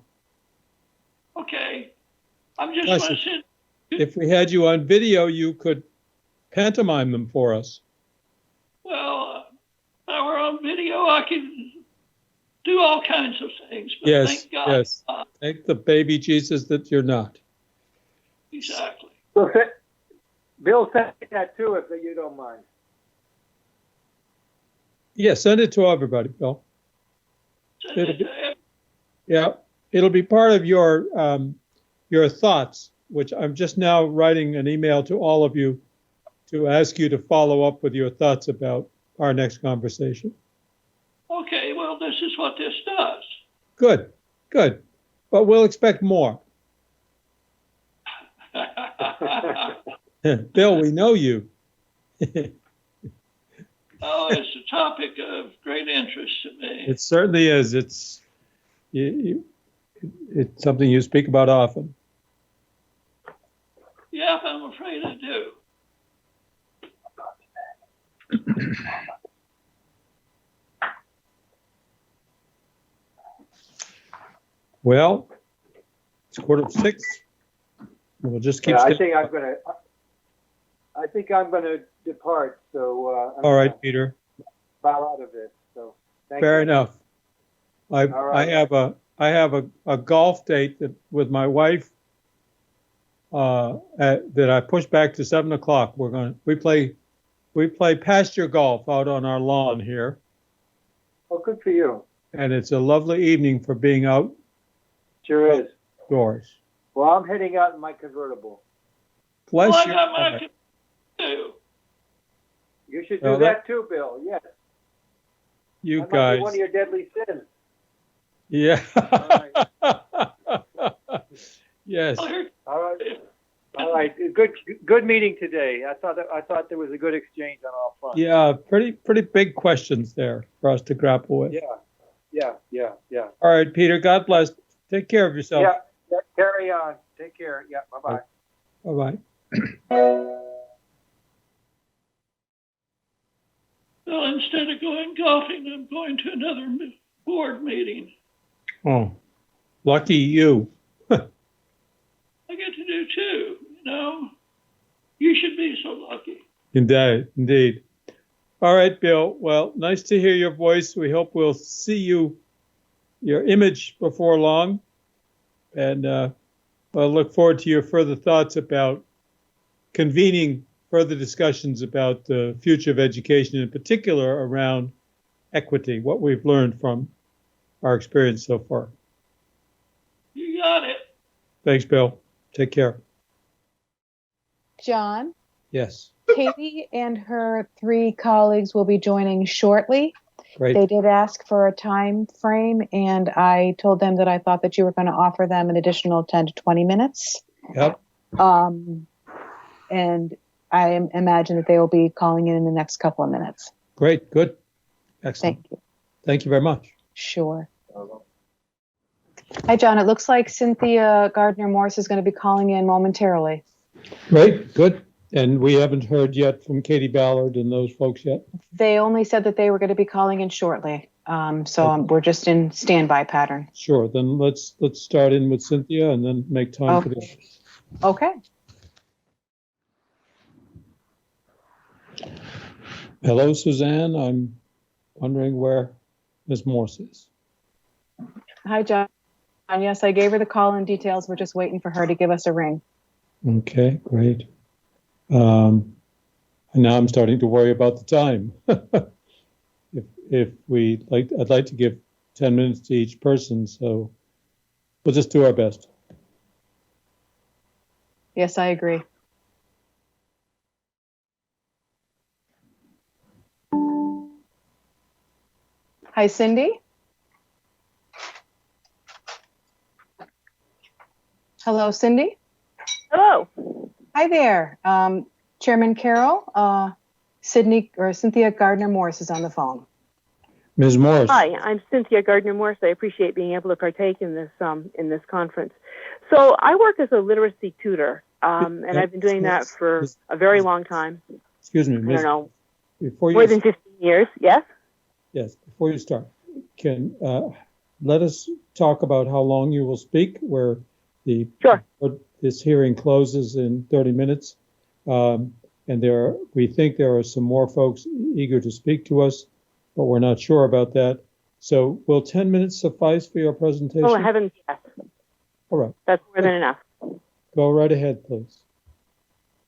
Okay. I'm just going to send. If we had you on video, you could pantomime them for us. Well, if I were on video, I can do all kinds of things. But Yes, thank God. yes. Thank the baby Jesus that you're not. Exactly. So, Bill, send that too, if you don't mind. Yeah, send it to everybody, Bill. It'll be part of your thoughts, which I'm just now writing an email to all of you to ask you to follow up with your thoughts about our next conversation. Okay, well, this is what this does. Good. But we'll expect more. Bill, we know you. Oh, it's a topic of great interest to me. It certainly is. It's something you speak about often. Yeah, I'm afraid I do. Well, It's 5:45. We'll just keep. Yeah, I staying. think I'm gonna depart. So All right, Peter. bow out of this. So thank Fair you. enough. I right. I have a golf date with my wife that I pushed back to 7:00. We play pasture golf out on our lawn here, Oh, good for you. and it's a lovely evening for being Sure is. outdoors. Well, I'm heading out in my convertible. Bless Well, I you. got my too. You should Well, do that too, Bill. Yes. You That might guys. be one of your deadly sins. Yeah. Yes. All right. All right. Good meeting today. I thought there was a good exchange on all fronts. Yeah. Pretty big questions there for us to grapple with. Yeah. All right, Peter. God bless. Take care of yourself. Yeah. Carry on. Take care. Yeah. Bye-bye. Bye-bye. Well, instead of going golfing, I'm going to another board meeting. Oh, lucky you. I get to do two, you know. You should be so lucky. Indeed. All right, Bill. Well, nice to hear your voice. We hope we'll see your image before long. And I'll look forward to your further thoughts about convening further discussions about the future of education, in particular around equity, what we've learned from our experience so far. You got it. Thanks, Bill. Take care. John, Yes. Katie and her 3 colleagues will be joining shortly. Great. They did ask for a time frame, and I told them that I thought that you were going to offer them an additional 10 to 20 minutes. Yep. And I imagine that they will be calling in the next couple of minutes. Great. Good. Excellent. Thank you. Thank you very much. Sure. Hi, John. It looks like Cynthia Gardner-Morse is going to be calling in momentarily. Great. Good. And we haven't heard yet from Katie Ballard and those folks yet. They only said that they were going to be calling in shortly. We're just in standby pattern. Sure. Then let's start in with Cynthia and then make time for the others. Okay. Hello, Suzanne. I'm wondering where Ms. Morse is. Hi, John. Yes, I gave her the call-in details. We're just waiting for her to give us a ring. Okay, great. And now I'm starting to worry about the time. I'd like to give 10 minutes to each person, so we'll just do our best. Yes, I agree. Hi, Cindy. Hello, Cindy. Hello. Hi there. Chairman Carroll, Cynthia Gardner-Morse is on the phone. Ms. Morse. Hi, I'm Cynthia Gardner-Morse. I appreciate being able to partake in this conference. So I work as a literacy tutor, and I've been doing that for a very long time. Excuse me, I don't know, before more than 15 years. Yes. Yes. Before you start, can let us talk about how long you will speak. Where this hearing closes in 30 minutes, and we think there are some more folks eager to speak to us, but we're not sure about that. So will 10 minutes suffice for your presentation? Oh, heavens, yes. All right. That's more than enough. Go right ahead, please.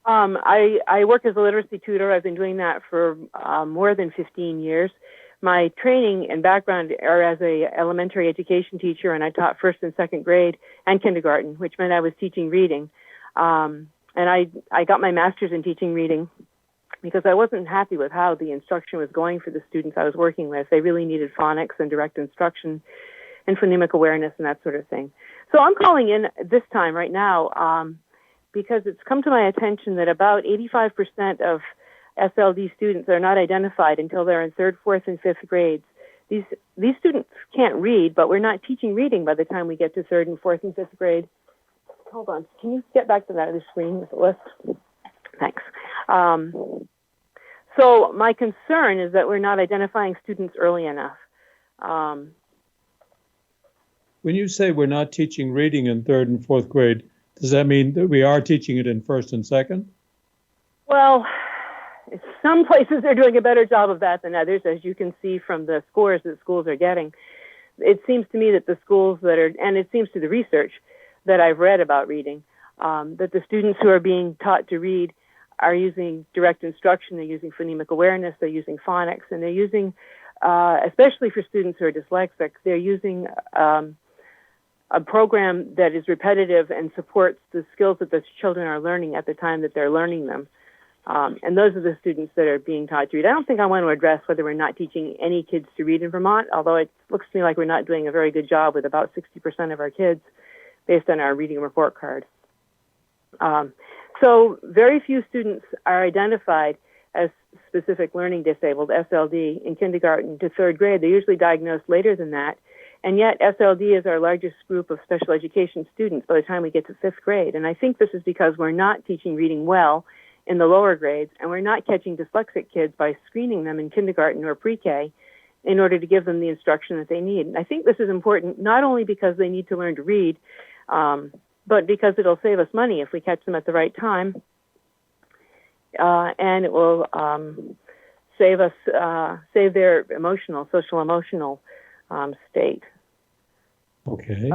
I work as a literacy tutor. I've been doing that for more than 15 years. My training and background are as a elementary education teacher, and I taught first and second grade and kindergarten, which meant I was teaching reading. And I got my master's in teaching reading because I wasn't happy with how the instruction was going for the students I was working with. They really needed phonics and direct instruction and phonemic awareness and that sort of thing. So I'm calling in this time right now because it's come to my attention that about 85% of SLD students are not identified until they're in 3rd, 4th, and 5th grades. These students can't read, but we're not teaching reading by the time we get to 3rd and 4th and 5th grade. Hold on. Can you get back to that other screen with the list? Thanks. So my concern is that we're not identifying students early enough. when you say we're not teaching reading in 3rd and 4th grade, does that mean that we are teaching it in 1st and 2nd? Well, some places are doing a better job of that than others, as you can see from the scores that schools are getting. It seems to me that the schools that are, and it seems to the research that I've read about reading, that the students who are being taught to read are using direct instruction, they're using phonemic awareness, they're using phonics, and they're using, especially for students who are dyslexic, they're using a program that is repetitive and supports the skills that the children are learning at the time that they're learning them. And those are the students that are being taught to read. I don't think I want to address whether we're not teaching any kids to read in Vermont, although it looks to me like we're not doing a very good job with about 60% of our kids based on our reading report card. So very few students are identified as specific learning disabled, SLD, in kindergarten to 3rd grade. They're usually diagnosed later than that. And yet SLD is our largest group of special education students by the time we get to 5th grade. And I think this is because we're not teaching reading well in the lower grades, and we're not catching dyslexic kids by screening them in kindergarten or pre-K in order to give them the instruction that they need. And I think this is important not only because they need to learn to read, but because it'll save us money if we catch them at the right time, and it will save their social emotional state. Okay.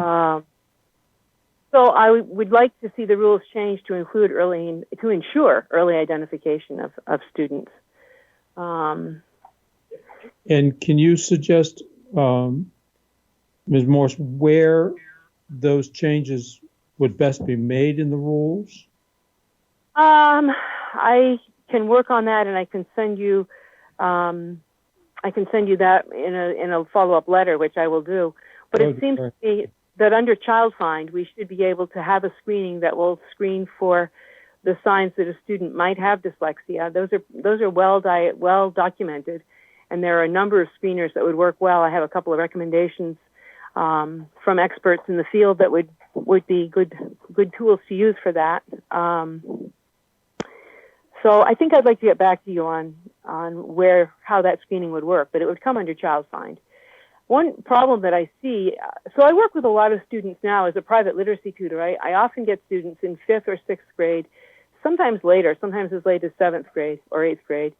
So I would like to see the rules changed to include to ensure early identification of students. And can you suggest, Ms. Morse, where those changes would best be made in the rules? I can work on that, and I can send you that in a follow-up letter, which I will do. But it seems to me that under Child Find, we should be able to have a screening that will screen for the signs that a student might have dyslexia. Those are well documented, and there are a number of screeners that would work well. I have a couple of recommendations from experts in the field that would be good tools to use for that. So I think I'd like to get back to you on how that screening would work, but it would come under Child Find. One problem that I see, so I work with a lot of students now as a private literacy tutor. I often get students in 5th or 6th grade, sometimes later, sometimes as late as 7th grade or 8th grade,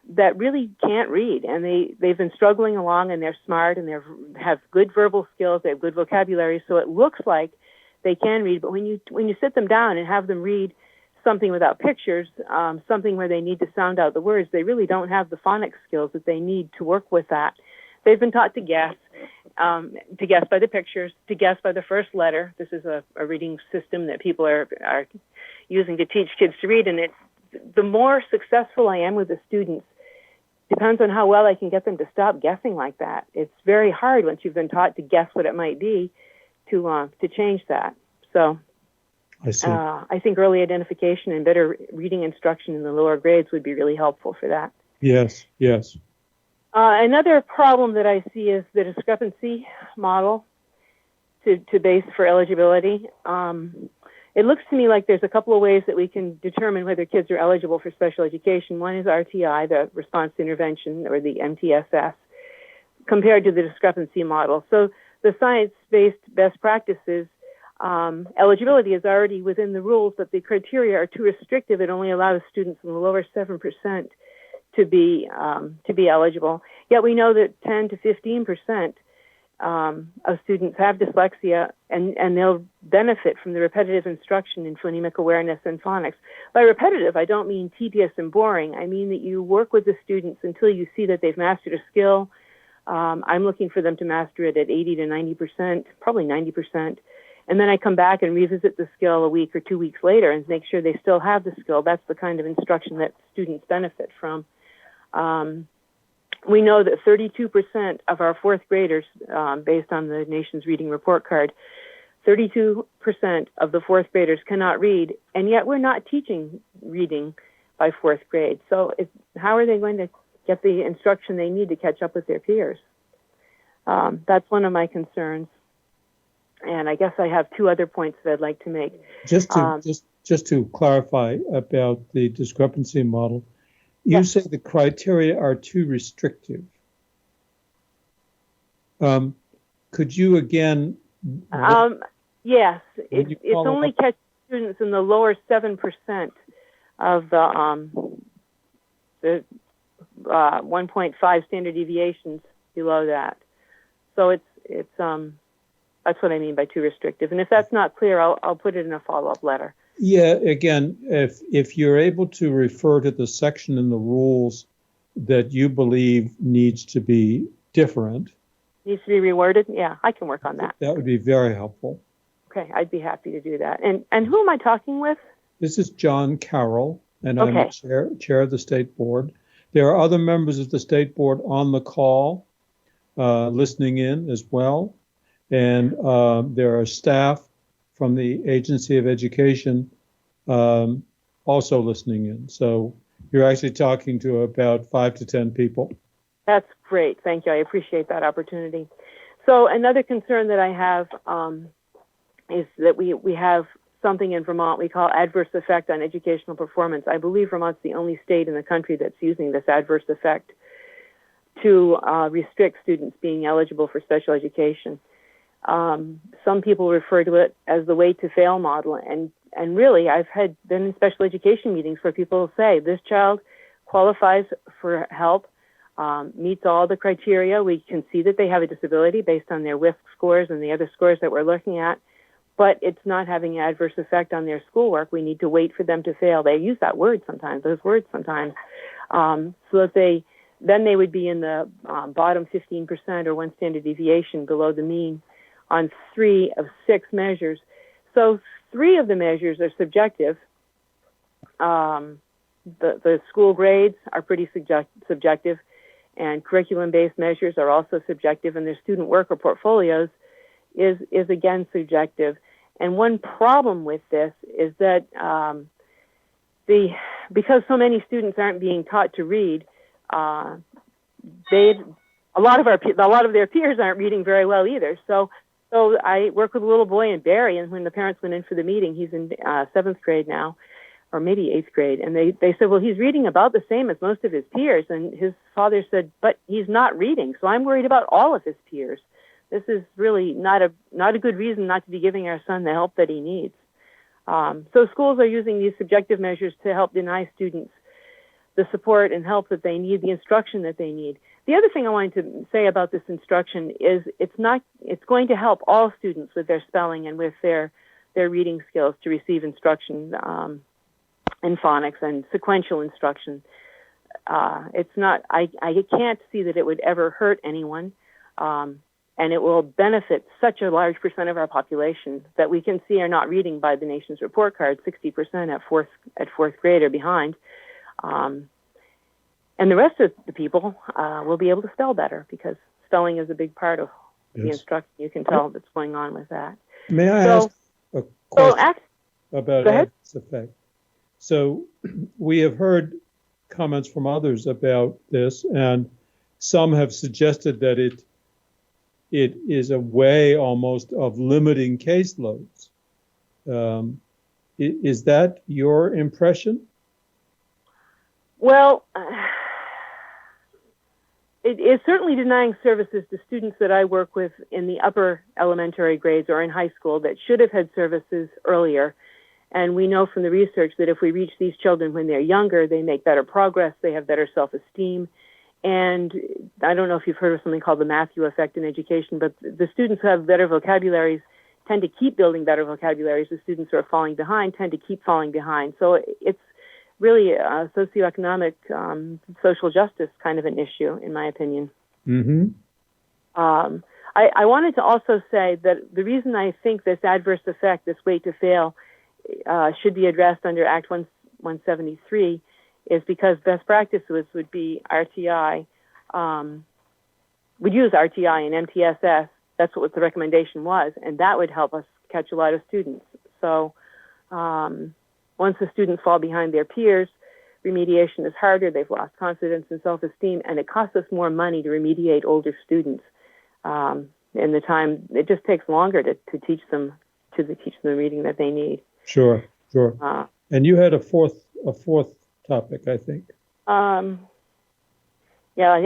that really can't read, and they've been struggling along, and they're smart, and they have good verbal skills, they have good vocabulary, so it looks like they can read. But when you sit them down and have them read something without pictures, something where they need to sound out the words, they really don't have the phonics skills that they need to work with that. They've been taught to guess by the pictures, to guess by the first letter. This is a reading system that people are using to teach kids to read, and the more successful I am with the students depends on how well I can get them to stop guessing like that. It's very hard once you've been taught to guess what it might be to change that. So I see. I think early identification and better reading instruction in the lower grades would be really helpful for that. Yes, yes. Another problem that I see is the discrepancy model to base for eligibility. It looks to me like there's a couple of ways that we can determine whether kids are eligible for special education. One is RTI, the response to intervention, or the MTSS, compared to the discrepancy model. So the science-based best practices, eligibility is already within the rules, but the criteria are too restrictive. It only allows students in the lower 7% to be eligible. Yet we know that 10 to 15% of students have dyslexia, and they'll benefit from the repetitive instruction in phonemic awareness and phonics. By repetitive, I don't mean tedious and boring. I mean that you work with the students until you see that they've mastered a skill. I'm looking for them to master it at 80 to 90%, probably 90%. And then I come back and revisit the skill a week or 2 weeks later and make sure they still have the skill. That's the kind of instruction that students benefit from. We know that 32% of our 4th graders, based on the nation's reading report card, 32% of the 4th graders cannot read, and yet we're not teaching reading by 4th grade. So how are they going to get the instruction they need to catch up with their peers? That's one of my concerns. And I guess I have 2 other points that I'd like to make. Just to clarify about the discrepancy model, you say the criteria are too restrictive. Could you again Yes, Would you it's follow only up? catch students in the lower 7% of the 1.5 standard deviations below that. So it's that's what I mean by too restrictive. And if that's not clear, I'll put it in a follow-up letter. Yeah, again, if you're able to refer to the section in the rules that you believe needs to be different, Needs to be reworded? Yeah, I can work on that. that would be very helpful. Okay, I'd be happy to do that. And who am I talking with? This is John Carroll, and I'm Okay. chair of the state board. There are other members of the state board on the call, listening in as well. And there are staff from the Agency of Education also listening in. So you're actually talking to about 5 to 10 people. That's great. Thank you. I appreciate that opportunity. So another concern that I have is that we have something in Vermont we call adverse effect on educational performance. I believe Vermont's the only state in the country that's using this adverse effect to restrict students being eligible for special education. Some people refer to it as the wait to fail model. And really, I've been in special education meetings where people say, this child qualifies for help, meets all the criteria. We can see that they have a disability based on their WISC scores and the other scores that we're looking at, but it's not having an adverse effect on their schoolwork. We need to wait for them to fail. They use that word sometimes, those words sometimes, so that then they would be in the bottom 15% or 1 standard deviation below the mean on 3 of 6 measures. So 3 of the measures are subjective. The school grades are pretty subjective, and curriculum-based measures are also subjective, and their student work or portfolios is again subjective. And one problem with this is that because so many students aren't being taught to read, a lot of their peers aren't reading very well either. So I work with a little boy in Barrie, and when the parents went in for the meeting, he's in 7th grade now, or maybe 8th grade, and they said, well, he's reading about the same as most of his peers. And his father said, but he's not reading, so I'm worried about all of his peers. This is really not a good reason not to be giving our son the help that he needs. So schools are using these subjective measures to help deny students the support and help that they need, the instruction that they need. The other thing I wanted to say about this instruction is it's going to help all students with their spelling and with their reading skills to receive instruction in phonics and sequential instruction. It's not, I can't see that it would ever hurt anyone, and it will benefit such a large percent of our population that we can see are not reading by the nation's report card, 60% at fourth grade or behind. And the rest of the people will be able to spell better, because spelling is a big part of the instruction. You can tell that's going on with that. May I ask a question about adverse effect? So we have heard comments from others about this, and some have suggested that it is a way almost of limiting caseloads. Is that your impression? Well, it is certainly denying services to students that I work with in the upper elementary grades or in high school that should have had services earlier. And we know from the research that if we reach these children when they're younger, they make better progress, they have better self-esteem. And I don't know if you've heard of something called the Matthew effect in education, but the students who have better vocabularies tend to keep building better vocabularies. The students who are falling behind tend to keep falling behind. So it's really a socioeconomic, social justice kind of an issue, in my opinion. Mm-hmm. I wanted to also say that the reason I think this adverse effect, this wait to fail, should be addressed under Act 173 is because best practices would be RTI, would use RTI and MTSS. That's what the recommendation was, and that would help us catch a lot of students. So once the students fall behind their peers, remediation is harder, they've lost confidence and self-esteem, and it costs us more money to remediate older students. And the time, it just takes longer to teach them the reading that they need. Sure. And you had a fourth topic, I think. Yeah,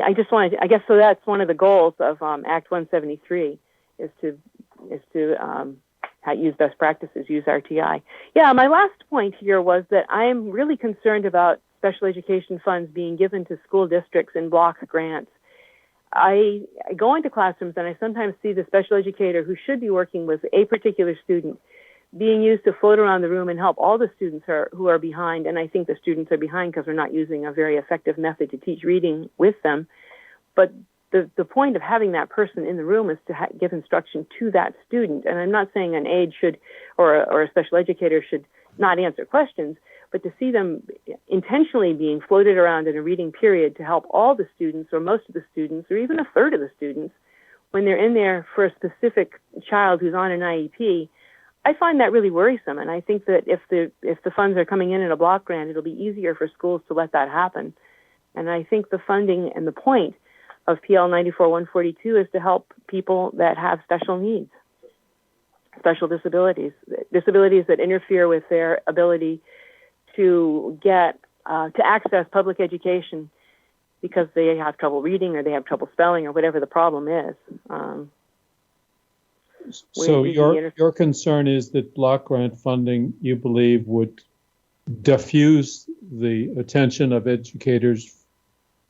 I just wanted to, I guess, so that's one of the goals of Act 173 is to use best practices, use RTI. Yeah, my last point here was that I'm really concerned about special education funds being given to school districts in block grants. I go into classrooms and I sometimes see the special educator who should be working with a particular student being used to float around the room and help all the students who are behind. And I think the students are behind because we're not using a very effective method to teach reading with them. But the point of having that person in the room is to give instruction to that student. And I'm not saying an aide should, or a special educator should not answer questions, but to see them intentionally being floated around in a reading period to help all the students or most of the students or even a third of the students when they're in there for a specific child who's on an IEP, I find that really worrisome. And I think that if the funds are coming in a block grant, it'll be easier for schools to let that happen. And I think the funding and the point of PL 94-142 is to help people that have special needs, special disabilities that interfere with their ability to get to access public education because they have trouble reading or they have trouble spelling or whatever the problem is. So your concern is that block grant funding, you believe, would diffuse the attention of educators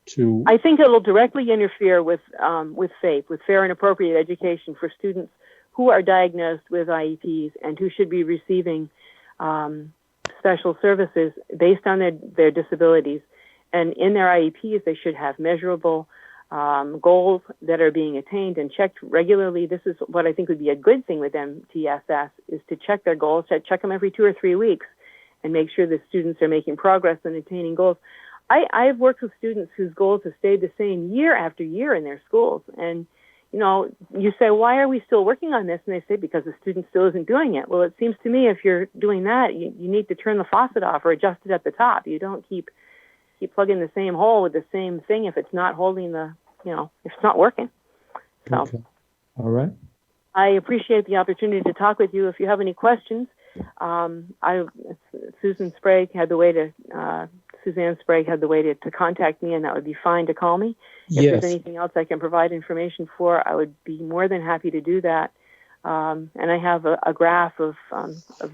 to? I think it will directly interfere with FAPE, with fair and appropriate education for students who are diagnosed with IEPs and who should be receiving special services based on their disabilities. And in their IEPs, they should have measurable goals that are being attained and checked regularly. This is what I think would be a good thing with MTSS, is to check their goals, check them every 2 or 3 weeks and make sure the students are making progress in attaining goals. I've worked with students whose goals have stayed the same year after year in their schools. And, you know, you say, why are we still working on this? And they say, because the student still isn't doing it. Well, it seems to me if you're doing that, you need to turn the faucet off or adjust it at the top. You don't keep plugging the same hole with the same thing if it's not holding if it's not working. So, okay. All right. I appreciate the opportunity to talk with you. If you have any questions, Suzanne Sprague had the way to contact me, and that would be fine to call me. If Yes. there's anything else I can provide information for, I would be more than happy to do that. And I have a graph of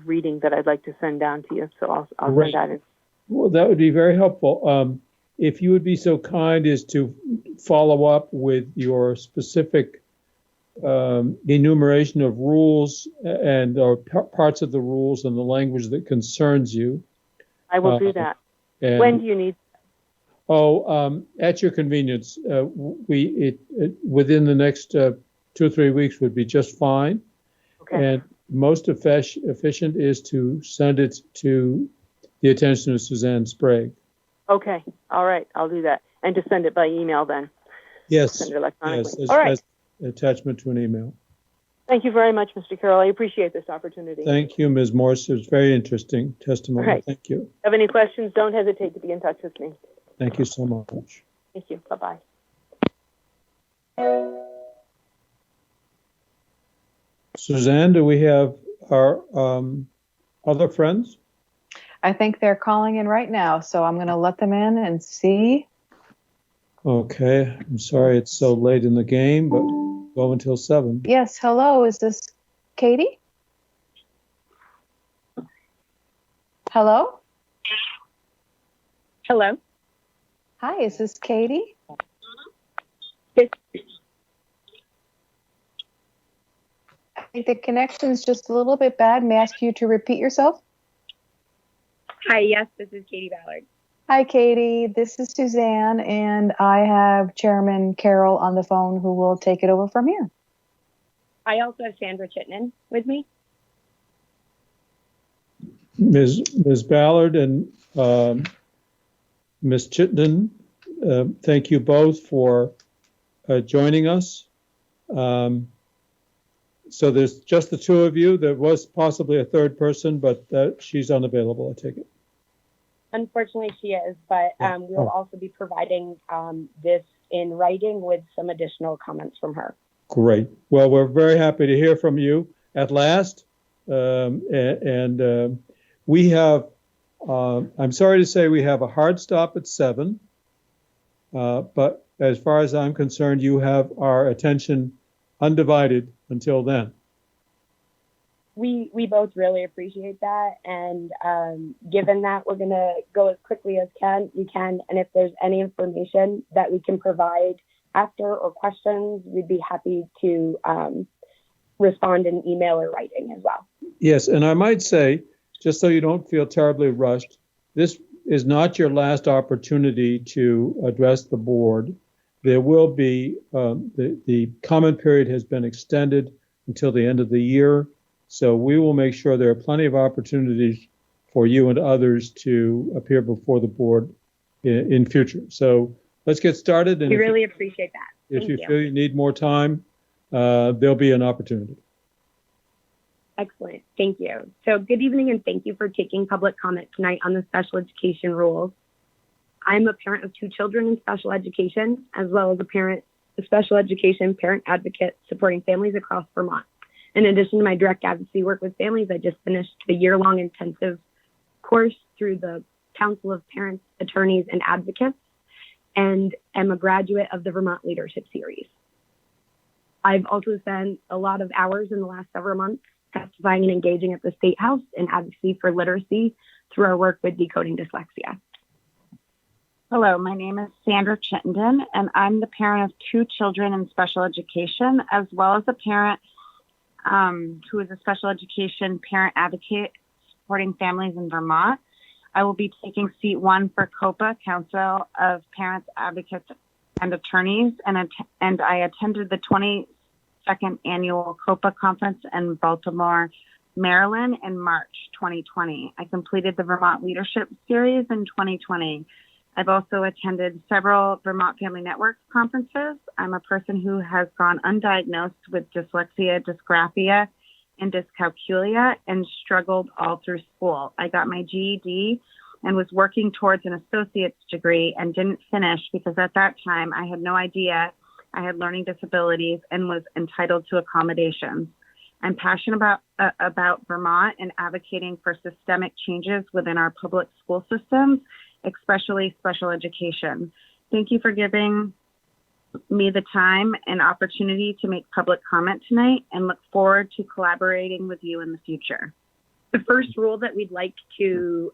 reading that I'd like to send down to you, so I'll Great. send that in. Well, that would be very helpful. If you would be so kind as to follow up with your specific enumeration of rules or parts of the rules and the language that concerns you. I will do that. And, When do you need? At your convenience. Within the next 2 or 3 weeks would be just fine. Okay. And most efficient is to send it to the attention of Suzanne Sprague. Okay. All right. I'll do that. And just send it by email then. Yes. Send it electronically. Yes, All right. as attachment to an email. Thank you very much, Mr. Carroll. I appreciate this opportunity. Thank you, Ms. Morse. It was very interesting testimony. All right. Thank you. Have any questions, don't hesitate to be in touch with me. Thank you so much. Thank you. Bye-bye. Suzanne, do we have our other friends? I think they're calling in right now, so I'm going to let them in and see. Okay. I'm sorry it's so late in the game, but go until 7. Yes, hello, is this Katie? Hello? Hello. Hi, is this Katie? Yes. I think the connection's just a little bit bad. May I ask you to repeat yourself? Hi, yes, this is Katie Ballard. Hi, Katie. This is Suzanne, and I have Chairman Carroll on the phone who will take it over from here. I also have Sandra Chittenden with me. Ms. Ballard and Ms. Chittenden, thank you both for joining us. So there's just the two of you. There was possibly a third person, but she's unavailable, I take it. Unfortunately, she is, but we'll also be providing this in writing with some additional comments from her. Great. Well, we're very happy to hear from you at last. We have, I'm sorry to say we have a hard stop at 7, but as far as I'm concerned, you have our attention undivided until then. we both really appreciate that. And given that, we're going to go as quickly as we can. And if there's any information that we can provide after or questions, we'd be happy to respond in email or writing as well. Yes, and I might say, just so you don't feel terribly rushed, this is not your last opportunity to address the board. There will be, the comment period has been extended until the end of the year. So we will make sure there are plenty of opportunities for you and others to appear before the board in future. So let's get started. And we really appreciate that. If you feel you need more time, there'll be an opportunity. Excellent. Thank you. So good evening, and thank you for taking public comment tonight on the special education rules. I'm a parent of 2 children in special education, as well as a special education parent advocate supporting families across Vermont. In addition to my direct advocacy work with families, I just finished the year-long intensive course through the Council of Parents, Attorneys, and Advocates, and am a graduate of the Vermont Leadership Series. I've also spent a lot of hours in the last several months testifying and engaging at the State House in advocacy for literacy through our work with decoding dyslexia. Hello, my name is Sandra Chittenden, and I'm the parent of 2 children in special education, as well as a parent who is a special education parent advocate supporting families in Vermont. I will be taking seat 1 for COPA, Council of Parents, Advocates, and Attorneys, and I attended the 22nd Annual COPA Conference in Baltimore, Maryland in March 2020. I completed the Vermont Leadership Series in 2020. I've also attended several Vermont Family Network conferences. I'm a person who has gone undiagnosed with dyslexia, dysgraphia, and dyscalculia and struggled all through school. I got my GED and was working towards an associate's degree and didn't finish because at that time I had no idea I had learning disabilities and was entitled to accommodations. I'm passionate about Vermont and advocating for systemic changes within our public school systems, especially special education. Thank you for giving me the time and opportunity to make public comment tonight, and look forward to collaborating with you in the future. The first rule that we'd like to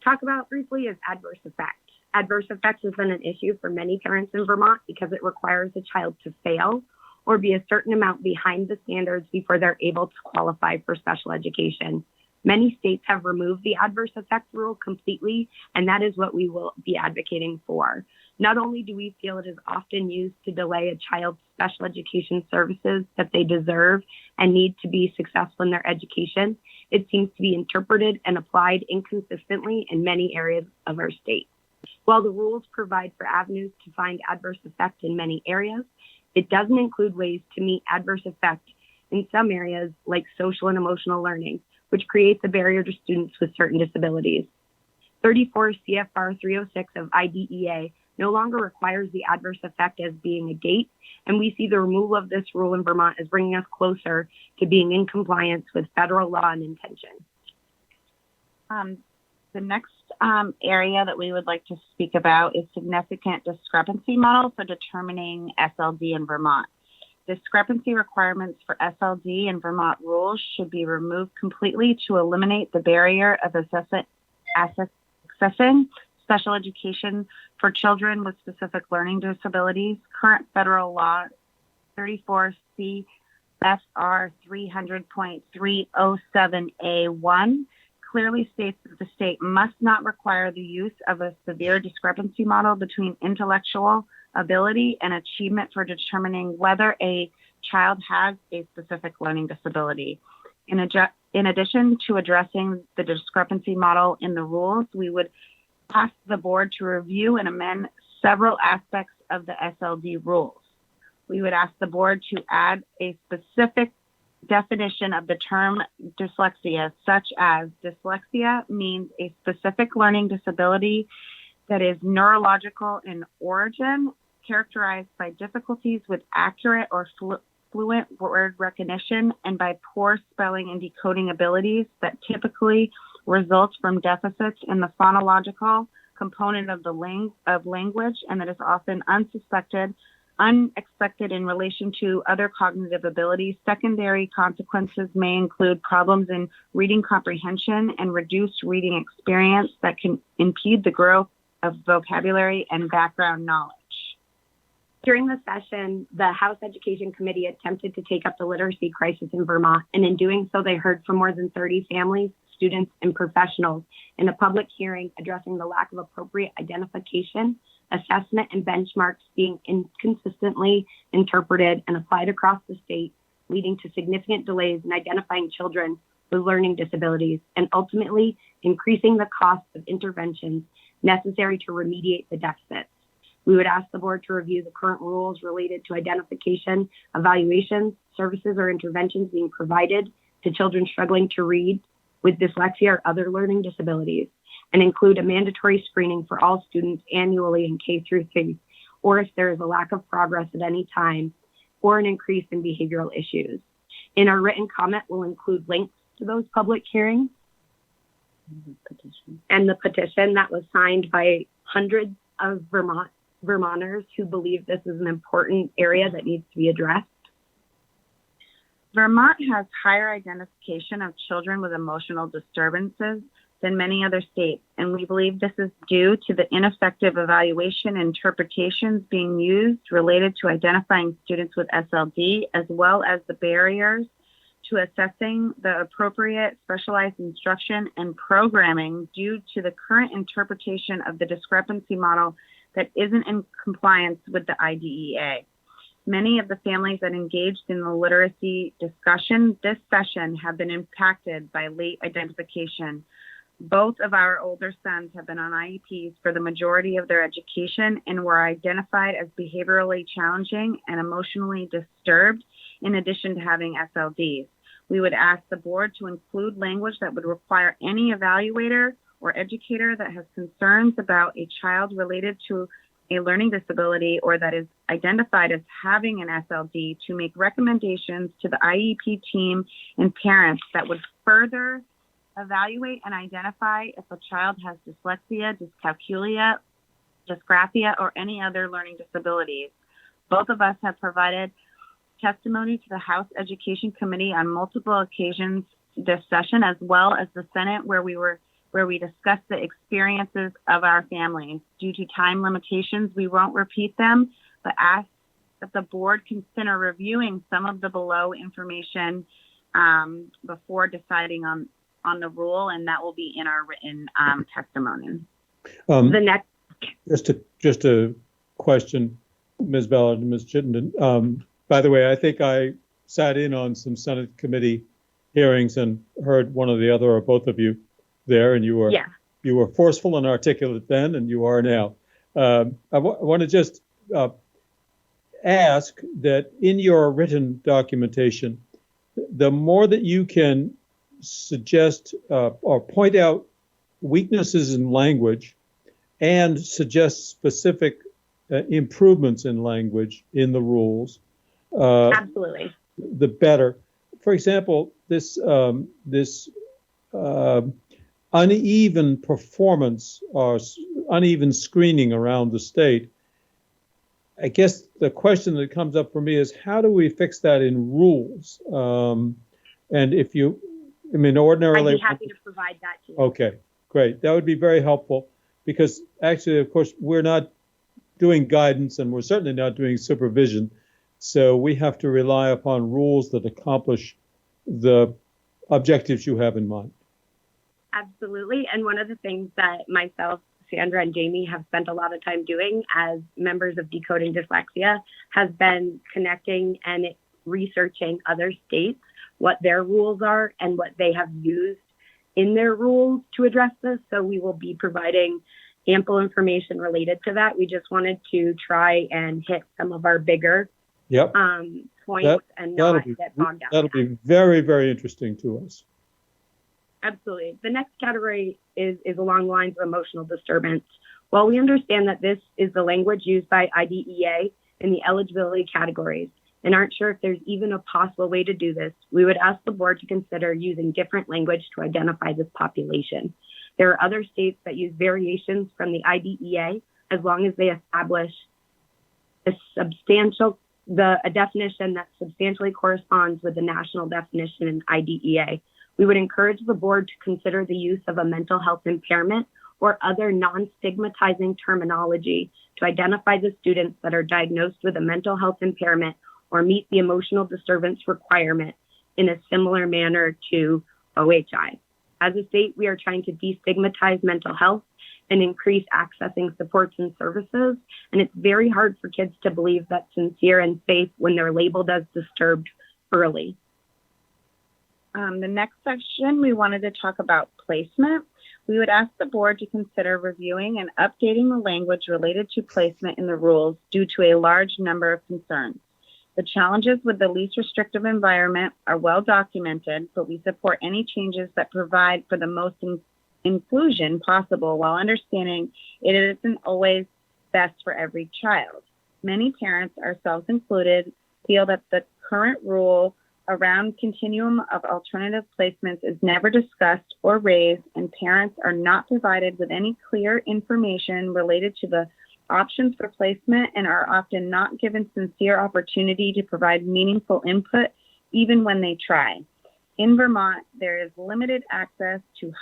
talk about briefly is adverse effect. Adverse effect has been an issue for many parents in Vermont because it requires a child to fail or be a certain amount behind the standards before they're able to qualify for special education. Many states have removed the adverse effect rule completely, and that is what we will be advocating for. Not only do we feel it is often used to delay a child's special education services that they deserve and need to be successful in their education, it seems to be interpreted and applied inconsistently in many areas of our state. While the rules provide for avenues to find adverse effect in many areas, it doesn't include ways to meet adverse effect in some areas like social and emotional learning, which creates a barrier to students with certain disabilities. 34 CFR 306 of IDEA no longer requires the adverse effect as being a gate, and we see the removal of this rule in Vermont as bringing us closer to being in compliance with federal law and intention. The next area that we would like to speak about is significant discrepancy model for determining SLD in Vermont. Discrepancy requirements for SLD in Vermont rules should be removed completely to eliminate the barrier of accessing special education for children with specific learning disabilities. Current federal law 34 CFR 300.307A1 clearly states that the state must not require the use of a severe discrepancy model between intellectual ability and achievement for determining whether a child has a specific learning disability. In addition to addressing the discrepancy model in the rules, we would ask the board to review and amend several aspects of the SLD rules. We would ask the board to add a specific definition of the term dyslexia, such as dyslexia means a specific learning disability that is neurological in origin, characterized by difficulties with accurate or fluent word recognition and by poor spelling and decoding abilities that typically results from deficits in the phonological component of the language, and that is often unsuspected unexpected in relation to other cognitive abilities. Secondary consequences may include problems in reading comprehension and reduced reading experience that can impede the growth of vocabulary and background knowledge. During the session, the House Education Committee attempted to take up the literacy crisis in Vermont, and in doing so, they heard from more than 30 families, students, and professionals in a public hearing addressing the lack of appropriate identification, assessment, and benchmarks being inconsistently interpreted and applied across the state, leading to significant delays in identifying children with learning disabilities and ultimately increasing the cost of interventions necessary to remediate the deficits. We would ask the board to review the current rules related to identification, evaluations, services, or interventions being provided to children struggling to read with dyslexia or other learning disabilities, and include a mandatory screening for all students annually in K through 3, or if there is a lack of progress at any time, or an increase in behavioral issues. In our written comment, we'll include links to those public hearings and the petition that was signed by hundreds of Vermonters who believe this is an important area that needs to be addressed. Vermont has higher identification of children with emotional disturbances than many other states, and we believe this is due to the ineffective evaluation and interpretations being used related to identifying students with SLD, as well as the barriers to assessing the appropriate specialized instruction and programming due to the current interpretation of the discrepancy model that isn't in compliance with the IDEA. Many of the families that engaged in the literacy discussion this session have been impacted by late identification. Both of our older sons have been on IEPs for the majority of their education and were identified as behaviorally challenging and emotionally disturbed, in addition to having SLDs. We would ask the board to include language that would require any evaluator or educator that has concerns about a child related to a learning disability or that is identified as having an SLD to make recommendations to the IEP team and parents that would further evaluate and identify if a child has dyslexia, dyscalculia, dysgraphia, or any other learning disabilities. Both of us have provided testimony to the House Education Committee on multiple occasions this session, as well as the Senate, where we discussed the experiences of our families. Due to time limitations, we won't repeat them, but ask that the board consider reviewing some of the below information before deciding on the rule, and that will be in our written testimony. The next, just a question, Ms. Ballard and Ms. Chittenden. By the way, I think I sat in on some Senate committee hearings and heard one or the other or both of you there, and you were forceful and articulate then, and you are now. I want to just ask that in your written documentation, the more that you can suggest or point out weaknesses in language and suggest specific improvements in language in the rules, absolutely, the better. For example, this uneven performance or uneven screening around the state. I guess the question that comes up for me is, how do we fix that in rules? And if you, I mean, ordinarily, I'd be happy to provide that to you. Okay, great. That would be very helpful, because actually, of course, we're not doing guidance and we're certainly not doing supervision. So we have to rely upon rules that accomplish the objectives you have in mind. Absolutely. And one of the things that myself, Sandra, and Jamie have spent a lot of time doing as members of Decoding Dyslexia has been connecting and researching other states, what their rules are and what they have used in their rules to address this. So we will be providing ample information related to that. We just wanted to try and hit some of our bigger points and not get bogged down. That'll be very, very interesting to us. Absolutely. The next category is along the lines of emotional disturbance. While we understand that this is the language used by IDEA in the eligibility categories and aren't sure if there's even a possible way to do this, we would ask the board to consider using different language to identify this population. There are other states that use variations from the IDEA as long as they establish a definition that substantially corresponds with the national definition in IDEA. We would encourage the board to consider the use of a mental health impairment or other non-stigmatizing terminology to identify the students that are diagnosed with a mental health impairment or meet the emotional disturbance requirement in a similar manner to OHI. As a state, we are trying to destigmatize mental health and increase accessing supports and services. And it's very hard for kids to believe that's sincere and safe when they're labeled as disturbed early. The next section, we wanted to talk about placement. We would ask the board to consider reviewing and updating the language related to placement in the rules due to a large number of concerns. The challenges with the least restrictive environment are well documented, but we support any changes that provide for the most inclusion possible while understanding it isn't always best for every child. Many parents, ourselves included, feel that the current rule around continuum of alternative placements is never discussed or raised, and parents are not provided with any clear information related to the options for placement and are often not given sincere opportunity to provide meaningful input even when they try. In Vermont, there is limited access to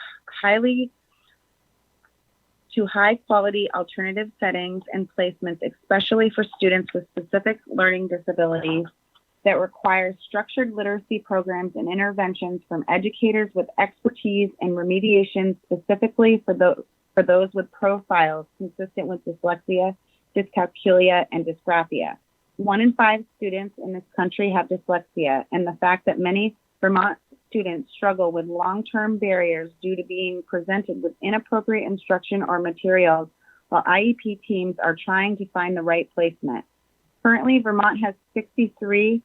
high quality alternative settings and placements, especially for students with specific learning disabilities that require structured literacy programs and interventions from educators with expertise in remediation specifically for those with profiles consistent with dyslexia, dyscalculia, and dysgraphia. 1 in 5 students in this country have dyslexia, and the fact that many Vermont students struggle with long-term barriers due to being presented with inappropriate instruction or materials while IEP teams are trying to find the right placement. Currently, Vermont has 63%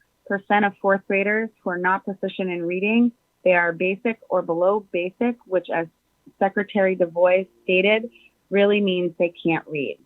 of 4th graders who are not proficient in reading. They are basic or below basic, which, as Secretary DeVoy stated, really means they can't read.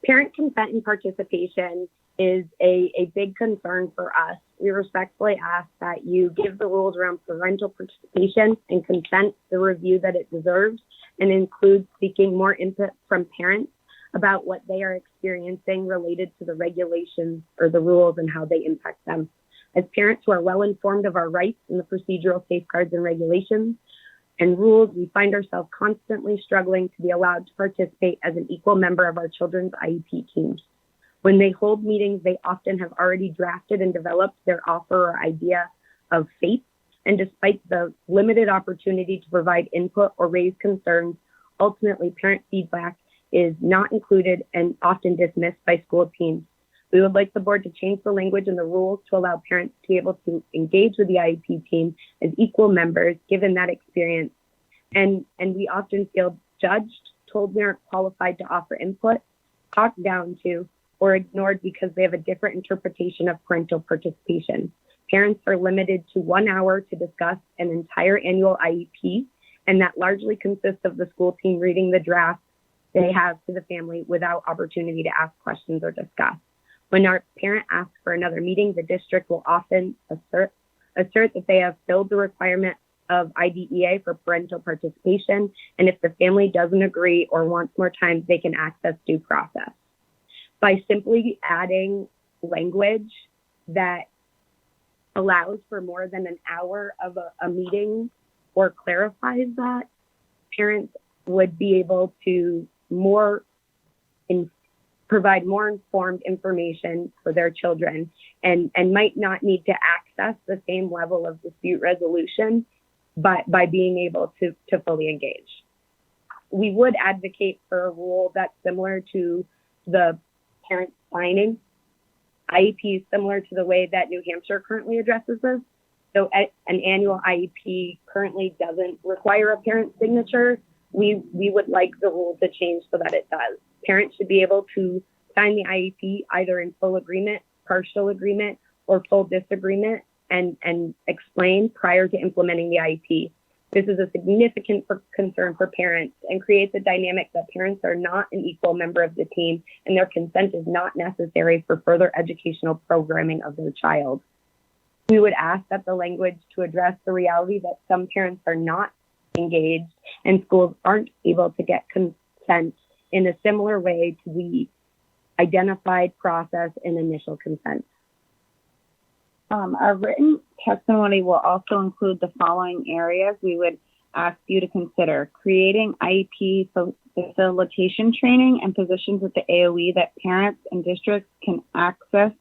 Parent consent and participation is a big concern for us. We respectfully ask that you give the rules around parental participation and consent the review that it deserves, and include seeking more input from parents about what they are experiencing related to the regulations or the rules and how they impact them. As parents who are well informed of our rights and the procedural safeguards and regulations and rules, we find ourselves constantly struggling to be allowed to participate as an equal member of our children's IEP teams. When they hold meetings, they often have already drafted and developed their offer or idea of FAPE, and despite the limited opportunity to provide input or raise concerns, ultimately parent feedback is not included and often dismissed by school teams. We would like the board to change the language in the rules to allow parents to be able to engage with the IEP team as equal members, given that experience. And we often feel judged, told we aren't qualified to offer input, talked down to, or ignored because they have a different interpretation of parental participation. Parents are limited to 1 hour to discuss an entire annual IEP, and that largely consists of the school team reading the draft they have to the family without opportunity to ask questions or discuss. When our parent asks for another meeting, the district will often assert that they have filled the requirement of IDEA for parental participation, and if the family doesn't agree or wants more time, they can access due process. By simply adding language that allows for more than an hour of a meeting or clarifies that, parents would be able to provide more informed information for their children and might not need to access the same level of dispute resolution by being able to fully engage. We would advocate for a rule that's similar to the parent signing IEP, similar to the way that New Hampshire currently addresses this. So an annual IEP currently doesn't require a parent signature. We would like the rule to change so that it does. Parents should be able to sign the IEP either in full agreement, partial agreement, or full disagreement and explain prior to implementing the IEP. This is a significant concern for parents and creates a dynamic that parents are not an equal member of the team and their consent is not necessary for further educational programming of their child. We would ask that the language to address the reality that some parents are not engaged and schools aren't able to get consent in a similar way to the identified process and initial consent. Our written testimony will also include the following areas we would ask you to consider: creating IEP facilitation training and positions at the AOE that parents and districts can access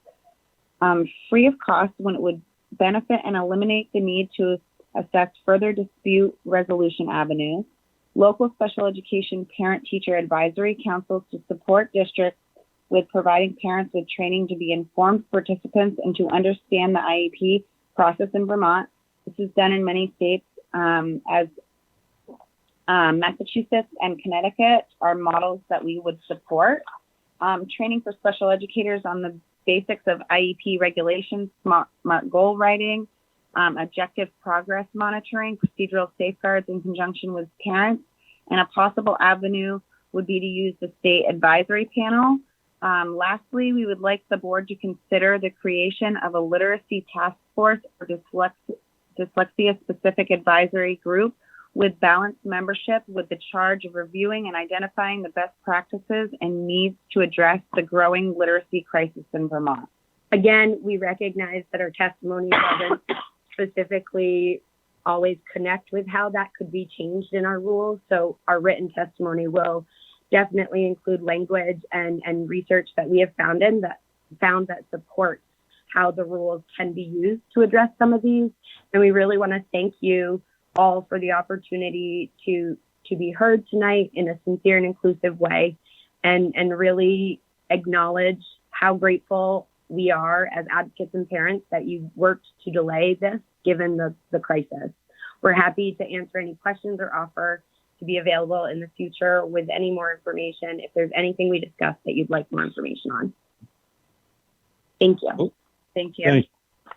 free of cost when it would benefit and eliminate the need to assess further dispute resolution avenues. Local special education parent-teacher advisory councils to support districts with providing parents with training to be informed participants and to understand the IEP process in Vermont. This is done in many states, as Massachusetts and Connecticut are models that we would support. Training for special educators on the basics of IEP regulations, smart goal writing, objective progress monitoring, procedural safeguards in conjunction with parents, and a possible avenue would be to use the state advisory panel. Lastly, we would like the board to consider the creation of a literacy task force or dyslexia-specific advisory group with balanced membership with the charge of reviewing and identifying the best practices and needs to address the growing literacy crisis in Vermont. Again, we recognize that our testimony doesn't specifically always connect with how that could be changed in our rules. So our written testimony will definitely include language and research that we have found that supports how the rules can be used to address some of these. And we really want to thank you all for the opportunity to be heard tonight in a sincere and inclusive way, and really acknowledge how grateful we are as advocates and parents that you worked to delay this given the crisis. We're happy to answer any questions or offer to be available in the future with any more information if there's anything we discussed that you'd like more information on. Thank you. Thank you. Thank you.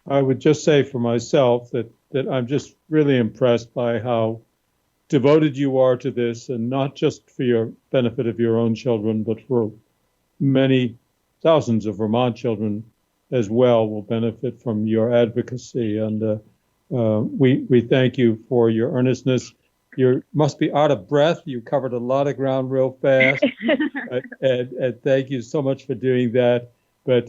I would just say for myself that I'm just really impressed by how devoted you are to this, and not just for your benefit of your own children, but for many thousands of Vermont children as well will benefit from your advocacy. And we thank you for your earnestness. You must be out of breath. You covered a lot of ground real fast. and thank you so much for doing that. But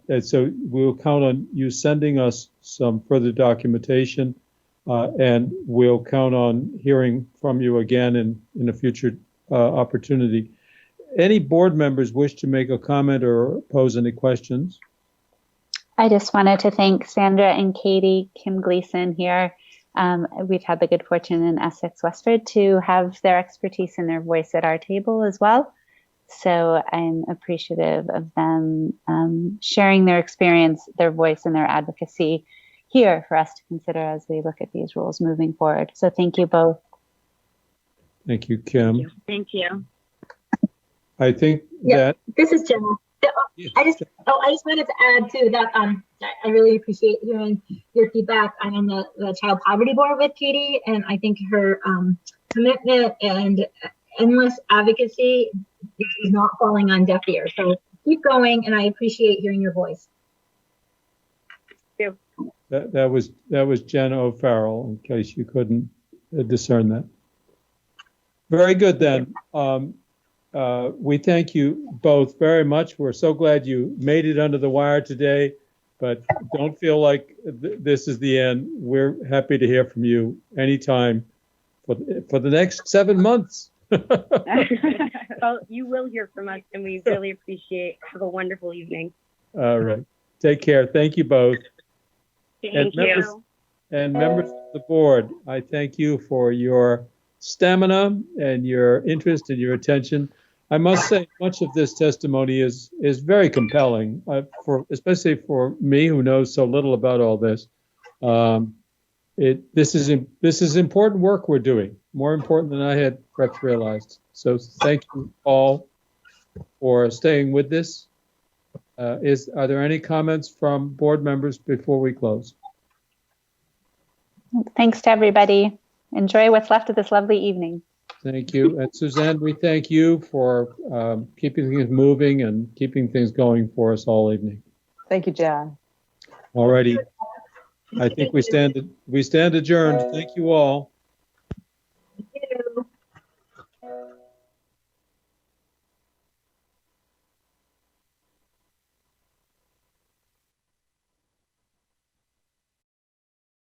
and so we'll count on you sending us some further documentation, and we'll count on hearing from you again in a future opportunity. Any board members wish to make a comment or pose any questions? I just wanted to thank Sandra and Katie, Kim Gleason here. We've had the good fortune in Essex Westford to have their expertise and their voice at our table as well. So I'm appreciative of them sharing their experience, their voice, and their advocacy here for us to consider as we look at these rules moving forward. So thank you both. Thank you, Kim. Thank you. I think Yeah, that this is Jenna. I just wanted to add too that I really appreciate hearing your feedback. I'm on the Child Poverty Board with Katie, and I think her commitment and endless advocacy is not falling on deaf ears. So keep going, and I appreciate hearing your voice. Thank you. that was Jen O'Farrell, in case you couldn't discern that. Very good then. We thank you both very much. We're so glad you made it under the wire today, but don't feel like this is the end. We're happy to hear from you anytime for the next 7 months. Well, you will hear from us, and we really appreciate. Have a wonderful evening. All right. Take care. Thank you both. Thank you. And members of the board, I thank you for your stamina and your interest and your attention. I must say, much of this testimony is very compelling, especially for me, who knows so little about all this. This is important work we're doing, more important than I had perhaps realized. So thank you all for staying with this. Are there any comments from board members before we close? Thanks to everybody. Enjoy what's left of this lovely evening. Thank you. And Suzanne, we thank you for keeping things moving and keeping things going for us all evening. Thank you, John. All righty. I think we stand adjourned. Thank you all.